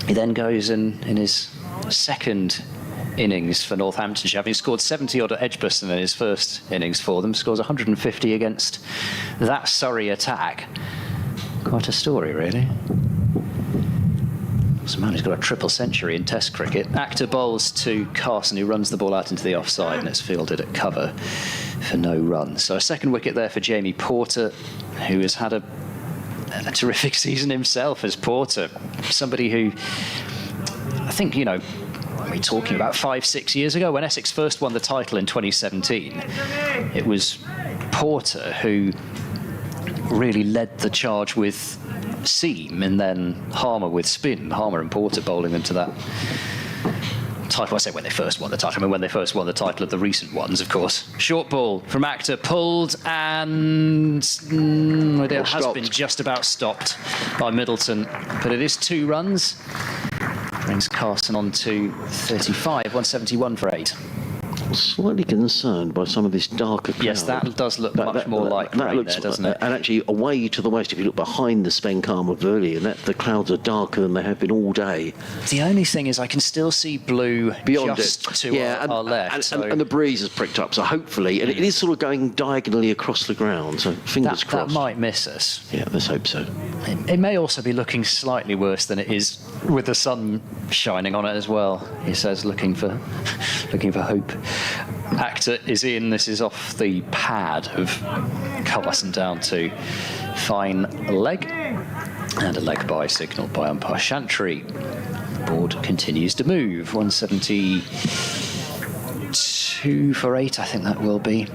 he then goes in his second innings for Northamptonshire, having scored 70 odd at Edgbaston in his first innings for them, scores 150 against that Surrey attack. Quite a story, really. This man who's got a triple century in Test cricket. Actor bowls to Carson, who runs the ball out into the offside, and it's fielded at cover for no run. So a second wicket there for Jamie Porter, who has had a terrific season himself as Porter. Somebody who, I think, we're talking about 5-6 years ago when Essex first won the title in 2017. It was Porter who really led the charge with seam, and then Harmer with spin. Harmer and Porter bowling them to that title. I say when they first won the title. When they first won the title of the recent ones, of course. Short ball from Actor, pulled, and it has been just about stopped by Middleton. But it is 2 runs. Brings Carson on to 35, 171 for 8. Slightly concerned by some of this darker cloud. Yes, that does look much more like rain there, doesn't it? And actually, away to the west, if you look behind the Spencam of earlier, the clouds are darker than they have been all day. The only thing is I can still see blue beyond just it. to our left. And the breeze has pricked up, so hopefully, and it is sort of going diagonally across the ground, so fingers crossed. That might miss us. Yeah, let's hope so. It may also be looking slightly worse than it is with the sun shining on it as well, he says, looking for hope. Actor is in. This is off the pad of Carson down to fine leg, and a leg by signalled by umpire Chantry. The board continues to move. 172 for 8, I think that will be.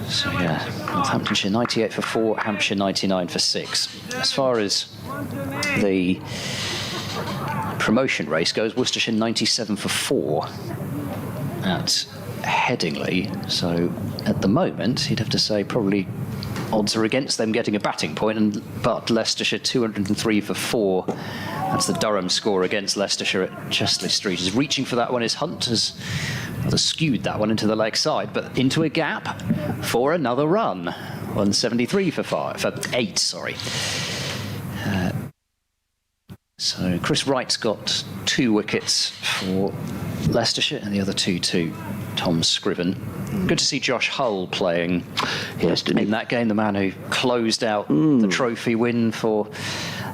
So yeah, Northamptonshire 98 for 4, Hampshire 99 for 6. As far as the promotion race goes, Worcestershire 97 for 4 at Headingley. So at the moment, you'd have to say probably odds are against them getting a batting point, but Leicestershire 203 for 4. That's the Durham score against Leicestershire at Chesley Street. Is reaching for that one. His Hunt has skewed that one into the leg side, but into a gap for another run. 173 for 8. Sorry. So Chris Wright's got 2 wickets for Leicestershire, and the other 2 to Tom Scriven. Good to see Josh Hull playing in that game, the man who closed out the trophy win for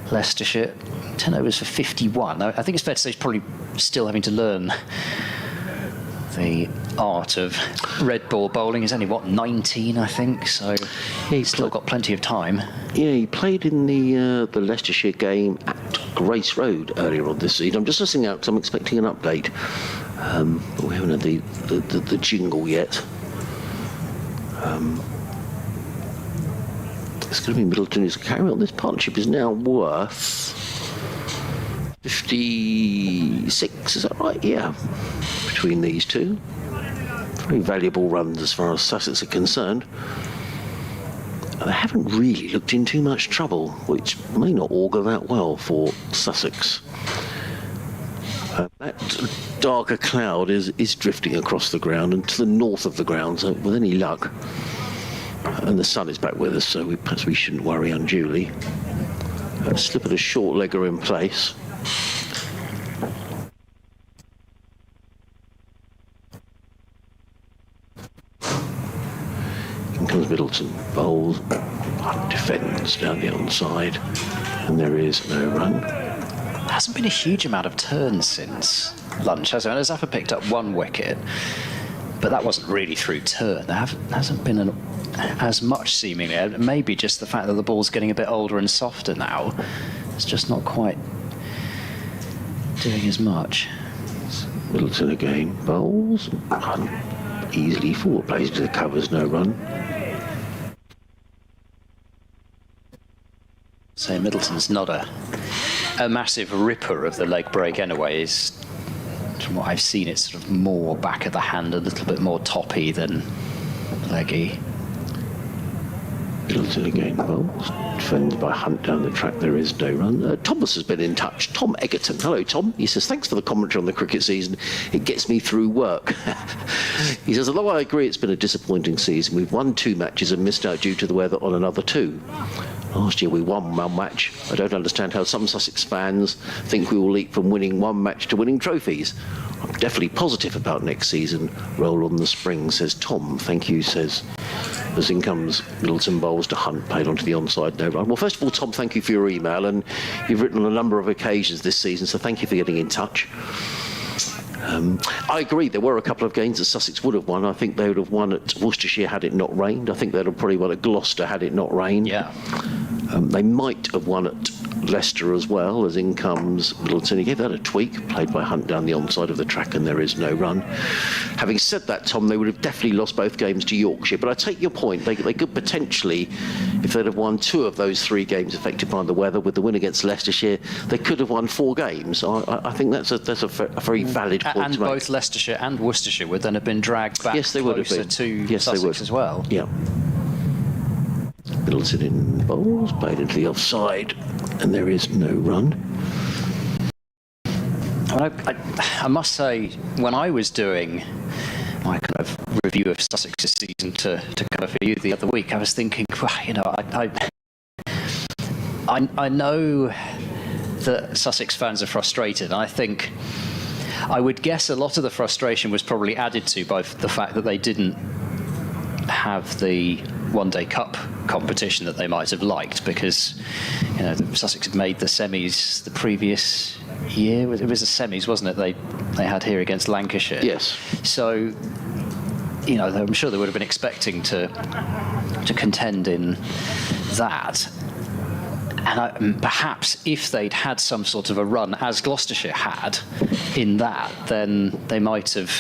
Leicestershire. 10 overs for 51. I think it's fair to say he's probably still having to learn the art of red ball bowling. He's only, what, 19, I think, so he's still got plenty of time. Yeah, he played in the Leicestershire game at Grace Road earlier on this season. I'm just listening out because I'm expecting an update. But we haven't had the jingle yet. It's going to be Middleton who's carrying on. This partnership is now worth 56, is that right? Yeah, between these two. Very valuable runs as far as Sussex are concerned. They haven't really looked in too much trouble, which may not augur that well for Sussex. That darker cloud is drifting across the ground and to the north of the ground, so with any luck. And the sun is back with us, so perhaps we shouldn't worry unduly. Slip of a short legger in place. In comes Middleton, bowls, defends down the onside, and there is no run. There hasn't been a huge amount of turns since lunch, has there? And Zaffa picked up one wicket, but that wasn't really through turn. There hasn't been as much seemingly. Maybe just the fact that the ball's getting a bit older and softer now. It's just not quite doing as much. Middleton again, bowls, easily forward plays to the covers, no run. So Middleton's not a massive ripper of the leg break anyway. From what I've seen, it's sort of more back of the hand, a little bit more toppy than leggy. Middleton again, bowls, defends by Hunt down the track, there is no run. Thomas has been in touch. Tom Egerton. Hello, Tom. He says, thanks for the commentary on the cricket season. It gets me through work. He says, although I agree it's been a disappointing season, we've won 2 matches and missed out due to the weather on another 2. Last year we won 1 match. I don't understand how some Sussex fans think we will leap from winning 1 match to winning trophies. I'm definitely positive about next season. Roll on the spring, says Tom. Thank you, says. As in comes Middleton bowls to Hunt, played onto the onside, no run. Well, first of all, Tom, thank you for your email, and you've written on a number of occasions this season, so thank you for getting in touch. I agree, there were a couple of games that Sussex would have won. I think they would have won at Worcestershire had it not rained. I think they'd have probably won at Gloucester had it not rained. Yeah. They might have won at Leicester as well, as in comes Middleton. He gave that a tweak, played by Hunt down the onside of the track, and there is no run. Having said that, Tom, they would have definitely lost both games to Yorkshire, but I take your point. They could potentially, if they'd have won 2 of those 3 games affected by the weather, with the win against Leicestershire, they could have won 4 games. I think that's a very valid point and to make. Both Leicestershire and Worcestershire would then have been dragged back Yes, they would have closer been. to Yes, Sussex they would. as well. Yeah. Middleton in bowls, played into the offside, and there is no run. I must say, when I was doing my kind of review of Sussex's season to cover for you the other week, I was thinking, well, you know, I know that Sussex fans are frustrated, and I think I would guess a lot of the frustration was probably added to by the fact that they didn't have the one-day cup competition that they might have liked, because, you know, Sussex had made the semis the previous year. It was the semis, wasn't it? They had here against Lancashire. Yes. So, you know, I'm sure they would have been expecting to contend in that. And perhaps if they'd had some sort of a run, as Gloucestershire had, in that, then they might have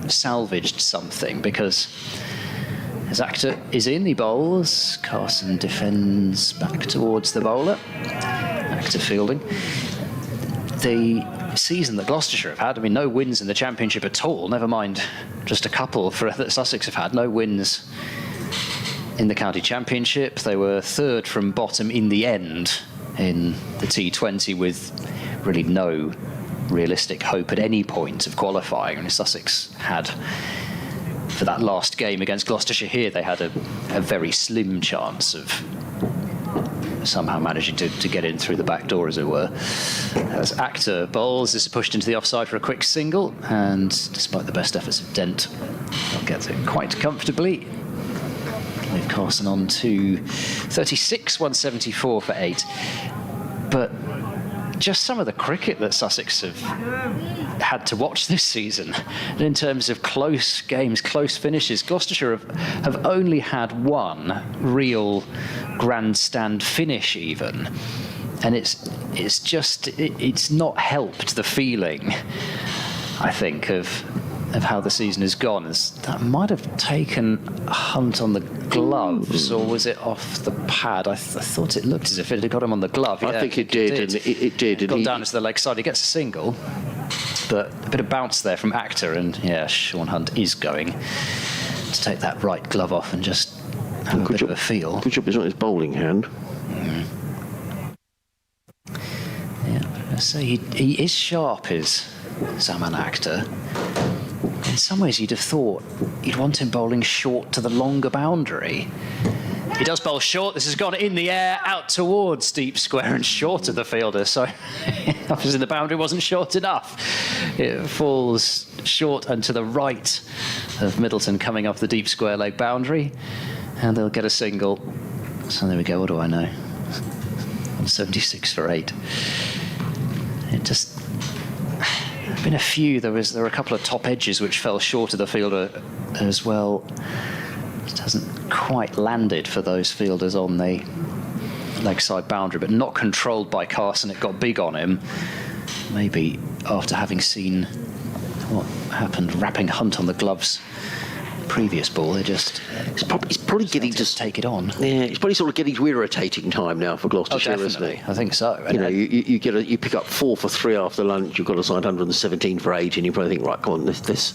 salvaged something, because as Actor is in, he bowls. Carson defends back towards the bowler. Actor fielding. The season that Gloucestershire have had, I mean, no wins in the Championship at all, never mind just a couple that Sussex have had, no wins in the County Championship. They were 3rd from bottom in the end in the T20, with really no realistic hope at any point of qualifying. And Sussex had, for that last game against Gloucestershire here, they had a very slim chance of somehow managing to get in through the back door, as it were. As Actor bowls, this is pushed into the offside for a quick single, and despite the best efforts of Dent, they'll get it quite comfortably. With Carson on to 36, 174 for 8. But just some of the cricket that Sussex had to watch this season. And in terms of close games, close finishes, Gloucestershire have only had one real grandstand finish even. And it's not helped the feeling, I think, of how the season has gone. That might have taken Hunt on the gloves, or was it off the pad? I thought it looked as if it had got him on the glove. I think it did, and it did. Got down to the leg side. He gets a single, but a bit of bounce there from Actor, and yeah, Sean Hunt is going to take that right glove off and just have a bit of a feel. Good job it's not his bowling hand. Yeah, I say he is sharp, is Zaman Actor. In some ways, you'd have thought you'd want him bowling short to the longer boundary. He does bowl short. This has gone in the air, out towards deep square and short of the fielder. So, obviously, the boundary wasn't short enough. It falls short and to the right of Middleton coming off the deep square leg boundary. And they'll get a single. So, there we go. What do I know? 176 for 8. It just... been a few. There were a couple of top edges which fell short of the fielder as well. It hasn't quite landed for those fielders on the leg side boundary, but not controlled by Carson. It got big on him. Maybe after having seen what happened wrapping Hunt on the gloves previous ball, they just he's probably getting to take it on. Yeah, it's probably sort of getting to irritating time now for Gloucestershire, isn't it? I think so. You know, you pick up 4 for 3 after lunch. You've got to sign 117 for 8, and you probably think, right, come on, this.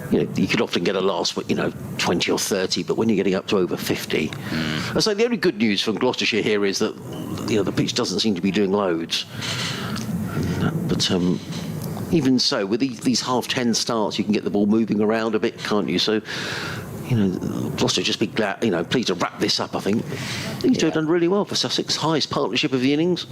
You know, you could often get a last, 20 or 30, but when you're getting up to over 50, I say the only good news from Gloucestershire here is that the pitch doesn't seem to be doing loads. But even so, with these half-10 starts, you can get the ball moving around a bit, can't you? So, Gloucester just be glad, pleased to wrap this up, I think. These two have done really well for Sussex. Highest partnership of the innings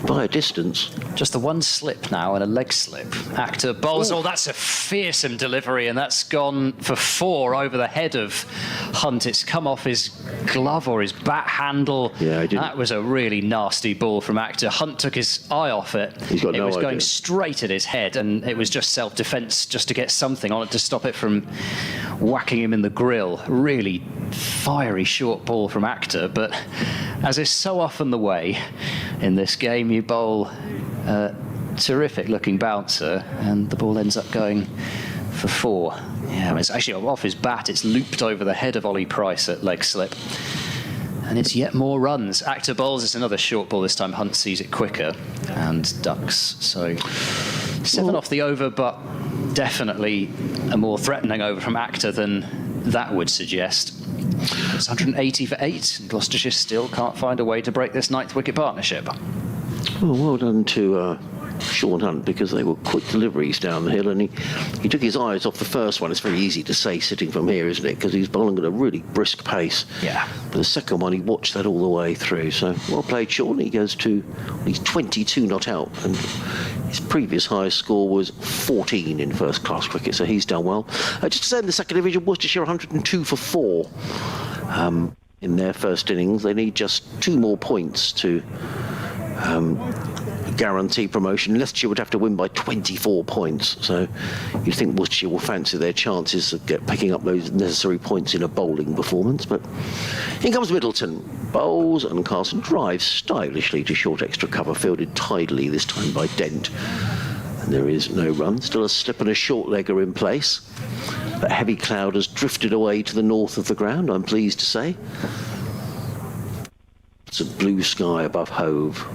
by a distance. Just the one slip now and a leg slip. Actor bowls. Oh, that's a fearsome delivery, and that's gone for 4 over the head of Hunt. It's come off his glove or his bat handle. Yeah, I didn't. That was a really nasty ball from Actor. Hunt took his eye off it. He's got no idea. It was going straight at his head, and it was just self-defence just to get something on it to stop it from whacking him in the grill. Really fiery short ball from Actor, but as is so often the way in this game, you bowl a terrific looking bouncer and the ball ends up going for 4. Yeah, it's actually off his bat. It's looped over the head of Ollie Price at leg slip. And it's yet more runs. Actor bowls. It's another short ball. This time Hunt sees it quicker and ducks. So 7 off the over, but definitely a more threatening over from Actor than that would suggest. It's 180 for 8. Gloucestershire still can't find a way to break this 9th wicket partnership. Well done to Sean Hunt, because they were quick deliveries down the hill, and he took his eyes off the first one. It's very easy to say sitting from here, isn't it? Because he's bowling at a really brisk pace. Yeah. But the second one, he watched that all the way through. So well played, Sean. He goes to, he's 22 not out, and his previous highest score was 14 in first-class cricket, so he's done well. Just to say, in the second division, Worcestershire 102 for 4 in their first innings. They need just 2 more points to guarantee promotion. Leicestershire would have to win by 24 points, so you'd think Worcestershire will fancy their chances of picking up those necessary points in a bowling performance. But in comes Middleton, bowls, and Carson drives stylishly to short extra cover, fielded tidily this time by Dent, and there is no run. Still a slip and a short legger in place. That heavy cloud has drifted away to the north of the ground, I'm pleased to say. It's a blue sky above Hove.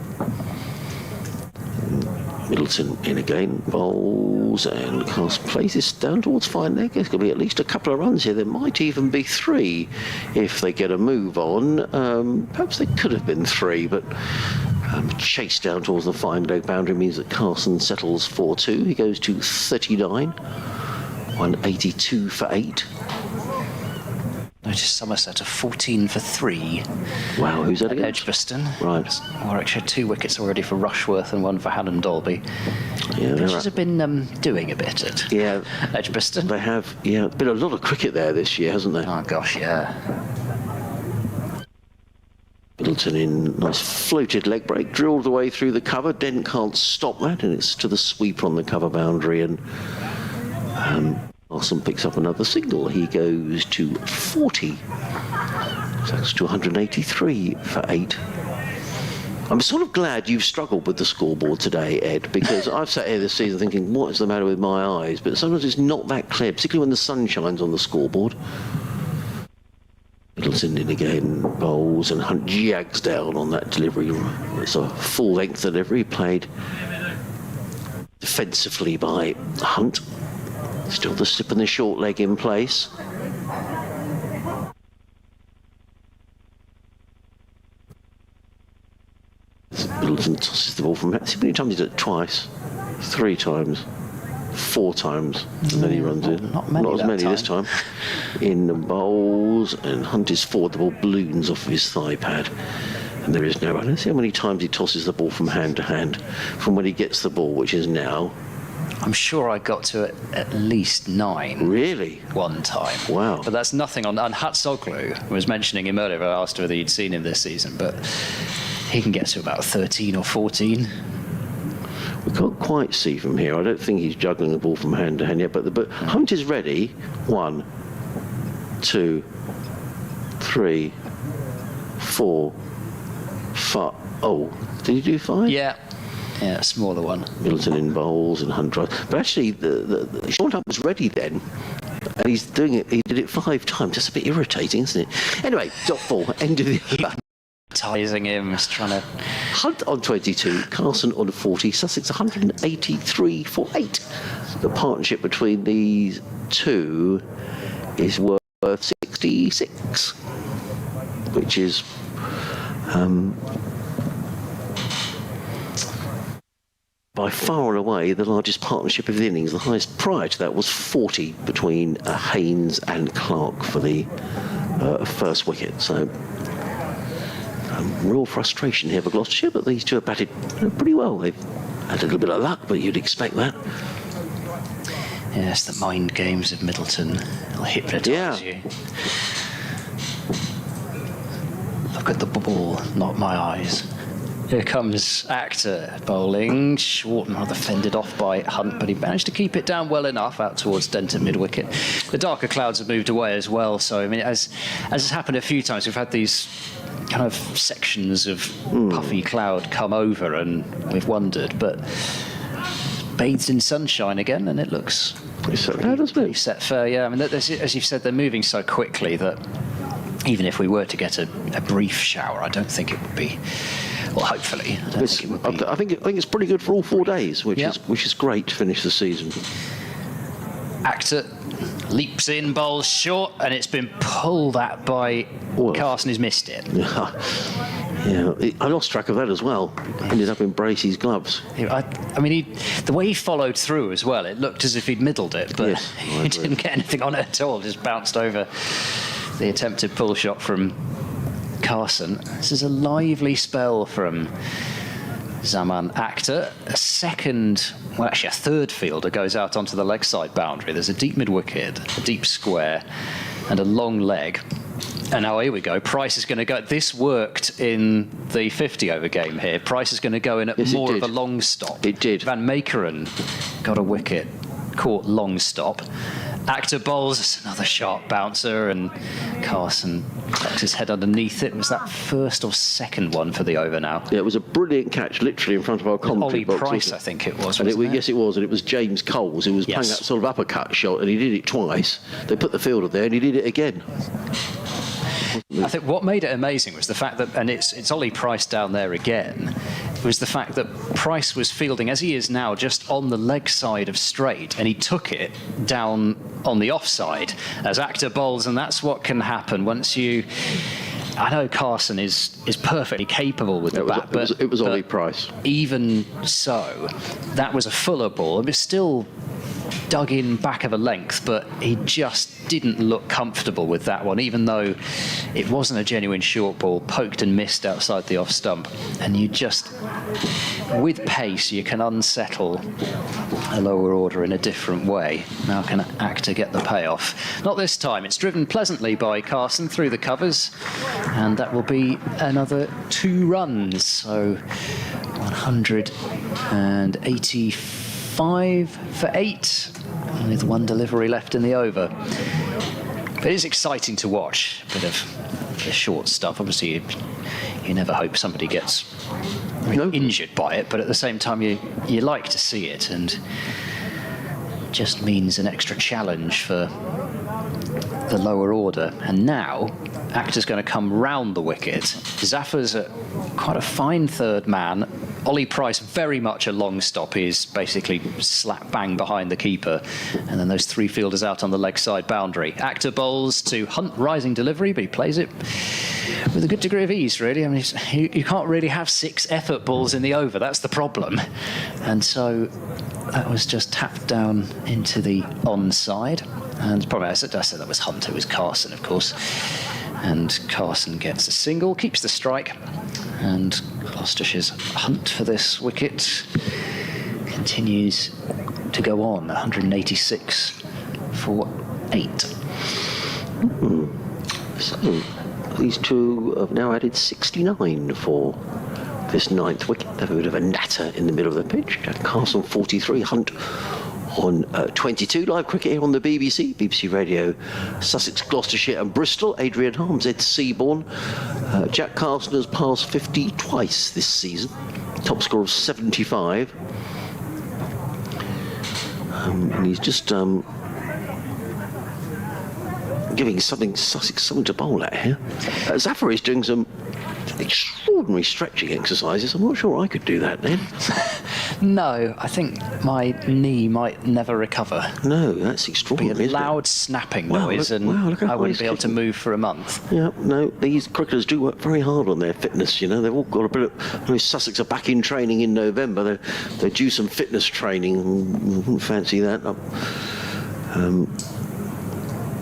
Middleton in again, bowls, and Carson plays this down towards fine leg. There's going to be at least a couple of runs here. There might even be 3 if they get a move on. Perhaps they could have been 3, but chase down towards the fine leg boundary means that Carson settles 4-2. He goes to 39, 182 for 8. Notice Somerset a 14 for 3. Wow, who's that again? Edgbaston. Right. Warwickshire 2 wickets already for Rushworth and 1 for Hannon Dolby. Yeah, Pitchers have been doing a bit at Edgbaston. They have, been a lot of cricket there this year, hasn't there? Oh gosh, yeah. Middleton in nice floated leg break, drilled away through the cover. Dent can't stop that, and it's to the sweeper on the cover boundary, and Larson picks up another single. He goes to 40. So that's to 183 for 8. I'm sort of glad you've struggled with the scoreboard today, Ed, because I've sat here this season thinking, what is the matter with my eyes? But sometimes it's not that clear, particularly when the sun shines on the scoreboard. Middleton in again, bowls, and Hunt jags down on that delivery. It's a full-length delivery, played defensively by Hunt. Still the slip and the short leg in place. Middleton tosses the ball from... See how many times he did it? Twice, 3 times, 4 times, and then he runs in. Not as many this time. In the bowls, and Hunt is forward. The ball balloons off of his thigh pad, and there is no run. See how many times he tosses the ball from hand to hand from when he gets the ball, which is now. I'm sure I got to it at least 9. Really? One time. Wow. But that's nothing on... And Hatsoglu was mentioning him earlier. I asked whether he'd seen him this season, but he can get to about 13 or 14. We can't quite see from here. I don't think he's juggling the ball from hand to hand yet, but Hunt is ready. 1, 2, 3, 4, 5. Oh, did he do 5? Yeah, a smaller one. Middleton in bowls and Hunt drives. But actually, the short up was ready then. And he's doing it. He did it 5 times. That's a bit irritating, isn't it? Anyway, dot 4, end of the over. Hypnotising him, just trying to... Hunt on 22, Carson on 40, Sussex 183 for 8. The partnership between these two is worth 66, which is by far and away the largest partnership of the innings. The highest prior to that was 40 between Haynes and Clark for the first wicket. So real frustration here for Gloucestershire, but these two have batted pretty well. They've had a little bit of luck, but you'd expect that. Yes, the mind games of Middleton. They'll hypnotise you. Look at the ball, not my eyes. Here comes Actor bowling. Short and rather fended off by Hunt, but he managed to keep it down well enough out towards Denton mid-wicket. The darker clouds have moved away as well, so I mean, as has happened a few times, we've had these kind of sections of puffy cloud come over, and we've wondered, but bathed in sunshine again, and it looks pretty set fair. Yeah, I mean, as you've said, they're moving so quickly that even if we were to get a brief shower, I don't think it would be. Well, hopefully, I don't think it would be. I think it's pretty good for all 4 days, which is great to finish the season. Actor leaps in, bowls short, and it's been pulled at by Carson, who's missed it. Yeah, I lost track of that as well. Ended up in Bracey's gloves. I mean, the way he followed through as well, it looked as if he'd middled it, but he didn't get anything on it at all. Just bounced over the attempted pull shot from Carson. This is a lively spell from Zaman Akhtar. A third fielder goes out onto the leg side boundary. There's a deep mid-wicket, a deep square, and a long leg. And now here we go. Price is going to go. This worked in the 50-over game here. Price is going to go in at more of a long stop. It did. Van Meekeren got a wicket, caught long stop. Akhtar bowls, another sharp bouncer, and Carson tucks his head underneath it. Was that first or second one for the over now? Yeah, it was a brilliant catch, literally in front of our commentary box. Ollie Price, I think it was, Yes, it was, and it was James Coles who was playing that sort of uppercut shot, and he did it twice. They put the fielder there, and he did it again. I think what made it amazing was the fact that, and it's Ollie Price down there again, was the fact that Price was fielding, as he is now, just on the leg side of straight, and he took it down on the offside as Akhtar bowls, and that's what can happen once you... I know Carson is perfectly capable with the bat, but it was Ollie Price. Even so, that was a fuller ball. It was still dug in back of a length, but he just didn't look comfortable with that one, even though it wasn't a genuine short ball, poked and missed outside the off stump. And you just, with pace, you can unsettle a lower order in a different way. Now can Actor get the payoff? Not this time. It's driven pleasantly by Carson through the covers, and that will be another 2 runs. So 185 for 8, with 1 delivery left in the over. But it is exciting to watch. A bit of the short stuff. Obviously, you never hope somebody gets injured by it, but at the same time, you like to see it, and it just means an extra challenge for the lower order. And now, Actor's going to come round the wicket. Zaffar's quite a fine third man. Ollie Price, very much a long stop. He's basically slap bang behind the keeper. And then those 3 fielders out on the leg side boundary. Actor bowls to Hunt, rising delivery, but he plays it with a good degree of ease, really. I mean, you can't really have 6 effort balls in the over. That's the problem. And so that was just tapped down into the onside. And probably, I said that was Hunt, it was Carson, of course. And Carson gets a single, keeps the strike, and Gloucestershire's hunt for this wicket continues to go on. 186 for 8. So these two have now added 69 for this 9th wicket. They have a bit of a natter in the middle of the pitch. Carson 43, Hunt on 22. Live cricket here on the BBC Radio, Sussex, Gloucestershire and Bristol. Adrian Harms, Ed Seaborn. Jack Carson has passed 50 twice this season. Top score of 75. And he's just giving Sussex something to bowl at here. Zaffar is doing some extraordinary stretching exercises. I'm not sure I could do that then. No, I think my knee might never recover. No, that's extraordinary. It'd be a loud snapping noise, and I wouldn't be able to move for a month. Yeah, no, these cricketers do work very hard on their fitness, you know. They've all got a bit of... I mean, Sussex are back in training in November. They're due some fitness training. Wouldn't fancy that.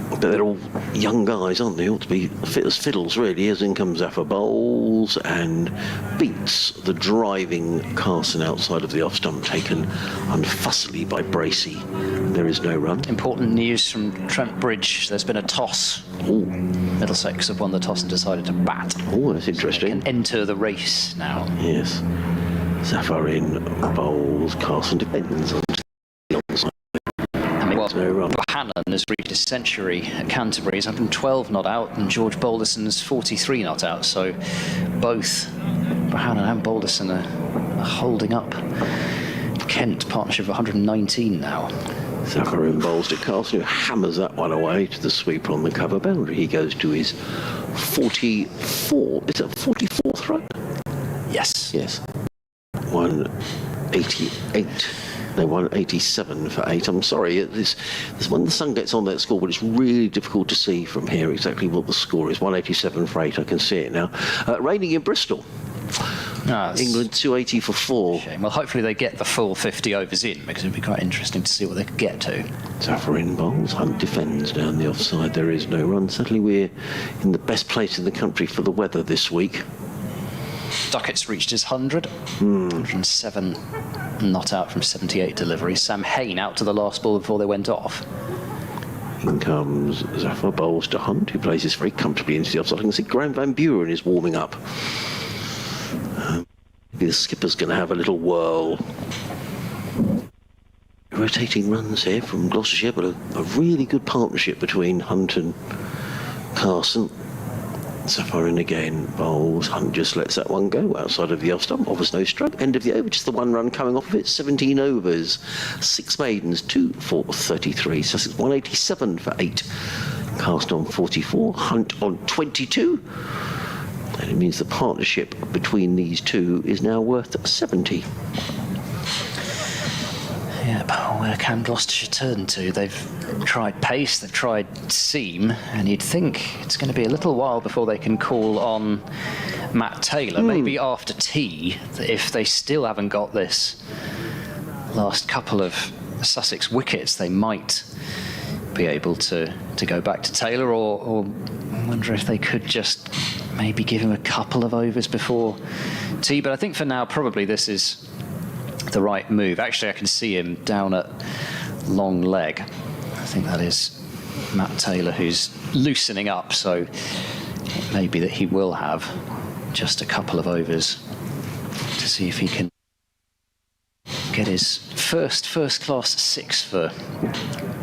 But they're all young guys, aren't they? Ought to be fit as fiddles, really. As in comes Zafar bowls and beats the driving Carson outside of the off stump, taken unfussily by Bracey. There is no run. Important news from Trent Bridge. There's been a toss. Ooh. Middlesex have won the toss and decided to bat. Oh, that's interesting. So they can enter the race now. Yes. Zafar in bowls. Carson defends on the onside. No run. Bohannon has reached a century at Canterbury. He's 112 not out, and George Balderson's 43 not out. So both Bohannon and Balderson are holding up. Kent partnership of 119 now. Zafar in bowls to Carson, who hammers that one away to the sweeper on the cover boundary. He goes to his 44. Is it 44th run? Yes. Yes. 188. No, 187 for 8. I'm sorry, this when the sun gets on that score, but it's really difficult to see from here exactly what the score is. 187 for 8, I can see it now. Raining in Bristol. England 280 for 4. Shame. Well, hopefully they get the full 50 overs in, because it'd be quite interesting to see what they could get to. Zafar in bowls, Hunt defends down the offside. There is no run. Certainly we're in the best place in the country for the weather this week. Duckett's reached his 100. 107 not out from 78 deliveries. Sam Hain out to the last ball before they went off. In comes Zafar, bowls to Hunt, who plays this very comfortably into the offside. I can see Graham Van Buren is warming up. Maybe the skipper's going to have a little whirl. Rotating runs here from Gloucestershire, but a really good partnership between Hunt and Carson. Zafar in again, bowls. Hunt just lets that one go outside of the off stump. Offers no stroke. End of the over, just the one run coming off of it. 17 overs, 6 maidens, 2 for 33. Sussex 187 for 8. Carson on 44. Hunt on 22. And it means the partnership between these two is now worth 70. Yeah, but where can Gloucestershire turn to? They've tried pace, they've tried seam, and you'd think it's going to be a little while before they can call on Matt Taylor, maybe after tea, if they still haven't got this last couple of Sussex wickets, they might be able to go back to Taylor, or I wonder if they could just maybe give him a couple of overs before tea. But I think for now, probably this is the right move. Actually, I can see him down at long leg. I think that is Matt Taylor who's loosening up, so it may be that he will have just a couple of overs to see if he can get his first class 6 for.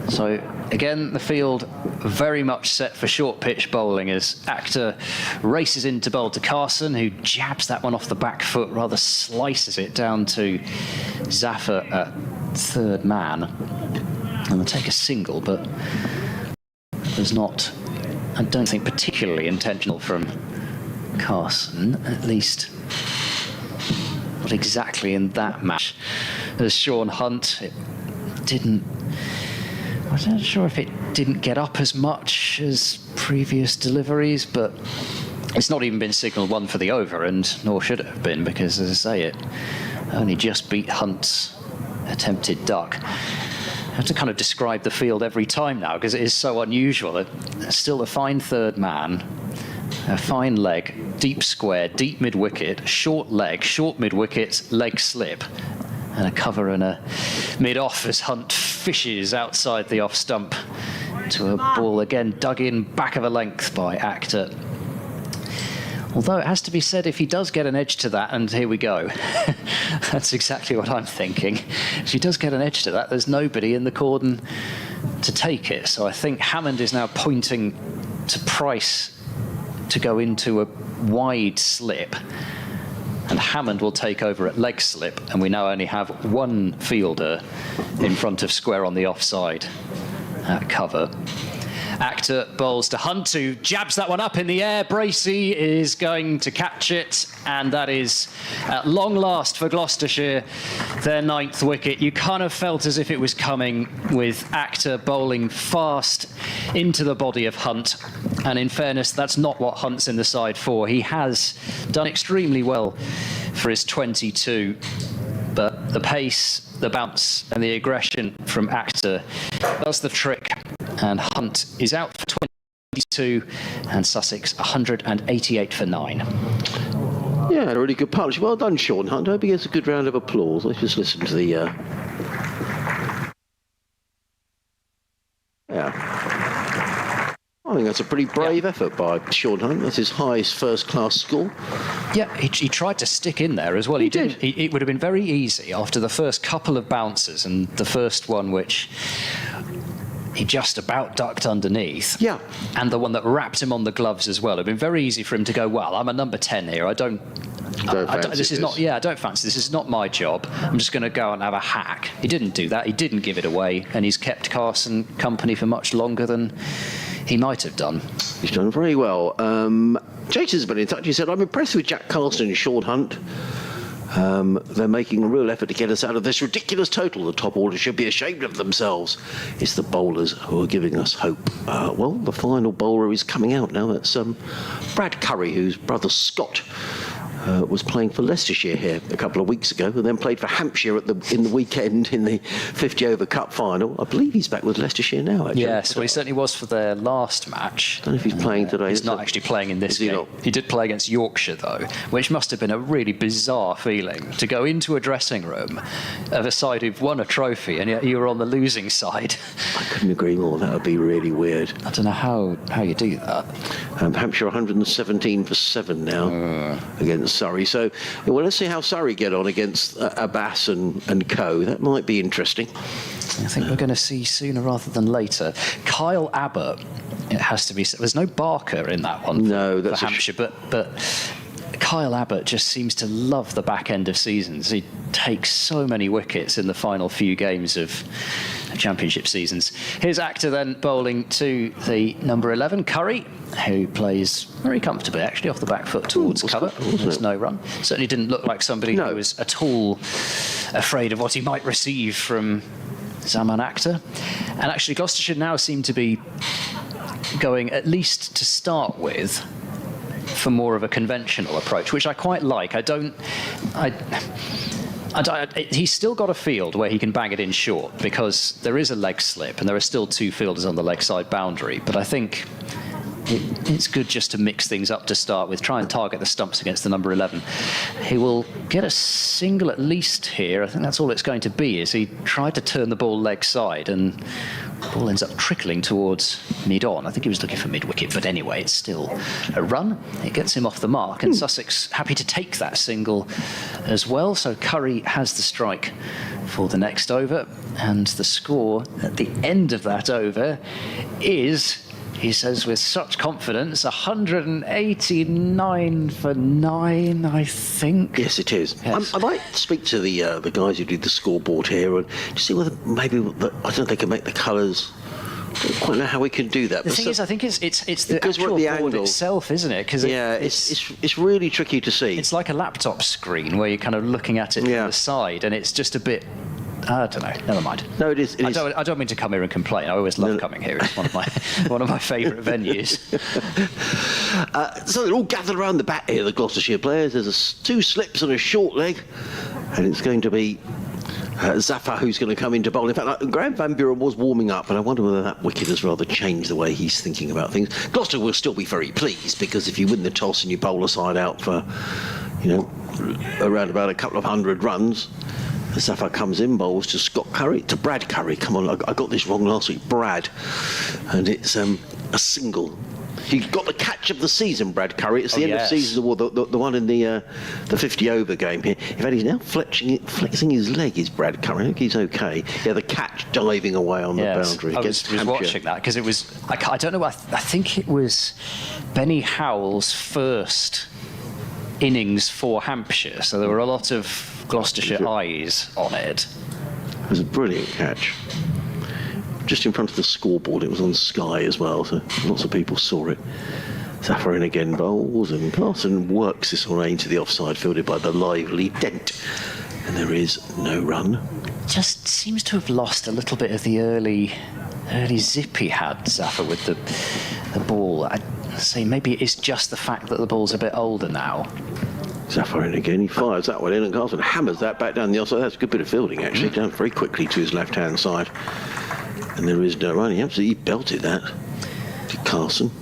So again, the field very much set for short pitch bowling as Akhtar races into bowl to Carson, who jabs that one off the back foot, rather slices it down to Zafar at third man. And they'll take a single, but there's not, I don't think, particularly intentional from Carson, at least not exactly in that match. As Sean Hunt, it didn't, I'm not sure if it didn't get up as much as previous deliveries, but it's not even been signalled one for the over, and nor should it have been, because, as I say, it only just beat Hunt's attempted duck. I have to kind of describe the field every time now, because it is so unusual. Still a fine third man, a fine leg, deep square, deep mid-wicket, short leg, short mid-wicket, leg slip, and a cover and a mid-off as Hunt fishes outside the off stump to a ball again dug in back of a length by Akhtar. Although it has to be said, if he does get an edge to that, and here we go, that's exactly what I'm thinking. If he does get an edge to that, there's nobody in the cordon to take it. So I think Hammond is now pointing to Price to go into a wide slip, and Hammond will take over at leg slip, and we now only have one fielder in front of square on the offside at cover. Akhtar bowls to Hunt, who jabs that one up in the air. Bracey is going to catch it, and that is, at long last for Gloucestershire, their 9th wicket. You kind of felt as if it was coming, with Akhtar bowling fast into the body of Hunt. And in fairness, that's not what Hunt's in the side for. He has done extremely well for his 22, but the pace, the bounce, and the aggression from Akhtar does the trick. And Hunt is out for 22, and Sussex 188 for 9. Yeah, a really good partnership. Well done, Sean Hunt. I hope he gets a good round of applause. Let's just listen to the... Yeah. I think that's a pretty brave effort by Sean Hunt. That's his highest first-class score. Yeah, he tried to stick in there as well. He did. It would have been very easy after the first couple of bounces, and the first one which he just about ducked underneath. Yeah. And the one that wrapped him on the gloves as well. It would have been very easy for him to go, well, I'm a number 10 here. I don't fancy this. This is not my job. I'm just going to go and have a hack. He didn't do that. He didn't give it away. And he's kept Carson company for much longer than he might have done. He's done very well. Jason's been in touch. He said, I'm impressed with Jack Carlson and Sean Hunt. They're making a real effort to get us out of this ridiculous total. The top order should be ashamed of themselves. It's the bowlers who are giving us hope. Well, the final bowler is coming out now. It's Brad Curry, whose brother Scott was playing for Leicestershire here a couple of weeks ago, and then played for Hampshire in the weekend in the 50-over cup final. I believe he's back with Leicestershire now, actually. Yes, well, he certainly was for their last match. I don't know if he's playing today. He's not actually playing in this game. He did play against Yorkshire, though, which must have been a really bizarre feeling, to go into a dressing room of a side who've won a trophy, and yet you were on the losing side. I couldn't agree more. That would be really weird. I don't know how you do that. Hampshire 117 for 7 now against Surrey. So, well, let's see how Surrey get on against Abbas and co. That might be interesting. I think we're going to see sooner rather than later. Kyle Abbott, it has to be said. There's no Barker in that one for Hampshire, but Kyle Abbott just seems to love the back end of seasons. He takes so many wickets in the final few games of championship seasons. Here's Akhtar then bowling to the number 11, Curry, who plays very comfortably, actually, off the back foot towards cover. There's no run. Certainly didn't look like somebody who was at all afraid of what he might receive from Zaman Akhtar. And actually, Gloucestershire now seem to be going, at least to start with, for more of a conventional approach, which I quite like. He's still got a field where he can bang it in short because there is a leg slip and there are still 2 fielders on the leg side boundary. But I think it's good just to mix things up to start with. Try and target the stumps against the number 11. He will get a single at least here. I think that's all it's going to be, is he tried to turn the ball leg side and the ball ends up trickling towards mid-on. I think he was looking for mid-wicket, but anyway, it's still a run. It gets him off the mark, and Sussex happy to take that single as well. So Curry has the strike for the next over, and the score at the end of that over is, he says with such confidence, 189 for 9, I think. Yes, it is. Yes. I might speak to the guys who did the scoreboard here and to see whether maybe I don't know if they can make the colours. I don't quite know how we can do that. The thing is, I think it's the actual board itself, isn't it? Because it's really tricky to see. It's like a laptop screen where you're kind of looking at it from the side, and it's just a bit. I don't know. Never mind. No, it is. I don't mean to come here and complain. I always love coming here. It's one of my favourite venues. So they're all gathered around the bat here, the Gloucestershire players. There's 2 slips and a short leg, and it's going to be Zafar who's going to come into bowl. In fact, Graham Van Buren was warming up, and I wonder whether that wicket has rather changed the way he's thinking about things. Gloucester will still be very pleased, because if you win the toss and you bowl a side out for, around about a couple of 100 runs, Zafar comes in, bowls to Brad Curry. Come on, I got this wrong last week. Brad, and it's a single. He got the catch of the season, Brad Curry. It's the end of season award, the one in the 50-over game here. In fact, he's now flexing his leg, is Brad Curry. I think he's okay. Yeah, the catch diving away on the boundary. I was watching that because it was, I don't know, I think it was Benny Howell's first innings for Hampshire, so there were a lot of Gloucestershire eyes on it. It was a brilliant catch. Just in front of the scoreboard, it was on Sky as well, so lots of people saw it. Zafar in again bowls, and Carson works this one into the offside, fielded by the lively Dent. And there is no run. Just seems to have lost a little bit of the early zip he had, Zafar, with the ball. I'd say maybe it's just the fact that the ball's a bit older now. Zafar in again, he fires that one in, and Carson hammers that back down the offside. That's a good bit of fielding, actually, down very quickly to his left-hand side. And there is no run. He absolutely belted that to Carson.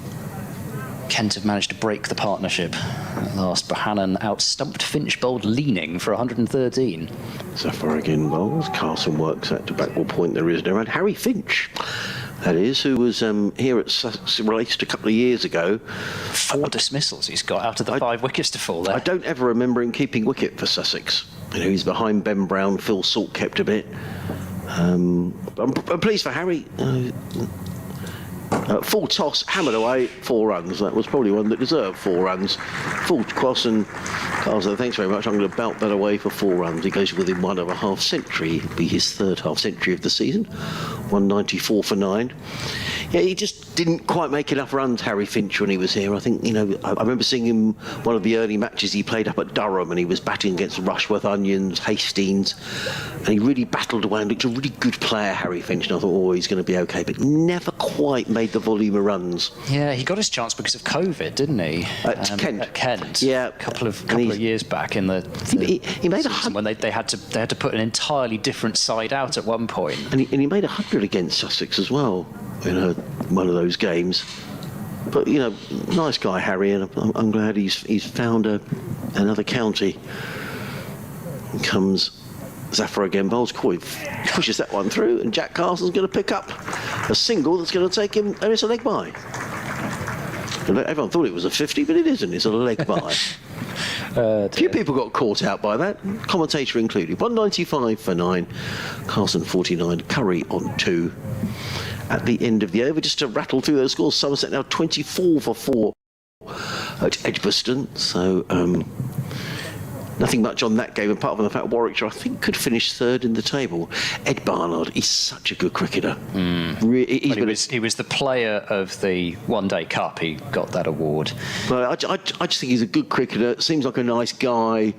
Kent have managed to break the partnership at last. Bohannon out-stumped Finch, bowled leaning for 113. Zafar again bowls. Carson works that to backward point. There is no run. Harry Finch, that is, who was here at Sussex, released a couple of years ago. 4 dismissals he's got out of the 5 wickets to fall there. I don't ever remember him keeping wicket for Sussex. He's behind Ben Brown. Phil Salt kept a bit. I'm pleased for Harry. Full toss, hammered away, 4 runs. That was probably one that deserved 4 runs. Full cross, and Carson, thanks very much. I'm going to belt that away for 4 runs. He goes within 1 of a half century. It'll be his 3rd half century of the season. 194 for 9. Yeah, he just didn't quite make enough runs, Harry Finch, when he was here. I think, I remember seeing him one of the early matches he played up at Durham, and he was batting against Rushworth Onions, Hastings, and he really battled away and looked a really good player, Harry Finch, and I thought, he's going to be okay, but never quite made the volume of runs. Yeah, he got his chance because of COVID, didn't he? At Kent. Yeah, a couple of years back in the he made season when they had to put an entirely different side out at one point. And he made 100 against Sussex as well in one of those games. But nice guy, Harry, and I'm glad he's found another county. And comes Zafar again, bowls Coy, pushes that one through, and Jack Carson's going to pick up a single that's going to take him, and it's a leg bye. Everyone thought it was a 50, but it isn't. It's a leg bye. A few people got caught out by that, commentator included. 195 for 9, Carson 49, Curry on 2. At the end of the over, just to rattle through those scores, Somerset now 24 for 4 at Edgbaston. So nothing much on that game, apart from the fact Warwickshire, I think, could finish 3rd in the table. Ed Barnard, he's such a good cricketer. He was the player of the One Day Cup. He got that award. Well, I just think he's a good cricketer. Seems like a nice guy.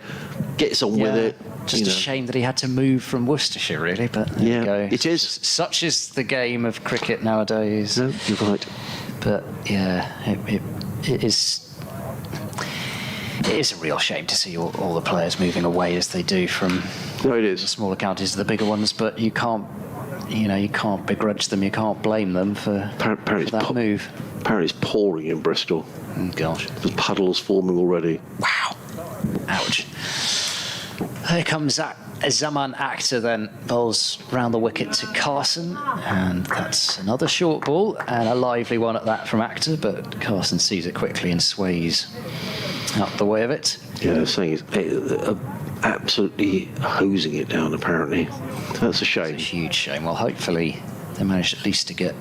Gets on with it. Just a shame that he had to move from Worcestershire, really. But there you go. It is. Such is the game of cricket nowadays. No, you're right. But yeah, it is. is a real shame to see all the players moving away as they do from the smaller counties to the bigger ones, but you can't begrudge them, you can't blame them for that move. Apparently it's pouring in Bristol. Oh, gosh. The puddles forming already. Wow. Ouch. Here comes Zaman Akhtar then, bowls round the wicket to Carson, and that's another short ball, and a lively one at that from Akhtar, but Carson sees it quickly and sways up the way of it. Yeah, they're saying it's absolutely hosing it down, apparently. That's a shame. It's a huge shame. Well, hopefully they managed at least to get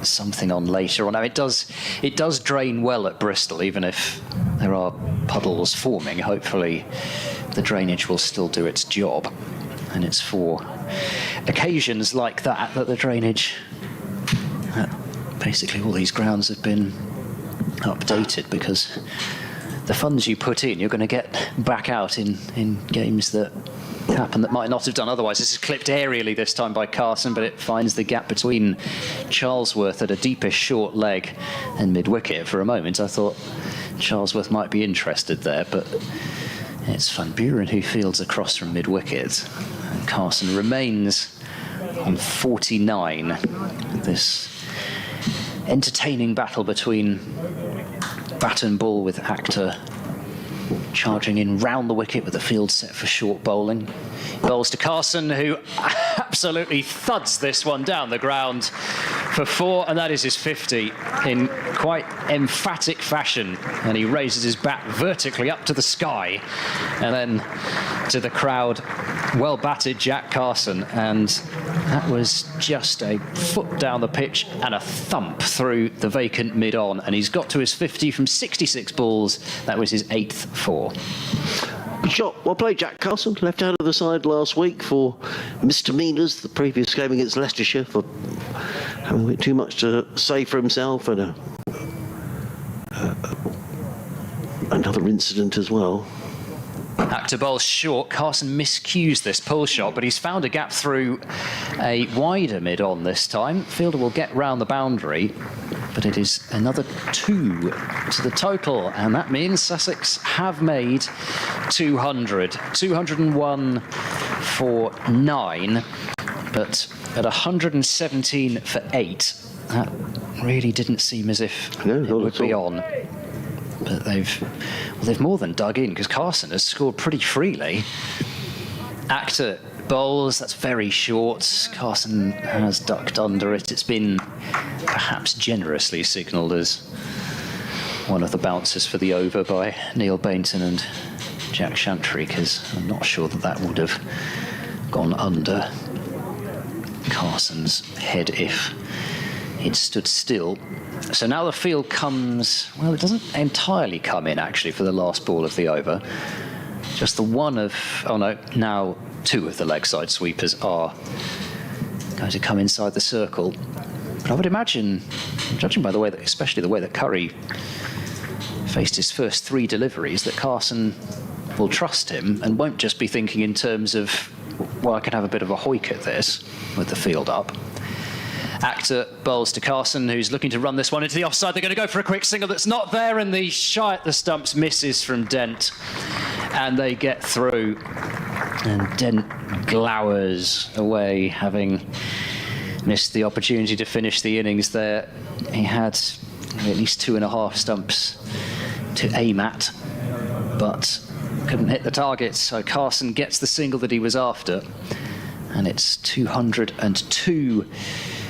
something on later on. Now, it does drain well at Bristol, even if there are puddles forming. Hopefully the drainage will still do its job, and it's for occasions like that the drainage basically all these grounds have been updated, because the funds you put in you're going to get back out in games that happen that might not have done otherwise. This is clipped aerially this time by Carson, but it finds the gap between Charlesworth at a deepish short leg and mid-wicket. For a moment I thought Charlesworth might be interested there, but it's Van Buren who fields across from mid-wicket, and Carson remains on 49. This entertaining battle between bat and ball, with Akhtar charging in round the wicket with the field set for short bowling. Bowls to Carson, who absolutely thuds this one down the ground for 4, and that is his 50 in quite emphatic fashion. And he raises his bat vertically up to the sky, and then to the crowd, well batted Jack Carson, and that was just a foot down the pitch and a thump through the vacant mid-on, and he's got to his 50 from 66 balls. That was his 8th 4. Good shot. Well played, Jack Carson. Left out of the side last week for misdemeanours, the previous game against Leicestershire, for having a bit too much to say for himself, and another incident as well. Akhtar bowls short. Carson miscues this pull shot, but he's found a gap through a wider mid-on this time. Fielder will get round the boundary, but it is another 2 to the total, and that means Sussex have made 200. 201 for 9, but at 117 for 8, that really didn't seem as if it would be on. But they've more than dug in, because Carson has scored pretty freely. Akhtar bowls, that's very short. Carson has ducked under it. It's been perhaps generously signalled as one of the bouncers for the over by Neil Bainton and Jack Shantry, because I'm not sure that would have gone under Carson's head if it stood still. So now the field comes, well, it doesn't entirely come in actually for the last ball of the over. Just the one of, oh no, now 2 of the leg side sweepers are going to come inside the circle. But I would imagine, judging by the way that, especially the way that Curry faced his first 3 deliveries, that Carson will trust him and won't just be thinking in terms of, well, I can have a bit of a hoik at this with the field up. Akhtar bowls to Carson, who's looking to run this one into the offside. They're going to go for a quick single that's not there, and the shy at the stumps misses from Dent, and they get through, and Dent glowers away, having missed the opportunity to finish the innings there. He had at least 2.5 stumps to aim at, but couldn't hit the target, so Carson gets the single that he was after, and it's 202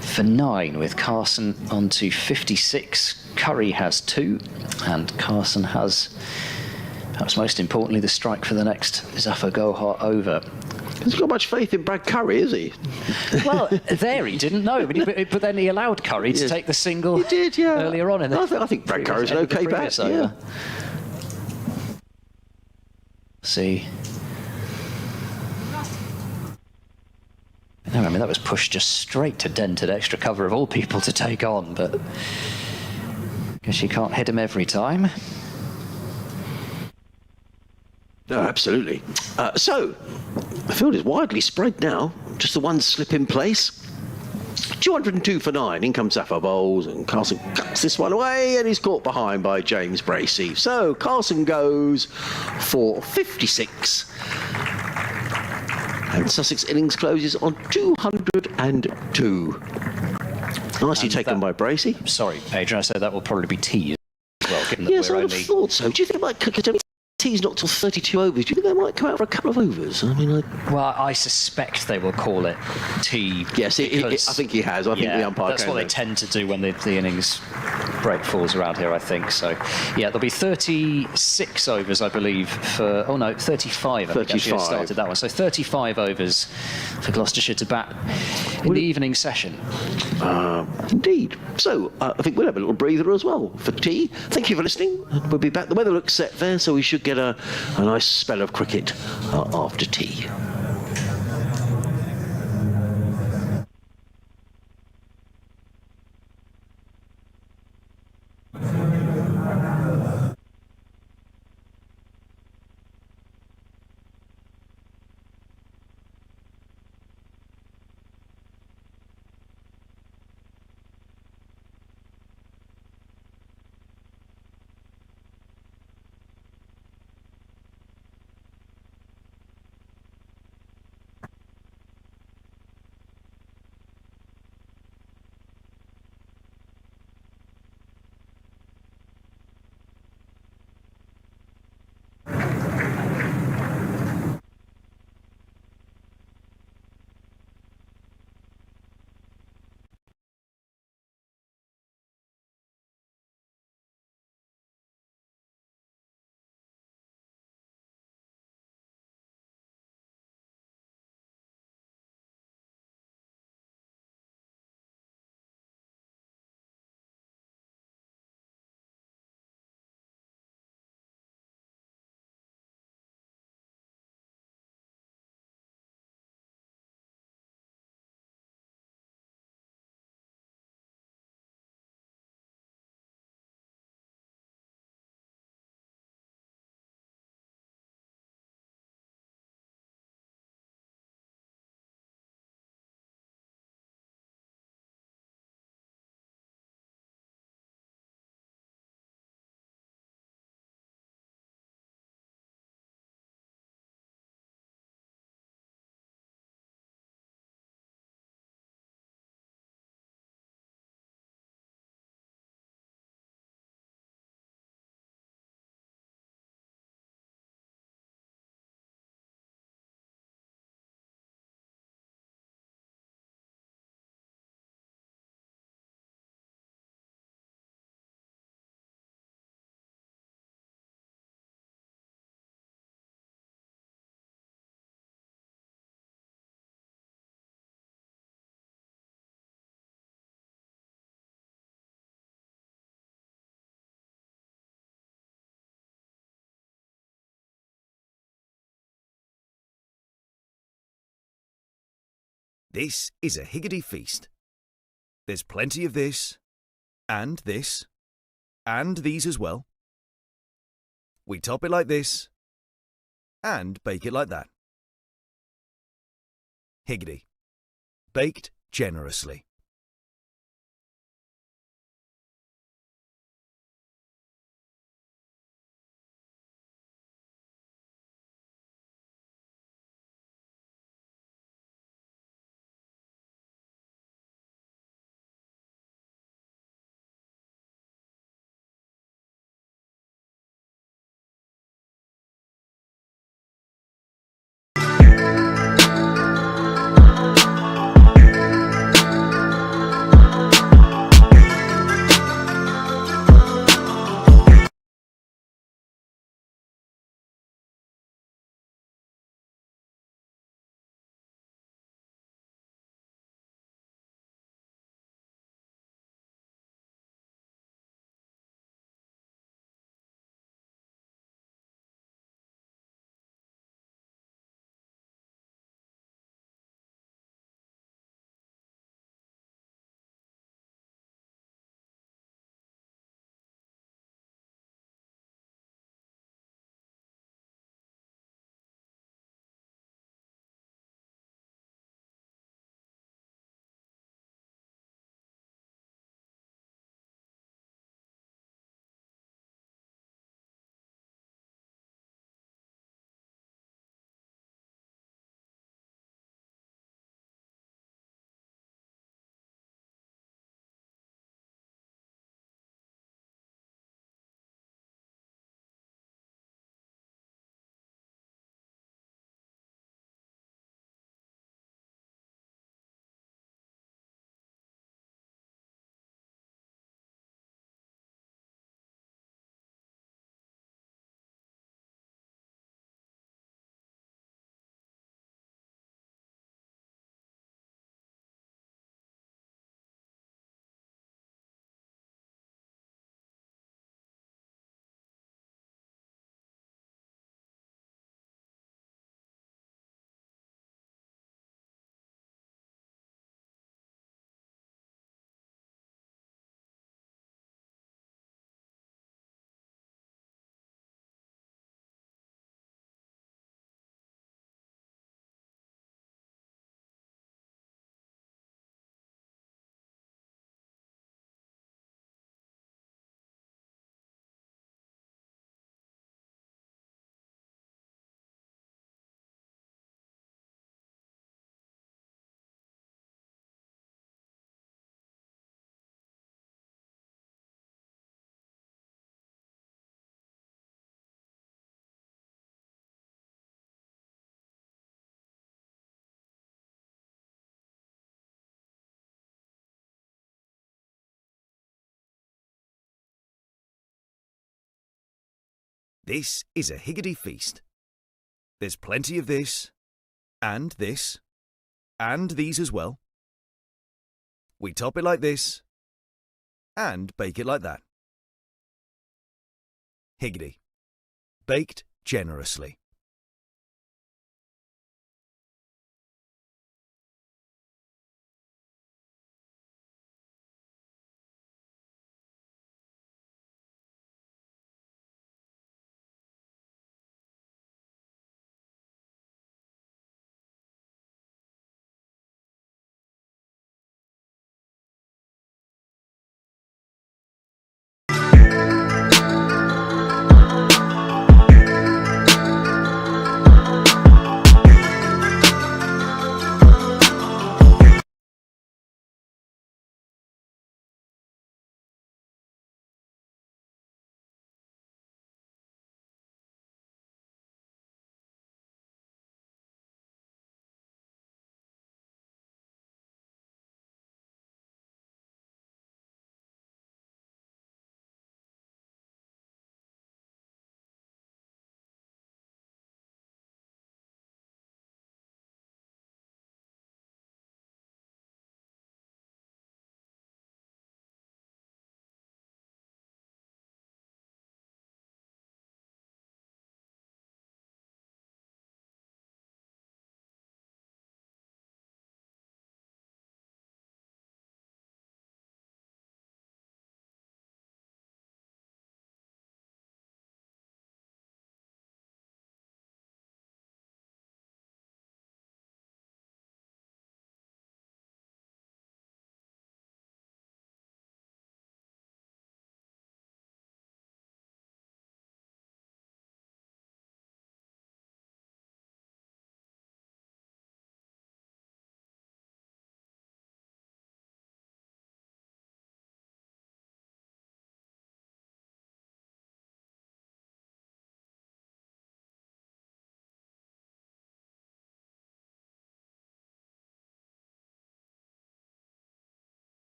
for 9, with Carson on to 56. Curry has 2, and Carson has, perhaps most importantly, the strike for the next Zafar Gohar over. He's got much faith in Brad Curry, is he? Well, there he didn't know, but then he allowed Curry to take the single. He did, yeah. Earlier on in the I think Brad Curry's an okay bat. Yeah. See. No, I mean, that was pushed just straight to Dent at extra cover of all people to take on, but I guess you can't hit him every time. No, absolutely. So, the field is widely spread now. Just the one slip in place. 202 for 9. In comes Sapphire Bowls, and Carson cuts this one away, and he's caught behind by James Bracey. So Carson goes for 56. And Sussex innings closes on 202. Nicely taken by Bracey. Sorry, Adrian, I said that will probably be tea as well, given that Yes, we're I would only... have thought so. Do you think it might... Tea's not till 32 overs. Do you think they might come out for a couple of overs? I mean, Well, I suspect they will call it tea. Yes, I think he has. I think the umpire. That's what they tend to do when the innings break falls around here, I think. So, yeah, there'll be 36 overs, I believe, for... Oh, no, 35. I think actually I started that one. So 35 overs for Gloucestershire to bat in the evening session. Indeed. So, I think we'll have a little breather as well for tea. Thank you for listening. We'll be back. The weather looks set there, so we should get a nice spell of cricket after tea. This is a higgity feast. There's plenty of this, and these as well. We top it like this, and bake it like that. Higgity. Baked generously. This is a higgity feast. There's plenty of this, and these as well. We top it like this, and bake it like that. Higgity. Baked generously.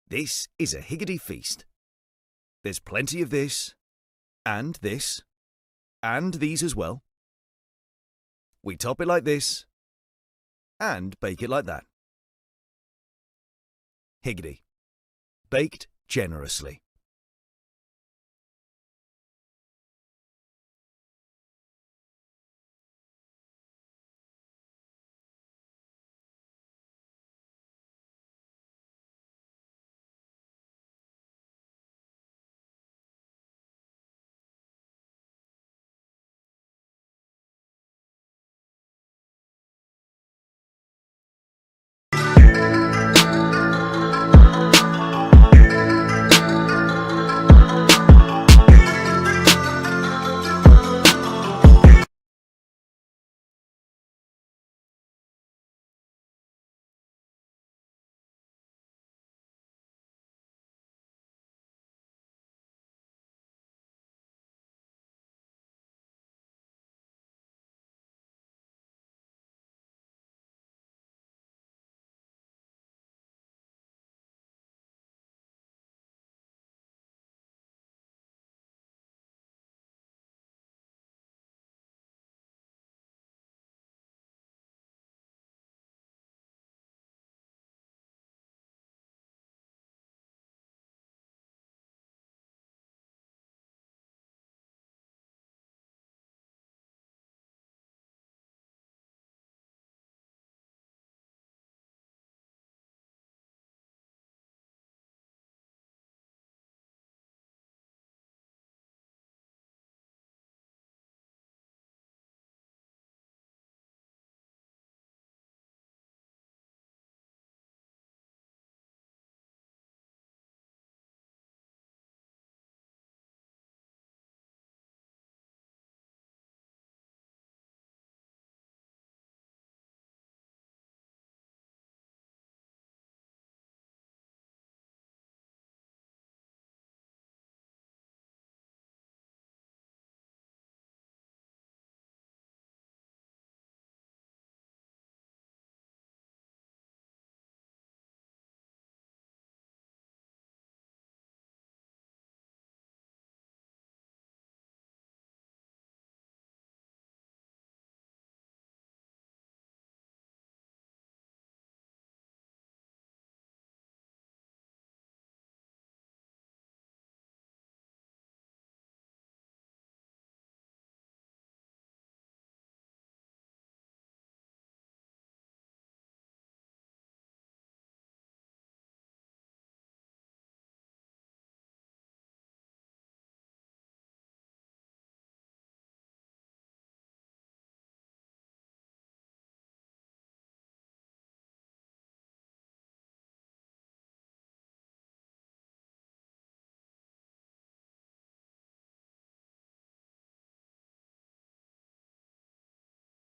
This is a higgity feast. There's plenty of this, and these as well. We top it like this, and bake it like that. Higgity. Baked generously.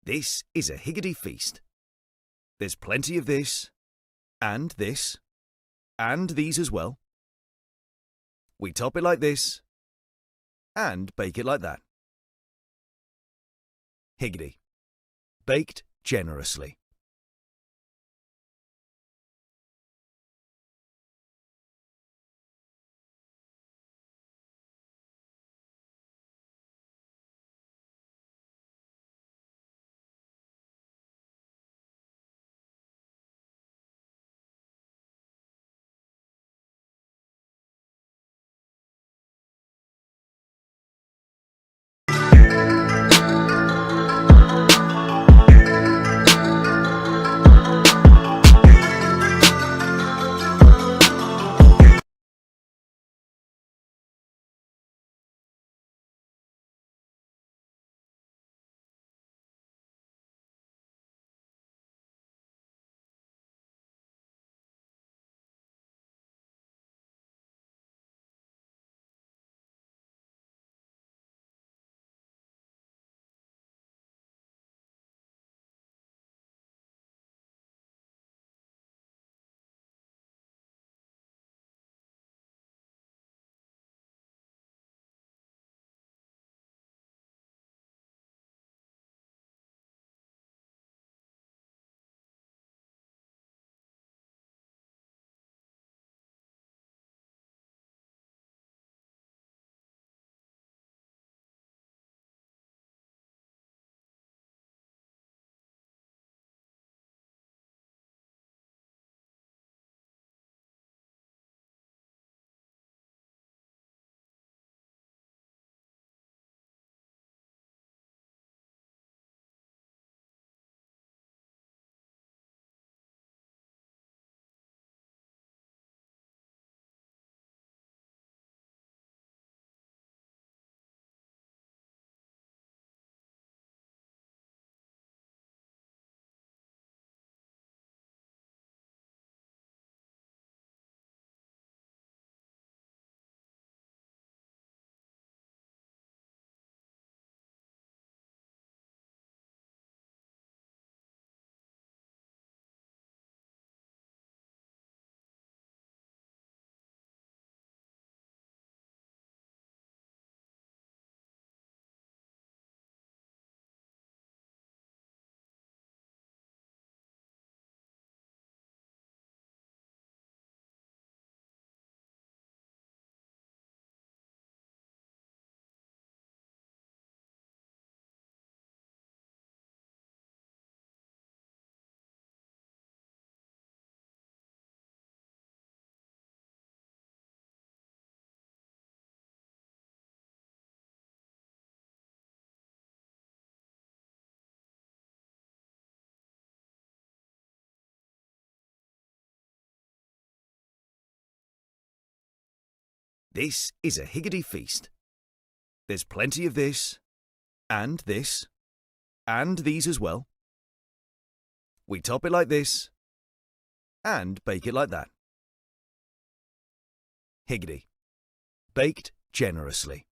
This is a higgity feast. There's plenty of this, and these as well. We top it like this, and bake it like that. Higgity. Baked generously. This is a higgity feast. There's plenty of this, and these as well. We top it like this, and bake it like that. Higgity. Baked generously.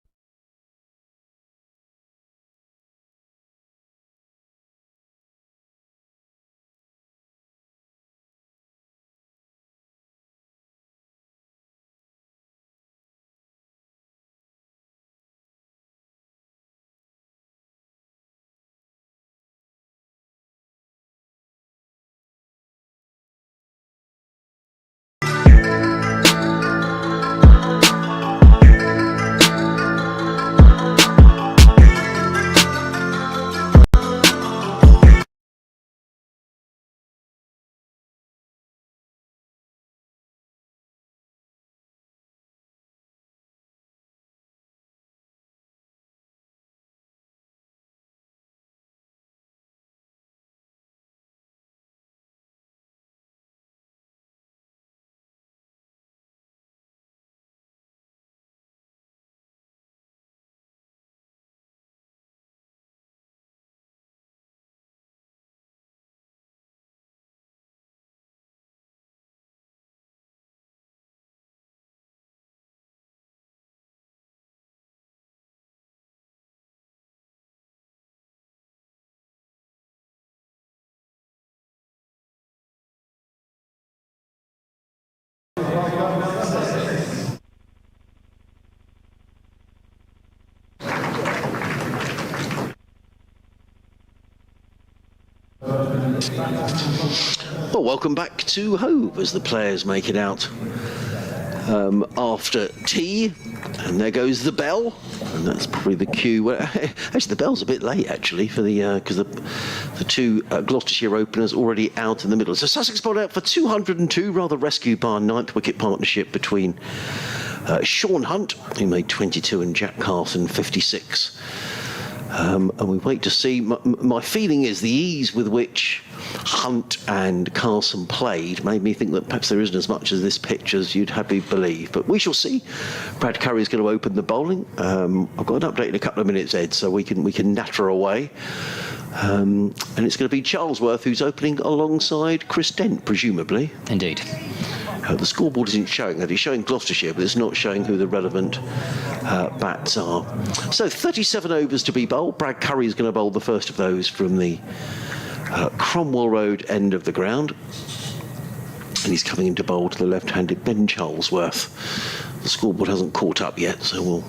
Well, welcome back to Hove as the players make it out after tea, and there goes the bell, and that's probably the cue. Well, actually, the bell's a bit late actually for the because the two Gloucestershire openers already out in the middle. So Sussex bowled out for 202, rather rescued by a ninth wicket partnership between Sean Hunt, who made 22, and Jack Carson 56. And we wait to see. My feeling is the ease with which Hunt and Carson played made me think that perhaps there isn't as much as this pitch as you'd have me believe. But we shall see. Brad Curry is going to open the bowling. I've got an update in a couple of minutes, Ed, so we can natter away. And it's going to be Charlesworth who's opening alongside Chris Dent, presumably. Indeed. The scoreboard isn't showing that. It's showing Gloucestershire, but it's not showing who the relevant bats are. So 37 overs to be bowled. Brad Curry is going to bowl the first of those from the Cromwell Road end of the ground. And he's coming into bowl to the left-handed Ben Charlesworth. The scoreboard hasn't caught up yet, so we'll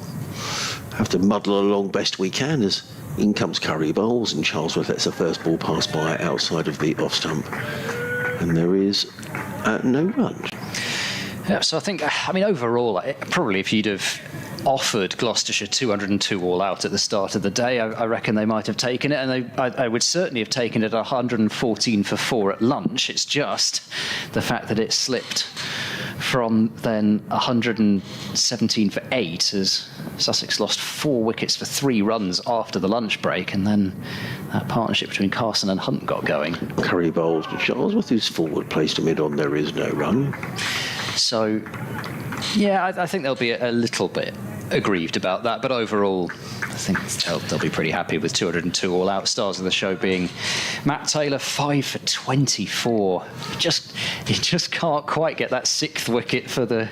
have to muddle along best we can as in comes Curry bowls, and Charlesworth lets the first ball pass by outside of the off-stump. And there is no run. Yeah, so I think, overall, probably if you'd have offered Gloucestershire 202 all out at the start of the day, I reckon they might have taken it, and I would certainly have taken it 114 for 4 at lunch. It's just the fact that it slipped from then 117 for 8 as Sussex lost 4 wickets for 3 runs after the lunch break, and then that partnership between Carson and Hunt got going. Curry bowls to Charlesworth, who's forward, placed mid on. There is no run. So, yeah, I think they'll be a little bit aggrieved about that, but overall, I think they'll be pretty happy with 202 all out. Stars of the show being Matt Taylor, 5 for 24. He just can't quite get that 6th wicket for the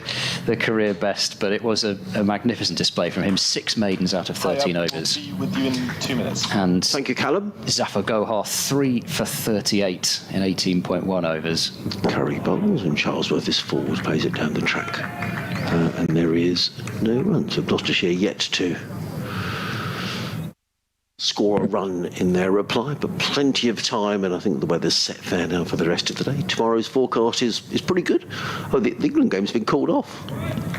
career best, but it was a magnificent display from him. 6 maidens out of 13 overs. I'll be with you in 2 minutes. And thank you, Callum. Zafar Gohar, 3 for 38 in 18.1 overs. Curry bowls, and Charlesworth is forward, plays it down the track. And there is no run. So Gloucestershire yet to score a run in their reply, but plenty of time, and I think the weather's set fair now for the rest of the day. Tomorrow's forecast is pretty good. Oh, the England game's been called off.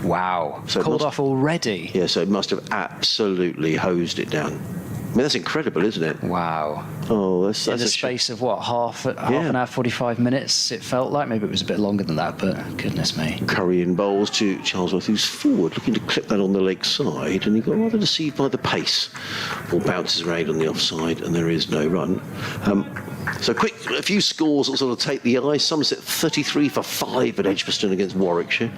Wow. So called off already? Yeah, so it must have absolutely hosed it down. I mean, that's incredible, isn't it? Wow. Oh, that's in the space of what, half an hour, 45 minutes, it felt like. Maybe it was a bit longer than that, but goodness me. Curry in bowls to Charlesworth, who's forward, looking to clip that on the leg side, and he got rather deceived by the pace. Ball bounces around on the offside, and there is no run. So a few scores that sort of take the eye. Somerset 33 for 5 at Edgbaston against Warwickshire.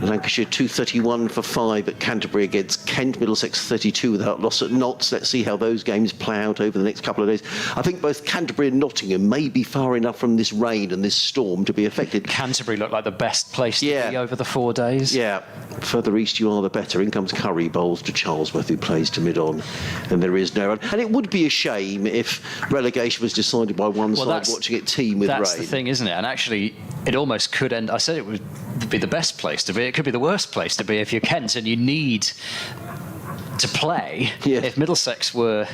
Lancashire 231 for 5 at Canterbury against Kent. Middlesex 32 without loss at Notts. Let's see how those games play out over the next couple of days. I think both Canterbury and Nottingham may be far enough from this rain and this storm to be affected. Canterbury looked like the best place to be over the 4 days. Yeah, further east you are the better. In comes Curry bowls to Charlesworth, who plays to mid-on, and there is no run. And it would be a shame if relegation was decided by one side watching it team with rain. That's the thing, isn't it? And actually, it almost could end. I said it would be the best place to be. It could be the worst place to be if you're Kent and you need to play. Yeah. If Middlesex were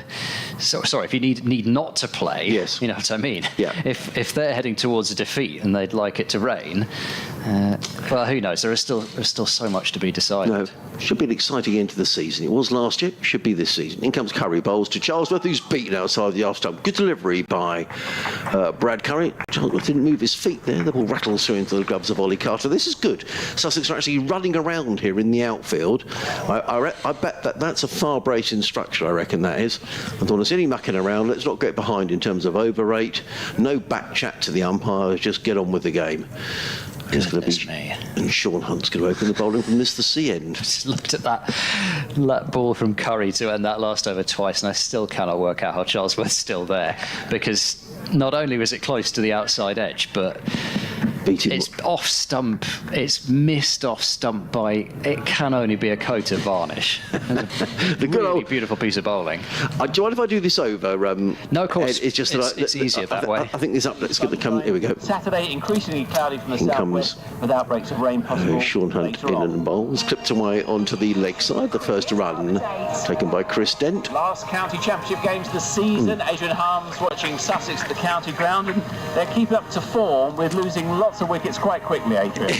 if you need not to play, yes, you know what I mean. Yeah. If they're heading towards a defeat and they'd like it to rain, well, who knows? There's still so much to be decided. No, should be an exciting end to the season. It was last year, should be this season. In comes Curry bowls to Charlesworth, who's beaten outside the off-stump. Good delivery by Brad Curry. Charlesworth didn't move his feet there. The ball rattles through into the gloves of Ollie Carter. This is good. Sussex are actually running around here in the outfield. I bet that's a far bracing structure, I reckon that is. I don't want to see any mucking around. Let's not get behind in terms of over rate. No back chat to the umpires. Just get on with the game. Goodness me. And Sean Hunt's going to open the bowling from this the sea end. Just looked at that ball from Curry to end that last over twice, and I still cannot work out how Charlesworth's still there, because not only was it close to the outside edge, but beating. It's off stump. It's missed off stump by. It can only be a coat of varnish. The good old beautiful piece of bowling. Do you mind if I do this over? No, of course. Ed, it's just it's easier that way. I think this uplet's going to come. Here we go. Saturday, increasingly cloudy from the In southwest, with outbreaks of rain possible. Sean Hunt later in on. and bowls, clipped away onto the leg side. The first run taken by Chris Dent. Last county championship games of the season. Adrian Harms watching Sussex at the county ground, and they're keeping up to form with losing lots of wickets quite quickly, Adrian.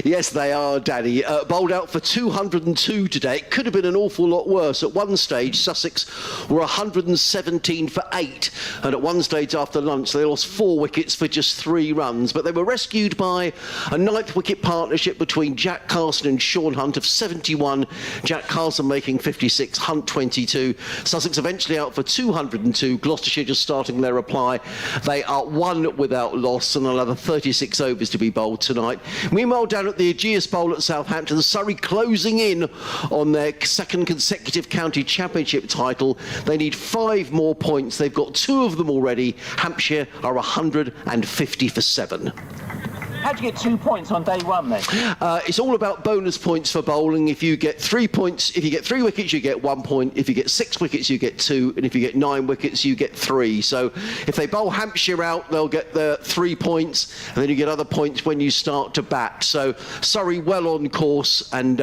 Yes, they are, Danny. Bowled out for 202 today. It could have been an awful lot worse. At one stage, Sussex were 117 for 8, and at one stage after lunch, they lost 4 wickets for just 3 runs. But they were rescued by a 9th wicket partnership between Jack Carson and Sean Hunt of 71. Jack Carson making 56, Hunt 22. Sussex eventually out for 202. Gloucestershire just starting their reply. They are 1 without loss, and another 36 overs to be bowled tonight. Meanwhile, down at the Ageas Bowl at Southampton, Surrey closing in on their second consecutive county championship title. They need 5 more points. They've got 2 of them already. Hampshire are 150 for 7. How'd you get 2 points on day one then? It's all about bonus points for bowling. If you get 3 points, if you get 3 wickets, you get 1 point. If you get 6 wickets, you get 2. And if you get 9 wickets, you get 3. So if they bowl Hampshire out, they'll get the 3 points. And then you get other points when you start to bat. So Surrey well on course, and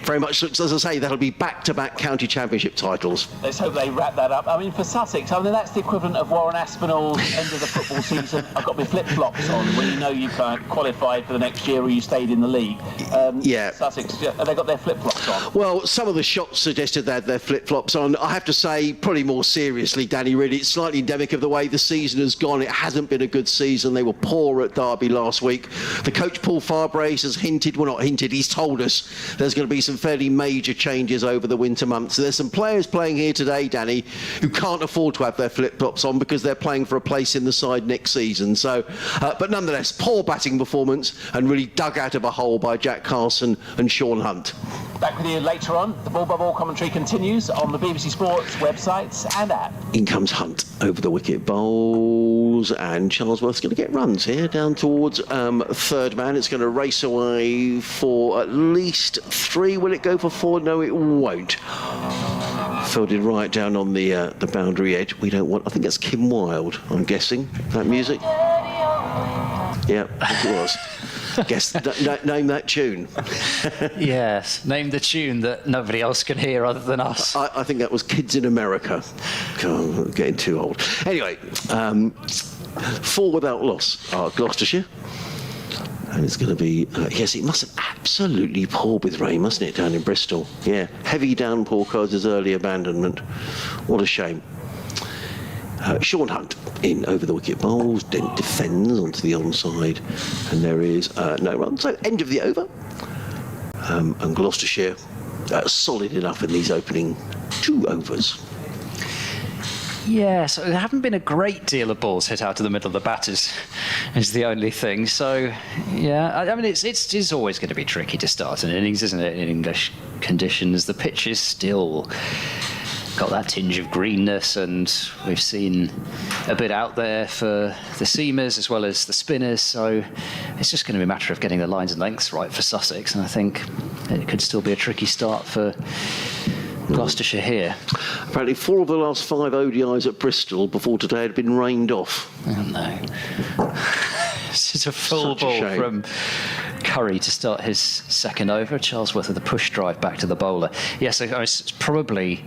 very much looks, as I say, that'll be back-to-back county championship titles. Let's hope they wrap that up. I mean, for Sussex, I mean, that's the equivalent of Warren Aspinall's end of the football season. I've got my flip-flops on when you know you've qualified for the next year or you stayed in the league. Yeah. Sussex, have they got their flip-flops on? Well, some of the shots suggested they had their flip-flops on. I have to say, probably more seriously, Danny, really, it's slightly endemic of the way the season has gone. It hasn't been a good season. They were poor at Derby last week. The coach, Paul Farbrace, has hinted, well, not hinted, he's told us there's going to be some fairly major changes over the winter months. There's some players playing here today, Danny, who can't afford to have their flip-flops on because they're playing for a place in the side next season. So, but nonetheless, poor batting performance and really dug out of a hole by Jack Carson and Sean Hunt. Back with you later on. The Ball by Ball commentary continues on the BBC Sports websites and app. In comes Hunt over the wicket, bowls, and Charlesworth's going to get runs here down towards third man. It's going to race away for at least 3. Will it go for 4? No, it won't. Fielded right down on the boundary edge. We don't want. I think that's Kim Wilde. I'm guessing that music. Yeah, I think it was. Guess name that tune. Yes, name the tune that nobody else can hear other than us. I think that was Kids in America. God, I'm getting too old. Anyway, 4 without loss are Gloucestershire. And it's going to be, yes, it must have absolutely poured with rain, mustn't it, down in Bristol? Yeah, heavy downpour causes early abandonment. What a shame. Sean Hunt in over the wicket bowls, Dent defends onto the onside, and there is no run. So end of the over. And Gloucestershire solid enough in these opening 2 overs. Yeah, so there haven't been a great deal of balls hit out of the middle of the batters, is the only thing. So, yeah, I mean, it's always going to be tricky to start an innings, isn't it, in English conditions? The pitch is still got that tinge of greenness, and we've seen a bit out there for the seamers as well as the spinners, so it's just going to be a matter of getting the lines and lengths right for Sussex, and I think it could still be a tricky start for Gloucestershire here. Apparently 4 of the last 5 ODIs at Bristol before today had been rained off. Oh no. This is a full Such a ball shame. from Curry to start his second over. Charlesworth with a push drive back to the bowler. Yes, it's probably,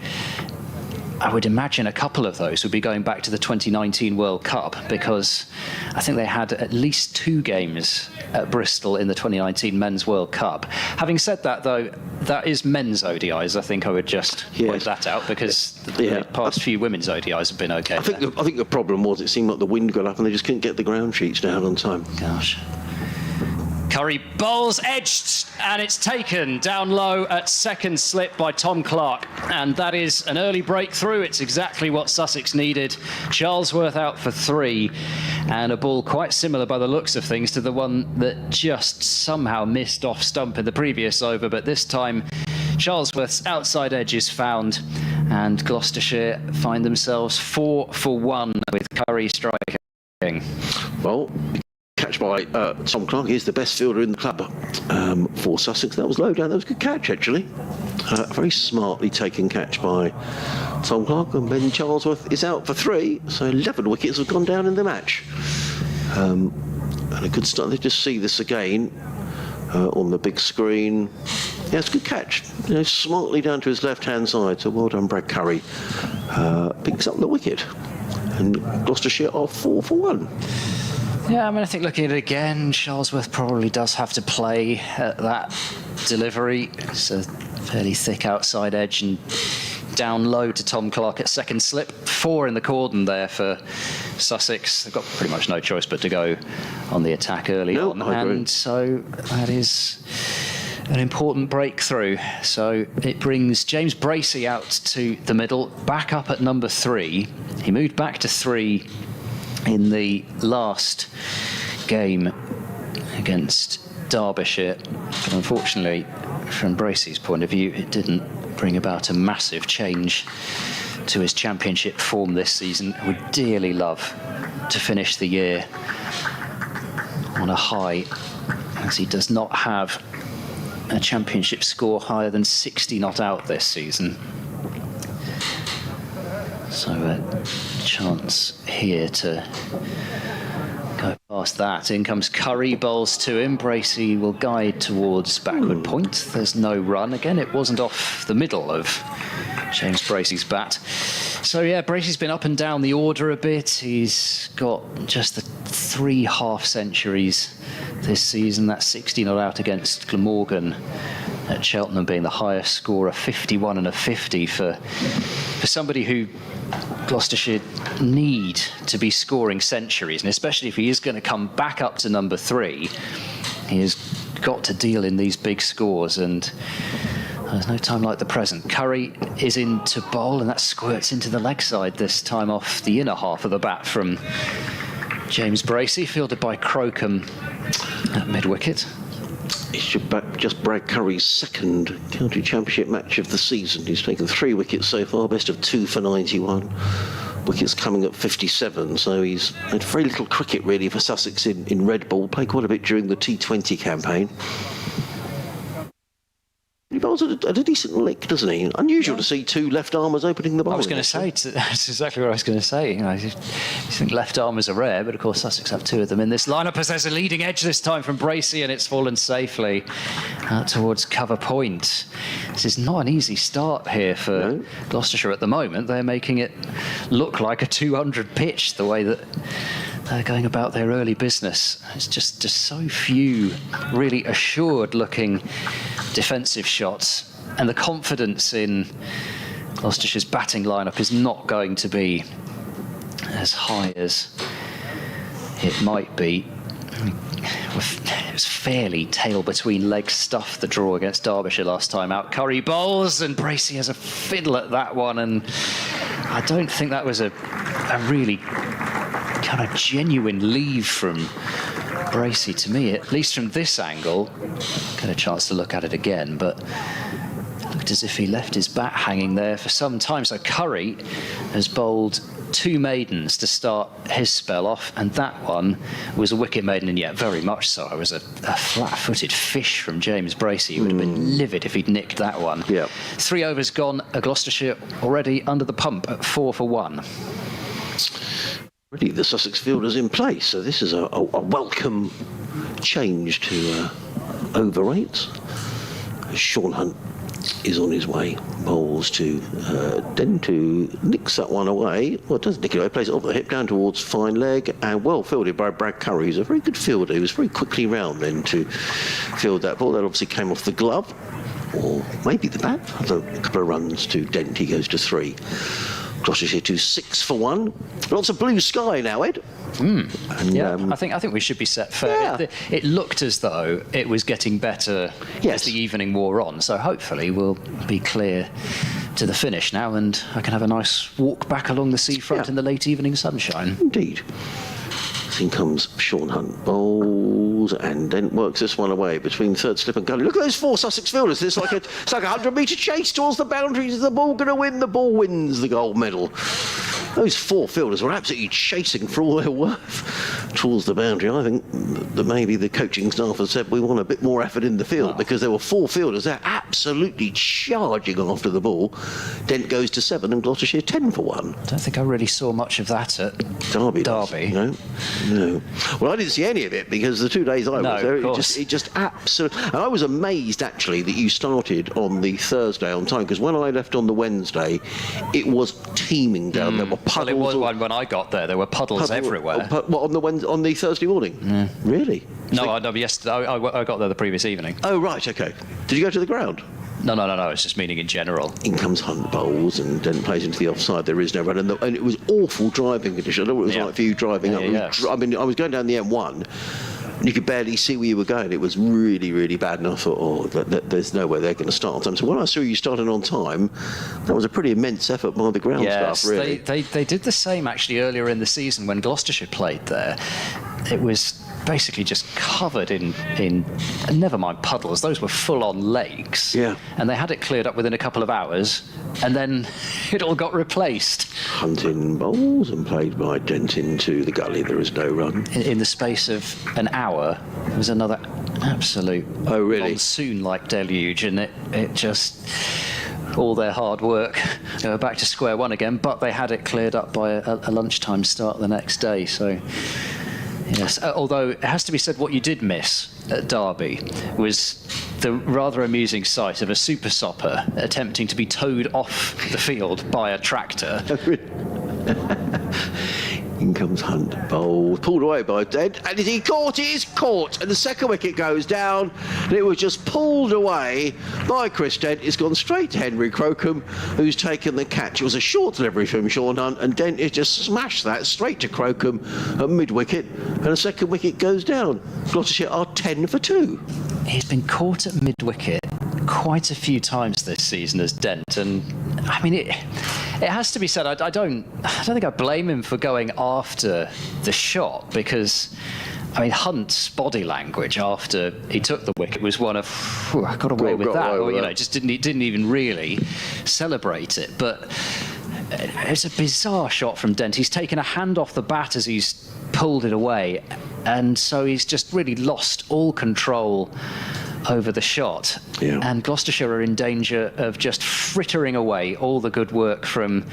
I would imagine a couple of those would be going back to the 2019 World Cup, because I think they had at least 2 games at Bristol in the 2019 Men's World Cup. Having said that, though, that is men's ODIs. I think I would just point that out, because the past few women's ODIs have been okay. I think the problem was it seemed like the wind got up and they just couldn't get the ground sheets down on time. Gosh. Curry bowls edged, and it's taken down low at second slip by Tom Clark, and that is an early breakthrough. It's exactly what Sussex needed. Charlesworth out for 3, and a ball quite similar by the looks of things to the one that just somehow missed off stump in the previous over, but this time Charlesworth's outside edge is found, and Gloucestershire find themselves 4 for 1 with Curry striking. Well, catch by Tom Clark. He's the best fielder in the club for Sussex. That was low down. That was a good catch, actually. Very smartly taken catch by Tom Clark. And Ben Charlesworth is out for 3, so 11 wickets have gone down in the match. And a good start. Let's just see this again on the big screen. Yeah, it's a good catch. You know, smartly down to his left-hand side. So well done, Brad Curry. Picks up the wicket. And Gloucestershire are 4 for 1. Yeah, I mean, I think looking at it again, Charlesworth probably does have to play at that delivery. It's a fairly thick outside edge and down low to Tom Clark at second slip. 4 in the cordon there for Sussex. They've got pretty much no choice but to go on the attack early on. And so that is an important breakthrough. So it brings James Bracey out to the middle, back up at number 3. He moved back to 3 in the last game against Derbyshire. But unfortunately, from Bracey's point of view, it didn't bring about a massive change to his championship form this season. I would dearly love to finish the year on a high, as he does not have a championship score higher than 60 not out this season. So a chance here to go past that. In comes Curry, bowls to him. Bracey will guide towards backward point. There's no run. Again, it wasn't off the middle of James Bracey's bat. So yeah, Bracey's been up and down the order a bit. He's got just the 3 half centuries this season. That's 60 not out against Glamorgan at Cheltenham being the highest scorer, 51 and a 50 for somebody who Gloucestershire need to be scoring centuries, and especially if he is going to come back up to number 3, he has got to deal in these big scores, and there's no time like the present. Curry is in to bowl, and that squirts into the leg side this time off the inner half of the bat from James Bracey, fielded by Crocombe at mid-wicket. It's just Brad Curry's second county championship match of the season. He's taken 3 wickets so far, best of 2 for 91. Wickets coming at 57, so he's had very little cricket really for Sussex in red ball. Played quite a bit during the T20 campaign. He bowls at a decent lick, doesn't he? Unusual to see 2 left-armers opening the bowling. I was going to say, that's exactly what I was going to say. You know, you think left-armers are rare, but of course Sussex have 2 of them in this lineup, as there's a leading edge this time from Bracey, and it's fallen safely out towards cover point. This is not an easy start here for Gloucestershire at the moment. They're making it look like a 200 pitch, the way that they're going about their early business. It's just so few really assured-looking defensive shots, and the confidence in Gloucestershire's batting lineup is not going to be as high as it might be. It was fairly tail between legs stuff, the draw against Derbyshire last time out. Curry bowls, and Bracey has a fiddle at that one, and I don't think that was a really kind of genuine leave from Bracey to me, at least from this angle. Get a chance to look at it again, but it looked as if he left his bat hanging there for some time. So Curry has bowled 2 maidens to start his spell off, and that one was a wicket maiden, and yet very much so. It was a flat-footed fish from James Bracey. He would have been livid if he'd nicked that one. Yep. 3 overs gone. Gloucestershire already under the pump at 4 for 1. Really, the Sussex fielders in place, so this is a welcome change to over 8. Sean Hunt is on his way, bowls to Dentu, nicks that one away. Well, doesn't nick it away, plays it off the hip down towards fine leg, and well fielded by Brad Curry, who's a very good fielder. He was very quickly round then to field that ball. That obviously came off the glove, or maybe the bat. A couple of runs to Dent, he goes to 3. Gloucestershire to 6 for 1. Lots of blue sky now, Ed. And, I think we should be set fair. Yeah. It looked as though it was getting better as the evening wore on, so hopefully we'll be clear to the finish now, and I can have a nice walk back along the seafront in the late evening sunshine. Indeed. In comes Sean Hunt, bowls, and then works this one away between third slip and gully. Look at those 4 Sussex fielders. It's like a 100-metre chase towards the boundaries. Is the ball going to win? The ball wins the gold medal. Those four fielders were absolutely chasing for all their worth towards the boundary. I think that maybe the coaching staff has said we want a bit more effort in the field, because there were four fielders there absolutely charging after the ball. Dent goes to 7 and Gloucestershire 10 for 1. I don't think I really saw much of that at Derby. Derby. No. Well, I didn't see any of it because the 2 days I was there, it just absolutely... And I was amazed, actually, that you started on the Thursday on time, because when I left on the Wednesday, it was teeming down. There were puddles. Well, it was when I got there were puddles everywhere. What, on the Thursday morning? Yeah. Really? No, yesterday. I got there the previous evening. Oh, right, OK. Did you go to the ground? No. It's just meaning in general. In comes Hunt bowls and Dent plays into the offside. There is no run, and it was awful driving condition. I don't know what it was like for you driving up. I mean, I was going down the M1. And you could barely see where you were going. It was really, really bad. And I thought, there's no way they're going to start on time. So when I saw you starting on time, that was a pretty immense effort by the ground staff, really. They did the same, actually, earlier in the season when Gloucestershire played there. It was basically just covered in never mind puddles, those were full-on lakes. Yeah. And they had it cleared up within a couple of hours, and then it all got replaced. Hunting bowls and played by Dent into the gully. There is no run. In the space of an hour, there was another absolute monsoon-like deluge, and it just... all their hard work, they were back to square one again, but they had it cleared up by a lunchtime start the next day, so... Yes, although it has to be said, what you did miss at Derby was the rather amusing sight of a super sopper attempting to be towed off the field by a tractor. In comes Hunt, bowled, pulled away by Dent, and as he caught, it is caught, and the second wicket goes down, and it was just pulled away by Chris Dent. It's gone straight to Henry Crocombe, who's taken the catch. It was a short delivery from Sean Hunt, and Dent has just smashed that straight to Crocombe at mid-wicket, and the second wicket goes down. Gloucestershire are 10 for 2. He's been caught at mid-wicket quite a few times this season as Dent, and I mean it has to be said, I don't think I blame him for going after the shot, because I mean Hunt's body language after he took the wicket was one of I got away with that, or just didn't even really celebrate it. But it's a bizarre shot from Dent. He's taken a hand off the bat as he's pulled it away, and so he's just really lost all control over the shot. Yeah. And Gloucestershire are in danger of just frittering away all the good work from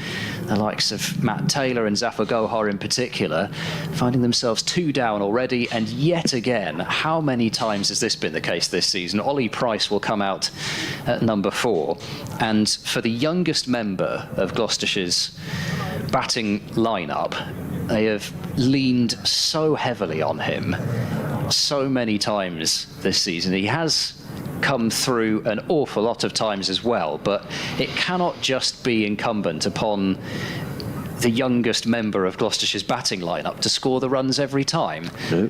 the likes of Matt Taylor and Zafar Gohar in particular, finding themselves 2 down already. And yet again, how many times has this been the case this season? Ollie Price will come out at number 4, and for the youngest member of Gloucestershire's batting lineup, they have leaned so heavily on him so many times this season. He has come through an awful lot of times as well, but it cannot just be incumbent upon the youngest member of Gloucestershire's batting lineup to score the runs every time. No,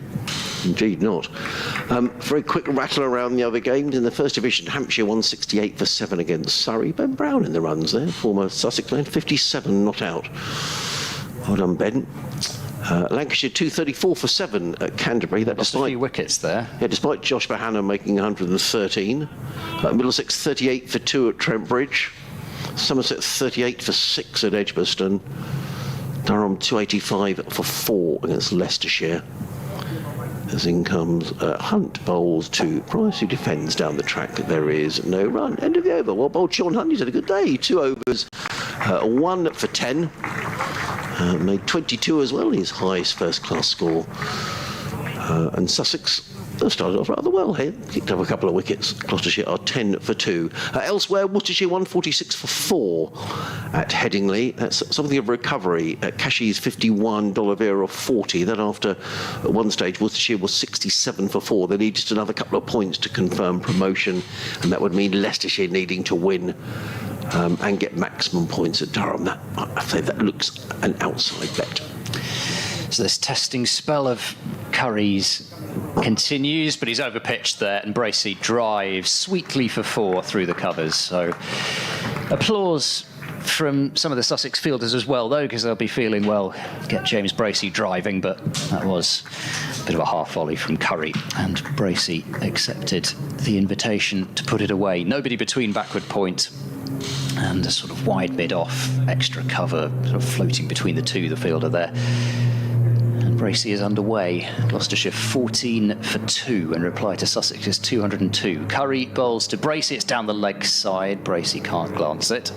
indeed not. Very quick rattle around the other games. In the First Division, Hampshire 168 for 7 against Surrey. Ben Brown in the runs there, former Sussex man, 57 not out. Well done, Ben. Lancashire 234 for 7 at Canterbury. That lost a few wickets there. Yeah, despite Josh Bohannon making 113. Middlesex 38 for 2 at Trent Bridge. Somerset 38 for 6 at Edgbaston. Durham 285 for 4 against Leicestershire. As in comes Hunt, bowls to Price, who defends down the track. There is no run. End of the over. Well bowled Sean Hunt. He's had a good day. 2 overs, 1 for 10. Made 22 as well, his highest first-class score. And Sussex started off rather well here, kicked up a couple of wickets. Gloucestershire are 10 for 2. Elsewhere, Worcestershire 146 for 4 at Headingley. That's something of a recovery. Cashies 51, D'Oliveira 40. Then after, at one stage, Worcestershire was 67 for 4. They need just another couple of points to confirm promotion, and that would mean Leicestershire needing to win and get maximum points at Durham. I say that looks an outside bet. So this testing spell of Curry's continues, but he's overpitched there, and Bracey drives sweetly for 4 through the covers. So applause from some of the Sussex fielders as well, though, because they'll be feeling, well, get James Bracey driving, but that was a bit of a half volley from Curry, and Bracey accepted the invitation to put it away. Nobody between backward point and a sort of wide mid-off, extra cover, sort of floating between the two, the fielder there. And Bracey is underway. Gloucestershire 14 for 2 in reply to Sussex's 202. Curry bowls to Bracey. It's down the leg side. Bracey can't glance it.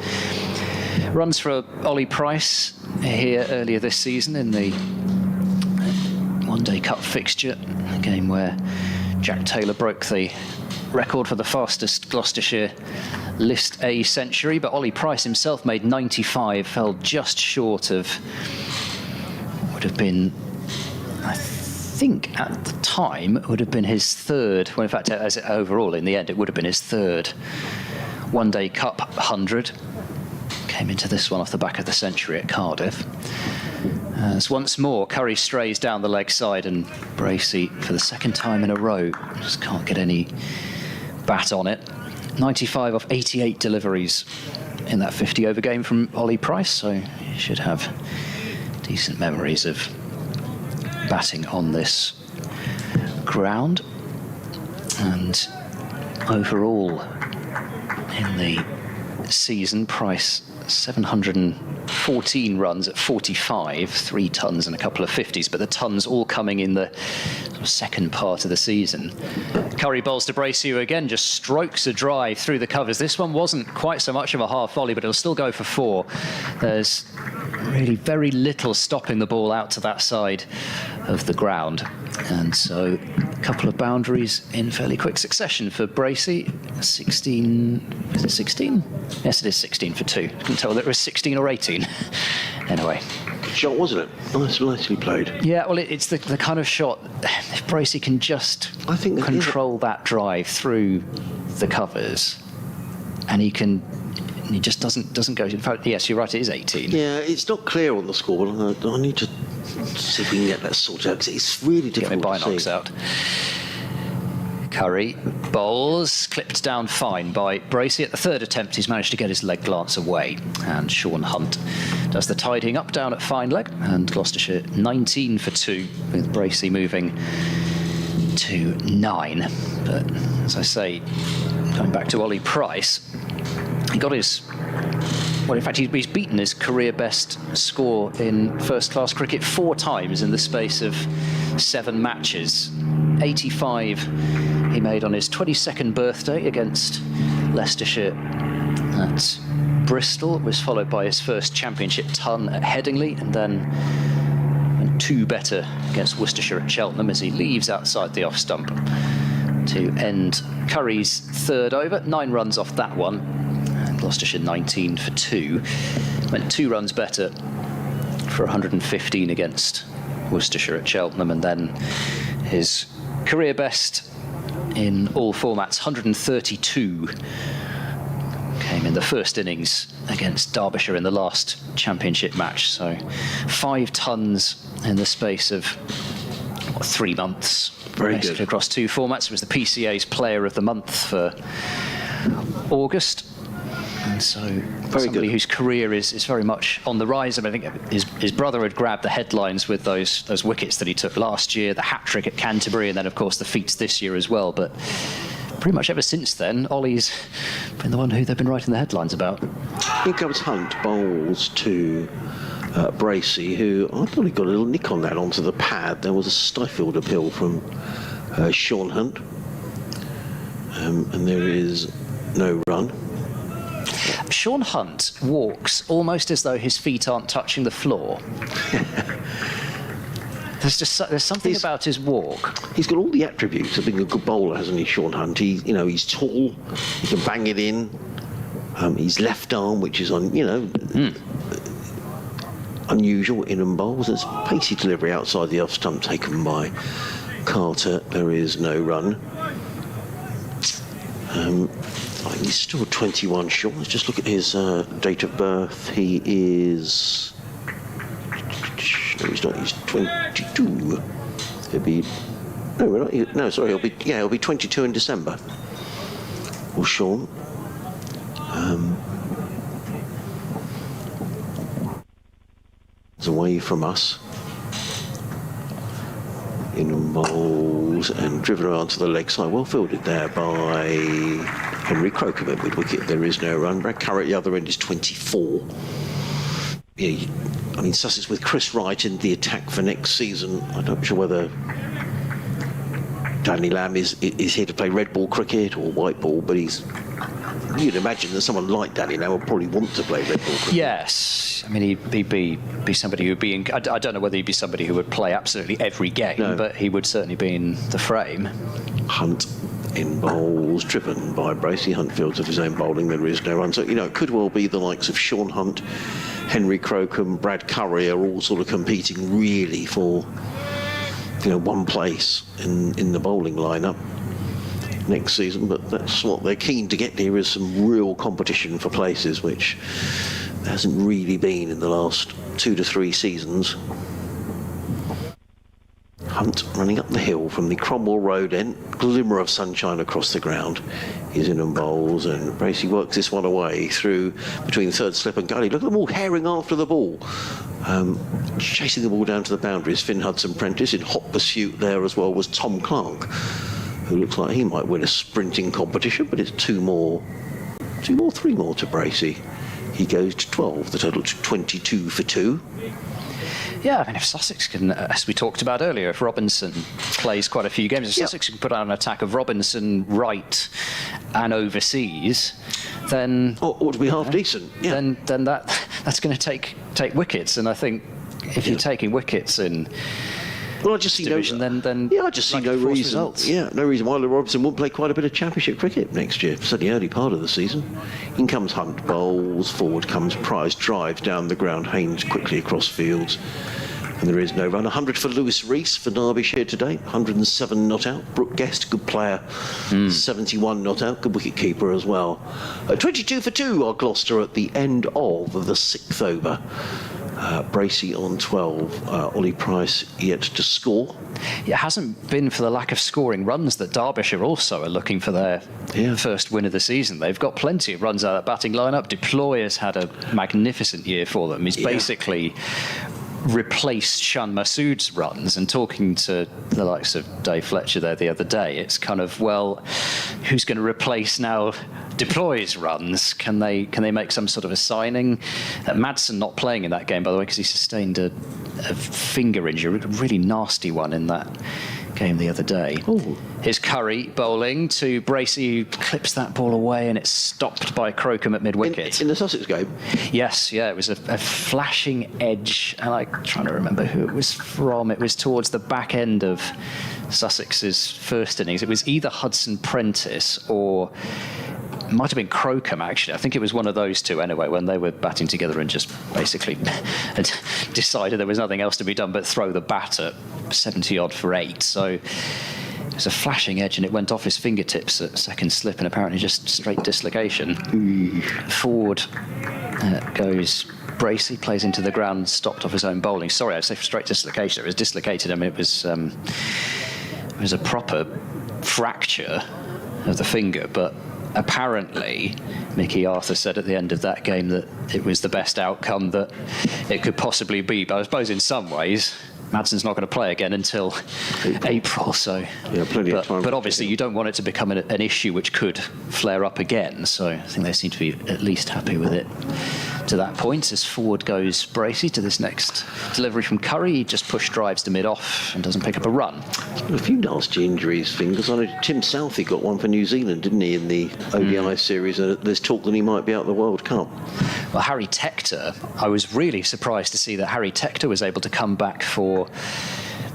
Runs for Ollie Price here earlier this season in the one-day cup fixture, a game where Jack Taylor broke the record for the fastest Gloucestershire List A century, but Ollie Price himself made 95, fell just short of, would have been, I think at the time, it would have been his third, well in fact as overall in the end it would have been his third one-day cup 100. Came into this one off the back of the century at Cardiff. As once more, Curry strays down the leg side and Bracey, for the second time in a row, just can't get any bat on it. 95 off 88 deliveries in that 50-over game from Ollie Price, so he should have decent memories of batting on this ground. And overall, in the season, Price 714 runs at 45, 3 tons and a couple of 50s, but the tons all coming in the sort of second part of the season. Curry bowls to Bracey, who again just strokes a drive through the covers. This one wasn't quite so much of a half volley, but it'll still go for 4. There's really very little stopping the ball out to that side of the ground. And so a couple of boundaries in fairly quick succession for Bracey. 16, is it 16? Yes, it is 16 for 2. I couldn't tell whether it was 16 or 18. Anyway. Shot, wasn't it? Nicely played. Yeah, well, it's the kind of shot, if Bracey can just control that drive through the covers, and he just doesn't go. In fact, yes, you're right, it is 18. Yeah, it's not clear on the score. I need to see if we can get that sorted out, because it's really difficult to see. Binocs out. Curry bowls, clipped down fine by Bracey. At the third attempt, he's managed to get his leg glance away. And Sean Hunt does the tidying up down at fine leg. And Gloucestershire 19 for 2, with Bracey moving to 9. But as I say, going back to Ollie Price, he got his... Well, in fact, he's beaten his career best score in first-class cricket 4 times in the space of 7 matches. 85 he made on his 22nd birthday against Leicestershire at Bristol. It was followed by his first championship ton at Headingley, and then 2 better against Worcestershire at Cheltenham as he leaves outside the off stump to end Curry's third over. 9 runs off that one. And Gloucestershire 19 for 2. Went 2 runs better for 115 against Worcestershire at Cheltenham, and then his career best in all formats, 132, came in the first innings against Derbyshire in the last championship match. So 5 tons in the space of 3 months. Very good. Across 2 formats. It was the PCA's Player of the Month for August. And so somebody whose career is very much on the rise. I think his brother had grabbed the headlines with those wickets that he took last year, the hat-trick at Canterbury, and then, of course, the feats this year as well. But pretty much ever since then, Ollie's been the one who they've been writing the headlines about. Here comes Hunt, bowls to Bracey, who I thought he got a little nick on that onto the pad. There was a stifled appeal from Sean Hunt. And there is no run. Sean Hunt walks almost as though his feet aren't touching the floor. There's something about his walk. He's got all the attributes of being a good bowler, hasn't he, Sean Hunt? He's tall, he can bang it in. He's left arm, which is unusual in bowls. There's pacey delivery outside the off stump taken by Carter. There is no run. He's still 21 short. Let's just look at his date of birth. He is... No, he's not. He's 22. He'll be... No, we're not. No, sorry. He'll be 22 in December. Or Sean. It's away from us. In bowls balls and driven around to the leg side. Well fielded there by Henry Crocombe at mid-wicket. There is no run. Brad Curry at the other end is 24. Yeah, I mean, Sussex with Chris Wright in the attack for next season. I'm not sure whether Danny Lamb is here to play red ball cricket or white ball, but you'd imagine that someone like Danny Lamb would probably want to play red ball cricket. Yes, I mean, he'd be somebody who'd be in, I don't know whether he'd be somebody who would play absolutely every game, but he would certainly be in the frame. Hunt in bowls, driven by Bracey. Hunt fields of his own bowling. There is no run. So, you know, it could well be the likes of Sean Hunt, Henry Crocombe, Brad Curry are all sort of competing really for, you know, one place in the bowling lineup next season. But that's what they're keen to get here, is some real competition for places, which there hasn't really been in the last 2 to 3 seasons. Hunt running up the hill from the Cromwell Road end, glimmer of sunshine across the ground. He's in and bowls, and Bracey works this one away through between third slip and gully. Look at them all herring after the ball. Chasing the ball down to the boundaries, Finn Hudson-Prentice. In hot pursuit there as well was Tom Clark, who looks like he might win a sprinting competition, but it's 3 more to Bracey. He goes to 12, the total to 22 for 2. Yeah, I mean, if Sussex can, as we talked about earlier, if Robinson plays quite a few games, if Sussex can put out an attack of Robinson, Wright and overseas, then... Ought to be half decent, yeah. Then that's going to take wickets, and I think if you're taking wickets in... Well, I just see division, then I just see no reason. Results. Yeah, no reason why Robinson won't play quite a bit of Championship cricket next year. Certainly early part of the season. In comes Hunt, bowls forward comes Price, drives down the ground. Haynes quickly across fields, and there is no run. 100 for Lewis Rees for Derbyshire today. 107 not out. Brooke Guest, good player. 71 not out. Good wicket keeper as well. 22 for 2 are Gloucester at the end of the 6th over. Bracey on 12. Ollie Price yet to score. It hasn't been for the lack of scoring runs that Derbyshire also are looking for their first win of the season. They've got plenty of runs out of that batting lineup. Deploy has had a magnificent year for them. He's basically replaced Shan Masood's runs, and talking to the likes of Dave Fletcher there the other day, it's kind of, well, who's going to replace now Deploy's runs? Can they make some sort of a signing? Madsen not playing in that game, by the way, because he sustained a finger injury, a really nasty one in that game the other day. Ooh. Here's Curry bowling to Bracey, who clips that ball away, and it's stopped by Crocombe at mid-wicket. In the Sussex game? Yes, yeah, it was a flashing edge, and I'm trying to remember who it was from. It was towards the back end of Sussex's first innings. It was either Hudson-Prentice or... might have been Crocombe, actually. I think it was one of those two anyway, when they were batting together and just basically had decided there was nothing else to be done but throw the bat at 70-odd for 8. So it was a flashing edge, and it went off his fingertips at second slip, and apparently just straight dislocation. Forward goes Bracey, plays into the ground, stopped off his own bowling. Sorry, I say straight dislocation. It was dislocated. I mean, it was a proper fracture of the finger, but apparently Mickey Arthur said at the end of that game that it was the best outcome that it could possibly be. But I suppose in some ways Madsen's not going to play again until April, so plenty of time. But obviously you don't want it to become an issue which could flare up again, so I think they seem to be at least happy with it to that point. As forward goes Bracey to this next delivery from Curry. He just push drives to mid-off and doesn't pick up a run. A few nasty injuries, fingers. I know Tim Southey got one for New Zealand, didn't he, in the ODI series, and there's talk that he might be out of the World Cup. Well, Harry Tector, I was really surprised to see that Harry Tector was able to come back for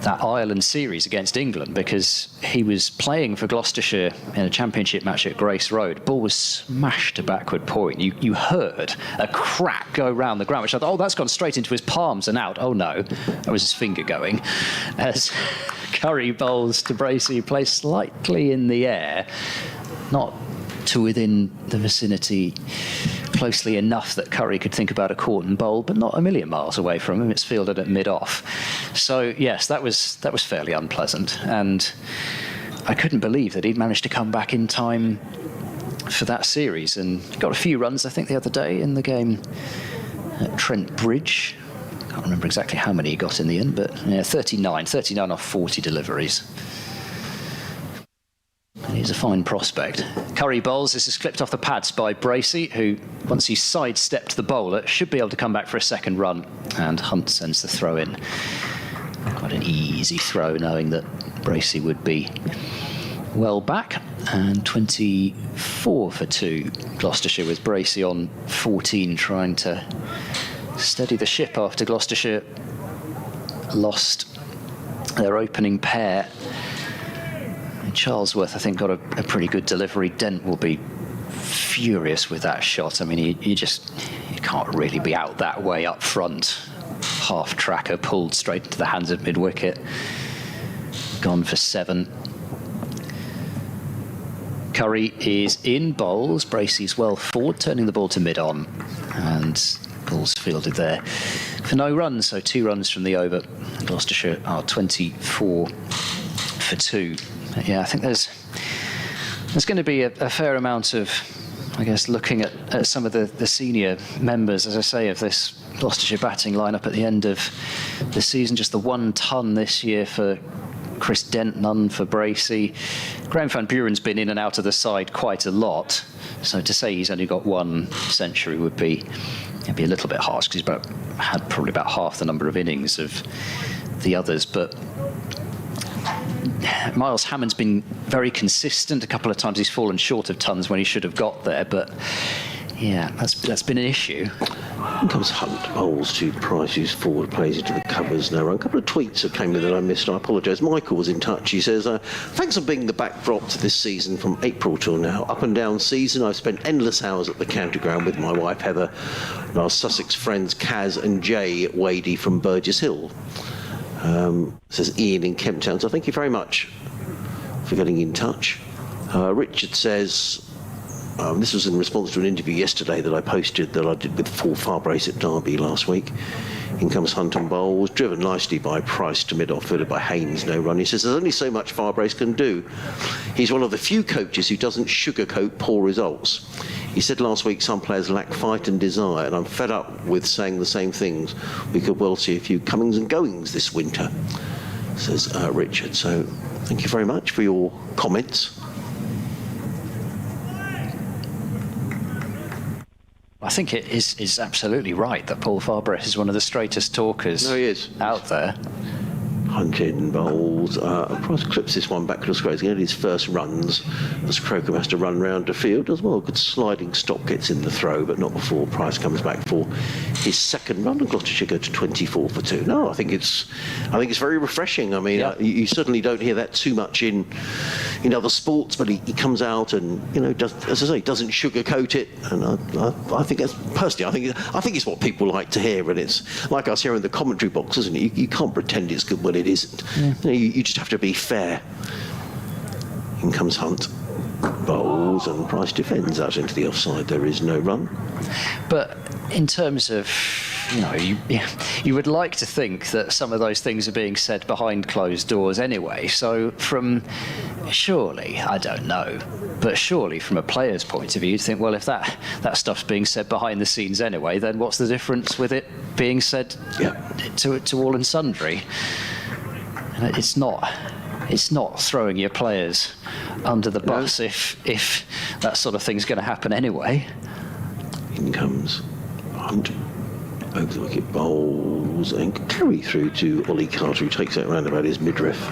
that Ireland series against England, because he was playing for Gloucestershire in a championship match at Grace Road. Ball was smashed to backward point. You heard a crack go round the ground, which I thought, oh, that's gone straight into his palms and out. Oh no, that was his finger going. As Curry bowls to Bracey, who plays slightly in the air, not to within the vicinity closely enough that Curry could think about a caught and bowl, but not a million miles away from him. It's fielded at mid-off. So yes, that was fairly unpleasant, and I couldn't believe that he'd managed to come back in time for that series, and got a few runs, I think, the other day in the game at Trent Bridge. Can't remember exactly how many he got in the end, but yeah, 39 off 40 deliveries. He's a fine prospect. Curry bowls. This is clipped off the pads by Bracey, who, once he sidestepped the bowler, should be able to come back for a second run. And Hunt sends the throw in. Quite an easy throw, knowing that Bracey would be well back. And 24 for 2, Gloucestershire, with Bracey on 14, trying to steady the ship after Gloucestershire lost their opening pair. And Charlesworth, I think, got a pretty good delivery. Dent will be furious with that shot. I mean, you can't really be out that way up front. Half tracker pulled straight into the hands of mid-wicket. Gone for 7. Curry is in bowls. Bracey's well forward, turning the ball to mid-on. And ball's fielded there for no runs, so 2 runs from the over. Gloucestershire are 24 for 2. Yeah, I think there's going to be a fair amount of, I guess, looking at some of the senior members, as I say, of this Gloucestershire batting lineup at the end of the season. Just the 1 ton this year for Chris Dent, none for Bracey. Graham van Buren's been in and out of the side quite a lot, so to say he's only got 1 century would be a little bit harsh, because he's had probably about half the number of innings of the others. But Miles Hammond's been very consistent. A couple of times he's fallen short of tons when he should have got there, but yeah, that's been an issue. In comes Hunt, bowls to Price, who's forward, plays into the covers now. A couple of tweets have came in that I missed. I apologise. Michael was in touch. He says, thanks for being the backdrop to this season from April till now. Up and down season, I've spent endless hours at the county ground with my wife Heather and our Sussex friends Kaz and Jay Wadey from Burgess Hill. Says Ian in Kemp Town. So thank you very much for getting in touch. Richard says, this was in response to an interview yesterday that I posted that I did with Paul Farbrace at Derby last week. In comes Hunt and bowls, driven nicely by Price to mid-off, fielded by Haynes, no run. He says there's only so much Farbrace can do. He's one of the few coaches who doesn't sugarcoat poor results. He said last week some players lack fight and desire, and I'm fed up with saying the same things. We could well see a few comings and goings this winter, says Richard. So thank you very much for your comments. I think it is absolutely right that Paul Farbrace is one of the straightest talkers out there. Hunting bowls. Price clips this one back to the square. He's getting his first runs as Crocombe has to run round the field as well. Good sliding stop gets in the throw, but not before Price comes back for his second run. And Gloucestershire go to 24 for 2. No, I think it's very refreshing. I mean, you certainly don't hear that too much in other sports, but he comes out and as I say, doesn't sugarcoat it. And I think that's personally, I think it's what people like to hear, and it's like us here in the commentary box, isn't it? You can't pretend it's good when it isn't. Yeah. You just have to be fair. In comes Hunt, bowls, and Price defends out into the offside. There is no run. But in terms of, you would like to think that some of those things are being said behind closed doors anyway. So surely, I don't know, but surely from a player's point of view, you'd think, well, if that stuff's being said behind the scenes anyway, then what's the difference with it being said to all and sundry? And it's not throwing your players under the bus if that sort of thing's going to happen anyway. In comes Hunt, over the wicket, bowls, and carry through to Ollie Carter, who takes that round about his midriff.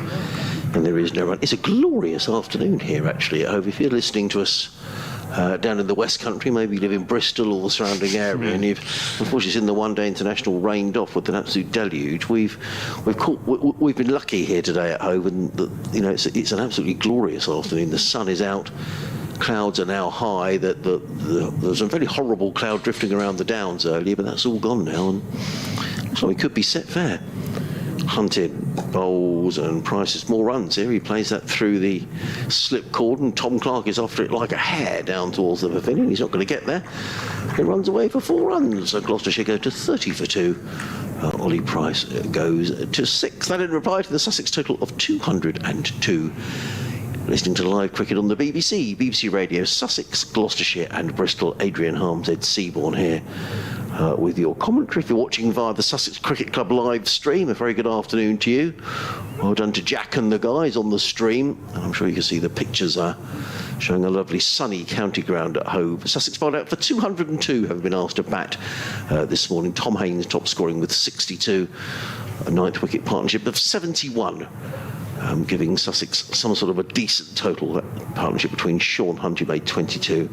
And there is no run. It's a glorious afternoon here, actually, at home. If you're listening to us down in the West Country, maybe you live in Bristol or the surrounding area, and unfortunately seen the one-day international rained off with an absolute deluge. We've been lucky here today at home, and it's an absolutely glorious afternoon. The sun is out. Clouds are now high. There's some very horrible cloud drifting around the downs earlier, but that's all gone now, and looks like we could be set fair. Hunted, bowls, and Price's more runs here. He plays that through the slip cord, and Tom Clark is after it like a hare down towards the pavilion. He's not going to get there. He runs away for 4 runs. So Gloucestershire go to 30 for 2. Ollie Price goes to 6. That in reply to the Sussex total of 202. Listening to live cricket on the BBC Radio, Sussex, Gloucestershire and Bristol. Adrian Harms, Ed Seaborn here. with your commentary. If you're watching via the Sussex Cricket Club live stream, a very good afternoon to you. Well done to Jack and the guys on the stream. I'm sure you can see the pictures showing a lovely sunny county ground at Hove. Sussex bowled out for 202, have been asked to bat this morning. Tom Haynes top scoring with 62, a ninth wicket partnership of 71. Giving Sussex some sort of a decent total, that partnership between Sean Hunt, who made 22,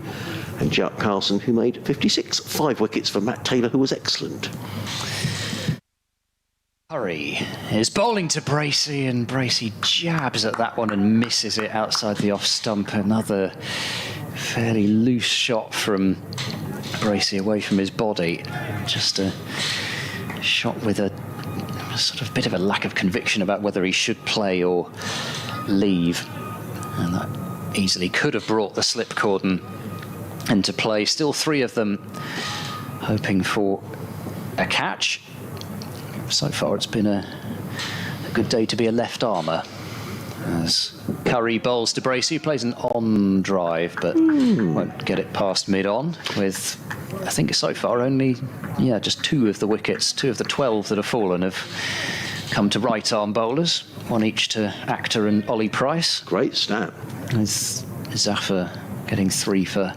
and Jack Carlson, who made 56. 5 wickets for Matt Taylor, who was excellent. Curry is bowling to Bracey, and Bracey jabs at that one and misses it outside the off stump. Another fairly loose shot from Bracey away from his body. Just a shot with a sort of bit of a lack of conviction about whether he should play or leave, and that easily could have brought the slip cordon into play. Still 3 of them hoping for a catch. So far it's been a good day to be a left armer, as Curry bowls to Bracey, plays an on drive but won't get it past mid-on, with I think so far only just 2 of the wickets, 2 of the 12 that have fallen have come to right arm bowlers, 1 each to Actor and Ollie Price. Great stat. With Zafar getting 3 for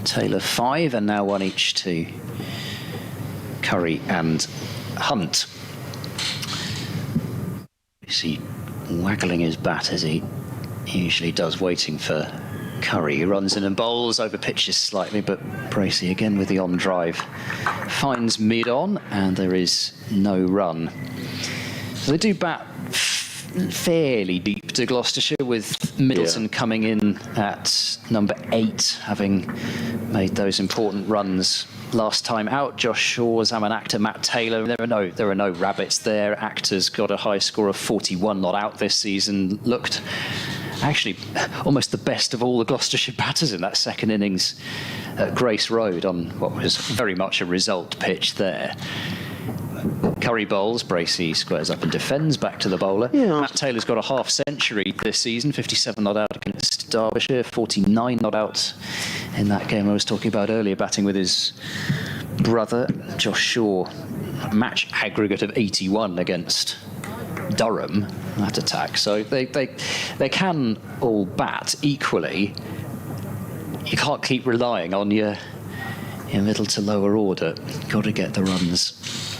Taylor, 5, and now 1 each to Curry and Hunt. Is he waggling his bat as he usually does, waiting for Curry? He runs in and bowls, over pitches slightly, but Bracey again with the on drive finds mid on, and there is no run. So they do bat fairly deep to Gloucestershire, with Middleton coming in at number 8, having made those important runs last time out. Josh Shaw, Zaman Actor, Matt Taylor. There are no rabbits there. Actor's got a high score of 41 not out this season. Looked actually almost the best of all the Gloucestershire batters in that second innings at Grace Road, on what was very much a result pitch there. Curry bowls, Bracey squares up and defends back to the bowler. Matt Taylor's got a half century this season, 57 not out against Derbyshire, 49 not out in that game I was talking about earlier, batting with his brother. Josh Shaw, match aggregate of 81 against Durham, that attack. So they can all bat equally. You can't keep relying on your middle to lower order. You've got to get the runs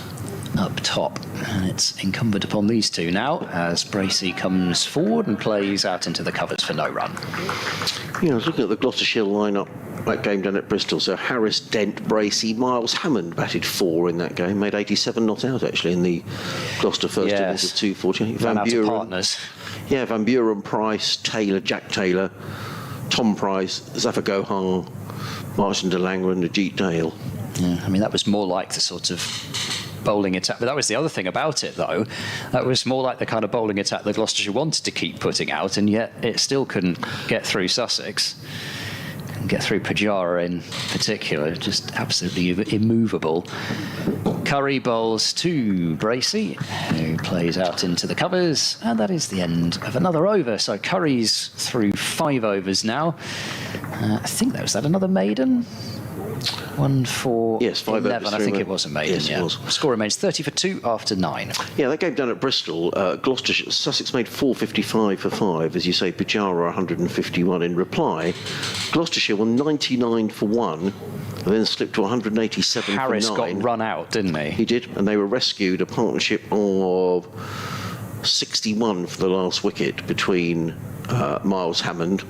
up top, and it's incumbent upon these 2 now, as Bracey comes forward and plays out into the covers for no run. I was looking at the Gloucestershire lineup, that game down at Bristol. So Harris, Dent, Bracey, Miles Hammond batted 4 in that game, made 87 not out actually in the Gloucester first innings of 240. Van Buren, partners. Van Buren, Price, Taylor, Jack Taylor, Tom Price, Zafar Gohar, Martin de Langer and Ajit Dale. I mean, that was more like the sort of bowling attack, but that was the other thing about it, though. That was more like the kind of bowling attack that Gloucestershire wanted to keep putting out, and yet it still couldn't get through Sussex. Couldn't get through Pajara in particular, just absolutely immovable. Curry bowls to Bracey, who plays out into the covers, and that is the end of another over. So Curry's through 5 overs now. I think that was another maiden. 1 for 5 11, I think it was a maiden. Yes, it was. Score remains 30 for 2 after 9. That game down at Bristol, Gloucestershire, Sussex made 455 for 5, as you say, Pajara 151 in reply. Gloucestershire won 99 for 1, and then slipped to 187 Harris for 9. Harris got run out, didn't he? He did, and they were rescued, a partnership of 61 for the last wicket between Miles Hammond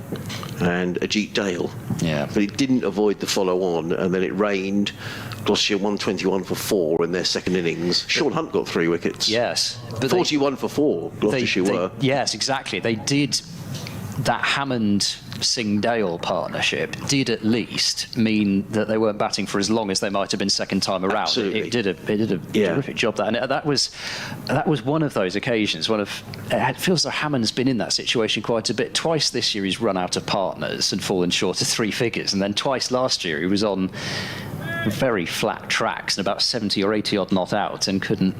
and Ajit Dale. But it didn't avoid the follow-on, and then it rained. Gloucestershire 121 for 4 in their second innings. Sean Hunt got 3 wickets. Yes. But 41 for 4, Gloucestershire were. Yes, exactly. They did. That Hammond-Singh-Dale partnership did at least mean that they weren't batting for as long as they might have been second time around. Absolutely. It did a terrific job. And that was one of those occasions. It feels like Hammond's been in that situation quite a bit. Twice this year he's run out of partners and fallen short of 3 figures, and then twice last year he was on very flat tracks and about 70 or 80 odd not out and couldn't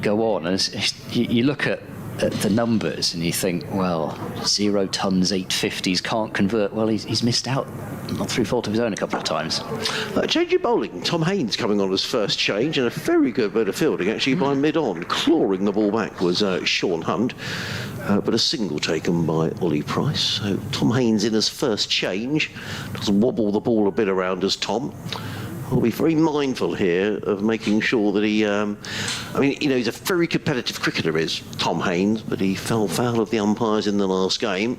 go on. And you look at at the numbers and you think, well, 0 tons, 850s can't convert. Well, he's missed out, not through fault of his own, a couple of times. Change of bowling. Tom Haynes coming on as first change, and a very good bit of fielding actually by mid-on. Clawing the ball back was Sean Hunt, but a single taken by Ollie Price. So Tom Haynes in as first change. Doesn't wobble the ball a bit around as Tom. We'll be very mindful here of making sure that he, I mean, you know, he's a very competitive cricketer, is Tom Haynes, but he fell foul of the umpires in the last game.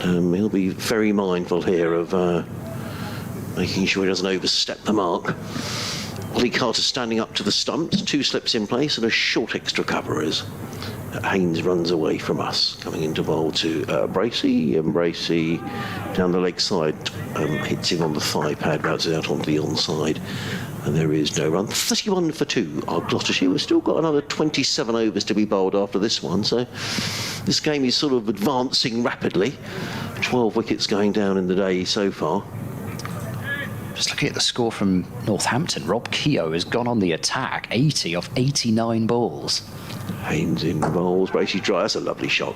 He'll be very mindful here of making sure he doesn't overstep the mark. Ollie Carter standing up to the stumps, 2 slips in place and a short extra cover as Haynes runs away from us, coming into bowl to Bracey, and Bracey down the leg side hits him on the thigh pad, bounces out onto the onside, and there is no run. 31 for 2 are Gloucestershire. We've still got another 27 overs to be bowled after this one, so this game is sort of advancing rapidly. 12 wickets going down in the day so far. Just looking at the score from Northampton, Rob Keogh has gone on the attack, 80 off 89 balls. Haynes in bowls, Bracey dry. That's a lovely shot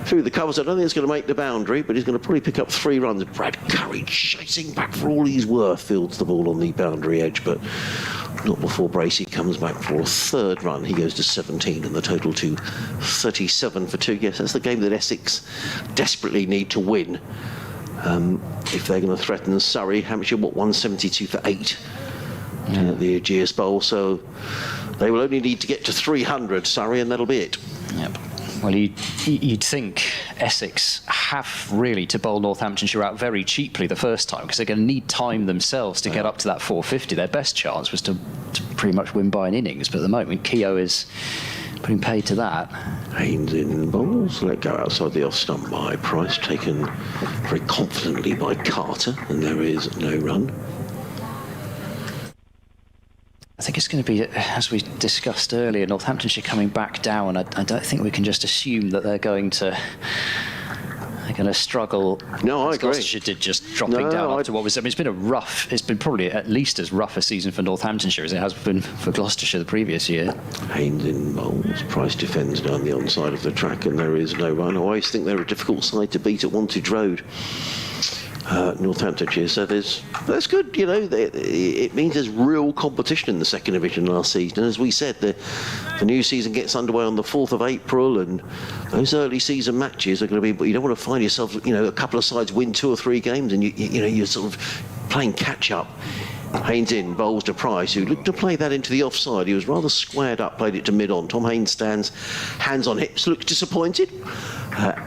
through the covers. I don't think it's going to make the boundary, but he's going to probably pick up 3 runs. Brad Curry chasing back for all he's worth, fields the ball on the boundary edge, but not before Bracey comes back for a 3rd run. He goes to 17 and the total to 37 for 2. Yes, that's the game that Essex desperately need to win if they're going to threaten Surrey. Hampshire, 172 for 8 at the Aegeus Bowl, so they will only need to get to 300, Surrey, and that'll be it. Yep. Well, you'd think Essex have really to bowl Northamptonshire out very cheaply the first time, because they're going to need time themselves to get up to that 450. Their best chance was to pretty much win by an innings, but at the moment Keogh is putting paid to that. Haynes in bowls, let go outside the off stump by Price, taken very confidently by Carter, and there is no run. I think it's going to be, as we discussed earlier, Northamptonshire coming back down. I don't think we can just assume that they're going to struggle. No, I agree. Gloucestershire did, just dropping down after what was. I mean, it's been probably at least as rough a season for Northamptonshire as it has been for Gloucestershire the previous year. Haynes in bowls, Price defends down the onside of the track, and there is no run. I always think they're a difficult side to beat at Wantage Road. Northamptonshire, so that's good, you know. It means there's real competition in the 2nd Division last season, and as we said, the new season gets underway on the 4th of April, and those early season matches are going to be, you don't want to find yourself, you know, a couple of sides win 2 or 3 games and you're sort of playing catch up. Haynes in, bowls to Price, who looked to play that into the offside. He was rather squared up, played it to mid-on. Tom Haynes stands, hands on hips, looks disappointed.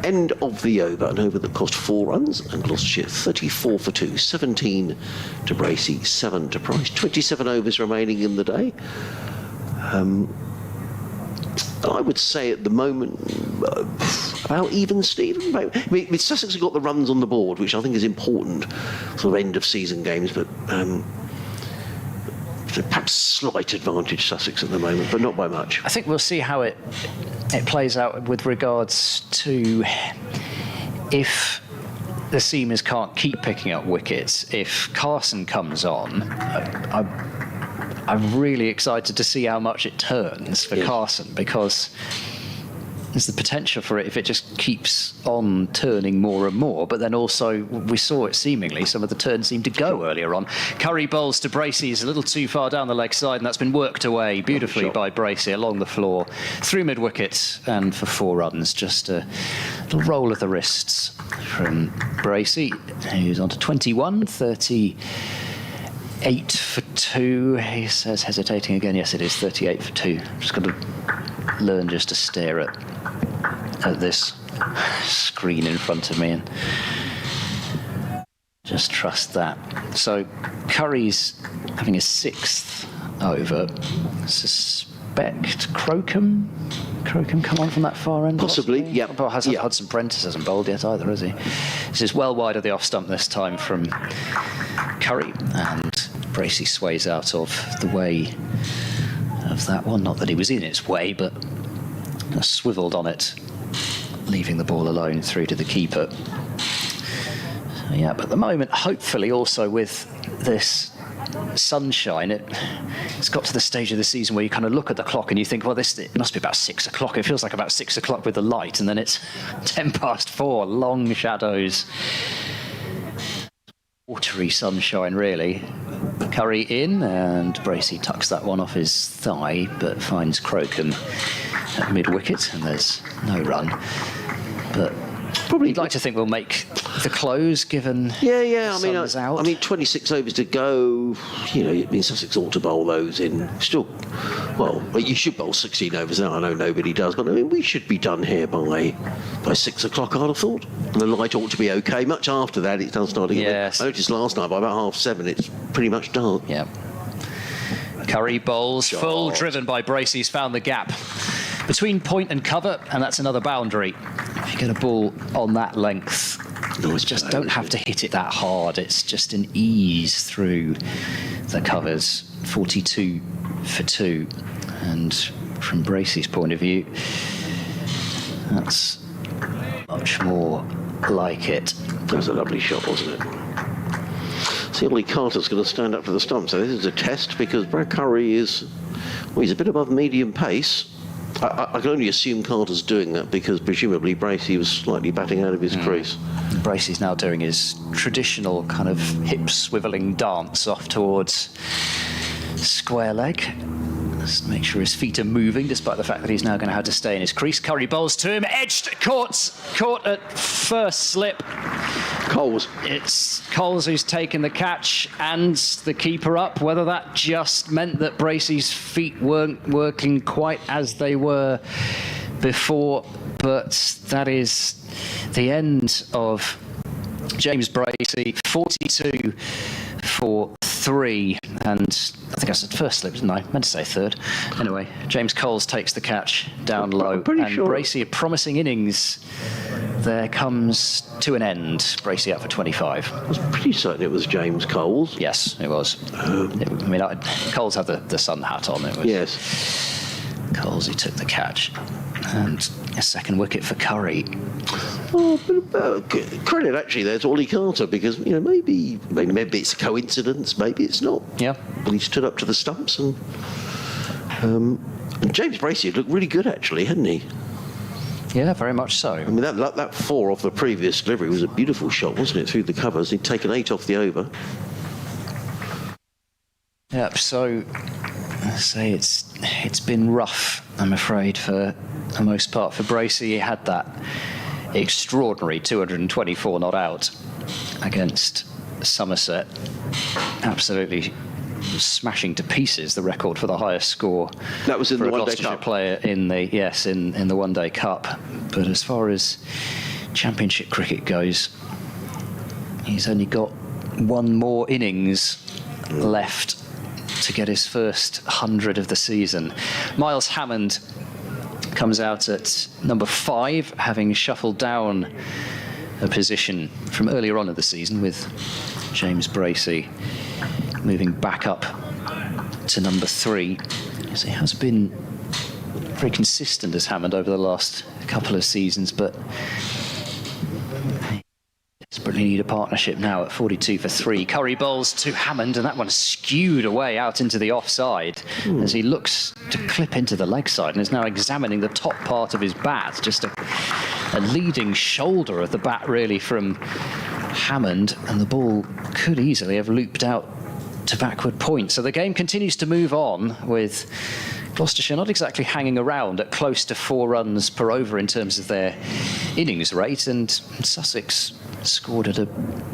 End of the over, an over that cost 4 runs, and Gloucestershire 34 for 2, 17 to Bracey, 7 to Price. 27 overs remaining in the day. I would say at the moment about even, Stephen. I mean, Sussex have got the runs on the board, which I think is important, sort of end of season games, but perhaps slight advantage Sussex at the moment, but not by much. I think we'll see how it plays out with regards to if the seamers can't keep picking up wickets. If Carson comes on, I'm really excited to see how much it turns for Carson, because there's the potential for it if it just keeps on turning more and more. But then also, we saw it seemingly, some of the turns seemed to go earlier on. Curry bowls to Bracey, is a little too far down the leg side, and that's been worked away beautifully by Bracey along the floor, through mid-wicket, and for 4 runs. Just a little roll of the wrists from Bracey, who's on to 21, 38 for 2. He says, hesitating again. Yes, it is 38 for 2. Just got to learn just to stare at this screen in front of me and just trust that. So Curry's having his 6th over. Suspect Crocombe come on from that far end? Possibly, yeah. But Hudson Prentice hasn't bowled yet either, has he? This is well wide of the off stump this time from Curry, and Bracey sways out of the way of that one. Not that he was in its way, but swiveled on it, leaving the ball alone through to the keeper. So, yeah, but at the moment, hopefully also with this sunshine, it's got to the stage of the season where you kind of look at the clock and you think, well, it must be about 6 o'clock. It feels like about 6 o'clock with the light, and then it's 4:10, long shadows. Watery sunshine, really. Curry in, and Bracey tucks that one off his thigh, but finds Crocombe at mid-wicket, and there's no run. But probably you'd like to think we'll make the close, given yeah. the sun's out. I mean, 26 overs to go. You know, I mean, Sussex ought to bowl those in. Still, well, you should bowl 16 overs now. I know nobody does, but I mean, we should be done here by 6 o'clock, I'd have thought. And the light ought to be okay. Much after that, it does start to get. Yes. I noticed last night by about 7:30, it's pretty much dark. Yeah. Curry bowls full, driven by Bracey. He's found the gap between point and cover, and that's another boundary. If you get a ball on that length, you just don't have to hit it that hard. It's just an ease through the covers. 42 for 2, and from Bracey's point of view, that's much more like it. That was a lovely shot, wasn't it? See, Ollie Carter's going to stand up to the stump. So this is a test, because Brad Curry is, well, he's a bit above medium pace. I can only assume Carter's doing that because presumably Bracey was slightly batting out of his crease. Bracey's now doing his traditional kind of hip swivelling dance off towards square leg. Just make sure his feet are moving, despite the fact that he's now going to have to stay in his crease. Curry bowls to him, edged, caught at first slip. Coles. It's Coles who's taken the catch and the keeper up. Whether that just meant that Bracey's feet weren't working quite as they were before, but that is the end of James Bracey, 42 for 3, and I think I said first slip, didn't I? Meant to say third. Anyway, James Coles takes the catch down low, and Bracey, a promising innings, there comes to an end. Bracey up for 25. I was pretty certain it was James Coles. Yes, it was. Coles had the sun hat on. It was Yes. Coles who took the catch, and a second wicket for Curry. Oh, but credit actually there to Ollie Carter, because maybe it's a coincidence, maybe it's not. Yeah. But he stood up to the stumps, and James Bracey looked really good actually, hadn't he? Yeah, very much so. I mean, that 4 off the previous delivery was a beautiful shot, wasn't it? Through the covers, he'd taken 8 off the over. Yep. So, I say it's been rough, I'm afraid, for the most part for Bracey. He had that extraordinary 224 not out against Somerset, absolutely smashing to pieces the record for the highest score. That was in for the a One Day Gloucestershire Cup. player in the One Day Cup. But as far as Championship cricket goes, he's only got one more innings left to get his first 100 of the season. Miles Hammond comes out at number 5, having shuffled down a position from earlier on in the season, with James Bracey moving back up to number 3. So he has been very consistent as Hammond over the last couple of seasons, but desperately need a partnership now at 42 for 3. Curry bowls to Hammond, and that one skewed away out into the offside as he looks to clip into the leg side and is now examining the top part of his bat. Just a leading shoulder of the bat, really, from Hammond, and the ball could easily have looped out to backward point. So the game continues to move on, with Gloucestershire not exactly hanging around at close to 4 runs per over in terms of their innings rate, and Sussex scored at a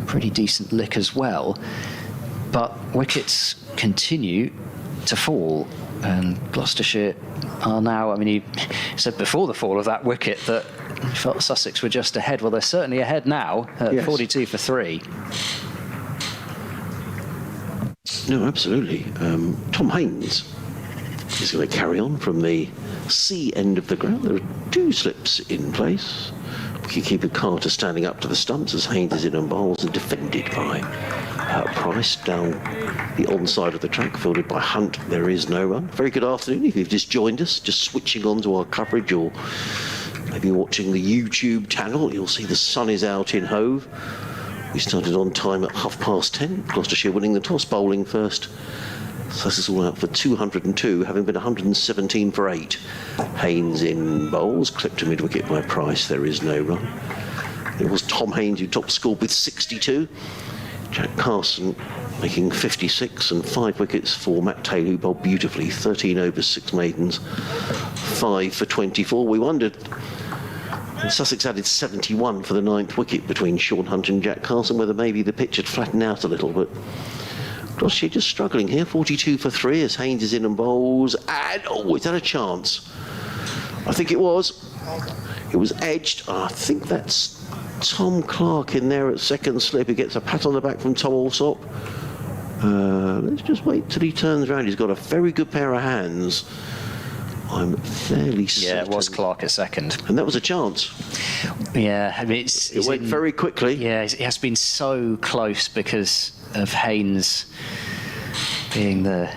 pretty decent lick as well. But wickets continue to fall, and Gloucestershire are now, I mean, he said before the fall of that wicket that he felt Sussex were just ahead. Well, they're certainly ahead now at 42 for 3. No, absolutely. Tom Haynes is going to carry on from the C end of the ground. There are 2 slips in place. Wicketkeeper Carter standing up to the stumps as Haynes is in on bowls, and defended by Price down the onside of the track, fielded by Hunt. There is no run. Very good afternoon. If you've just joined us, just switching on to our coverage, or maybe watching the YouTube channel, you'll see the sun is out in Hove. We started on time at 10:30. Gloucestershire winning the toss, bowling first. Sussex all out for 202, having been 117 for 8. Haynes in bowls, clipped to mid-wicket by Price. There is no run. It was Tom Haynes who top scored with 62. Jack Carson making 56 and 5 wickets for Matt Taylor, who bowled beautifully. 13 overs, 6 maidens, 5 for 24. We wondered. And Sussex added 71 for the 9th wicket between Sean Hunt and Jack Carson, whether maybe the pitch had flattened out a little, but Gloucestershire just struggling here. 42 for 3 as Haynes is in and bowls. And, oh, is that a chance? I think it was. It was edged. I think that's Tom Clark in there at second slip. He gets a pat on the back from Tom Alsop. Let's just wait till he turns around. He's got a very good pair of hands. I'm fairly certain. Yeah, it was Clark at second. And that was a chance. Yeah, I mean, it went very quickly. Yeah, it has been so close because of Haynes being the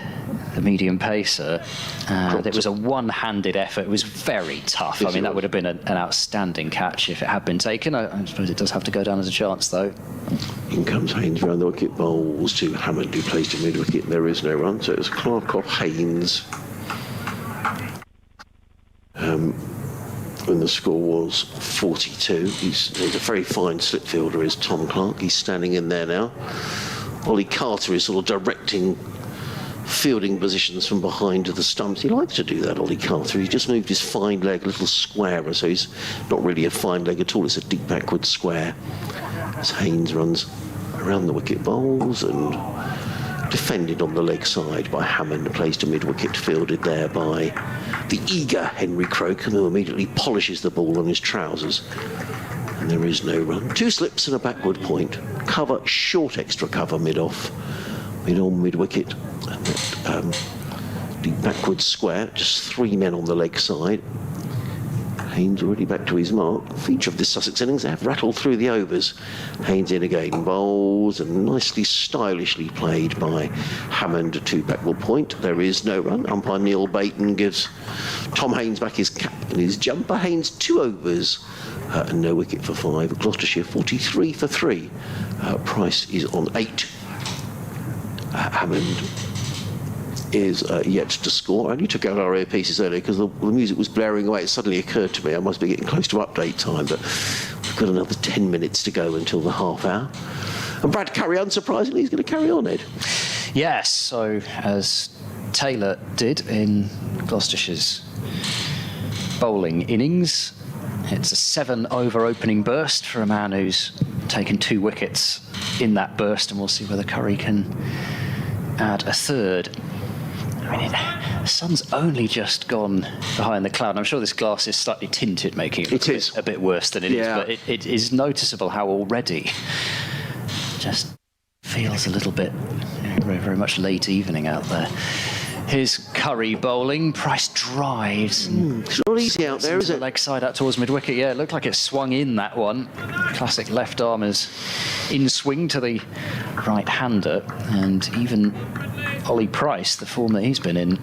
medium pacer. It was a one-handed effort. It was very tough. I mean, that would have been an outstanding catch if it had been taken. I suppose it does have to go down as a chance, though. In comes Haynes round the wicket, bowls to Hammond, who plays to mid-wicket. There is no run, so it's Clark off Haynes. When the score was 42. He's a very fine slip fielder, is Tom Clark. He's standing in there now. Ollie Carter is sort of directing fielding positions from behind to the stumps. He likes to do that, Ollie Carter. He just moved his fine leg a little squarer, so he's not really a fine leg at all. It's a deep backward square. As Haynes runs around the wicket, bowls and defended on the leg side by Hammond, plays to mid-wicket, fielded there by the eager Henry Crocombe, who immediately polishes the ball on his trousers. And there is no run. 2 slips and a backward point. Cover, short extra cover mid-off. Mid-on, mid-wicket. And that deep backward square, just 3 men on the leg side. Haynes already back to his mark. Feature of this Sussex innings, they have rattled through the overs. Haynes in again, bowls, and nicely stylishly played by Hammond to backward point. There is no run. Umpire Neil Baton gives Tom Haynes back his cap and his jumper. Haynes 2 overs and no wicket for 5. Gloucestershire 43 for 3. Price is on 8. Hammond is yet to score. I only took out our earpieces earlier because the music was blaring away. It suddenly occurred to me I must be getting close to update time, but we've got another 10 minutes to go until the half hour. And Brad Curry, unsurprisingly, is going to carry on, Ed. Yes, so as Taylor did in Gloucestershire's bowling innings, it's a 7-over opening burst for a man who's taken 2 wickets in that burst, and we'll see whether Curry can add a third. I mean, the sun's only just gone behind the cloud. I'm sure this glass is slightly tinted, making it look a bit worse than it is, but it is noticeable how already just feels a little bit, very, very much late evening out there. Here's Curry bowling. Price drives. It's not easy out there, is it? Leg side out towards mid-wicket. Yeah, it looked like it swung in, that one. Classic left armers in swing to the right-hander. And even Ollie Price, the form that he's been in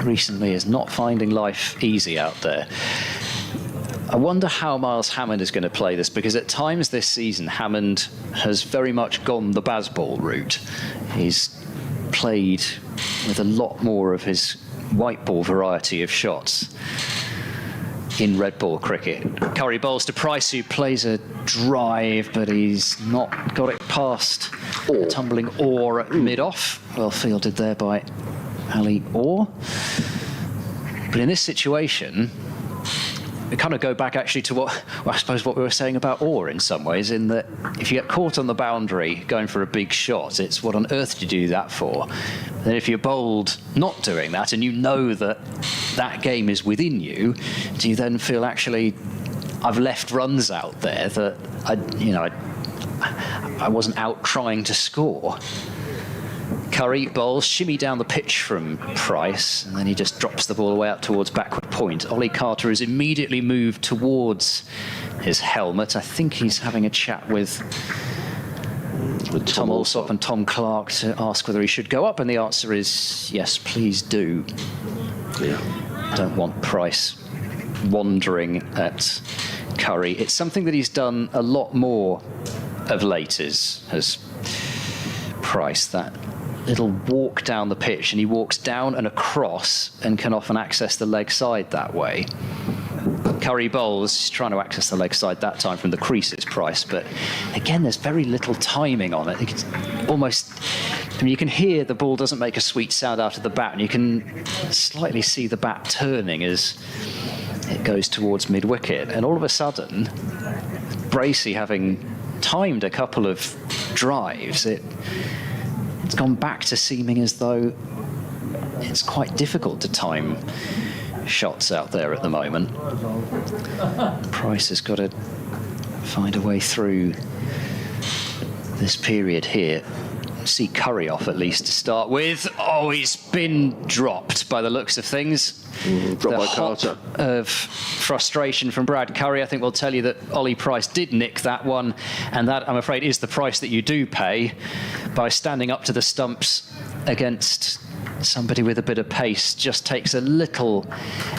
recently, is not finding life easy out there. I wonder how Miles Hammond is going to play this, because at times this season, Hammond has very much gone the Bazball route. He's played with a lot more of his white ball variety of shots in red ball cricket. Curry bowls to Price, who plays a drive, but he's not got it past a tumbling Orr at mid-off. Well fielded there by Ali Orr. But in this situation, we kind of go back actually to what we were saying about Orr in some ways, in that if you get caught on the boundary going for a big shot, it's what on earth do you do that for? Then if you're bowled not doing that, and you know that that game is within you, do you then feel actually I've left runs out there that I wasn't out trying to score? Curry bowls, shimmy down the pitch from Price, and then he just drops the ball away out towards backward point. Ollie Carter has immediately moved towards his helmet. I think he's having a chat with Tom Alsop and Tom Clark to ask whether he should go up, and the answer is yes, please do. Yeah. Don't want Price wandering at Curry. It's something that he's done a lot more of late has Price. That little walk down the pitch, and he walks down and across and can often access the leg side that way. Curry bowls, trying to access the leg side that time from the creases, Price, but again, there's very little timing on it. It's almost, I mean, you can hear the ball doesn't make a sweet sound out of the bat, and you can slightly see the bat turning as it goes towards mid-wicket. And all of a sudden, Bracey having timed a couple of drives, it's gone back to seeming as though it's quite difficult to time shots out there at the moment. Price has got to find a way through this period here. See Curry off at least to start with. Oh, he's been dropped by the looks of things. Dropped by Carter. Of frustration from Brad Curry, I think, will tell you that Ollie Price did nick that one, and that, I'm afraid, is the price that you do pay by standing up to the stumps against somebody with a bit of pace. Just takes a little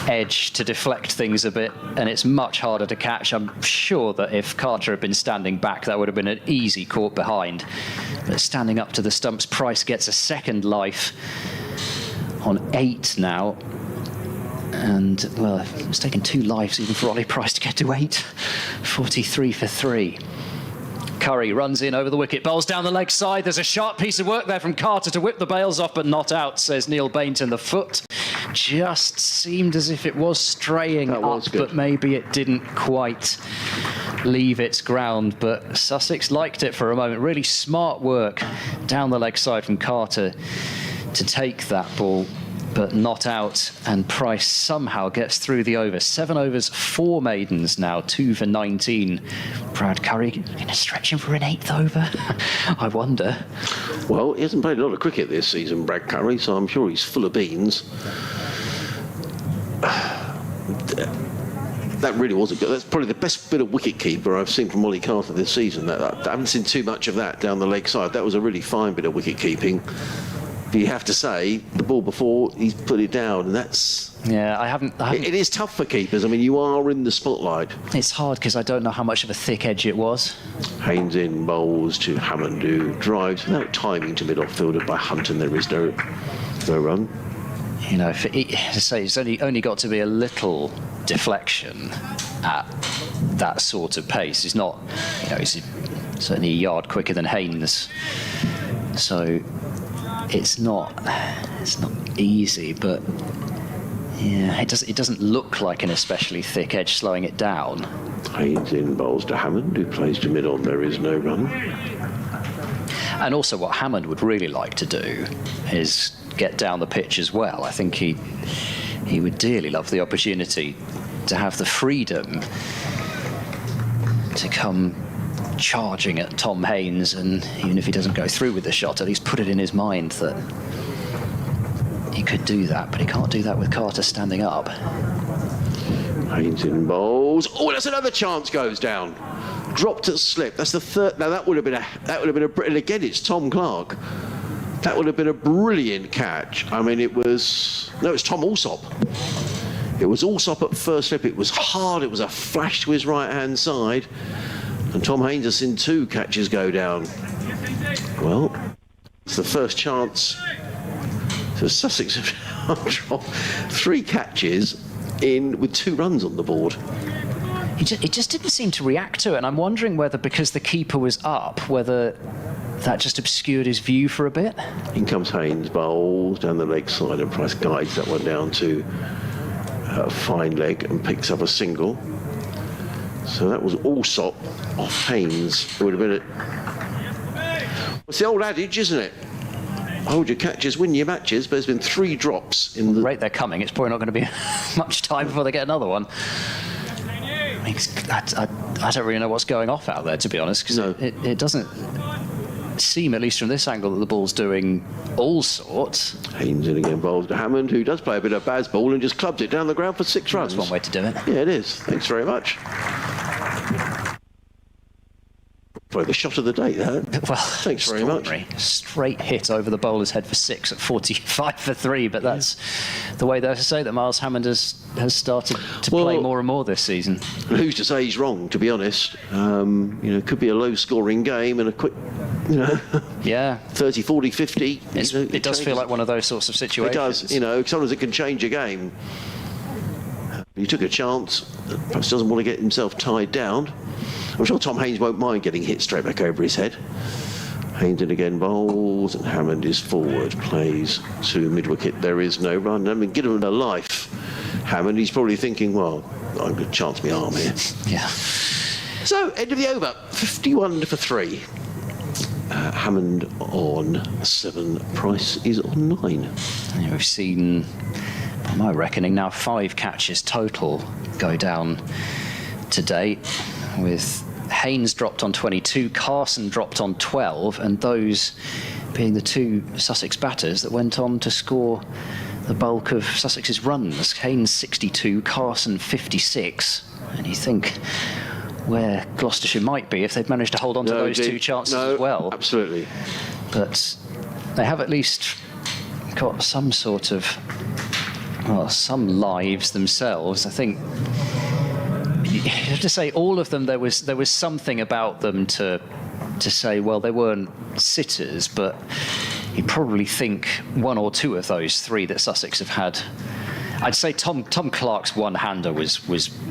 edge to deflect things a bit, and it's much harder to catch. I'm sure that if Carter had been standing back, that would have been an easy caught behind. But standing up to the stumps, Price gets a second life on 8 now. And, well, it's taken 2 lives even for Ollie Price to get to 8. 43 for 3. Curry runs in over the wicket, bowls down the leg side. There's a sharp piece of work there from Carter to whip the bails off, but not out, says Neil Bainton. The foot just seemed as if it was straying up, but maybe it didn't quite leave its ground. But Sussex liked it for a moment. Really smart work down the leg side from Carter to take that ball, but not out, and Price somehow gets through the over. 7 overs, 4 maidens now, 2 for 19. Brad Curry going to stretch him for an 8th over? I wonder. Well, he hasn't played a lot of cricket this season, Brad Curry, so I'm sure he's full of beans. That really wasn't good. That's probably the best bit of wicket-keeper I've seen from Ollie Carter this season. I haven't seen too much of that down the leg side. That was a really fine bit of wicket-keeping. But you have to say, the ball before, he's put it down, and that's... Yeah, I haven't... It is tough for keepers. I mean, you are in the spotlight. It's hard because I don't know how much of a thick edge it was. Haynes in, bowls to Hammond, who drives without timing to mid-off fielder by Hunt, and there is no run. You know, it's only got to be a little deflection at that sort of pace. It's not, you know, it's certainly a yard quicker than Haynes. So... It's not easy, but yeah, it doesn't look like an especially thick edge slowing it down. Haynes in, bowls to Hammond, who plays to mid-on. There is no run. And also, what Hammond would really like to do is get down the pitch as well. I think he would dearly love the opportunity to have the freedom to come charging at Tom Haynes, and even if he doesn't go through with the shot, at least put it in his mind that he could do that, but he can't do that with Carter standing up. Haynes in, bowls. Oh, that's another chance goes down. Dropped at slip. That's the third. Now that would have been a. And again, it's Tom Clark. That would have been a brilliant catch. I mean, it's Tom Alsop. It was Alsop at first slip. It was hard. It was a flash to his right-hand side. And Tom Haynes has seen 2 catches go down. Well, it's the first chance for Sussex have dropped 3 catches in with 2 runs on the board. He just didn't seem to react to it, and I'm wondering whether because the keeper was up, whether that just obscured his view for a bit. In comes Haynes, bowls down the leg side, and Price guides that one down to a fine leg and picks up a single. So that was Alsop off Haynes. It would have been it's the old adage, isn't it? Hold your catches, win your matches, but there's been 3 drops in the... rate they're coming, it's probably not going to be much time before they get another one. I don't really know what's going off out there, to be honest, because it doesn't seem, at least from this angle, that the ball's doing all sorts. Haynes in again, bowls to Hammond, who does play a bit of Bazball and just clubs it down the ground for 6 runs. That's one way to do it. Yeah, it is. Thanks very much. Probably the shot of the day, that. Well, Thanks very much. Straight hit over the bowler's head for 6 at 45 for 3, but that's the way they say that Miles Hammond has started to play more and more this season. Who's to say he's wrong, to be honest? It could be a low-scoring game and a quick, yeah, 30, 40, 50. It does feel like one of those sorts of situations. It does, sometimes it can change a game. He took a chance, perhaps doesn't want to get himself tied down. I'm sure Tom Haynes won't mind getting hit straight back over his head. Haynes in again bowls, and Hammond is forward, plays to mid-wicket. There is no run. I mean, give him a life. Hammond, he's probably thinking, well, I'm going to chance my arm here. Yeah. So, end of the over, 51 for 3. Hammond on 7, Price is on 9. Yeah, we've seen, by my reckoning, now 5 catches total go down today, with Haynes dropped on 22, Carson dropped on 12, and those being the 2 Sussex batters that went on to score the bulk of Sussex's runs. Haynes 62, Carson 56, and you think where Gloucestershire might be if they'd managed to hold on to those 2 chances as well. Absolutely. But they have at least got some sort of, some lives themselves. I think you have to say all of them, there was something about them to say, well, they weren't sitters, but you probably think 1 or 2 of those 3 that Sussex have had. I'd say Tom Clark's one-hander was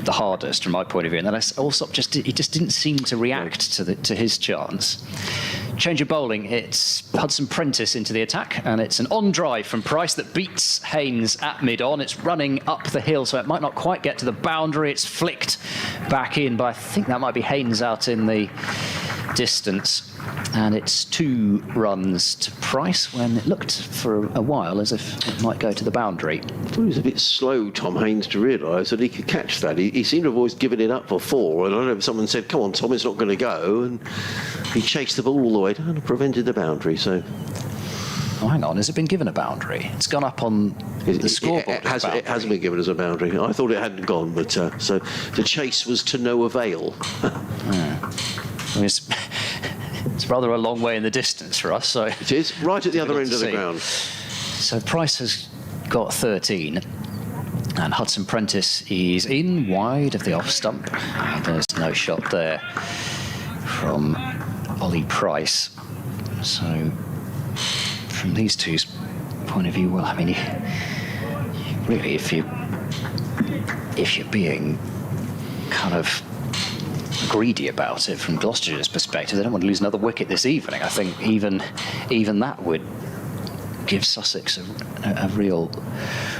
the hardest from my point of view, and then also he just didn't seem to react to his chance. Change of bowling, it's Hudson Prentice into the attack, and it's an on drive from Price that beats Haynes at mid-on. It's running up the hill, so it might not quite get to the boundary. It's flicked back in, but I think that might be Haynes out in the distance. And it's 2 runs to Price when it looked for a while as if it might go to the boundary. I thought he was a bit slow, Tom Haynes, to realise that he could catch that. He seemed to have always given it up for 4, and I don't know if someone said, come on, Tom, it's not going to go, and he chased the ball all the way down and prevented the boundary, so... Oh, hang on, has it been given a boundary? It's gone up on the scoreboard. It hasn't been given as a boundary. I thought it hadn't gone, but so the chase was to no avail. It's rather a long way in the distance for us. So it is, right at the other end of the ground. So Price has got 13, and Hudson Prentice is in wide of the off stump. There's no shot there from Ollie Price. So from these two's point of view, well, I mean, really, if you're being kind of greedy about it from Gloucestershire's perspective, they don't want to lose another wicket this evening. I think even that would give Sussex a real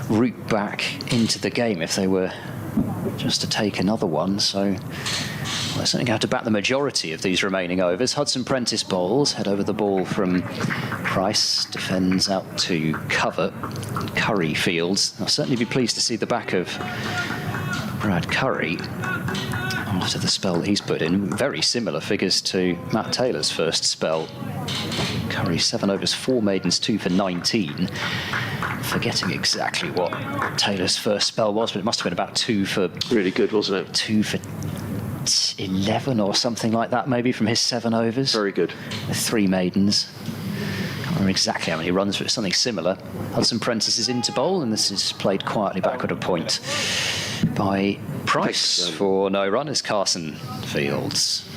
route back into the game if they were just to take another one. So they're certainly going to have to bat the majority of these remaining overs. Hudson Prentice bowls, head over the ball from Price, defends out to cover. Curry fields. I'll certainly be pleased to see the back of Brad Curry after the spell he's put in. Very similar figures to Matt Taylor's first spell. Curry 7 overs, 4 maidens, 2 for 19. Forgetting exactly what Taylor's first spell was, but it must have been about 2 for... Really good, wasn't it? 2 for 11 or something like that, maybe, from his 7 overs. Very good. With 3 maidens. Can't remember exactly how many runs, but it's something similar. Hudson Prentice is into bowl, and this is played quietly backward a point by Price for no run as Carson fields.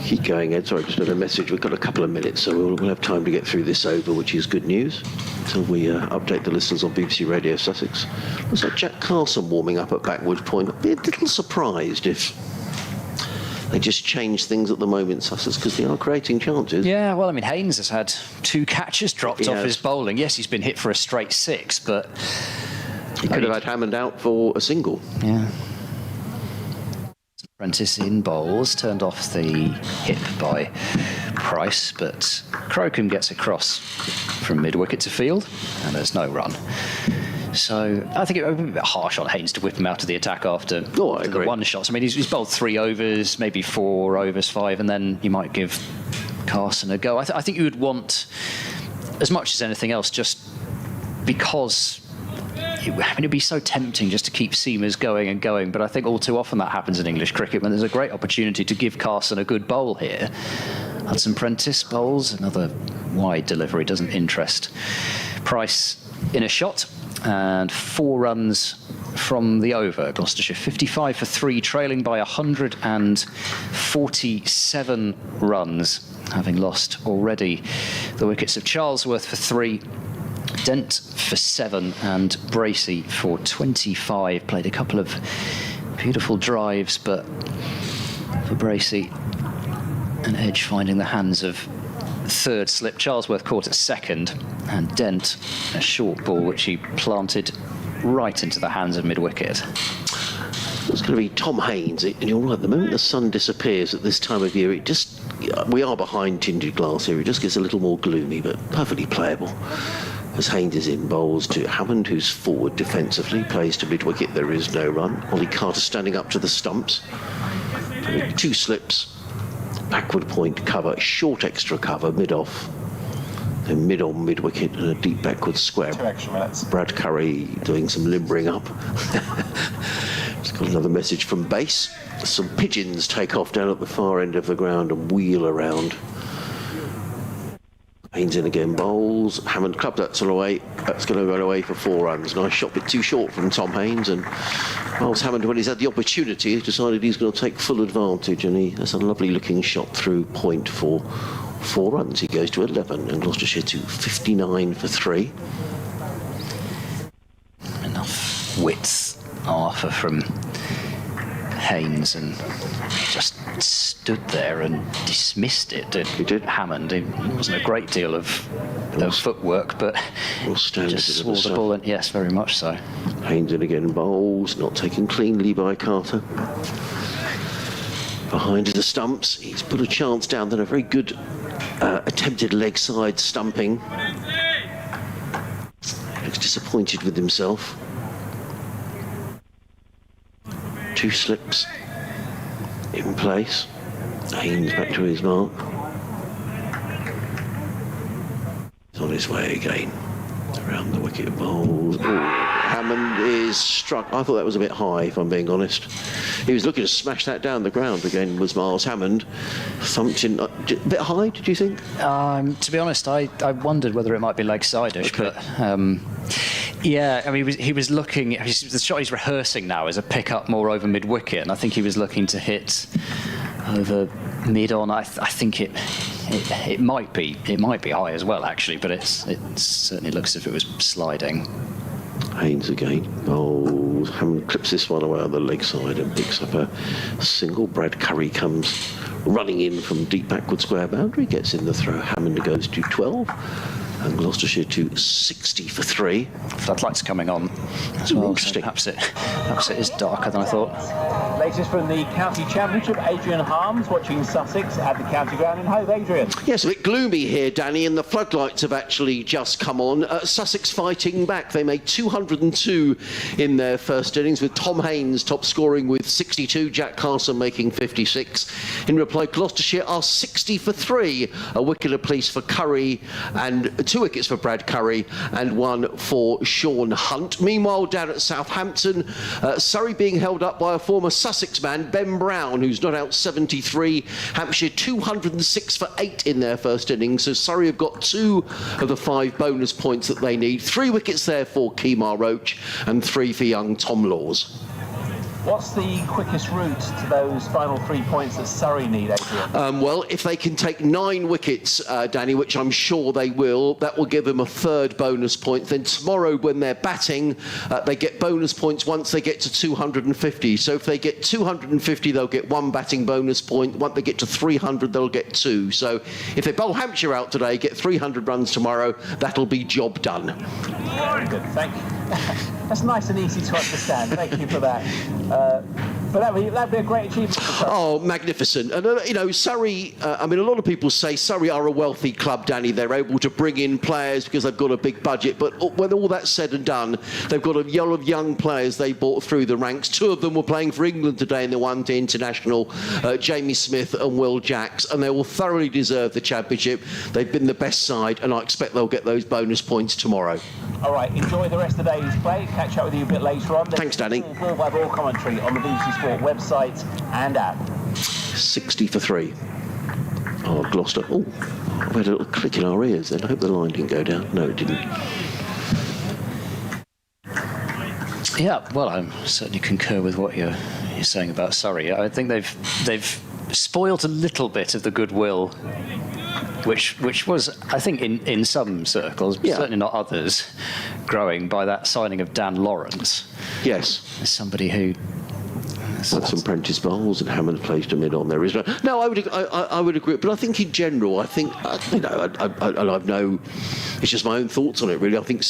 Keep going, Ed. Sorry, just got a message. We've got a couple of minutes, so we'll have time to get through this over, which is good news, until we update the listeners on BBC Radio Sussex. Looks like Jack Carson warming up at backward point. I'd be a little surprised if they just change things at the moment, Sussex, because they are creating chances. Yeah, well, I mean, Haynes has had 2 catches dropped off his bowling. Yes, he's been hit for a straight 6, but... He could have had Hammond out for a single. Yeah. Prentice in bowls, turned off the hip by Price, but Crocombe gets across from mid-wicket to field, and there's no run. So I think it would be a bit harsh on Haynes to whip him out of the attack after the 1 shot. I mean, he's bowled 3 overs, maybe 4 overs, 5, and then you might give Carson a go. I think you would want, as much as anything else, just because it'd be so tempting just to keep seamers going and going, but I think all too often that happens in English cricket when there's a great opportunity to give Carson a good bowl here. Hudson Prentice bowls, another wide delivery, doesn't interest Price in a shot, and 4 runs from the over. Gloucestershire 55 for 3, trailing by 147 runs, having lost already the wickets of Charlesworth for 3, Dent for 7, and Bracey for 25. Played a couple of beautiful drives, but for Bracey, an edge finding the hands of third slip. Charlesworth caught at second, and Dent a short ball which he planted right into the hands of mid-wicket. It's going to be Tom Haynes, and you're right, the moment the sun disappears at this time of year, we are behind tinted glass here, it just gets a little more gloomy, but perfectly playable. As Haynes is in, bowls to Hammond, who's forward defensively, plays to mid-wicket, there is no run. Ollie Carter standing up to the stumps. 2 slips, backward point cover, short extra cover, mid-off. Then mid-on, mid-wicket, and a deep backward square. 2 extra minutes. Brad Curry doing some limbering up. It's got another message from base. Some pigeons take off down at the far end of the ground and wheel around. Haynes in again, bowls. Hammond clubbed that away. That's going to go away for 4 runs. Nice shot, bit too short from Tom Haynes. And whilst Hammond, when he's had the opportunity, has decided he's going to take full advantage. And that's a lovely looking shot through point for 4 runs. He goes to 11, and Gloucestershire to 59 for 3. Enough width, Arthur, from Haynes, and just stood there and dismissed it. He did. Hammond. It wasn't a great deal of footwork, but just swore the ball in. Yes, very much so. Haynes in again, bowls, not taken cleanly by Carter. Behind the stumps, he's put a chance down, then a very good attempted leg side stumping. Looks disappointed with himself. 2 slips in place. Haynes back to his mark. He's on his way again. Around the wicket, bowls. Hammond is struck. I thought that was a bit high, if I'm being honest. He was looking to smash that down the ground again, was Miles Hammond. Thumped in. A bit high, did you think? To be honest, I wondered whether it might be leg-side-ish, okay. But yeah, I mean, he was looking. The shot he's rehearsing now is a pick-up more over mid-wicket, and I think he was looking to hit over mid-on. I think it might be high as well, actually, but it certainly looks as if it was sliding. Haynes again. Oh, Hammond clips this one away on the leg side and picks up a single. Brad Curry comes running in from deep backward square boundary, gets in the throw. Hammond goes to 12, and Gloucestershire to 60 for 3. Floodlights coming on as well. Interesting. So perhaps it is darker than I thought. Latest from the County Championship, Adrian Harms watching Sussex at the county ground in Hove. Adrian. Yes, a bit gloomy here, Danny, and the floodlights have actually just come on. Sussex fighting back. They made 202 in their first innings, with Tom Haynes top scoring with 62, Jack Carson making 56. In reply, Gloucestershire are 60 for 3. A wicket apiece for Curry, and 2 wickets for Brad Curry, and 1 for Sean Hunt. Meanwhile, down at Southampton, Surrey being held up by a former Sussex man, Ben Brown, who's not out 73. Hampshire 206 for 8 in their first innings, so Surrey have got 2 of the 5 bonus points that they need. 3 wickets there for Kemar Roach, and 3 for young Tom Laws. What's the quickest route to those final 3 points that Surrey need, Adrian? Well, if they can take 9 wickets, Danny, which I'm sure they will, that will give them a 3rd bonus point. Then tomorrow, when they're batting, they get bonus points once they get to 250. So if they get 250, they'll get 1 batting bonus point. Once they get to 300, they'll get 2. So if they bowl Hampshire out today, get 300 runs tomorrow, that'll be job done. Very good, thank you. That's nice and easy to understand. Thank you for that. But that'd be a great achievement for Surrey. Oh, magnificent. And, Surrey, a lot of people say Surrey are a wealthy club, Danny. They're able to bring in players because they've got a big budget. But when all that's said and done, they've got a lot of young players they brought through the ranks. 2 of them were playing for England today in the one-day international, Jamie Smith and Will Jacks, and they will thoroughly deserve the championship. They've been the best side, and I expect they'll get those bonus points tomorrow. All right, enjoy the rest of the day's play. Catch up with you a bit later on. Thanks, Danny. Ball-by-ball commentary on the BBC Sport website and app. 60 for 3. Oh, Gloucester. Oh, we had a little click in our ears then. I hope the line didn't go down. No, it didn't. Yeah, well, I certainly concur with what you're saying about Surrey. I think they've spoilt a little bit of the goodwill, which was, I think, in some circles, but certainly not others, growing by that signing of Dan Lawrence. Yes. As somebody who... That's some Prentice Bowles and Hammond placed a mid on there, isn't it? No, I would agree. But I think in general, I think, you know, I've no... It's just my own thoughts on it, really. I think,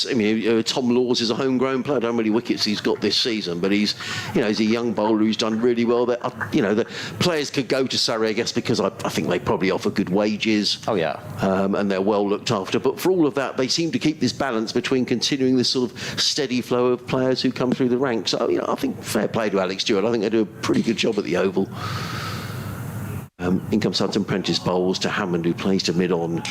Tom Laws is a homegrown player. I don't know how many wickets he's got this season, but he's a young bowler who's done really well. That, you know, the players could go to Surrey, I guess, because I think they probably offer good wages. Oh, yeah. And they're well looked after. But for all of that, they seem to keep this balance between continuing this sort of steady flow of players who come through the ranks. So, you know, I think fair play to Alex Stewart. I think they do a pretty good job at the Oval. In comes Hudson Prentice Bowles to Hammond, who plays to mid-on.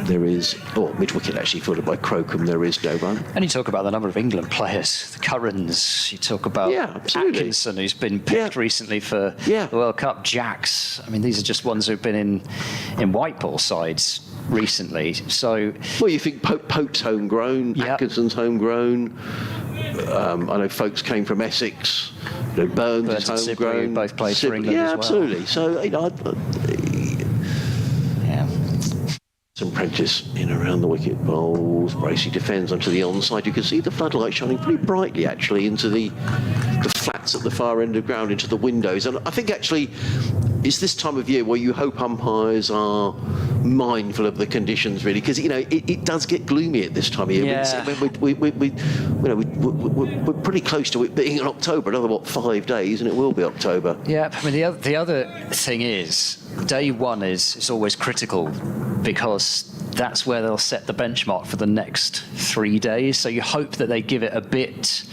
There is, mid-wicket actually, fielded by Crocombe. There is no run. And you talk about the number of England players, the Currans. You talk about Atkinson, who's been picked recently for the World Cup. Jacks. I mean, these are just ones who've been in white ball sides recently. So, well, you think Pope's homegrown, Atkinson's homegrown. I know folks came from Essex. You know, Burns is homegrown. Both played for England as well. Yeah, absolutely. So, you know, some Prentice in around the wicket. Bowles. Bracey defends onto the onside. You can see the floodlight shining pretty brightly, actually, into the flats at the far end of ground, into the windows. And I think, actually, it's this time of year where you hope umpires are mindful of the conditions, really, because, you know, it does get gloomy at this time of year. Yeah. We're pretty close to it being in October. Another, 5 days, and it will be October. Yeah, I mean, the other thing is, day one is always critical, because that's where they'll set the benchmark for the next 3 days. So you hope that they give it a bit,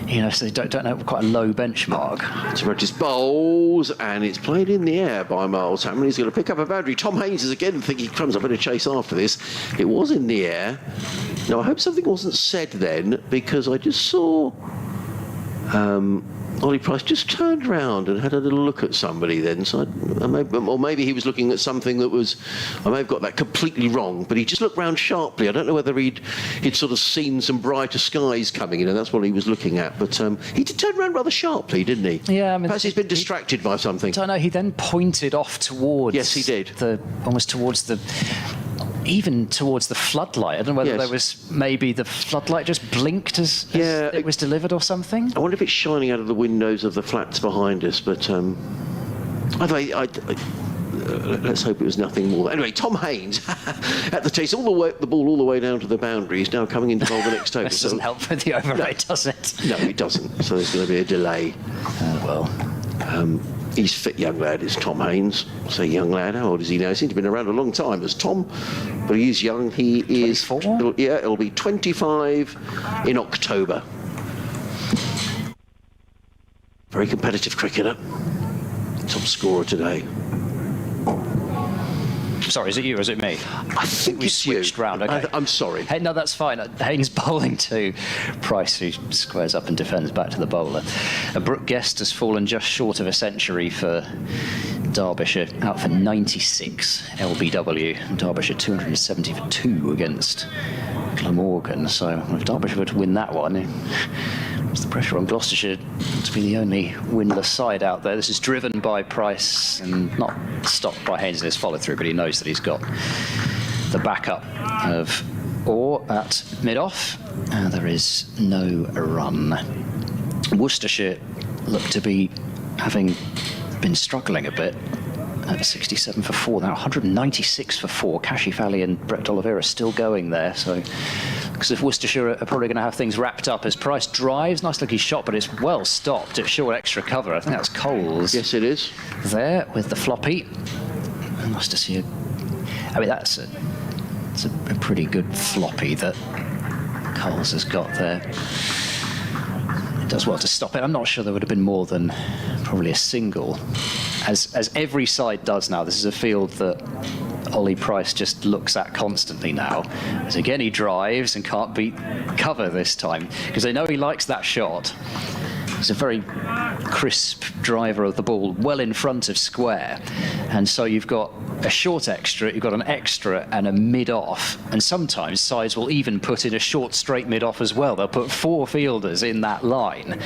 you know, so they don't have quite a low benchmark. So Prentice Bowles, and it's played in the air by Miles Hammond. He's going to pick up a boundary. Tom Haynes is again thinking, crumbs, I better chase after this. It was in the air. Now, I hope something wasn't said then, because I just saw Ollie Price just turned around and had a little look at somebody then. So or maybe he was looking at something that was, I may have got that completely wrong, but he just looked round sharply. I don't know whether he'd sort of seen some brighter skies coming in, and that's what he was looking at. But he did turn around rather sharply, didn't he? Yeah, I mean, perhaps he's been distracted by something. I don't know. He then pointed off towards. Yes, he did. Almost towards the. Even towards the floodlight. I don't know whether there was maybe the floodlight just blinked as it was delivered or something. I wonder if it's shining out of the windows of the flats behind us, but let's hope it was nothing more. Anyway, Tom Haynes at the chase, the ball all the way down to the boundary. He's now coming into bowl the next over. This doesn't help with the overrate, does it? No, it doesn't. So there's going to be a delay. Oh, well. He's a fit young lad, is Tom Haynes. Say young lad, how old is he now? He seems to have been around a long time as Tom, but he is young. He is 24? It'll be 25 in October. Very competitive cricketer. Top scorer today. Sorry, is it you or is it me? I think we switched round. Okay. I'm sorry. Hey, no, that's fine. Haynes bowling to Price, who squares up and defends back to the bowler. Brooke Guest has fallen just short of a century for Derbyshire, out for 96 LBW. Derbyshire 270 for 2 against Glamorgan. So if Derbyshire were to win that one, it's the pressure on Gloucestershire to be the only winless side out there. This is driven by Price and not stopped by Haynes in his follow-through, but he knows that he's got the backup of Orr at mid-off. There is no run. Worcestershire look to be having been struggling a bit at 67 for 4 now, 196 for 4. Kashi Fally and Brett Oliveira still going there, so because if Worcestershire are probably going to have things wrapped up as Price drives. Nice looking shot, but it's well stopped at short extra cover. I think that's Coles. Yes, it is. There with the floppy. Nice to see I mean, it's a pretty good floppy that Coles has got there. It does well to stop it. I'm not sure there would have been more than probably a single. As every side does now, this is a field that Ollie Price just looks at constantly now. As again, he drives and can't beat cover this time because they know he likes that shot. He's a very crisp driver of the ball, well in front of square. And so you've got a short extra, you've got an extra and a mid-off. And sometimes sides will even put in a short straight mid-off as well. They'll put 4 fielders in that line.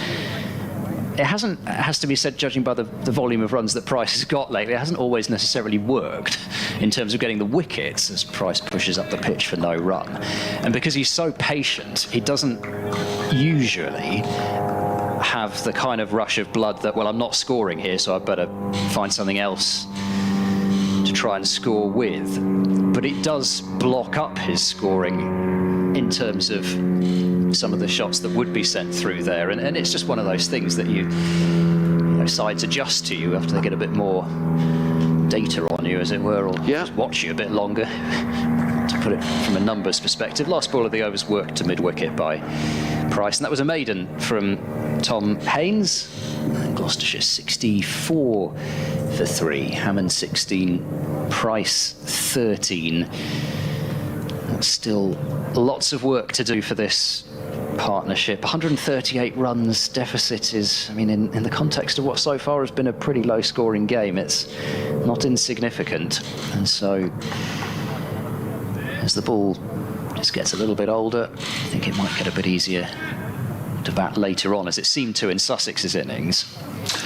It has to be said, judging by the volume of runs that Price has got lately, it hasn't always necessarily worked in terms of getting the wickets as Price pushes up the pitch for no run. And because he's so patient, he doesn't usually have the kind of rush of blood that, well, I'm not scoring here, so I better find something else to try and score with. But it does block up his scoring in terms of some of the shots that would be sent through there. And it's just one of those things that you know, sides adjust to you after they get a bit more data on you, as it were, or just watch you a bit longer. To put it from a numbers perspective, last ball of the overs worked to mid-wicket by Price, and that was a maiden from Tom Haynes. Gloucestershire 64 for 3, Hammond 16, Price 13. Still lots of work to do for this partnership. 138 runs deficit is, I mean, in the context of what so far has been a pretty low scoring game, it's not insignificant. And so as the ball just gets a little bit older, I think it might get a bit easier to bat later on, as it seemed to in Sussex's innings.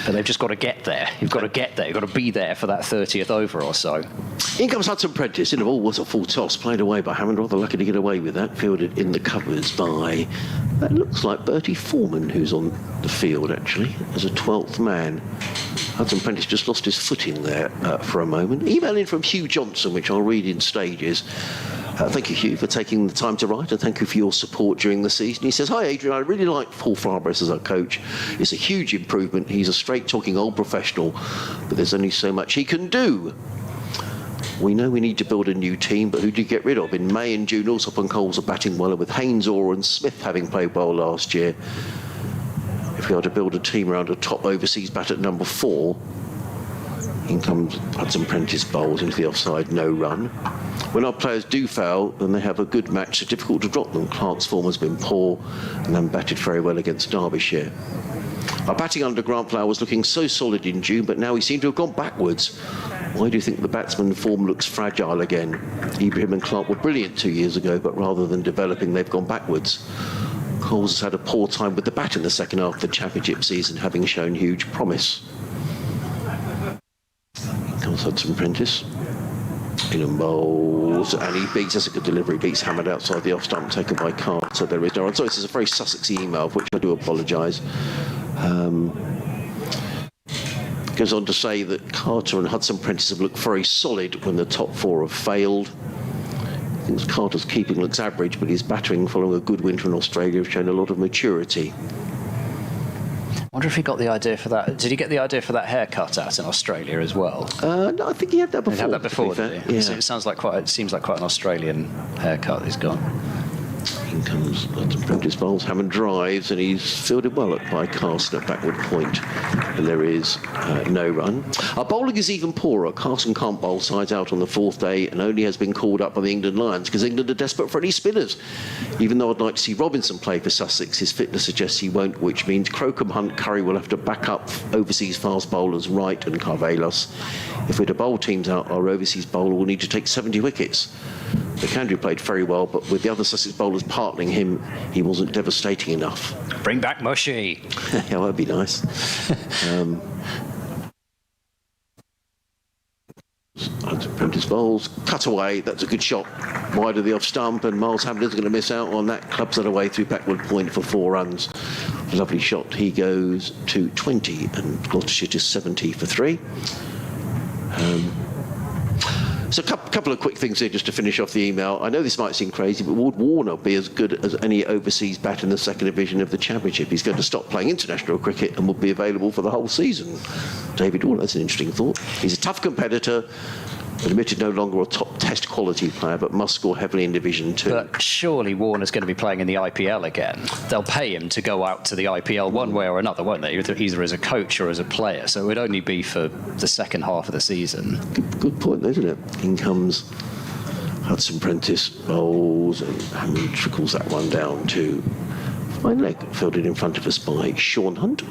But they've just got to get there. You've got to get there. You've got to be there for that 30th over or so. In comes Hudson Prentice. In the ball was a full toss, played away by Hammond. Rather lucky to get away with that. Fielded in the covers by, that looks like Bertie Foreman, who's on the field actually as a 12th man. Hudson Prentice just lost his footing there for a moment. Email in from Hugh Johnson, which I'll read in stages. Thank you, Hugh, for taking the time to write, and thank you for your support during the season. He says, "Hi, Adrian, I really like Paul Farbrace as our coach. It's a huge improvement. He's a straight-talking old professional, but there's only so much he can do. We know we need to build a new team, but who do you get rid of? In May and June, Allsop and Coles are batting well, and with Haynes, Orr and Smith having played well last year. If we are to build a team around a top overseas bat at number 4, in comes Hudson Prentice bowls into the offside, no run. When our players do foul, then they have a good match. It's difficult to drop them. Clark's form has been poor and then batted very well against Derbyshire. Our batting under Grant Flower was looking so solid in June, but now he seemed to have gone backwards. Why do you think the batsman form looks fragile again? Ibrahim and Clark were brilliant 2 years ago, but rather than developing, they've gone backwards. Coles has had a poor time with the bat in the second half of the championship season, having shown huge promise." Comes Hudson Prentice. In and bowls, and he beats, that's a good delivery, beats Hammond outside the off stump, taken by Carter. There is no run. So this is a very Sussexy email, for which I do apologise. Goes on to say that Carter and Hudson Prentice have looked very solid when the top 4 have failed. I think Carter's keeping looks average, but his battering following a good winter in Australia have shown a lot of maturity. I wonder if he got the idea for that. Did he get the idea for that haircut out in Australia as well? No, I think he had that before. He had that before, did he? Yeah. So it seems like quite an Australian haircut he's got. In comes Hudson Prentice bowls, Hammond drives, and he's fielded well by Carson at backward point. And there is no run. Our bowling is even poorer. Carson can't bowl sides out on the 4th day and only has been called up by the England Lions because England are desperate for any spinners. Even though I'd like to see Robinson play for Sussex, his fitness suggests he won't, which means Crocombe, Hunt, Curry will have to back up overseas fast bowlers Wright and Carvelos. If we're to bowl teams out, our overseas bowler will need to take 70 wickets. The Candrew played very well, but with the other Sussex bowlers partnering him, he wasn't devastating enough. Bring back Mushy. Yeah, that'd be nice. Prentice bowls, cut away, that's a good shot. Wide of the off stump, and Miles Hamden's going to miss out on that. Clubs that away through backward point for 4 runs. Lovely shot. He goes to 20, and Gloucestershire to 70 for 3. So a couple of quick things here just to finish off the email. I know this might seem crazy, but would Warner be as good as any overseas bat in the 2nd division of the Championship? He's going to stop playing international cricket and will be available for the whole season. David Warner, that's an interesting thought. He's a tough competitor, Admitted no longer a top test quality player, but must score heavily in Division 2. But surely Warner's going to be playing in the IPL again. They'll pay him to go out to the IPL one way or another, won't they? Either as a coach or as a player. So it would only be for the second half of the season. Good point, isn't it? In comes Hudson Prentice, bowls, and Hammond trickles that one down to fine leg, fielded in front of us by Sean Hunt.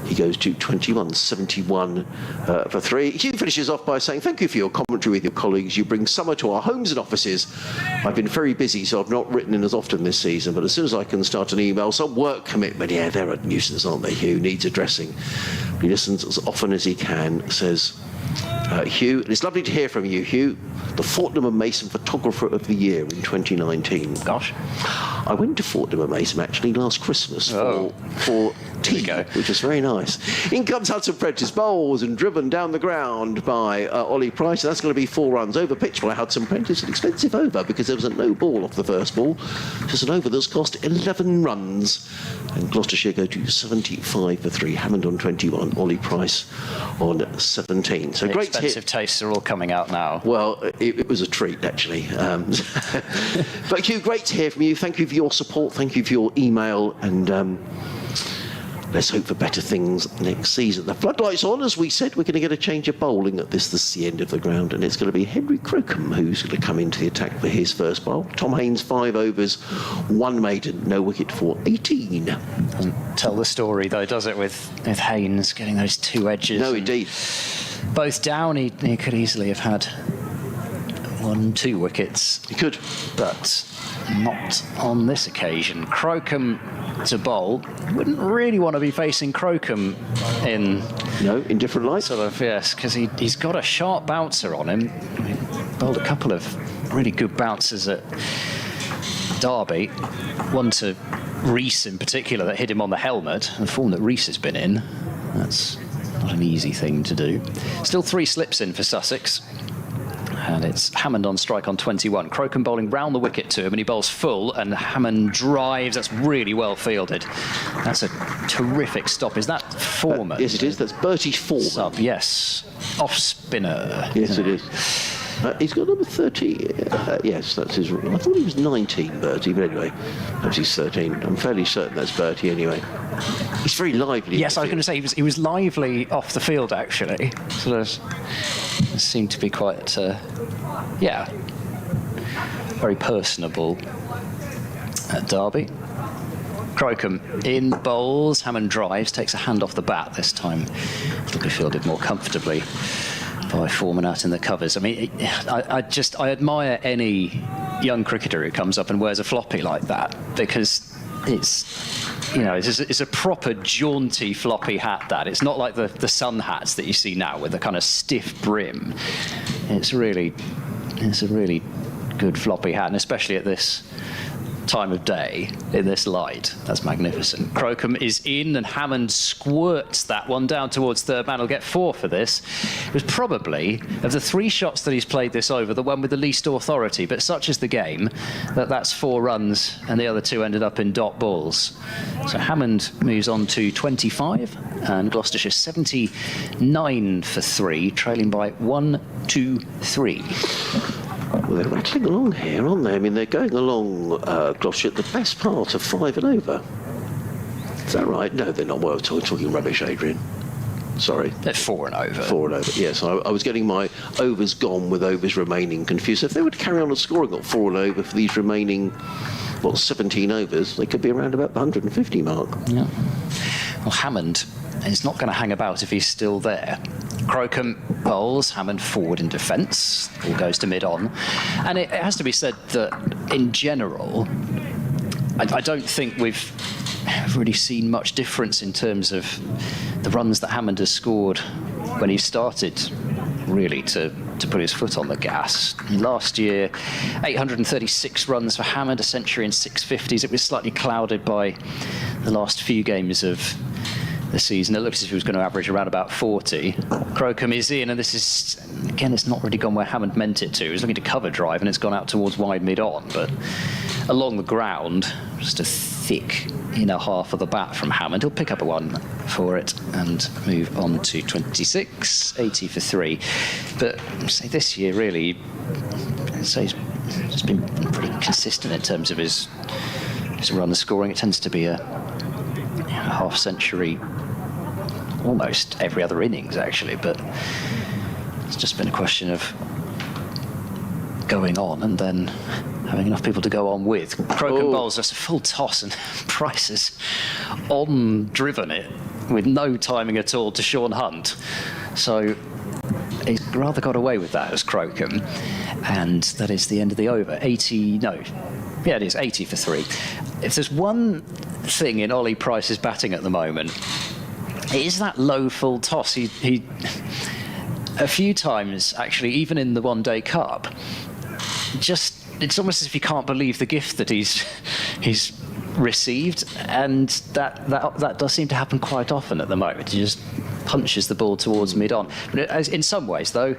He goes to 21.71 for 3. Hugh finishes off by saying, thank you for your commentary with your colleagues. You bring summer to our homes and offices. I've been very busy, so I've not written in as often this season, but as soon as I can start an email, some work commitment. Yeah, they're a nuisance, aren't they, Hugh? Needs addressing. He listens as often as he can, says Hugh. It's lovely to hear from you, Hugh, the Fortnum and Mason Photographer of the Year in 2019. Gosh. I went to Fortnum and Mason actually last Christmas for tea, which was very nice. In comes Hudson Prentice, bowls and driven down the ground by Ollie Price. That's going to be 4 runs over pitch by Hudson Prentice. An expensive over because there was a no ball off the first ball. Just an over that's cost 11 runs. And Gloucestershire go to 75 for 3. Hammond on 21, Ollie Price on 17. So great expensive tastes are all coming out now. Well, it was a treat, actually. But Hugh, great to hear from you. Thank you for your support. Thank you for your email. And let's hope for better things next season. The floodlights on, as we said. We're going to get a change of bowling at this. This is the end of the ground. And it's going to be Henry Crocombe who's going to come into the attack for his first bowl. Tom Haynes, 5 overs, 1 maiden, no wicket for 18. Doesn't tell the story, though, does it, with Haynes getting those 2 edges? No, indeed. Both down, he could easily have had 1, 2 wickets. He could. But not on this occasion. Crocombe to bowl. Wouldn't really want to be facing Crocombe in... No, in different light. Sort of, yes, because he's got a sharp bouncer on him. He bowled a couple of really good bouncers at Derby. One to Rees in particular that hit him on the helmet. The form that Rees has been in. That's not an easy thing to do. Still 3 slips in for Sussex. And it's Hammond on strike on 21. Crocombe bowling round the wicket to him, and he bowls full, and Hammond drives. That's really well fielded. That's a terrific stop. Is that Foreman? Yes, it is. That's Bertie Foreman. Sub, yes. Off spinner. Yes, it is. He's got number 30. Yes, that's his. I thought he was 19, Bertie, but anyway, perhaps he's 13. I'm fairly certain that's Bertie anyway. He's very lively. Yes, I was going to say he was lively off the field, actually. Sort of seemed to be quite, very personable at Derby. Crocombe in bowls. Hammond drives, takes a hand off the bat this time. It'll be fielded more comfortably by Foreman out in the covers. I mean, I admire any young cricketer who comes up and wears a floppy like that, because it's a proper jaunty floppy hat. That it's not like the sun hats that you see now with a kind of stiff brim. It's a really good floppy hat, and especially at this time of day in this light, that's magnificent. Crocombe is in, and Hammond squirts that one down towards third man. He'll get 4 for this. It was probably, of the 3 shots that he's played this over, the one with the least authority, but such is the game that's 4 runs, and the other 2 ended up in dot balls. So Hammond moves on to 25, and Gloucestershire 79 for 3, trailing by 1, 2, 3. Well, they're rattling along here, aren't they? I mean, they're going along, Gloucestershire, the best part of 5 and over. Is that right? No, they're not. Well, talking rubbish, Adrian. Sorry. They're 4 and over. 4 and over, yes. I was getting my overs gone with overs remaining confused. So if they were to carry on and scoring at 4 and over for these remaining, 17 overs, they could be around about the 150 mark. Yeah. Well, Hammond is not going to hang about if he's still there. Crocombe bowls, Hammond forward in defence, all goes to mid-on. And it has to be said that, in general, I don't think we've really seen much difference in terms of the runs that Hammond has scored when he started, really, to put his foot on the gas. Last year, 836 runs for Hammond, a century and 650s. It was slightly clouded by the last few games of the season. It looks as if he was going to average around about 40. Crocombe is in, and this is, again, it's not really gone where Hammond meant it to. He was looking to cover drive, and it's gone out towards wide mid-on, but along the ground, just a thick inner half of the bat from Hammond. He'll pick up a 1 for it and move on to 26, 80 for 3. But say this year, really, so he's just been pretty consistent in terms of his run scoring. It tends to be a half century, almost every other innings actually, but it's just been a question of going on and then having enough people to go on with. Crocombe bowls just a full toss, and Price has on-driven it with no timing at all to Sean Hunt. So he's rather got away with that as Crocombe, and that is the end of the over. 80, no, yeah, it is 80 for 3. If there's one thing in Ollie Price's batting at the moment, it is that low full toss. He a few times, actually, even in the One-Day Cup, just it's almost as if you can't believe the gift that he's received, and that does seem to happen quite often at the moment. He just punches the ball towards mid-on. But in some ways, though,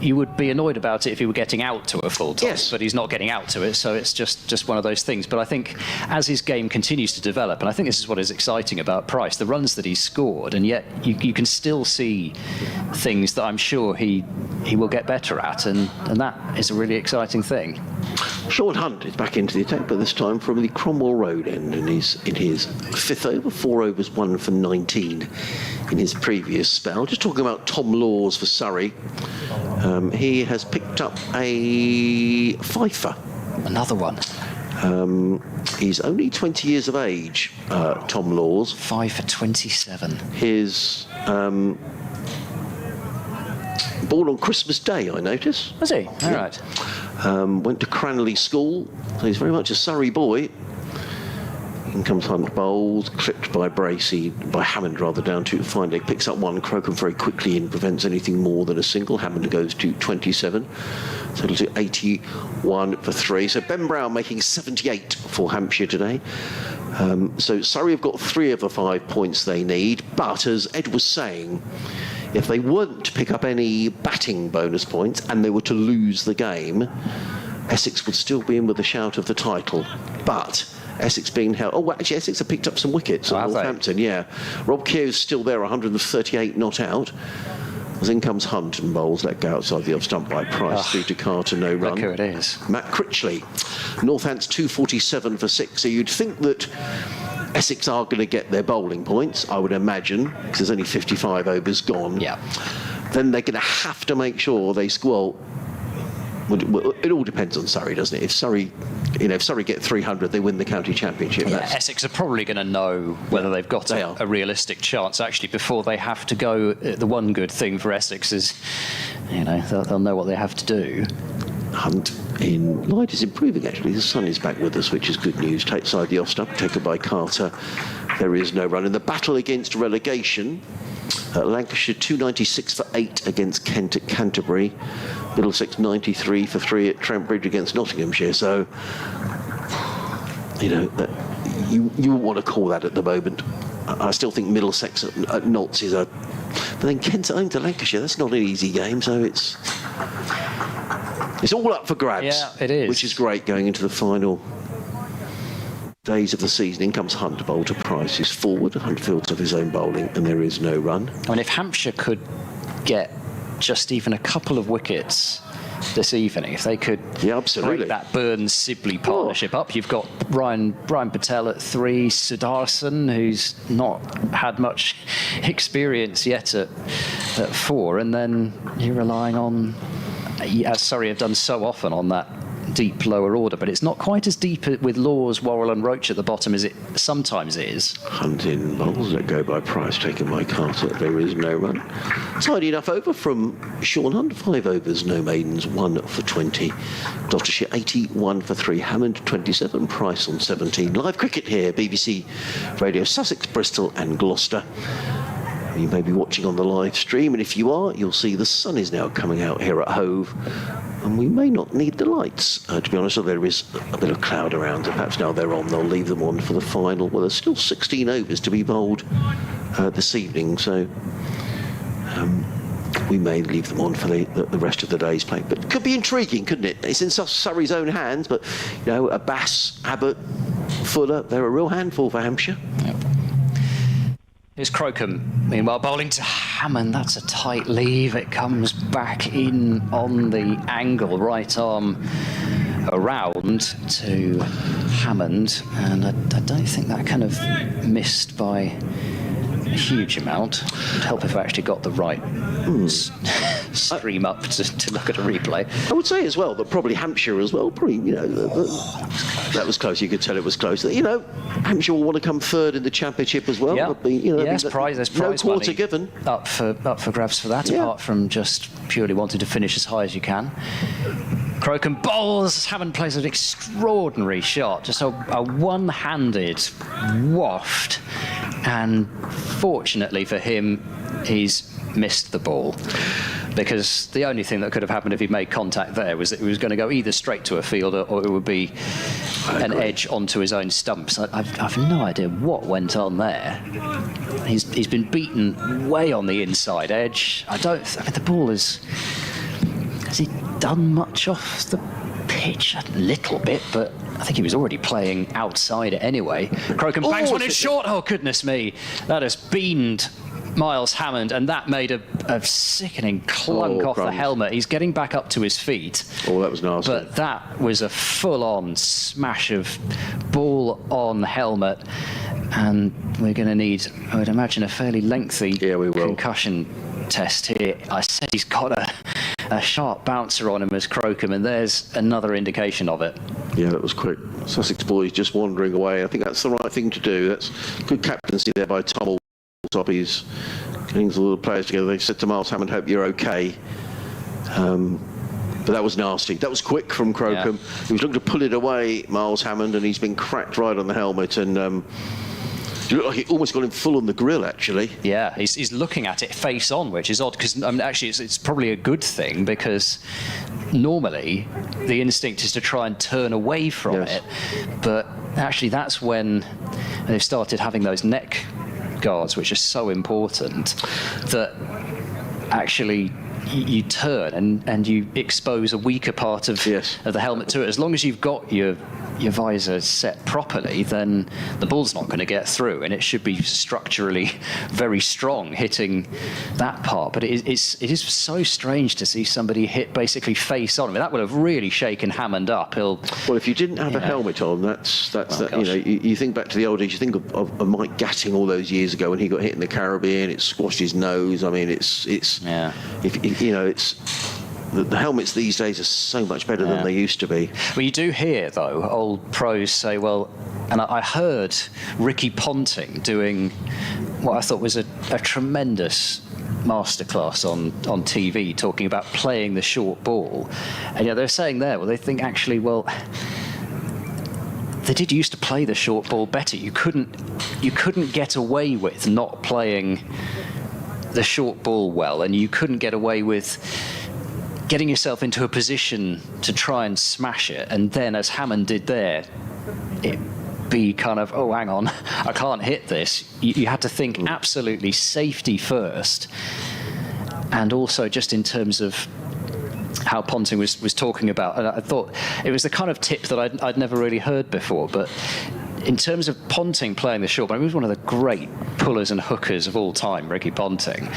you would be annoyed about it if he were getting out to a full toss, yes. But he's not getting out to it, so it's just one of those things. But I think as his game continues to develop, and I think this is what is exciting about Price, the runs that he's scored, and yet you can still see things that I'm sure he will get better at, and that is a really exciting thing. Sean Hunt is back into the attack, but this time from the Cromwell Road end, and he's in his 5th over, 4 overs, 1 for 19 in his previous spell. Just talking about Tom Laws for Surrey, he has picked up a fifer. Another one. He's only 20 years of age, Tom Laws. 5 for 27. His ball on Christmas Day, I notice. Was he? All right. Went to Cranley School, so he's very much a Surrey boy. In comes Hunt bowls, clipped by Hammond rather, down to fine leg, picks up 1, Crocombe very quickly and prevents anything more than a single. Hammond goes to 27, so it'll do 81 for 3. So Ben Brown making 78 for Hampshire today. So Surrey have got 3 of the 5 points they need, but as Ed was saying, if they weren't to pick up any batting bonus points and they were to lose the game, Essex would still be in with a shout of the title. But Essex being held... Oh, well, actually, Essex have picked up some wickets at Northampton, yeah. Rob Keogh's still there, 138 not out. As in comes Hunt and bowls let go outside the off stump by Price, through to Carter, no run. Look who it is. Matt Critchley. Northants 247 for 6. So you'd think that Essex are going to get their bowling points, I would imagine, because there's only 55 overs gone. Yeah. Then they're going to have to make sure they score. Well, it all depends on Surrey, doesn't it? If Surrey get 300, they win the county championship. Yeah, Essex are probably going to know whether they've got a realistic chance actually before they have to go. The one good thing for Essex is, they'll know what they have to do. Hunt in light is improving actually. The sun is back with us, which is good news. Take side the off stump, taken by Carter. There is no run in the battle against relegation. Lancashire 296 for 8 against Kent at Canterbury. Middlesex 93 for 3 at Trent Bridge against Nottinghamshire. So, you want to call that at the moment. I still think Middlesex at Notts is a... But then Kent's at home to Lancashire. That's not an easy game, so it's all up for grabs. Yeah, it is. Which is great going into the final days of the season. In comes Hunt, bowl to Price, who's forward. Hunt fields of his own bowling, and there is no run. I mean, if Hampshire could get just even a couple of wickets this evening, if they could break that Burns-Sibley partnership up, you've got Brian Patel at 3, Sudarshan, who's not had much experience yet at 4, and then you're relying on, as Surrey have done so often, on that deep lower order, but it's not quite as deep with Laws, Worrell and Roach at the bottom as it sometimes is. Hunt in bowls, let go by Price, taken by Carter. There is no run. Tidy enough over from Sean Hunt. 5 overs, no maidens, 1 for 20. Gloucestershire 81 for 3. Hammond 27. Price on 17. Live cricket here, BBC Radio Sussex, Bristol and Gloucester. You may be watching on the live stream, and if you are, you'll see the sun is now coming out here at Hove, and we may not need the lights, to be honest. So there is a bit of cloud around, and perhaps now they're on, they'll leave them on for the final. Well, there's still 16 overs to be bowled this evening, so we may leave them on for the rest of the day's play. But it could be intriguing, couldn't it? It's in Surrey's own hands, but Abbas, Abbott, Fuller, they're a real handful for Hampshire. Yep. Here's Crocombe, meanwhile, bowling to Hammond. That's a tight leave. It comes back in on the angle, right arm around to Hammond. And I don't think that kind of missed by a huge amount. It'd help if I actually got the right stream up to look at a replay. I would say as well that probably Hampshire as well, probably, you know, that was close. You could tell it was close. You know, Hampshire will want to come third in the championship as well. Yeah, You know, there's prize no quarter money given. up for grabs for that, apart from just purely wanting to finish as high as you can. Crocombe bowls. Hammond plays an extraordinary shot, just a one-handed waft, and fortunately for him, he's missed the ball, because the only thing that could have happened if he'd made contact there was that he was going to go either straight to a fielder or it would be an edge onto his own stumps. I've no idea what went on there. He's been beaten way on the inside edge. I mean, the ball has he done much off the pitch? A little bit, but I think he was already playing outside it anyway. Crocombe bangs one in short. Oh, goodness me. That has beamed Miles Hammond, and that made a sickening clunk off the helmet. He's getting back up to his feet. Oh, that was nasty. But that was a full-on smash of ball on helmet, and we're going to need, I would imagine, a fairly lengthy concussion test here. I said he's got a sharp bouncer on him as Crocombe, and there's another indication of it. Yeah, that was quick. Sussex boys just wandering away. I think that's the right thing to do. That's good captaincy there by Tom. He's getting the little players together. They said to Miles Hammond, hope you're okay. But that was nasty. That was quick from Crocombe. Yeah. He was looking to pull it away, Miles Hammond, and he's been cracked right on the helmet. And it looked like he almost got him full on the grill, actually. Yeah, he's looking at it face on, which is odd, because actually it's probably a good thing, because normally the instinct is to try and turn away from it. But actually that's when they've started having those neck guards, which are so important, that actually you turn and you expose a weaker part of the helmet to it. As long as you've got your visor set properly, then the ball's not going to get through, and it should be structurally very strong hitting that part. But it is so strange to see somebody hit basically face on. I mean, that would have really shaken Hammond up. Well, if you didn't have a helmet on, that's you know, you think back to the old days. You think of Mike Gatting all those years ago when he got hit in the Caribbean. It squashed his nose. I mean, it's if you know, it's. The helmets these days are so much better than they used to be. Well, you do hear, though, old pros say, well, and I heard Ricky Ponting doing what I thought was a tremendous masterclass on TV, talking about playing the short ball. And they're saying there, well, they think actually, well, they did used to play the short ball better. You couldn't get away with not playing the short ball well, and you couldn't get away with getting yourself into a position to try and smash it, and then, as Hammond did there, it be kind of, oh, hang on, I can't hit this. You had to think absolutely safety first, and also just in terms of how Ponting was talking about, and I thought it was the kind of tip that I'd never really heard before, but in terms of Ponting playing the short ball, he was one of the great pullers and hookers of all time, Ricky Ponting.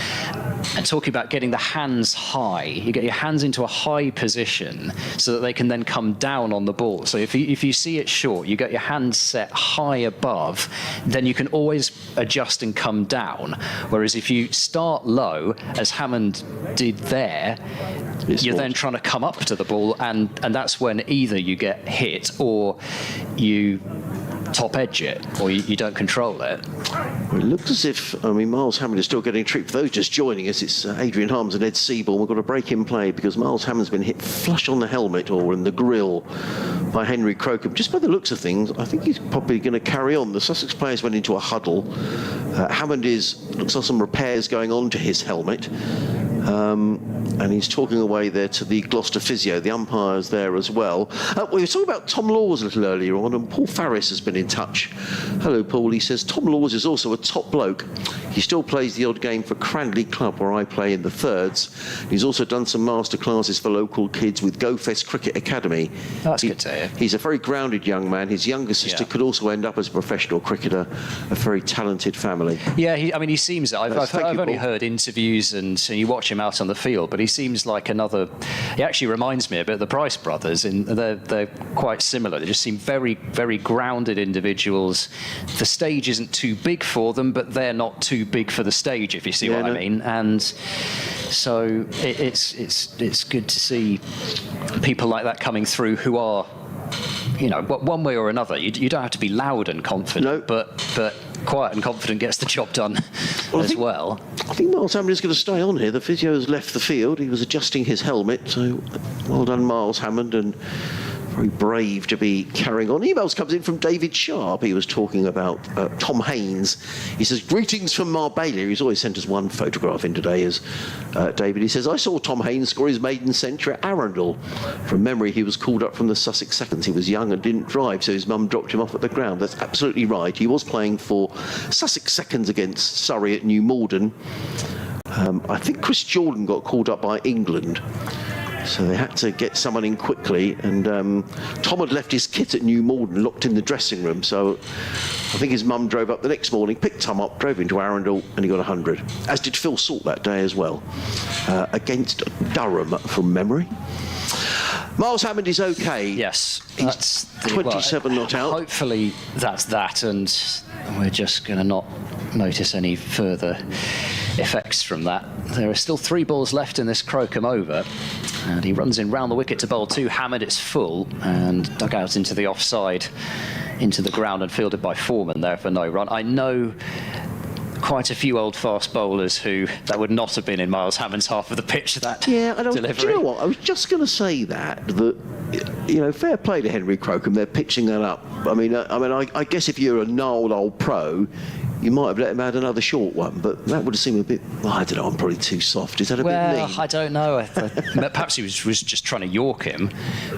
And talking about getting the hands high, you get your hands into a high position so that they can then come down on the ball. So if you see it short, you get your hands set high above, then you can always adjust and come down. Whereas if you start low, as Hammond did there, you're then trying to come up to the ball, and that's when either you get hit or you top edge it, or you don't control it. Well, it looks as if, I mean, Miles Hammond is still getting a treat. For those just joining us, it's Adrian Harms and Ed Seaborn. We've got a break in play because Miles Hammond's been hit flush on the helmet or in the grill by Henry Crocombe. Just by the looks of things, I think he's probably going to carry on. The Sussex players went into a huddle. Hammond looks like some repairs going on to his helmet. And he's talking away there to the Gloucester physio. The umpire's there as well. We were talking about Tom Laws a little earlier on, and Paul Farris has been in touch. Hello, Paul. He says, Tom Laws is also a top bloke. He still plays the odd game for Cranley Club, where I play in the thirds. He's also done some master classes for local kids with GoFest Cricket Academy. That's good to hear. He's a very grounded young man. His younger sister could also end up as a professional cricketer, a very talented family. Yeah, he seems... I've only heard interviews and you watch him out on the field, but he seems like another... He actually reminds me a bit of the Price brothers. They're quite similar. They just seem very, very grounded individuals. The stage isn't too big for them, but they're not too big for the stage, if you see what I mean. And so it's good to see people like that coming through who are, one way or another. You don't have to be loud and confident, but quiet and confident gets the job done well. I think Miles Hammond is going to stay on here. The physio has left the field. He was adjusting his helmet, so well done, Miles Hammond, and very brave to be carrying on. Emails comes in from David Sharp. He was talking about Tom Haynes. He says, greetings from Marbella. He's always sent us one photograph in today as David. He says, I saw Tom Haynes score his maiden century at Arundel. From memory, he was called up from the Sussex Seconds. He was young and didn't drive, so his mum dropped him off at the ground. That's absolutely right. He was playing for Sussex Seconds against Surrey at New Malden. I think Chris Jordan got called up by England. So they had to get someone in quickly, and Tom had left his kit at New Malden locked in the dressing room, so I think his mum drove up the next morning, picked Tom up, drove into Arundel, and he got 100, as did Phil Salt that day as well, against Durham from memory. Miles Hammond is okay. Yes. He's 27 not out. Hopefully that's that, and we're just going to not notice any further effects from that. There are still 3 balls left in this Crocombe over, and he runs in round the wicket to bowl 2. Hammond, it's full, and dug out into the offside, into the ground, and fielded by Foreman there for no run. I know quite a few old fast bowlers who that would not have been in Miles Hammond's half of the pitch, that delivery. Do you know what? I was just going to say that fair play to Henry Crocombe. They're pitching that up. I guess if you're a gnarled old pro, you might have let him add another short one, but that would have seemed a bit... I don't know, I'm probably too soft. Is that a bit mean? I don't know. Perhaps he was just trying to york him.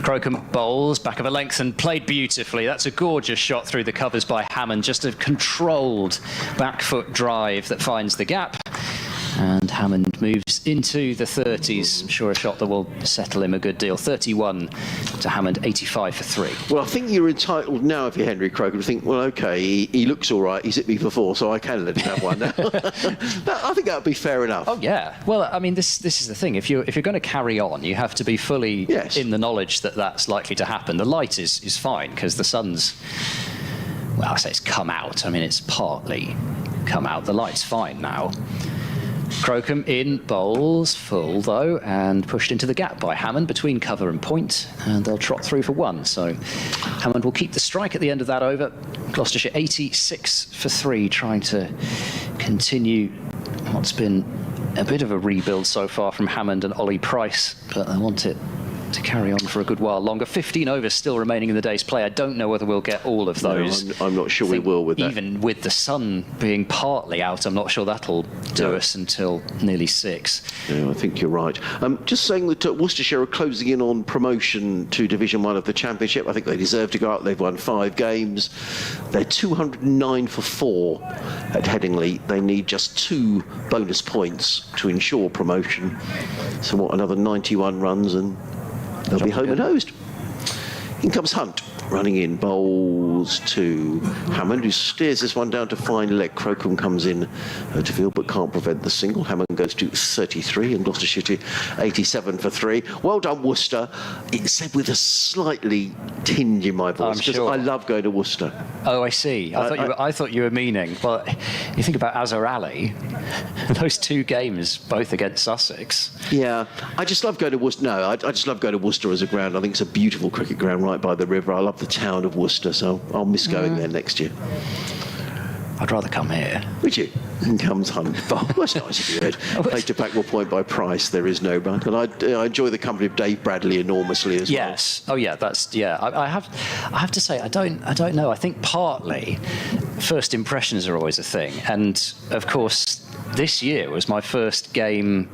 Crocombe bowls, back of a length, and played beautifully. That's a gorgeous shot through the covers by Hammond. Just a controlled back foot drive that finds the gap. And Hammond moves into the 30s. I'm sure a shot that will settle him a good deal. 31 to Hammond, 85 for 3. Well, I think you're entitled now, if you're Henry Crocombe, to think, well, OK, he looks all right. He's hit me for 4, so I can let him have one now. I think that would be fair enough. Oh, yeah. Well, this is the thing. If you're going to carry on, you have to be fully in the knowledge that that's likely to happen. The light is fine, because the sun's... Well, I say it's come out. It's partly come out. The light's fine now. Crocombe in, bowls full though, and pushed into the gap by Hammond between cover and point, and they'll trot through for 1. So Hammond will keep the strike at the end of that over. Gloucestershire 86 for 3, trying to continue what's been a bit of a rebuild so far from Hammond and Ollie Price, but they want it to carry on for a good while longer. 15 overs still remaining in the day's play. I don't know whether we'll get all of those. No, I'm not sure we will with that. Even with the sun being partly out, I'm not sure that'll do us until nearly 6. Yeah, I think you're right. Just saying that Worcestershire are closing in on promotion to Division 1 of the Championship. I think they deserve to go up. They've won 5 games. They're 209 for 4 at Headingley. They need just 2 bonus points to ensure promotion. So what, another 91 runs and they'll be home and hosed. In comes Hunt, running in, bowls to Hammond, who steers this one down to fine leg. Crocombe comes in to field, but can't prevent the single. Hammond goes to 33, and Gloucestershire to 87 for 3. Well done, Worcester. It's said with a slightly tinge in my voice, because I love going to Worcester. Oh, I see. I thought you were meaning. Well, you think about Azhar Ali, those 2 games, both against Sussex. Yeah, I just love going to Worcester. No, I just love going to Worcester as a ground. I think it's a beautiful cricket ground right by the river. I love the town of Worcester, so I'll miss going there next year. I'd rather come here. Would you? In comes Hunt. Well, that's nice if you would. Played to Packmore Point by Price, there is no but. And I enjoy the company of Dave Bradley enormously as well. Yes. Oh, yeah. I have to say, I don't know. I think partly first impressions are always a thing, and of course this year was my first game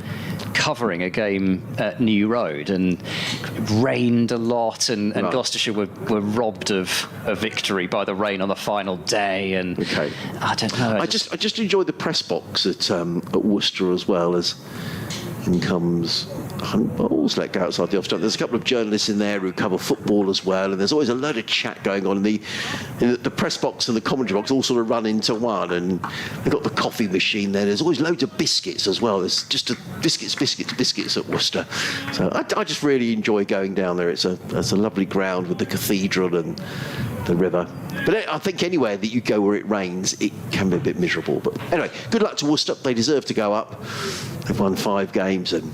covering a game at New Road, and it rained a lot, and Gloucestershire were robbed of a victory by the rain on the final day. And I don't know. I just enjoyed the press box at Worcester as well, as in comes Hunt Bowles let go outside the off stump. There's a couple of journalists in there who cover football as well, and there's always a load of chat going on in the press box and the commentary box all sort of run into one, and they've got the coffee machine there. There's always loads of biscuits as well. There's just biscuits at Worcester. So I just really enjoy going down there. It's a lovely ground with the cathedral and the river. But I think anywhere that you go where it rains, it can be a bit miserable. But anyway, good luck to Worcester. They deserve to go up. They've won 5 games, and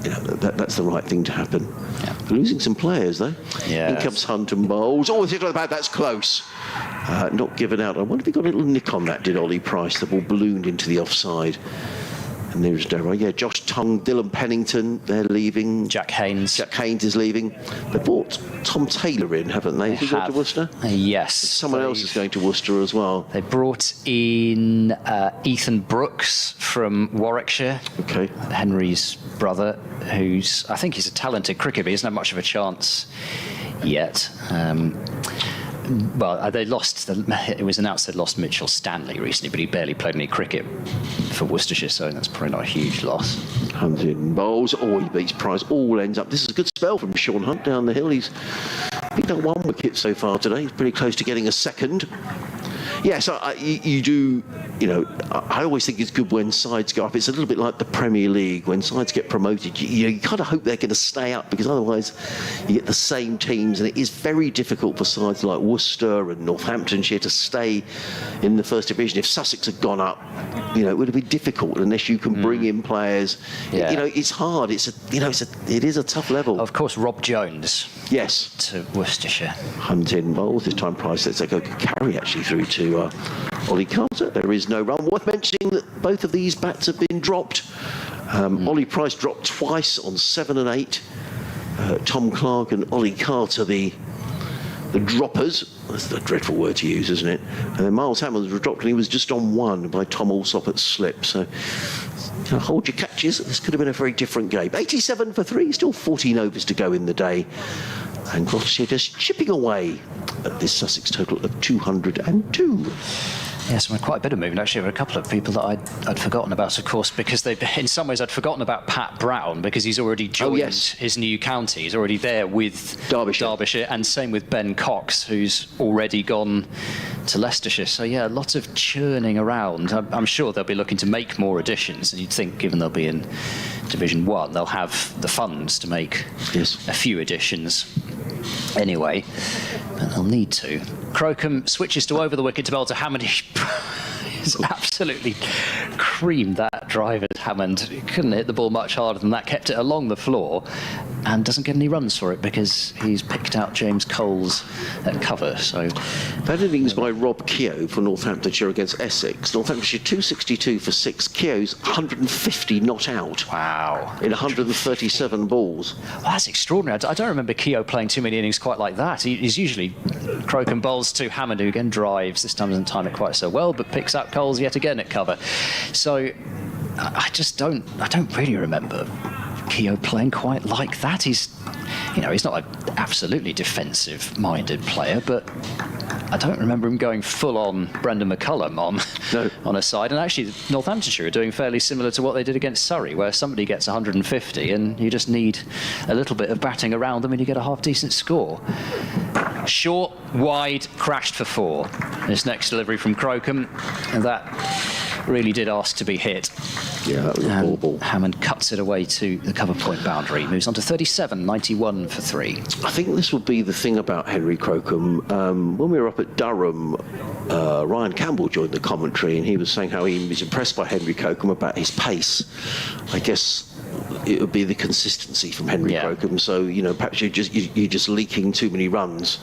that's the right thing to happen. Yeah. Losing some players, though. Yeah. In comes Hunt and Bowles. Oh, that's close. Not given out. I wonder if he got a little nick on that, did Ollie Price? The ball ballooned into the offside. And there's Darrow. Yeah, Josh Tongue, Dylan Pennington, they're leaving. Jack Haynes is leaving. They brought Tom Taylor in, haven't they? Has he gone to Worcester? Yes. Someone else is going to Worcester as well. They brought in Ethan Brooks from Warwickshire. Okay. Henry's brother, I think he's a talented cricketer, but he doesn't have much of a chance yet. Well, they lost. It was announced they'd lost Mitchell Stanley recently, but he barely played any cricket for Worcestershire, so that's probably not a huge loss. Hunt in Bowles. Oh, he beats Price. All ends up. This is a good spell from Sean Hunt down the hill. He's picked up 1 wicket so far today. He's pretty close to getting a second. Yeah, so you do, I always think it's good when sides go up. It's a little bit like the Premier League. When sides get promoted, you kind of hope they're going to stay up, because otherwise you get the same teams, and it is very difficult for sides like Worcester and Northamptonshire to stay in the first division. If Sussex had gone up, it would have been difficult unless you can bring in players. Yeah. It's hard. It is a tough level. Of course, Rob Jones. Yes. To Worcestershire. Hunt in Bowles. This time Price lets go carry actually through to Ollie Carter. There is no run. Worth mentioning that both of these bats have been dropped. Ollie Price dropped twice on 7 and 8. Tom Clark and Ollie Carter, the droppers. That's a dreadful word to use, isn't it? And then Miles Hammond was dropped, and he was just on 1 by Tom Alsop at slip. So hold your catches. This could have been a very different game. 87 for 3. Still 14 overs to go in the day. And Gloucestershire just chipping away at this Sussex total of 202. Yes, quite a bit of movement actually. There were a couple of people that I'd forgotten about, of course, because in some ways I'd forgotten about Pat Brown, because he's already joined his new county. He's already there with Derbyshire, and same with Ben Cox, who's already gone to Leicestershire. So yeah, lots of churning around. I'm sure they'll be looking to make more additions, and you'd think, given they'll be in Division 1, they'll have the funds to make a few additions anyway, but they'll need to. Crocombe switches to over the wicket to Belter. Hammond is absolutely creamed that drive at Hammond. He couldn't hit the ball much harder than that, kept it along the floor, and doesn't get any runs for it because he's picked out James Cole's at cover. So that innings by Rob Keogh for Northamptonshire against Essex. Northamptonshire 262 for 6. Keogh's 150 not out. Wow. In 137 balls. Well, that's extraordinary. I don't remember Keogh playing too many innings quite like that. He's usually Crocombe bowls to Hammond, who again drives. This time doesn't time it quite so well, but picks up Coles yet again at cover. So I don't really remember Keogh playing quite like that. He's not an absolutely defensive-minded player, but I don't remember him going full-on Brendan McCullum on a side. And actually, Northamptonshire are doing fairly similar to what they did against Surrey, where somebody gets 150 and you just need a little bit of batting around them and you get a half-decent score. Short, wide, crashed for 4. This next delivery from Crocombe, and that really did ask to be hit. Yeah, that was a ball. Hammond cuts it away to the cover point boundary. Moves on to 37, 91 for 3. I think this would be the thing about Henry Crocombe. When we were up at Durham, Ryan Campbell joined the commentary, and he was saying how he was impressed by Henry Crocombe about his pace. I guess it would be the consistency from Henry Crocombe. So, perhaps you're just leaking too many runs.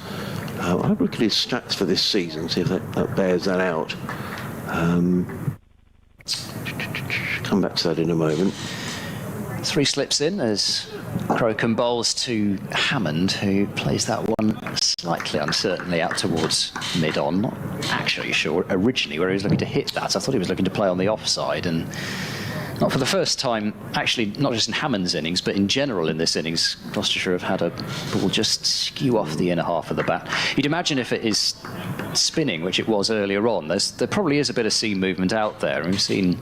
I'll look at his stats for this season, see if that bears that out. Come back to that in a moment. 3 slips in as Crocombe bowls to Hammond, who plays that one slightly uncertainly out towards mid-on. Not actually sure originally where he was looking to hit that. I thought he was looking to play on the offside, and not for the first time, actually, not just in Hammond's innings, but in general in this innings, Gloucestershire have had a ball just skew off the inner half of the bat. You'd imagine if it is spinning, which it was earlier on, there probably is a bit of seam movement out there. We've seen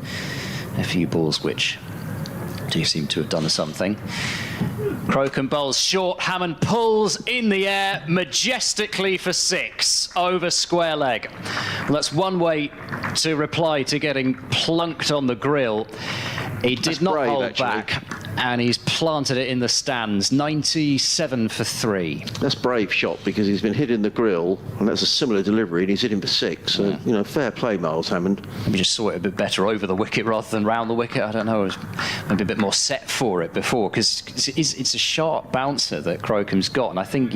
a few balls which do seem to have done something. Crocombe bowls short, Hammond pulls in the air majestically for 6 over square leg. Well, that's one way to reply to getting plunked on the grill. He did not hold back, and he's planted it in the stands. 97 for 3. That's a brave shot, because he's been hit in the grill, and that's a similar delivery, and he's hit him for 6. So, you know, fair play, Miles Hammond. Maybe just saw it a bit better over the wicket rather than round the wicket. I don't know. It was maybe a bit more set for it before, because it's a sharp bouncer that Crocombe's got, and I think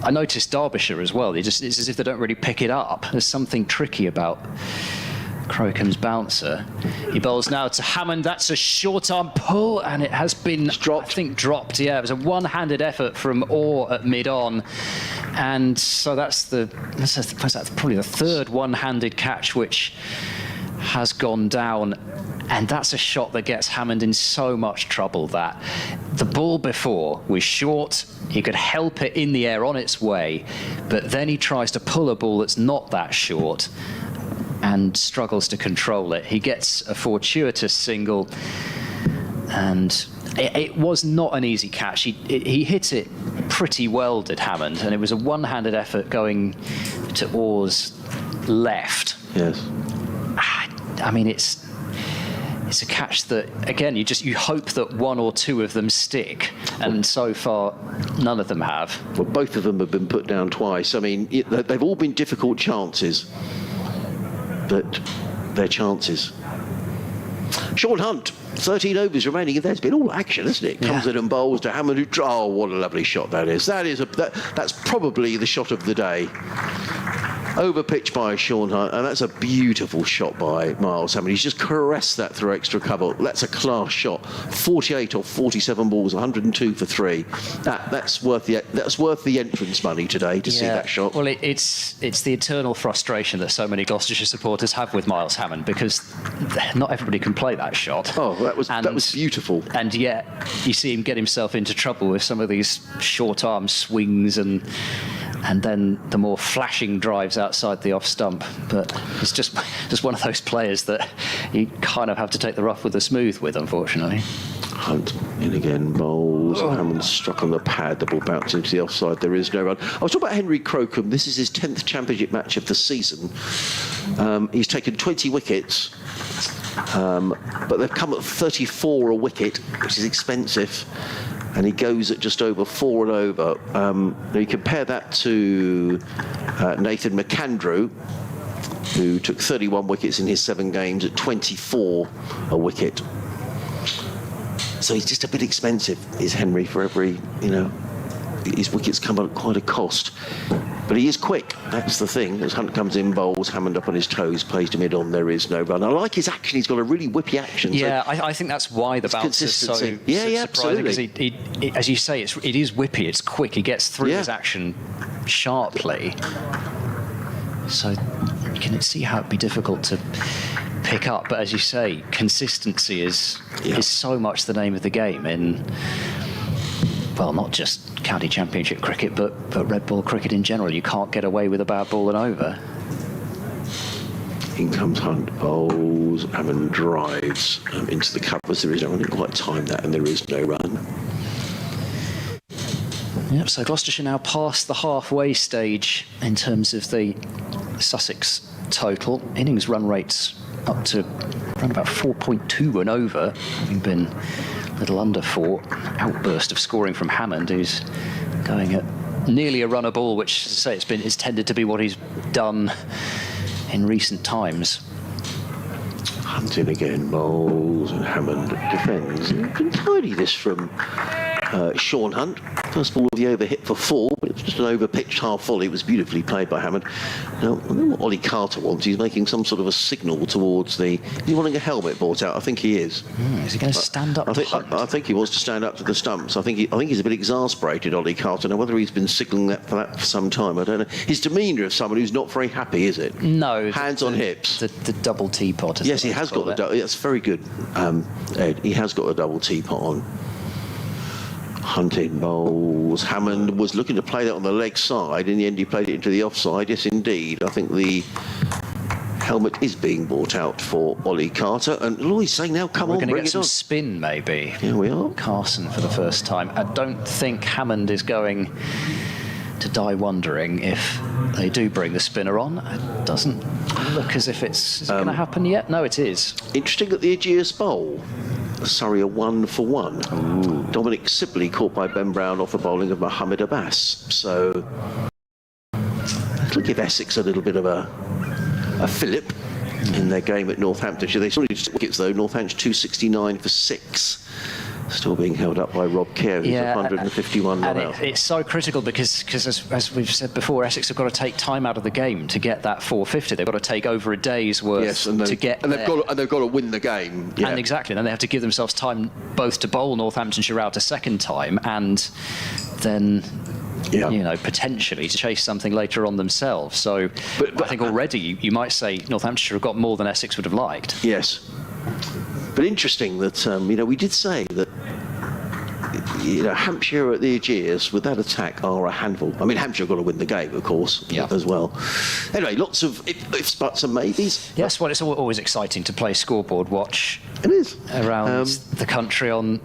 I noticed Derbyshire as well. It's as if they don't really pick it up. There's something tricky about Crocombe's bouncer. He bowls now to Hammond. That's a short arm pull, and it has been dropped. I think dropped. Yeah, it was a one-handed effort from Orr at mid-on, and so that's probably the third one-handed catch which has gone down. And that's a shot that gets Hammond in so much trouble. That the ball before was short, he could help it in the air on its way, but then he tries to pull a ball that's not that short and struggles to control it. He gets a fortuitous single, and it was not an easy catch. He hit it pretty well, did Hammond, and it was a one-handed effort going to Orr's left. Yes. I mean, it's a catch that, again, you hope that one or two of them stick, and so far none of them have. Well, both of them have been put down twice. I mean, they've all been difficult chances, but they're chances. Sean Hunt, 13 overs remaining. There's been all action, hasn't it? Comes in and bowls to Hammond. Oh, what a lovely shot that is. That's probably the shot of the day. Over pitch by Sean Hunt, and that's a beautiful shot by Miles Hammond. He's just caressed that through extra cover. That's a class shot. 48 or 47 balls, 102 for 3. That's worth the entrance money today to see that shot. Well, it's the eternal frustration that so many Gloucestershire supporters have with Miles Hammond, because not everybody can play that shot. Oh, that was beautiful. And yet you see him get himself into trouble with some of these short arm swings and then the more flashing drives outside the off stump. But it's just one of those players that you kind of have to take the rough with the smooth with, unfortunately. Hunt in again, bowls. Hammond struck on the pad. The ball bounced into the offside. There is no run. I was talking about Henry Crocombe. This is his 10th championship match of the season. He's taken 20 wickets, but they've come at 34 a wicket, which is expensive. And he goes at just over 4 and over. You compare that to Nathan McAndrew, who took 31 wickets in his 7 games at 24 a wicket. So he's just a bit expensive, is Henry, for every, his wickets come at quite a cost. But he is quick, that's the thing. As Hunt comes in, bowls, Hammond up on his toes, plays to mid-on, there is no run. I like his action, he's got a really whippy action. Yeah, so I think that's why the bounce is so surprising. Absolutely. Because he, as you say, it is whippy, it's quick, he gets through his action sharply. So you can see how it'd be difficult to pick up, but as you say, consistency is so much the name of the game in, well, not just county championship cricket, but red ball cricket in general. You can't get away with a bad ball and over. In comes Hunt, bowls, Hammond drives into the covers. There is no run, didn't quite time that, and there is no run. Yep, so Gloucestershire now past the halfway stage in terms of the Sussex total. Innings run rates up to around about 4.2 and over, having been a little under 4. Outburst of scoring from Hammond, who's going at nearly a run a ball, which, as I say, it's tended to be what he's done in recent times. Hunt in again, bowls, and Hammond defends. You can tidy this from Sean Hunt. First ball of the over hit for 4, but it was just an over pitched half volley. It was beautifully played by Hammond. Now, I don't know what Ollie Carter wants. He's making some sort of a signal towards the... Is he wanting a helmet brought out? I think he is. Is he going to stand up? I think he wants to stand up to the stumps. I think he's a bit exasperated, Ollie Carter. Now, whether he's been signalling that for some time, I don't know. His demeanour of someone who's not very happy, is it? No. Hands on hips. The double teapot. Yes, he has got the double. That's very good, Ed. He has got a double teapot on. Hunting bowls. Hammond was looking to play that on the leg side. In the end, he played it into the offside. Yes, indeed. I think the helmet is being brought out for Ollie Carter. And Lloyd's saying now, come on, bring it on. We're going to get some spin, maybe. Here we are. Carson for the first time. I don't think Hammond is going to die wondering if they do bring the spinner on. It doesn't look as if it's going to happen yet. No, it is. Interesting at the Aegeus Bowl. Surrey a 1 for 1. Ooh. Dominic Sibley caught by Ben Brown off the bowling of Mohammed Abbas. So it'll give Essex a little bit of a fillip in their game at Northamptonshire. They still need wickets though. Northampton 269 for 6. Still being held up by Rob Kerr, who's 151 not out. It's so critical because as we've said before, Essex have got to take time out of the game to get that 450. They've got to take over a day's worth to get and they've got to win the game. Yeah. And exactly, then they have to give themselves time both to bowl Northamptonshire out a second time and then potentially to chase something later on themselves. So but I think already you might say Northamptonshire have got more than Essex would have liked. Yes. But interesting that, we did say that, Hampshire at the Aegeus with that attack are a handful. I mean, Hampshire have got to win the game, of course, as well. Anyway, lots of ifs, buts and maybes. Yes, well, it's always exciting to play scoreboard watch. It is. Around the country on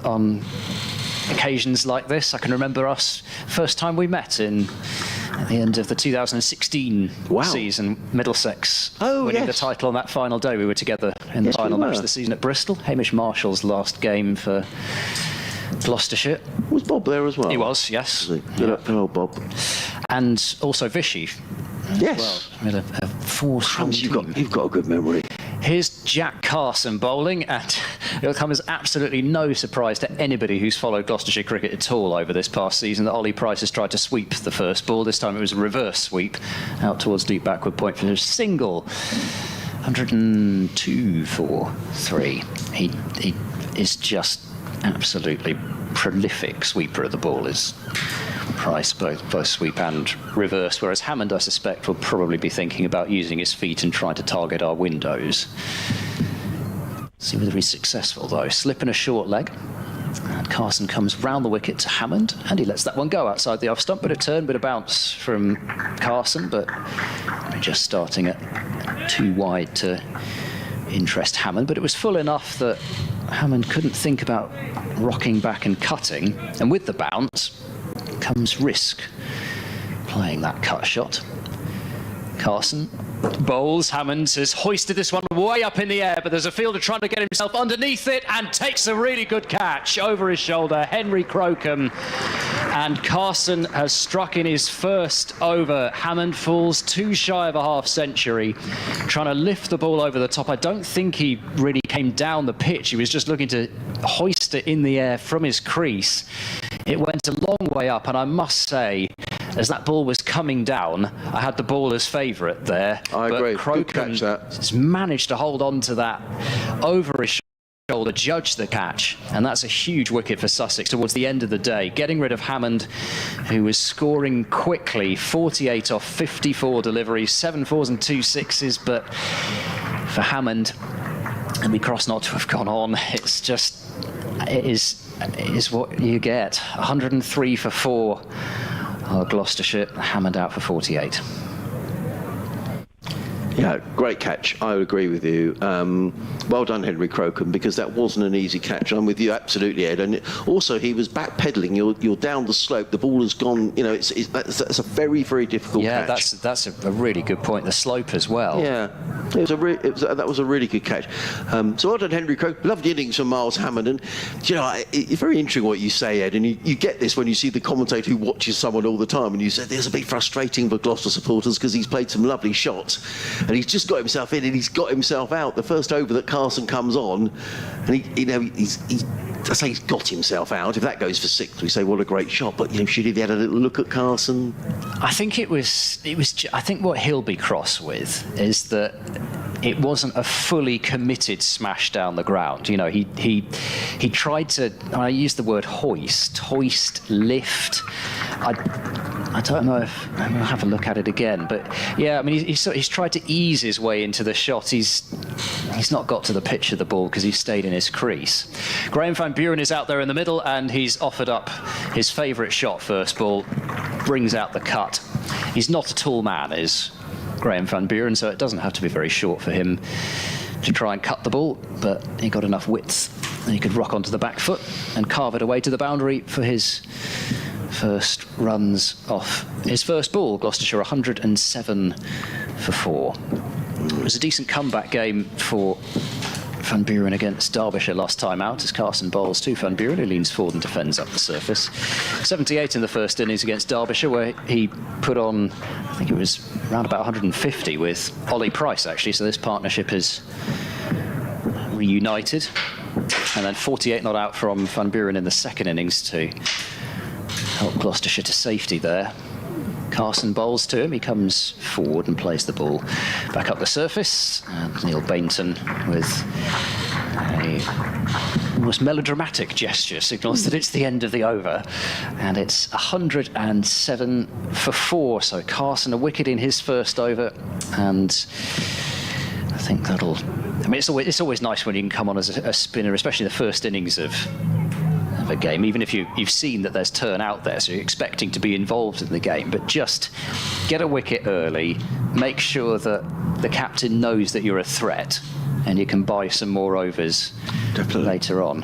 occasions like this. I can remember us first time we met at the end of the 2016 season, Middlesex winning the title on that final day. We were together in the final match of the season at Bristol. Hamish Marshall's last game for Gloucestershire. Was Bob there as well? He was, yes. Good old Bob. And also Vichy. Yes. Well. A four-strong team. You've got a good memory. Here's Jack Carson bowling, and it'll come as absolutely no surprise to anybody who's followed Gloucestershire cricket at all over this past season that Ollie Price has tried to sweep the first ball. This time it was a reverse sweep out towards deep backward point for a single. 102 for 3. He is just absolutely prolific sweeper of the ball, is Price, both sweep and reverse, whereas Hammond, I suspect, will probably be thinking about using his feet and trying to target our windows. See whether he's successful, though. Slip in a short leg. And Carson comes round the wicket to Hammond, and he lets that one go outside the off stump. Bit of turn, bit of bounce from Carson, but just starting at too wide to interest Hammond. But it was full enough that Hammond couldn't think about rocking back and cutting. And with the bounce comes risk playing that cut shot. Carson bowls. Hammond has hoisted this one way up in the air, but there's a fielder trying to get himself underneath it and takes a really good catch over his shoulder. Henry Crocombe, and Carson has struck in his first over. Hammond falls too shy of a half century, trying to lift the ball over the top. I don't think he really came down the pitch. He was just looking to hoist it in the air from his crease. It went a long way up, and I must say, as that ball was coming down, I had the ball as favourite there. I agree. Crocombe has managed to hold on to that over his shoulder, judge the catch, and that's a huge wicket for Sussex towards the end of the day, getting rid of Hammond, who was scoring quickly. 48 off 54 deliveries, 7 fours and 2 sixes, but for Hammond, and we cross not to have gone on. It's just, it is what you get. 103 for 4. Gloucestershire, Hammond out for 48. Yeah, great catch. I would agree with you. Well done, Henry Crocombe, because that wasn't an easy catch. I'm with you absolutely, Ed. And also, he was backpedaling. You're down the slope. The ball has gone. That's a very, very difficult catch. Yeah, that's a really good point. The slope as well. Yeah, that was a really good catch. So well done, Henry Crocombe. Lovely innings from Miles Hammond. And it's very interesting what you say, Ed. And you get this when you see the commentator who watches someone all the time, and you say there's a bit frustrating for Gloucester supporters because he's played some lovely shots. And he's just got himself in and he's got himself out. The first over that Carson comes on, and he's I say he's got himself out. If that goes for 6, we say what a great shot. But should he have had a little look at Carson? I think it was. I think what he'll be cross with is that it wasn't a fully committed smash down the ground. He tried to. I use the word hoist, lift. I don't know if I'm going to have a look at it again, but yeah, I mean, he's tried to ease his way into the shot. He's not got to the pitch of the ball because he's stayed in his crease. Graham van Buren is out there in the middle, and he's offered up his favourite shot. First ball, brings out the cut. He's not a tall man, is Graham van Buren, so it doesn't have to be very short for him to try and cut the ball, but he got enough width and he could rock onto the back foot and carve it away to the boundary for his first runs off his first ball. Gloucestershire 107 for 4. It was a decent comeback game for Van Buren against Derbyshire last time out as Carson bowls to Van Buren, who leans forward and defends up the surface. 78 in the first innings against Derbyshire, where he put on, I think it was around about 150 with Ollie Price, actually, so this partnership is reunited. And then 48 not out from Van Buren in the second innings to help Gloucestershire to safety there. Carson bowls to him. He comes forward and plays the ball back up the surface. And Neil Bainton, with a almost melodramatic gesture, signals that it's the end of the over. And it's 107 for 4. So Carson a wicket in his first over. And I think that'll... I mean, it's always nice when you can come on as a spinner, especially the first innings of a game, even if you've seen that there's turn out there, so you're expecting to be involved in the game, but just get a wicket early, make sure that the captain knows that you're a threat, and you can buy some more overs later on.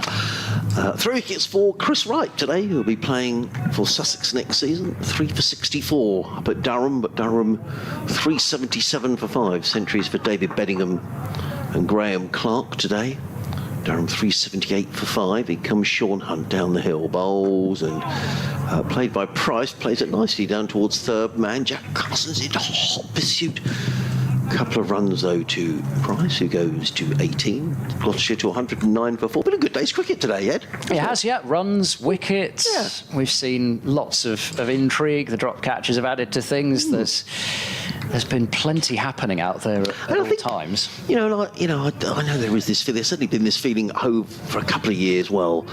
3 wickets for Chris Wright today, who'll be playing for Sussex next season. 3 for 64 up at Durham, but Durham 377 for 5. Centuries for David Bedingham and Graham Clark today. Durham 378 for 5. In comes Sean Hunt down the hill, bowls and played by Price, plays it nicely down towards third man. Jack Carson's in hot pursuit. Couple of runs though to Price, who goes to 18. Gloucestershire to 109 for 4. Been a good day's cricket today, Ed. It has, yeah. Runs, wickets. Yeah. We've seen lots of intrigue. The drop catches have added to things. There's been plenty happening out there at all times. I know there is this feeling. There's certainly been this feeling for a couple of years. Well,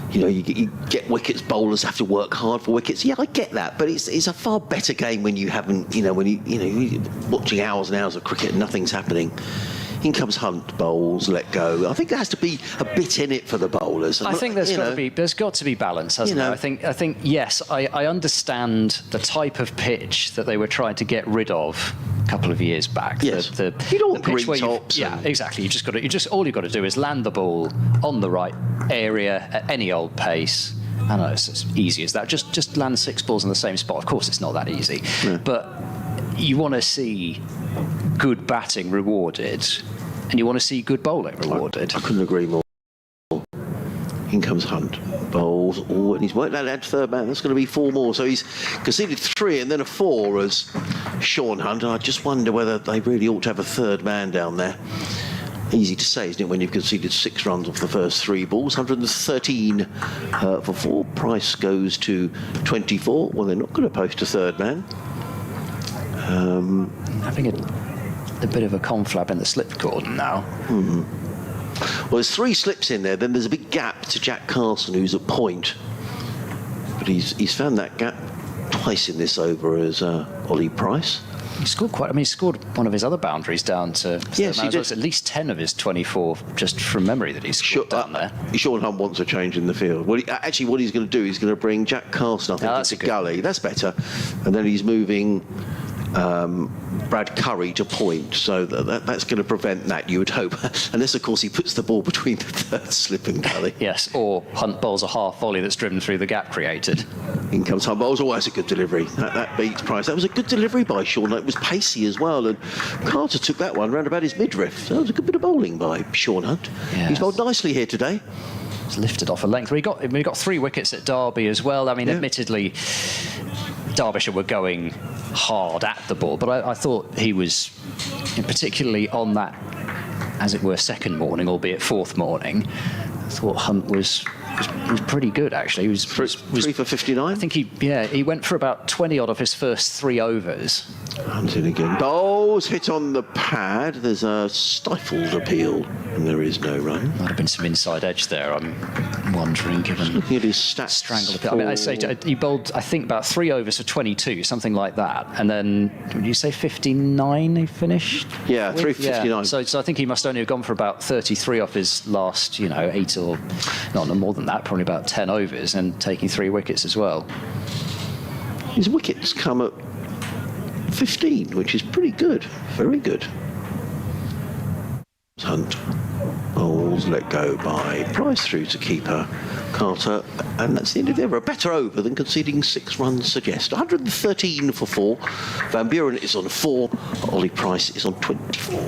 you get wickets. Bowlers have to work hard for wickets. Yeah, I get that, but it's a far better game when you haven't. When you're watching hours and hours of cricket and nothing's happening. In comes Hunt, bowls, let go. I think there has to be a bit in it for the bowlers. I think there's got to be balance, hasn't there? I think yes, I understand the type of pitch that they were trying to get rid of a couple of years back. Yes. You don't want green tops. Yeah, exactly. All you've got to do is land the ball on the right area at any old pace. I know it's as easy as that. Just land 6 balls in the same spot. Of course, it's not that easy, but you want to see good batting rewarded, and you want to see good bowling rewarded. I couldn't agree more. In comes Hunt, bowls, and he's worked that out third man. That's going to be 4 more. So he's conceded 3 and then a 4 as Sean Hunt. I just wonder whether they really ought to have a third man down there. Easy to say, isn't it, when you've conceded 6 runs off the first 3 balls. 113 for 4. Price goes to 24. Well, they're not going to post a third man. Having a bit of a conflab in the slip cordon now. Well, there's 3 slips in there. Then there's a big gap to Jack Carson, who's at point. But he's found that gap twice in this over as Ollie Price. He scored he scored one of his other boundaries down to... Yes, he did. It's at least 10 of his 24, just from memory, that he's scored down there. Sean Hunt wants a change in the field. Well, actually, what he's going to do, he's going to bring Jack Carson, I think, into gully. That's better. And then he's moving... Brad Curry to point, so that's going to prevent that, you would hope, unless of course he puts the ball between the third slip and gully. Yes, or Hunt bowls a half volley that's driven through the gap created. In comes Hunt, bowls, always a good delivery. That beats Price. That was a good delivery by Sean. It was pacey as well, and Carter took that one round about his midriff. So that was a good bit of bowling by Sean Hunt. Yes. He's bowled nicely here today. He's lifted off a length. He got 3 wickets at Derby as well. I mean, admittedly, Derbyshire were going hard at the ball, but I thought he was, particularly on that, as it were, second morning, albeit 4th morning, I thought Hunt was was pretty good, actually. He was 3 for 59. I think he went for about 20 odd of his first 3 overs. Hunting again. Bowles hit on the pad. There's a stifled appeal, and there is no run. Might have been some inside edge there, I'm wondering, given Looking at his stats. strangled appeal. I mean, I'd say he bowled, I think, about 3 overs for 22, something like that. And then, would you say 59 he finished? Yeah, 3 for 59. Yeah. So I think he must only have gone for about 33 off his last, 8 or, no more than that, probably about 10 overs, and taking 3 wickets as well. His wickets come at 15, which is pretty good. Very good. Hunt. Bowles let go by Price through to keeper Carter, and that's the end of the over. A better over than conceding 6 runs suggest. 113 for 4. Van Buren is on 4. Ollie Price is on 24.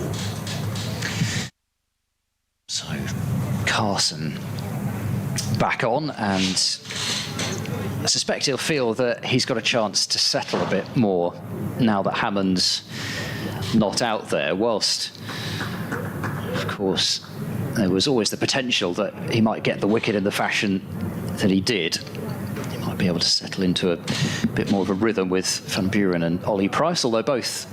So Carson back on, and I suspect he'll feel that he's got a chance to settle a bit more now that Hammond's not out there, whilst, of course, there was always the potential that he might get the wicket in the fashion that he did. He might be able to settle into a bit more of a rhythm with Van Buren and Ollie Price, although both,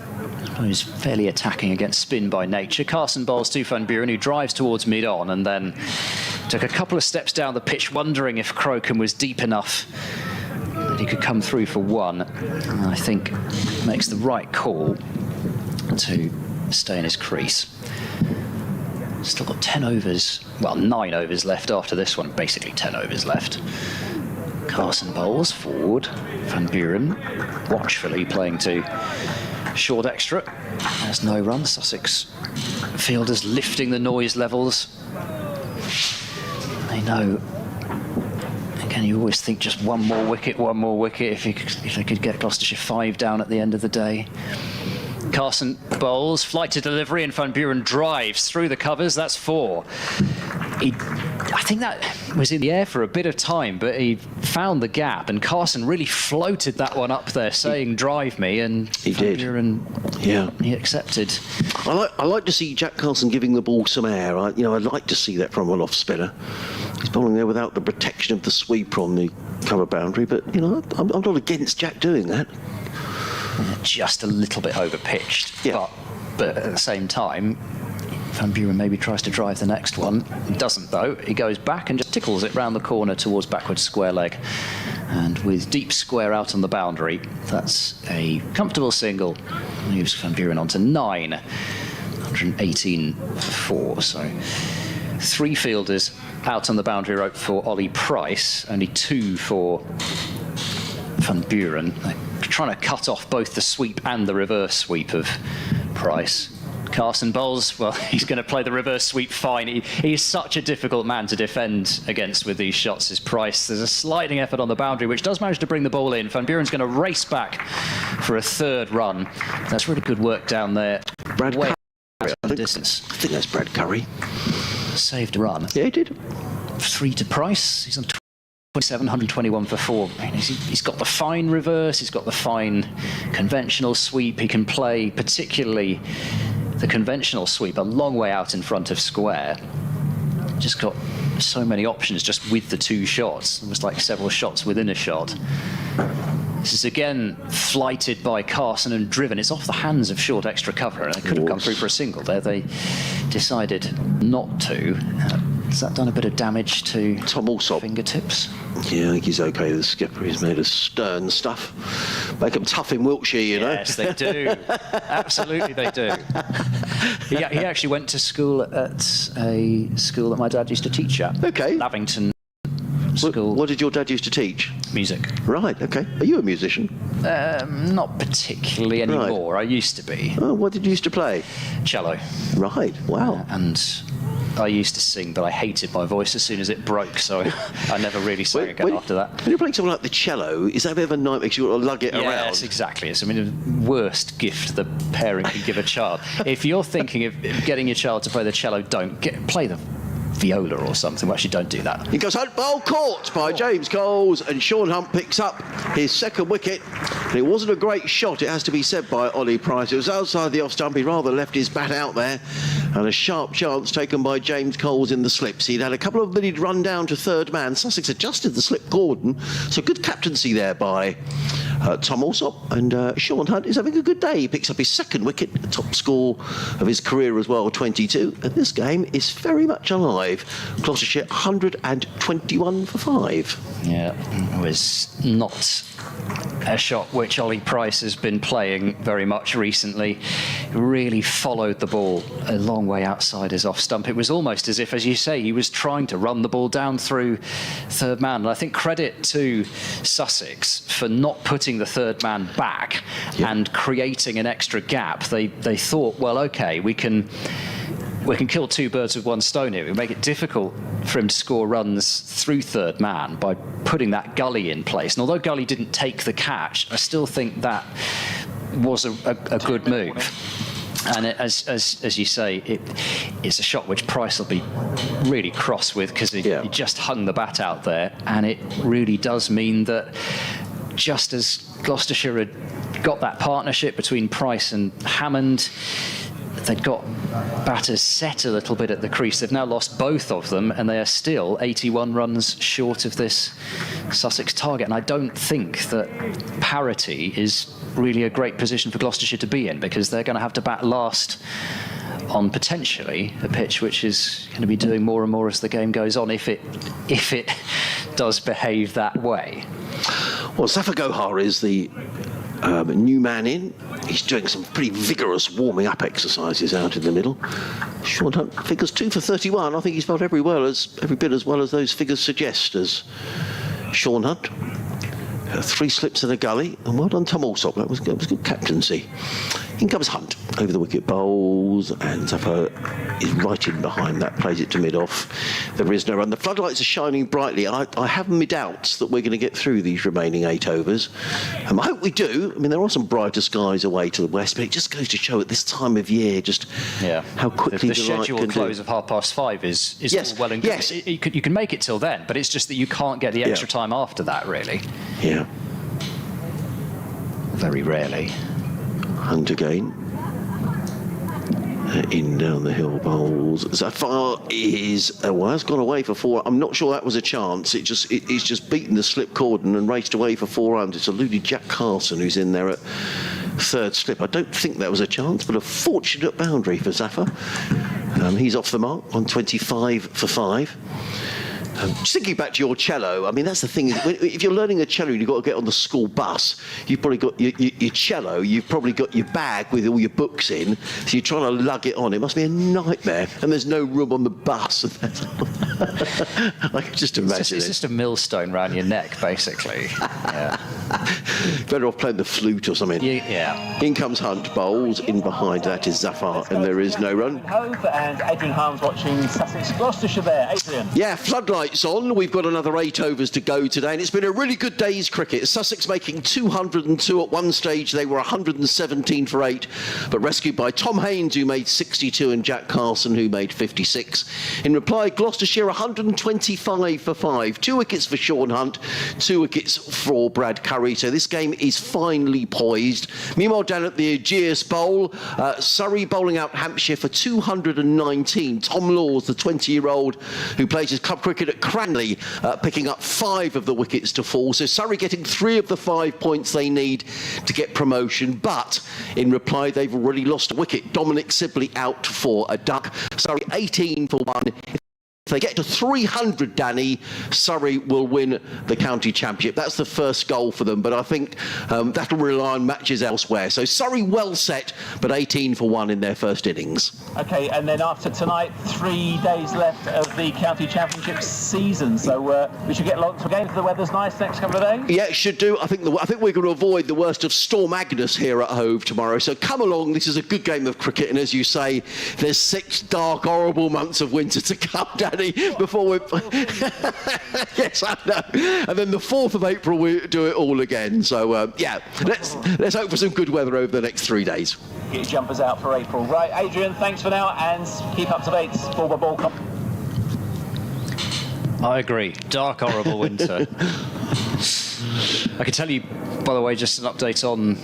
I suppose, fairly attacking against spin by nature. Carson bowls to Van Buren, who drives towards mid-on and then took a couple of steps down the pitch, wondering if Crocombe was deep enough that he could come through for 1. And I think makes the right call to stay in his crease. Still got 10 overs, well, 9 overs left after this one, basically 10 overs left. Carson bowls forward, Van Buren watchfully playing to short extra. There's no run. Sussex fielders lifting the noise levels. They know, again, you always think just one more wicket if they could get Gloucestershire 5 down at the end of the day. Carson bowls, flight to delivery, and Van Buren drives through the covers. That's 4. I think that was in the air for a bit of time, but he found the gap, and Carson really floated that one up there, saying, drive me, and he Van did. Buren, he accepted. I like to see Jack Carlson giving the ball some air. I'd like to see that from an off spinner. He's bowling there without the protection of the sweeper on the cover boundary, but I'm not against Jack doing that. Just a little bit over pitched, yeah. But at the same time, Van Buren maybe tries to drive the next one. He doesn't, though. He goes back and just tickles it round the corner towards backwards square leg. And with deep square out on the boundary, that's a comfortable single. Moves Van Buren on to 9. 118 for 4. So 3 fielders out on the boundary rope for Ollie Price. Only 2 for Van Buren. They're trying to cut off both the sweep and the reverse sweep of Price. Carson bowls, well, he's going to play the reverse sweep fine. He's such a difficult man to defend against with these shots, is Price. There's a sliding effort on the boundary, which does manage to bring the ball in. Van Buren's going to race back for a 3rd run. That's really good work down there. Brad Curry, Distance. I think that's Brad Curry. Saved a run. Yeah, he did. 3 to Price. He's on 27, 121 for 4. I mean, he's got the fine reverse, he's got the fine conventional sweep. He can play particularly the conventional sweep a long way out in front of square. Just got so many options just with the 2 shots. It was like several shots within a shot. This is again flighted by Carson and driven. It's off the hands of short extra cover, and they could have come through for a single there. They decided not to. Has that done a bit of damage to Tom Alsop fingertips? Yeah, I think he's okay. The skipper, he's made of stern stuff. Make them tough in Wiltshire, you know. Yes, they do. Absolutely, they do. He actually went to school at a school that my dad used to teach at. Okay. Lavington School. What did your dad used to teach? Music. Right, okay. Are you a musician? Not particularly anymore. I used to be. Oh, what did you used to play? Cello. Right, wow. And I used to sing, but I hated my voice as soon as it broke, so I never really sang again after that. When you're playing something like the cello, is that a bit of a nightmare because you've got to lug it around? Yes, exactly. It's the worst gift the parent can give a child. If you're thinking of getting your child to play the cello, don't play the viola or something. Well, actually, don't do that. He goes Hunt, ball caught by James Coles, and Sean Hunt picks up his second wicket. And it wasn't a great shot, it has to be said, by Ollie Price. It was outside the off stump. He rather left his bat out there, and a sharp chance taken by James Coles in the slips. He'd had a couple of minutes run down to third man. Sussex adjusted the slip cordon, so good captaincy there by Tom Alsop, and Sean Hunt is having a good day. He picks up his second wicket, the top score of his career as well, 22, and this game is very much alive. Gloucestershire 121 for 5. Yeah, it was not a shot which Ollie Price has been playing very much recently. Really followed the ball a long way outside his off stump. It was almost as if, as you say, he was trying to run the ball down through third man. And I think credit to Sussex for not putting the third man back and creating an extra gap. They thought, well, okay, we can kill two birds with one stone here. We make it difficult for him to score runs through third man by putting that Gully in place. And although Gully didn't take the catch, I still think that was a good move. And as you say, it's a shot which Price will be really cross with, because he just hung the bat out there. And it really does mean that just as Gloucestershire had got that partnership between Price and Hammond, they'd got batters set a little bit at the crease. They've now lost both of them, and they are still 81 runs short of this Sussex target. And I don't think that parity is really a great position for Gloucestershire to be in, because they're going to have to bat last on potentially a pitch which is going to be doing more and more as the game goes on, if it does behave that way. Well, Zafar Gohar is the new man in. He's doing some pretty vigorous warming up exercises out in the middle. Sean Hunt figures 2 for 31. I think he's felt every bit as well as those figures suggest as Sean Hunt. 3 slips and a gully, and well done Tom Alsop. That was good captaincy. In comes Hunt over the wicket, bowls, and Zafar is right in behind that, plays it to mid-off. There is no run. The floodlights are shining brightly. I have my doubts that we're going to get through these remaining 8 overs. I hope we do. I mean, there are some brighter skies away to the west, but it just goes to show at this time of year just how quickly the scheduled close of 5:30 is all well and good. Yes. You can make it till then, but it's just that you can't get the extra time after that, really. Yeah. Very rarely. Hunt again. In down the hill bowls. Zafar has gone away for 4. I'm not sure that was a chance. It's just beaten the slip cordon and raced away for 4 runs. It's eluded Jack Carson, who's in there at third slip. I don't think that was a chance, but a fortunate boundary for Zafar. He's off the mark on 25 for 5. Just thinking back to your cello, I mean, that's the thing. If you're learning a cello and you've got to get on the school bus, you've probably got your cello, you've probably got your bag with all your books in, so you're trying to lug it on. It must be a nightmare, and there's no room on the bus. I can just imagine it's just a millstone around your neck, basically. Better off playing the flute or something. Yeah. In comes Hunt, bowls. In behind that is Zafar, and there is no run. Hove and Adrian Harms watching Sussex Gloucestershire there. Adrian. Yeah, floodlights on. We've got another 8 overs to go today, and it's been a really good day's cricket. Sussex making 202 at one stage. They were 117 for 8, but rescued by Tom Haynes, who made 62, and Jack Carson, who made 56. In reply, Gloucestershire 125 for 5. 2 wickets for Sean Hunt, 2 wickets for Brad Curry. So this game is finely poised. Meanwhile, down at the Aegeus Bowl, Surrey bowling out Hampshire for 219. Tom Laws, the 20-year-old who plays his club cricket at Cranley, picking up 5 of the wickets to fall. So Surrey getting 3 of the 5 points they need to get promotion. But in reply, they've already lost a wicket. Dominic Sibley out for a duck. Surrey 18 for 1. If they get to 300, Danny, Surrey will win the county championship. That's the first goal for them, but I think that'll rely on matches elsewhere. So Surrey well set, but 18 for 1 in their first innings. OK, and then after tonight, 3 days left of the county championship season. So we should get lots of games. The weather's nice next couple of days. Yeah, it should do. I think we're going to avoid the worst of Storm Agnes here at Hove tomorrow. So come along. This is a good game of cricket, and as you say, there's 6 dark, horrible months of winter to come, Danny. Before we yes, I know. And then the 4th of April we do it all again. So let's hope for some good weather over the next 3 days. Get your jumpers out for April. Right, Adrian, thanks for now, and keep up to date. Ball by ball. I agree. Dark, horrible winter. I can tell you, by the way, just an update on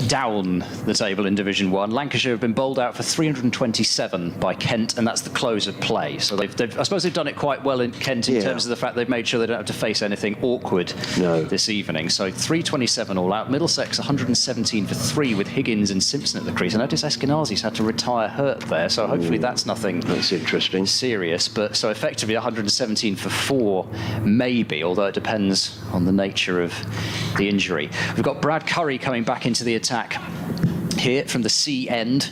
down the table in Division 1. Lancashire have been bowled out for 327 by Kent, and that's the close of play. So I suppose they've done it quite well in Kent in terms of the fact they've made sure they don't have to face anything awkward this evening. So 327 all out. Middlesex 117 for 3 with Higgins and Simpson at the crease. I notice Eskenazi's had to retire hurt there, so hopefully that's nothing interesting, serious. But so effectively 117 for 4 maybe, although it depends on the nature of the injury. We've got Brad Curry coming back into the attack here from the C end.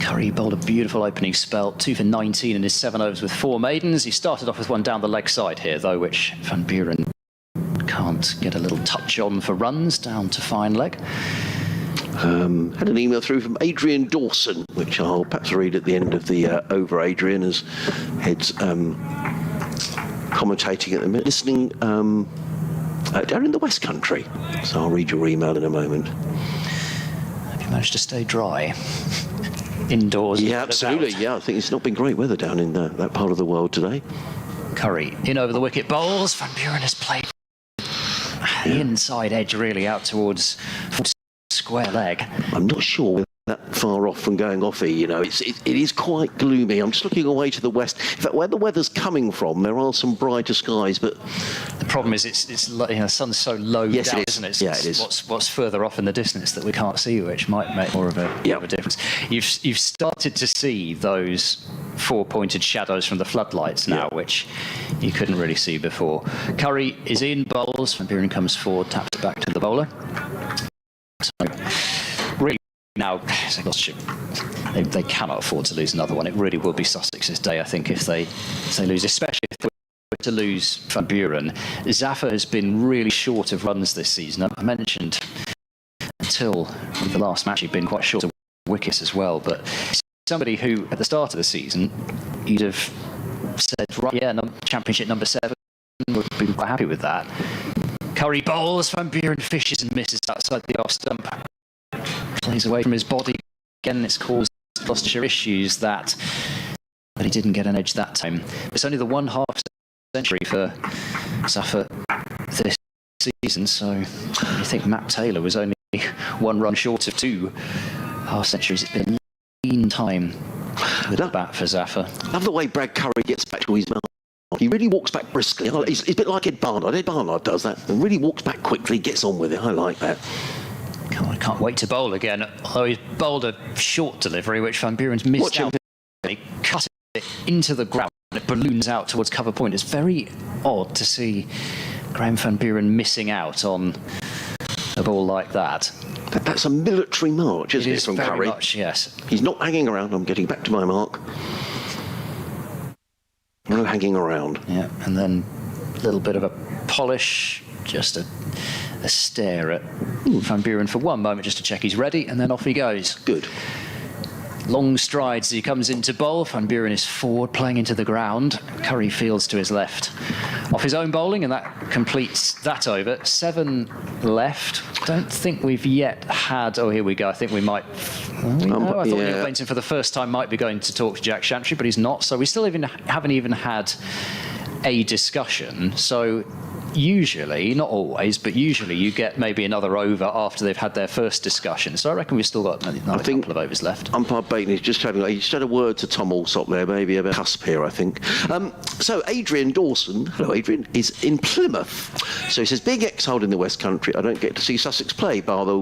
Curry bowled a beautiful opening spell, 2 for 19 in his 7 overs with 4 maidens. He started off with one down the leg side here, though, which Van Buren can't get a little touch on for runs, down to fine leg. Had an email through from Adrian Dawson, which I'll perhaps read at the end of the over. Adrian, as heads commentating at the minute, listening down in the West Country. So I'll read your email in a moment. Have you managed to stay dry indoors? Yeah, absolutely. Yeah, I think it's not been great weather down in that part of the world today. Curry in over the wicket bowls. Van Buren has played the inside edge really out towards square leg. I'm not sure we're that far off from going offy, you know. It is quite gloomy. I'm just looking away to the west. In fact, where the weather's coming from, there are some brighter skies, but the problem is it's the sun's so low down, isn't it? Yeah, it is. What's further off in the distance that we can't see, which might make more of a difference. You've started to see those 4-pointed shadows from the floodlights now, which you couldn't really see before. Curry is in, bowls. Van Buren comes forward, taps it back to the bowler. So really now, Gloucestershire, they cannot afford to lose another one. It really will be Sussex's day, I think, if they lose, especially if they were to lose Van Buren. Zaffer has been really short of runs this season. I mentioned until the last match he'd been quite short of wickets as well, but somebody who at the start of the season you'd have said, right, championship number 7, would be quite happy with that. Curry bowls, Van Buren fishes and misses outside the off stump. Plays away from his body. Again, it's caused Gloucestershire issues that he didn't get an edge that time. It's only the 1/2 century for Zaffer this season, so I think Matt Taylor was only 1 run short of 2 half centuries. It's been a lean time with the bat for Zaffer. Love the way Brad Curry gets back to his mark. He really walks back briskly. He's a bit like Ed Barnard. Ed Barnard does that and really walks back quickly, gets on with it. I like that. I can't wait to bowl again. Although he's bowled a short delivery, which Van Buren's missed out. He cut it into the ground and it balloons out towards cover point. It's very odd to see Graham Van Buren missing out on a ball like that. That's a military march, isn't it, from very Curry? Much, yes. He's not hanging around. I'm getting back to my mark. No hanging around. Yeah, and then a little bit of a polish, just a stare at Van Buren for 1 moment just to check he's ready, and then off he goes. Good. Long strides as he comes into bowl. Van Buren is forward, playing into the ground. Curry fields to his left. Off his own bowling, and that completes that over. 7 left. Don't think we've yet had... Oh, here we go. I think we might... I thought Neil Bainton for the first time might be going to talk to Jack Chantry, but he's not. So we still haven't even had a discussion. So usually, not always, but usually you get maybe another over after they've had their first discussion. So I reckon we've still got another couple of overs left. Umpire Baton is just had a word to Tom Alsop there, maybe about cusp here, I think. So Adrian Dawson, hello Adrian, is in Plymouth. So he says, being exiled in the West Country, I don't get to see Sussex play, bar the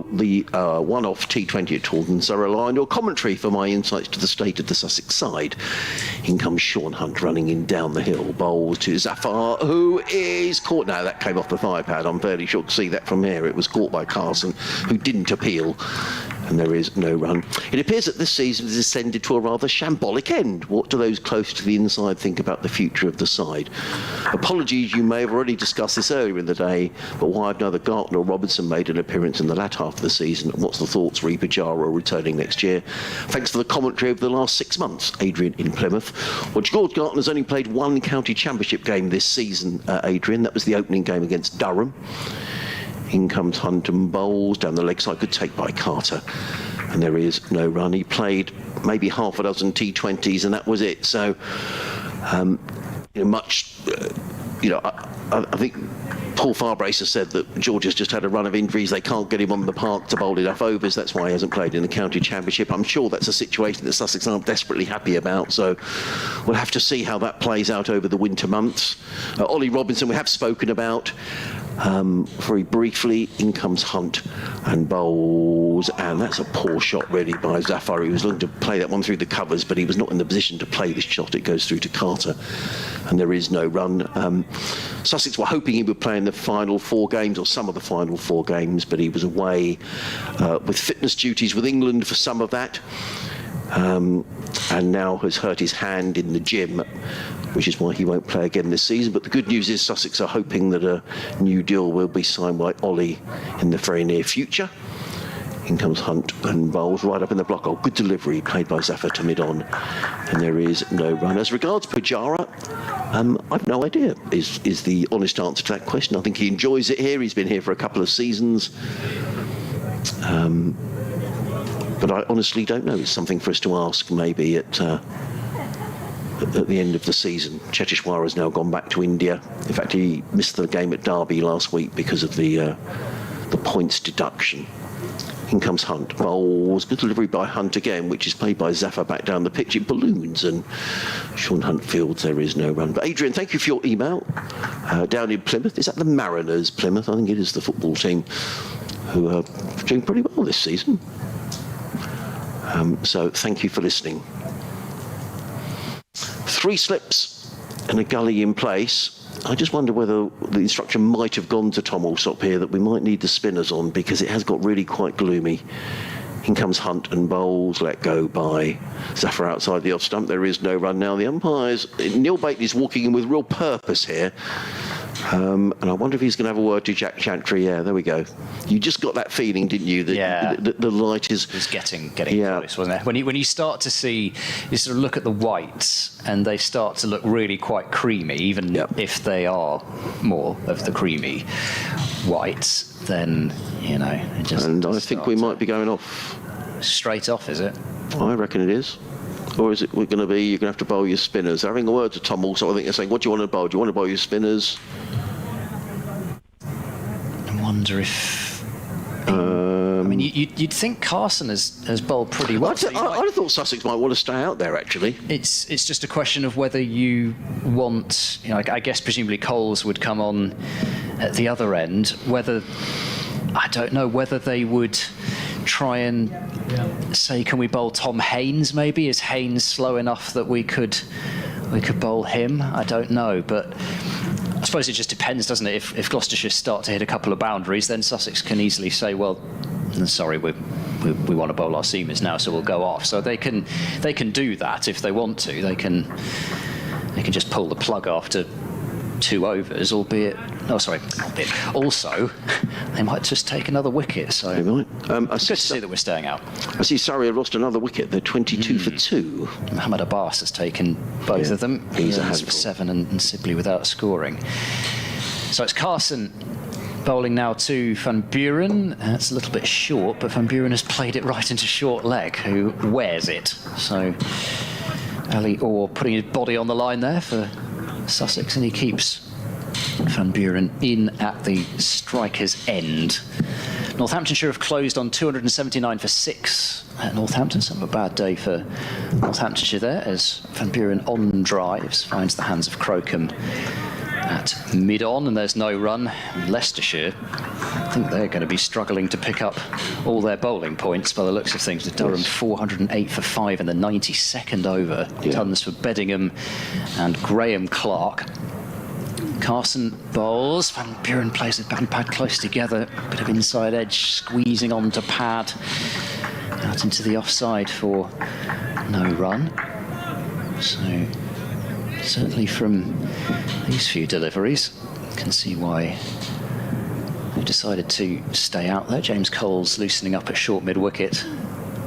one-off T20 at Taunton, so rely on your commentary for my insights to the state of the Sussex side. In comes Sean Hunt running in down the hill, bowls to Zafar, who is caught now. That came off the thigh pad. I'm fairly sure to see that from here. It was caught by Carson, who didn't appeal, and there is no run. It appears that this season has descended to a rather shambolic end. What do those close to the inside think about the future of the side? Apologies, you may have already discussed this earlier in the day, but why have neither Gartner or Robertson made an appearance in the latter half of the season? And what's the thoughts, Reaper Jara returning next year? Thanks for the commentary over the last 6 months, Adrian in Plymouth. Well, George Gartner's only played 1 county championship game this season, Adrian. That was the opening game against Durham. In comes Hunt and bowls down the leg side, good take by Carter, and there is no run. He played maybe half a dozen T20s and that was it. So much, I think Paul Farbracer said that George has just had a run of injuries. They can't get him on the park to bowl enough overs. That's why he hasn't played in the county championship. I'm sure that's a situation that Sussex aren't desperately happy about. So we'll have to see how that plays out over the winter months. Ollie Robinson, we have spoken about. Very briefly, in comes Hunt and bowls, and that's a poor shot really by Zafar. He was looking to play that one through the covers, but he was not in the position to play this shot. It goes through to Carter, and there is no run. Sussex were hoping he would play in the final 4 games, or some of the final 4 games, but he was away with fitness duties with England for some of that. And now has hurt his hand in the gym, which is why he won't play again this season. But the good news is Sussex are hoping that a new deal will be signed by Ollie in the very near future. In comes Hunt and bowls right up in the block. Oh, good delivery played by Zafar to mid-on, and there is no run. As regards Pujara, I've no idea is the honest answer to that question. I think he enjoys it here. He's been here for a couple of seasons. But I honestly don't know. It's something for us to ask maybe at the end of the season. Chetishwar has now gone back to India. In fact, he missed the game at Derby last week because of the points deduction. In comes Hunt. Bowls. Good delivery by Hunt again, which is played by Zafar back down the pitch. It balloons, and Sean Hunt fields. There is no run. But Adrian, thank you for your email. Down in Plymouth. Is that the Mariners, Plymouth? I think it is the football team who are doing pretty well this season. So thank you for listening. 3 slips and a gully in place. I just wonder whether the instruction might have gone to Tom Alsop here that we might need the spinners on, because it has got really quite gloomy. In comes Hunt and bowls, let go by Zafar outside the off stump. There is no run now. The umpires, Neil Bateman is walking in with real purpose here. And I wonder if he's going to have a word to Jack Chantry. Yeah, there we go. You just got that feeling, didn't you? That the light is... It was getting close, wasn't it? When you start to see, you sort of look at the whites, and they start to look really quite creamy, even if they are more of the creamy whites, then, it just... And I think we might be going off. Straight off, is it? I reckon it is. Or is it you're going to have to bowl your spinners? Having a word to Tom also, I think they're saying, what do you want to bowl? Do you want to bowl your spinners? I wonder if... I mean, you'd think Carson has bowled pretty well. I thought Sussex might want to stay out there, actually. It's just a question of whether you want... I guess presumably Coles would come on at the other end. Whether... I don't know whether they would try and say, can we bowl Tom Haynes maybe? Is Haynes slow enough that we could bowl him? I don't know, but I suppose it just depends, doesn't it? If Gloucestershire start to hit a couple of boundaries, then Sussex can easily say, well, sorry, we want to bowl our seamers now, so we'll go off. So they can do that if they want to. They can just pull the plug after 2 overs, albeit also they might just take another wicket. So they might. It's good to see that we're staying out. I see Surrey have lost another wicket. They're 22 for 2. Mohammed Abbas has taken both of them. He's a for 7 and Sibley without scoring. So it's Carson bowling now to Van Buren. That's a little bit short, but Van Buren has played it right into short leg, who wears it. So Ali Orr putting his body on the line there for Sussex, and he keeps Van Buren in at the striker's end. Northamptonshire have closed on 279 for 6 at Northampton. Some a bad day for Northamptonshire there, as Van Buren on drives finds the hands of Crocombe at mid-on, and there's no run. Leicestershire, I think they're going to be struggling to pick up all their bowling points by the looks of things. With Durham 408 for 5 in the 92nd over. Tons for Beddingham and Graham Clark. Carson bowls. Van Buren plays the band pad close together. Bit of inside edge squeezing onto pad. Out into the offside for no run. So certainly from these few deliveries, you can see why they decided to stay out there. James Cole's loosening up at short mid-wicket.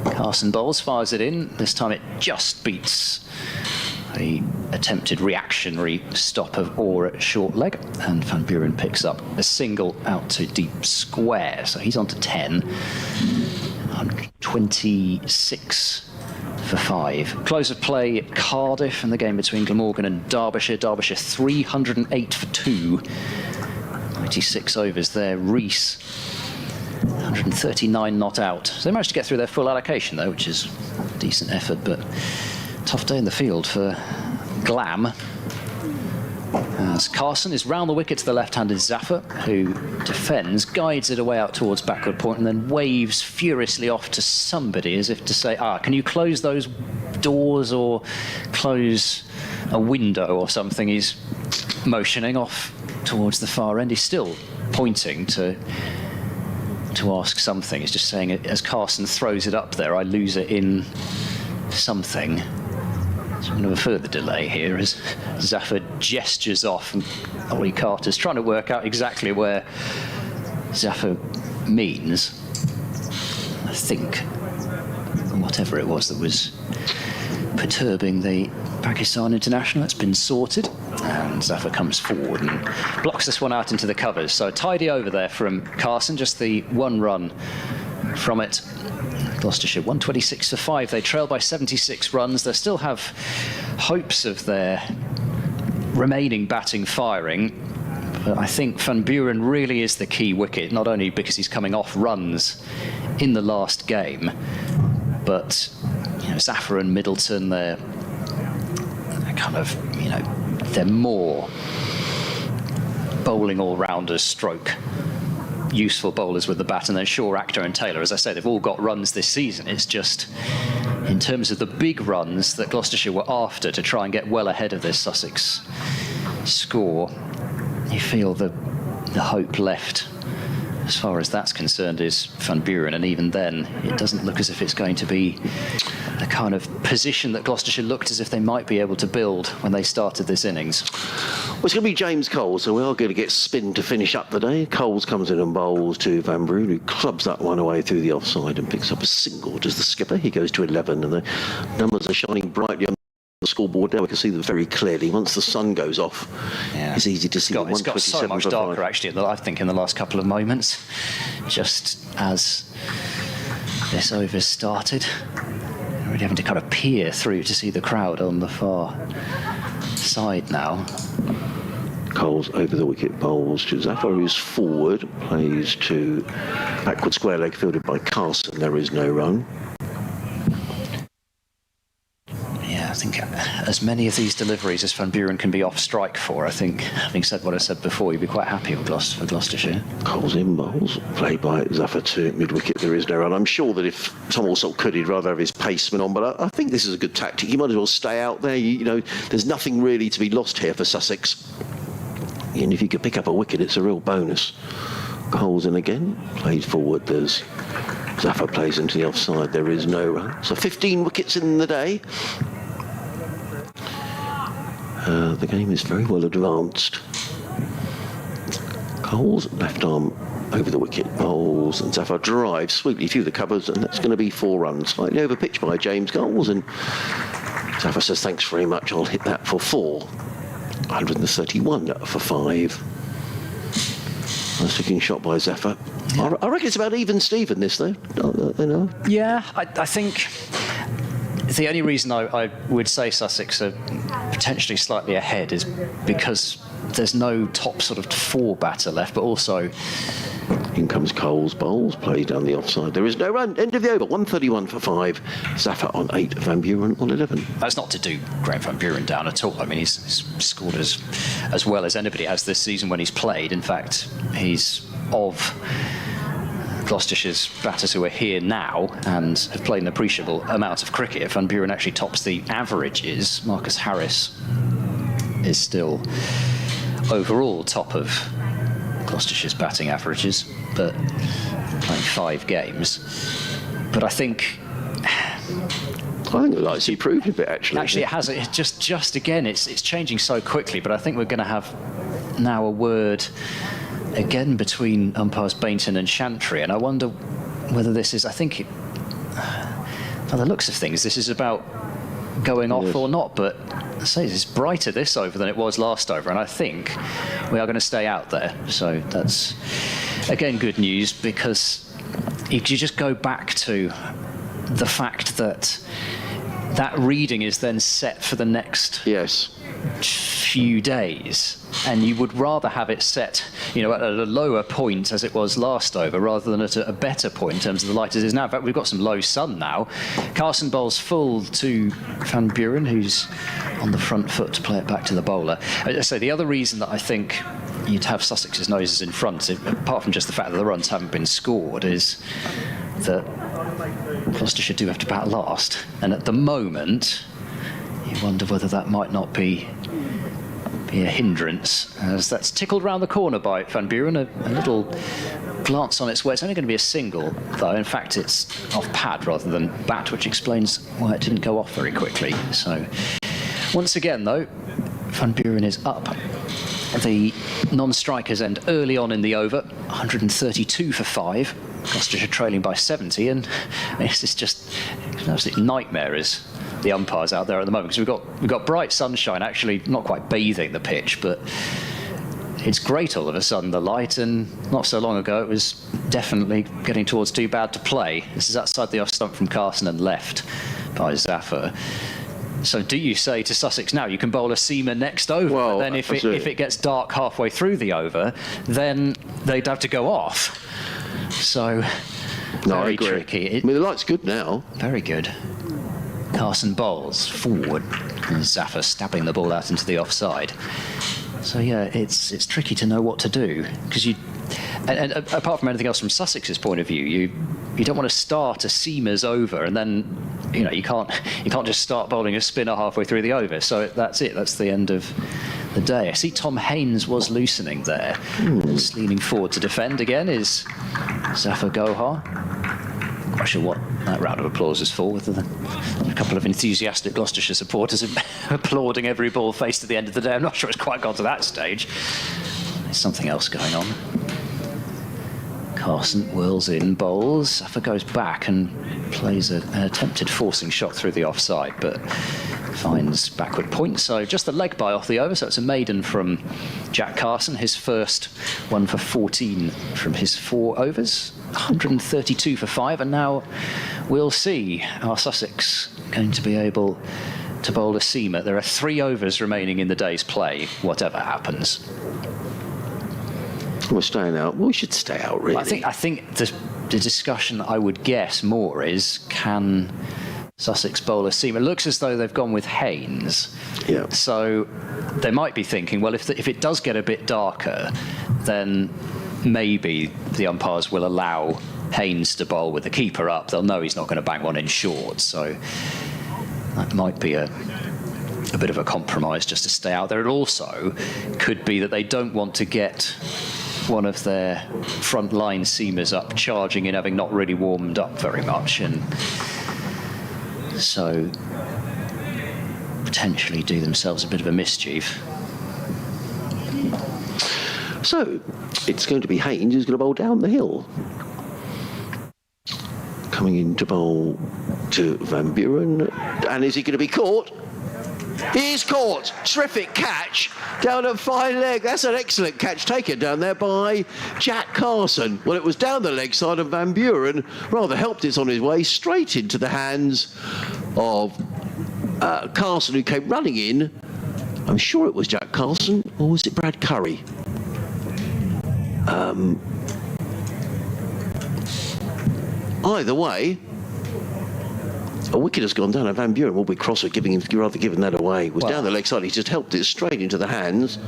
Carson bowls, fires it in. This time it just beats the attempted reactionary stop of Orr at short leg, and Van Buren picks up a single out to deep square. So he's on to 10. 26 for 5. Close of play, Cardiff, and the game between Glamorgan and Derbyshire. Derbyshire 308 for 2. 96 overs there. Rees 139 not out. So they managed to get through their full allocation though, which is a decent effort, but tough day in the field for Glam. As Carson is round the wicket to the left-handed Zaffer, who defends, guides it away out towards backward point, and then waves furiously off to somebody as if to say, can you close those doors or close a window or something? He's motioning off towards the far end. He's still pointing to ask something. He's just saying, as Carson throws it up there, I lose it in something. So I'm going to have a further delay here as Zaffer gestures off, and Ollie Carter's trying to work out exactly where Zaffer means. I think whatever it was that was perturbing the Pakistan international, it's been sorted, and Zaffer comes forward and blocks this one out into the covers. So tidy over there from Carson, just the 1 run from it. Gloucestershire 126 for 5. They trail by 76 runs. They still have hopes of their remaining batting firing. But I think Van Buren really is the key wicket, not only because he's coming off runs in the last game, but Zaffer and Middleton, they're kind of, they're more bowling all-rounders stroke useful bowlers with the bat, and then Shaw, Actor and Taylor, as I say, they've all got runs this season. It's just in terms of the big runs that Gloucestershire were after to try and get well ahead of this Sussex score, you feel the hope left as far as that's concerned is Van Buren, and even then it doesn't look as if it's going to be the kind of position that Gloucestershire looked as if they might be able to build when they started this innings. Well, it's going to be James Coles, so we are going to get spin to finish up the day. Coles comes in and bowls to Van Buren, who clubs that one away through the offside and picks up a single. Does the skipper? He goes to 11, and the numbers are shining brightly on the scoreboard now. We can see them very clearly. Once the sun goes off, it's easy to see. It's got so much darker, actually, I think, in the last couple of moments, just as this over started. Really having to kind of peer through to see the crowd on the far side now. Coles over the wicket, bowls to Zaffer, who's forward, plays to backward square leg, fielded by Carson. There is no run. Yeah, I think as many of these deliveries as Van Buren can be off strike for, I think, having said what I said before, you'd be quite happy with for Gloucestershire. Coles in bowls, played by Zaffer to mid-wicket. There is no run. I'm sure that if Tom Alsop could, he'd rather have his paceman on, but I think this is a good tactic. You might as well stay out there. There's nothing really to be lost here for Sussex. And if you could pick up a wicket, it's a real bonus. Coles in again, played forward. There's Zaffer plays into the offside. There is no run. So 15 wickets in the day. The game is very well advanced. Coles, left arm over the wicket, bowls, and Zaffer drives sweetly through the covers, and that's going to be 4 runs. Slightly over pitch by James Coles, and Zaffer says, thanks very much, I'll hit that for 4. 131 for 5. Nice looking shot by Zaffer. Yeah. I reckon it's about even Steven, this, though. Yeah, I think the only reason I would say Sussex are potentially slightly ahead is because there's no top sort of 4 batter left, but also... In comes Coles, bowls, plays down the offside. There is no run. End of the over. 131 for 5. Zaffer on 8. Van Buren on 11. That's not to do Graham Van Buren down at all. I mean, he's scored as well as anybody has this season when he's played. In fact, he's of Gloucestershire's batters who are here now and have played an appreciable amount of cricket. Van Buren actually tops the averages. Marcus Harris is still overall top of Gloucestershire's batting averages, but playing 5 games. But I think the lights improved a bit, actually. Actually, it has. It just again, it's changing so quickly. But I think we're going to have now a word again between umpires Bainton and Chantry, and I wonder whether this is. I think, by the looks of things, this is about going off or not. But I say it's brighter this over than it was last over, and I think we are going to stay out there. So that's again good news, because if you just go back to the fact that that reading is then set for the next few days, and you would rather have it set, you know, at a lower point as it was last over, rather than at a better point in terms of the light as it is now. In fact, we've got some low sun now. Carson bowls full to Van Buren, who's on the front foot to play it back to the bowler. So the other reason that I think you'd have Sussex's noses in front, apart from just the fact that the runs haven't been scored, is that Gloucestershire do have to bat last, and at the moment you wonder whether that might not be a hindrance, as that's tickled round the corner by Van Buren. A little glance on its way. It's only going to be a single, though. In fact, it's off pad rather than bat, which explains why it didn't go off very quickly. So once again, though, Van Buren is up. The non-strikers end early on in the over, 132 for 5. Gloucestershire trailing by 70, and this is just an absolute nightmare as the umpires out there at the moment, because we've got bright sunshine, actually not quite bathing the pitch, but it's great all of a sudden, the light, and not so long ago it was definitely getting towards too bad to play. This is outside the off stump from Carson and left by Zaffer. So do you say to Sussex now, you can bowl a seamer next over, well, then if it gets dark halfway through the over, then they'd have to go off. So, very tricky. I mean, the light's good now. Very good. Carson bowls forward, and Zaffer stabbing the ball out into the offside. So yeah, it's tricky to know what to do, because and apart from anything else from Sussex's point of view, you don't want to start a seamers over and then, you know, you can't just start bowling a spinner halfway through the over. So that's it. That's the end of the day. I see Tom Haynes was loosening there. Just leaning forward to defend again is Zaffer Gohar. Not sure what that round of applause is for, with a couple of enthusiastic Gloucestershire supporters applauding every ball faced at the end of the day. I'm not sure it's quite got to that stage. There's something else going on. Carson whirls in, bowls. Zaffer goes back and plays an attempted forcing shot through the offside, but finds backward point. So just the leg bye off the over, so it's a maiden from Jack Carson, his first one for 14 from his 4 overs. 132 for 5, and now we'll see, are Sussex going to be able to bowl a seamer? There are 3 overs remaining in the day's play, whatever happens. We're staying out. We should stay out, really. I think the discussion, I would guess, more is, can Sussex bowl a seamer? It looks as though they've gone with Haynes. Yeah. So they might be thinking, well, if it does get a bit darker, then maybe the umpires will allow Haynes to bowl with the keeper up. They'll know he's not going to bang one in short. So that might be a bit of a compromise just to stay out there. It also could be that they don't want to get one of their front line seamers up charging in, having not really warmed up very much, and so potentially do themselves a bit of a mischief. So it's going to be Haynes who's going to bowl down the hill. Coming in to bowl to Van Buren, and is he going to be caught? He is caught. Terrific catch down at fine leg. That's an excellent catch taken down there by Jack Carson. Well, it was down the leg side, and Van Buren rather helped it on his way straight into the hands of Carson, who came running in. I'm sure it was Jack Carson, or was it Brad Curry? Either way, a wicket has gone down, and Van Buren will be crosser, giving that away. It was down the leg side. He just helped it straight into the hands,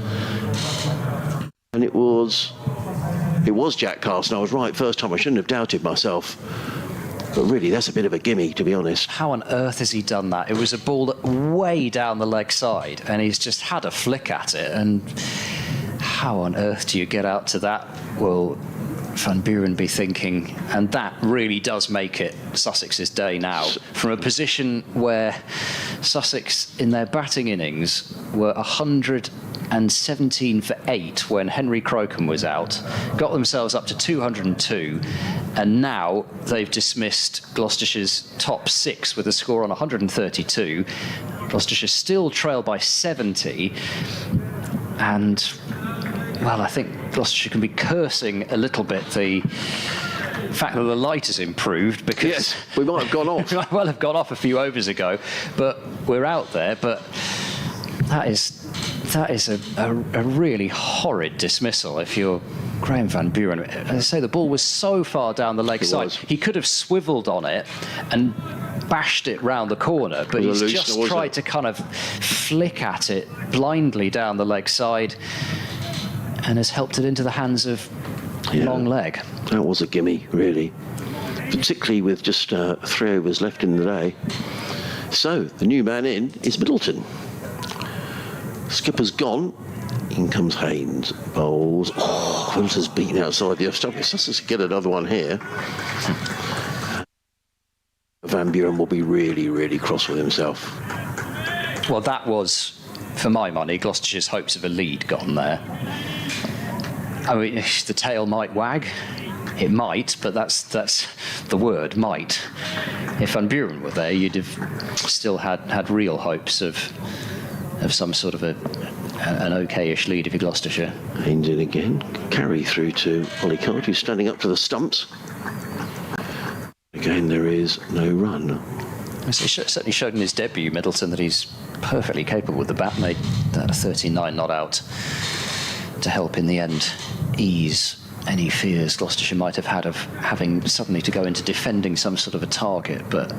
and it was Jack Carson. I was right first time. I shouldn't have doubted myself. But really, that's a bit of a gimme, to be honest. How on earth has he done that? It was a ball that way down the leg side, and he's just had a flick at it. And how on earth do you get out to that? Well, Van Buren be thinking, and that really does make it Sussex's day now. From a position where Sussex, in their batting innings, were 117 for 8 when Henry Crocombe was out, got themselves up to 202, and now they've dismissed Gloucestershire's top 6 with a score on 132. Gloucestershire still trail by 70, and well, I think Gloucestershire can be cursing a little bit the fact that the light has improved, because Yes, we might have gone off. we might well have gone off a few overs ago, but we're out there. But that is a really horrid dismissal if you're Graham van Buren. As I say, the ball was so far down the leg side. He could have swivelled on it and bashed it round the corner, but he's just tried to kind of flick at it blindly down the leg side and has helped it into the hands of long leg. That was a gimme, really, particularly with just 3 overs left in the day. So the new man in is Middleton. Skipper's gone. In comes Haynes. Bowls. Oh, Wilson's beaten outside the off-stump. Sussex get another one here. Van Buren will be really, really cross with himself. Well, that was, for my money, Gloucestershire's hopes of a lead gone there. I mean, the tail might wag. It might, but that's the word, might. If Van Buren were there, you'd have still had real hopes of some sort of an okay-ish lead if you're Gloucestershire. Haynes in again. Carry through to Ollie Card, who's standing up to the stumps. Again, there is no run. He certainly showed in his debut, Middleton, that he's perfectly capable with the bat. Made that a 39 not out to help in the end ease any fears Gloucestershire might have had of having suddenly to go into defending some sort of a target. But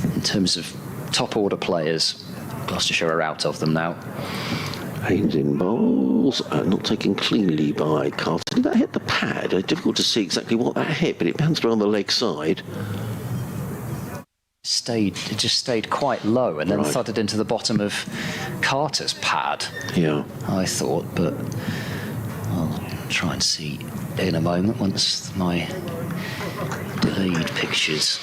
in terms of top order players, Gloucestershire are out of them now. Haynes in bowls, not taken cleanly by Carter. Did that hit the pad? Difficult to see exactly what that hit, but it bounced around the leg side. It just stayed quite low and then thudded into the bottom of Carter's pad. Yeah. I thought, but I'll try and see in a moment once my delayed pictures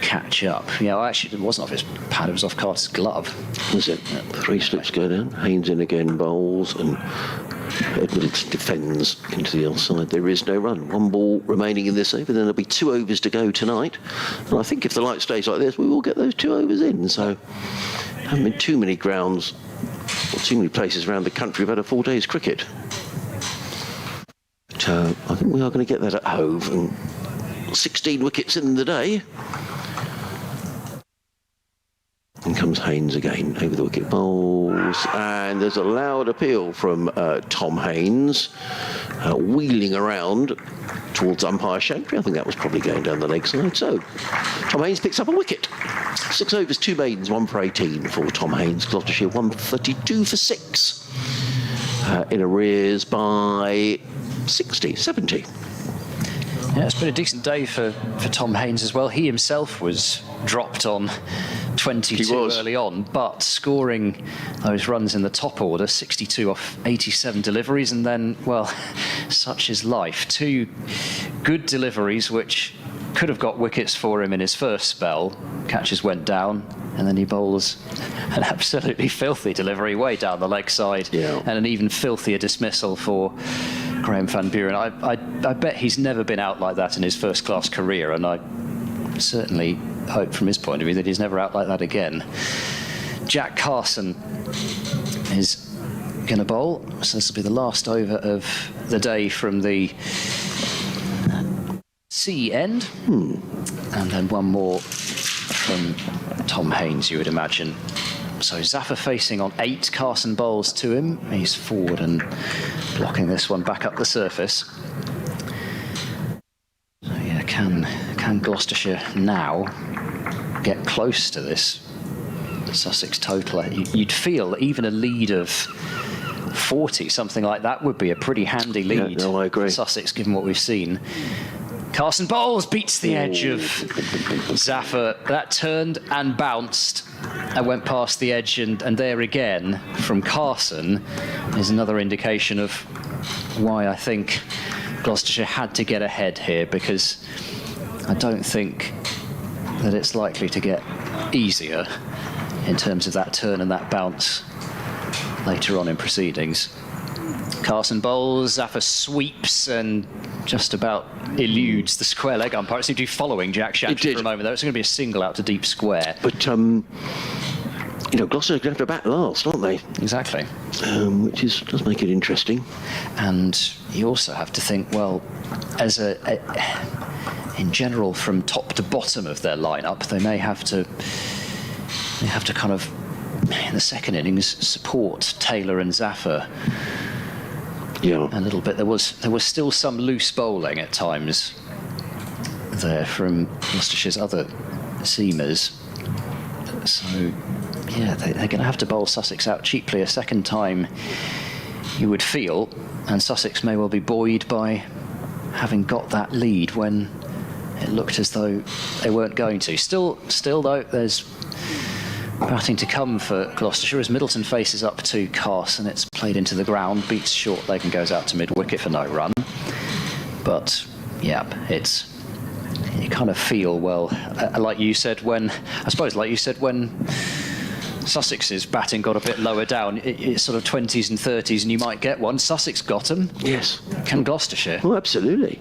catch up. Yeah, well, actually, it wasn't off his pad, it was off Carter's glove. Was it? 3 slips go down. Haynes in again, bowls, and Middleton defends into the outside. There is no run. 1 ball remaining in this over. Then there'll be 2 overs to go tonight. And I think if the light stays like this, we will get those 2 overs in. So, haven't been too many grounds or too many places around the country have had a 4 days cricket. So, I think we are going to get that at Hove. And 16 wickets in the day. In comes Haynes again, over the wicket bowls, and there's a loud appeal from Tom Haynes, wheeling around towards umpire Shankly. I think that was probably going down the leg side. So, Tom Haynes picks up a wicket. 6 overs, 2 maidens, 1 for 18 for Tom Haynes. Gloucestershire 132 for 6. In arrears by 60, 70. Yeah, it's been a decent day for Tom Haynes as well. He himself was dropped on 22 early on, but scoring those runs in the top order, 62 off 87 deliveries, and then, well, such is life. 2 good deliveries which could have got wickets for him in his first spell. Catches went down, and then he bowls an absolutely filthy delivery way down the leg side, and an even filthier dismissal for Graham van Buren. I bet he's never been out like that in his first-class career, and I certainly hope from his point of view that he's never out like that again. Jack Carson is going to bowl, so this will be the last over of the day from the C end, and then 1 more from Tom Haynes, you would imagine. So Zaffer facing on 8, Carson bowls to him. He's forward and blocking this one back up the surface. So yeah, can Gloucestershire now get close to this Sussex total? You'd feel that even a lead of 40, something like that, would be a pretty handy lead. Yeah, no, I agree. Sussex, given what we've seen. Carson bowls, beats the edge of Zaffer. That turned and bounced and went past the edge, and there again from Carson is another indication of why I think Gloucestershire had to get ahead here, because I don't think that it's likely to get easier in terms of that turn and that bounce later on in proceedings. Carson bowls, Zaffer sweeps and just about eludes the square leg umpire. It seemed to be following Jack Shankly for a moment, though. It's going to be a single out to deep square. But, Gloucester are going to have to bat last, aren't they? Exactly. Which does make it interesting. And you also have to think, well, as in general, from top to bottom of their lineup, they may have to kind of, in the second innings, support Taylor and Zafar a little bit. There was still some loose bowling at times there from Gloucestershire's other seamers. So, yeah, they're going to have to bowl Sussex out cheaply a second time, you would feel, and Sussex may well be buoyed by having got that lead when it looked as though they weren't going to. Still though, there's batting to come for Gloucestershire as Middleton faces up to Carson. It's played into the ground, beats short leg and goes out to mid-wicket for no run. But, yeah, you kind of feel, well, like you said when Sussex's batting got a bit lower down, it's sort of 20s and 30s, and you might get one. Sussex got them. Yes. Can Gloucestershire? Oh, absolutely.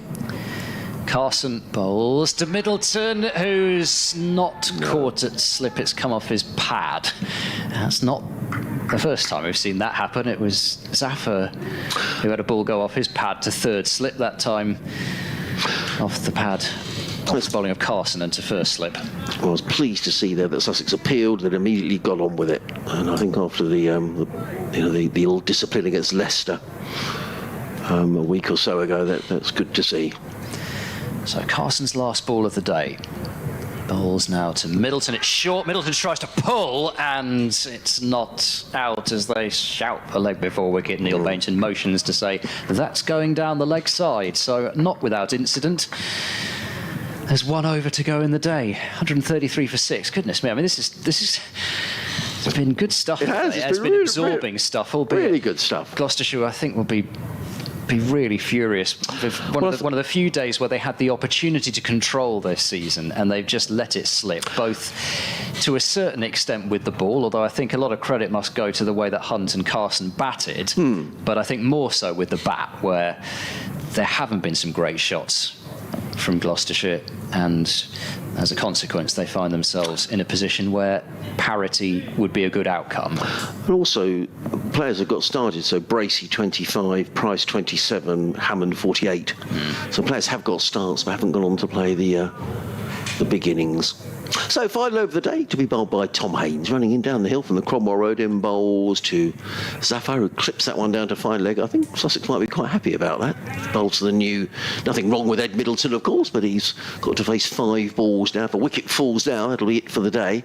Carson bowls to Middleton, who's not caught at slip. It's come off his pad. That's not the first time we've seen that happen. It was Zafar who had a ball go off his pad to third slip that time, off the pad. Off the bowling of Carson and to first slip. I was pleased to see there that Sussex appealed and immediately got on with it. And I think after the ill discipline against Leicester a week or so ago, that's good to see. So Carson's last ball of the day. Bowls now to Middleton. It's short. Middleton tries to pull, and it's not out as they shout a leg before wicket. Neil Bainton motions to say that's going down the leg side. So not without incident. There's 1 over to go in the day. 133 for 6. Goodness me! I mean, this is. It's been good stuff. It has. It's been really, absorbing stuff. Albeit really good stuff. Gloucestershire, I think, will be really furious. One of the few days where they had the opportunity to control their season, and they've just let it slip, both to a certain extent with the ball, although I think a lot of credit must go to the way that Hunt and Carson batted, but I think more so with the bat, where there haven't been some great shots from Gloucestershire, and as a consequence they find themselves in a position where parity would be a good outcome. And also players have got started, so Bracey 25, Price 27, Hammond 48. So players have got starts but haven't gone on to play the big innings. So final over the day to be bowled by Tom Haynes, running in down the hill from the Cromwell Road in bowls to Zafar, who clips that one down to fine leg. I think Sussex might be quite happy about that. Bowls to the new, nothing wrong with Ed Middleton, of course, but he's got to face 5 balls now. If a wicket falls down, that'll be it for the day.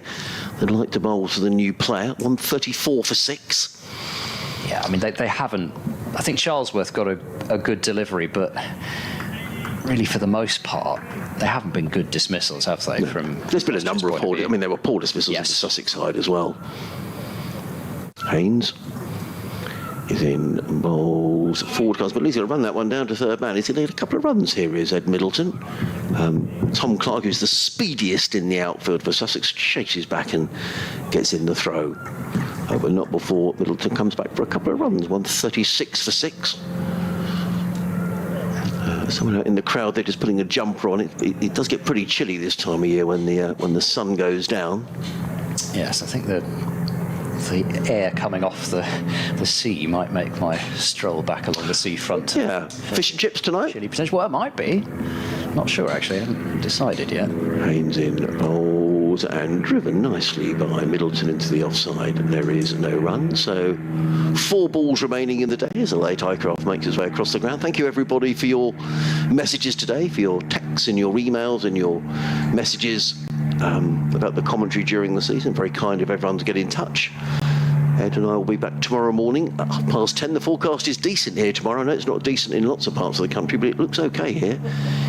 They'd like to bowl to the new player. 134 for 6. Yeah, I mean, they haven't. I think Charlesworth got a good delivery, but really, for the most part, they haven't been good dismissals, have they? No. There's been a number of poor. I mean, there were poor dismissals on the Sussex side as well. Haynes is in bowls forward cast, but at least he'll run that one down to third man. He's going to get a couple of runs here, is Ed Middleton. Tom Clark, who's the speediest in the outfield for Sussex, chases back and gets in the throw. But not before Middleton comes back for a couple of runs. 136 for 6. Someone out in the crowd, they're just putting a jumper on. It does get pretty chilly this time of year when the sun goes down. Yes, I think the air coming off the sea might make my stroll back along the seafront. Yeah, fish and chips tonight? Chilly potential. Well, it might be. Not sure, actually. I haven't decided yet. Haynes in bowls and driven nicely by Middleton into the offside, and there is no run. So 4 balls remaining in the day as a late Aycraft makes his way across the ground. Thank you, everybody, for your messages today, for your texts and your emails and your messages about the commentary during the season. Very kind of everyone to get in touch. Ed and I will be back tomorrow morning at 10:30. The forecast is decent here tomorrow. I know it's not decent in lots of parts of the country, but it looks okay here.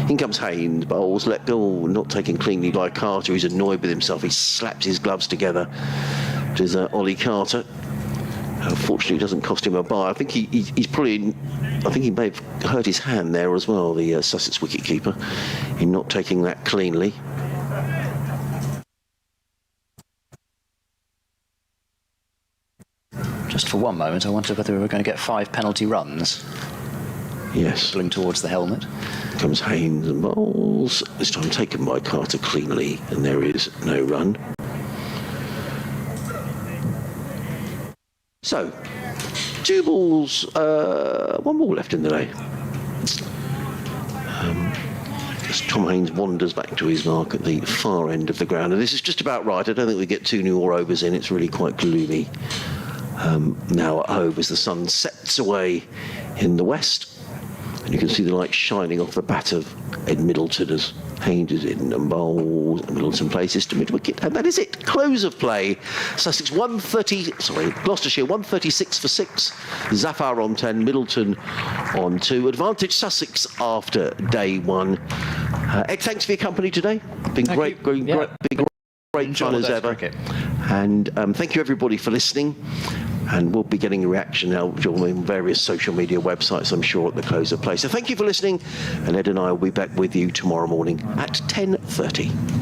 In comes Haynes, bowls, let go, not taken cleanly by Carter, who's annoyed with himself. He slaps his gloves together. It is Ollie Carter. Unfortunately, it doesn't cost him a bye. I think he's probably. I think he may have hurt his hand there as well, the Sussex wicketkeeper, in not taking that cleanly. Just for one moment, I wondered whether we were going to get 5 penalty runs. Yes. Dribbling towards the helmet. Comes Haynes and bowls. This time taken by Carter cleanly, and there is no run. So, 2 balls, 1 ball left in the day. as Tom Haynes wanders back to his mark at the far end of the ground. And this is just about right. I don't think we get 2 more overs in. It's really quite gloomy now at home as the sun sets away in the west. And you can see the light shining off the bat of Ed Middleton as Haynes is in and bowls. Middleton places to mid-wicket, and that is it. Close of play. Sussex Gloucestershire 136 for 6. Zafar on 10, Middleton on 2. Advantage Sussex after day 1. Ed, thanks for your company today. Been great fun as ever. And thank you everybody for listening. And we'll be getting a reaction now on various social media websites, I'm sure, at the close of play. So thank you for listening, and Ed and I will be back with you tomorrow morning at 10:30.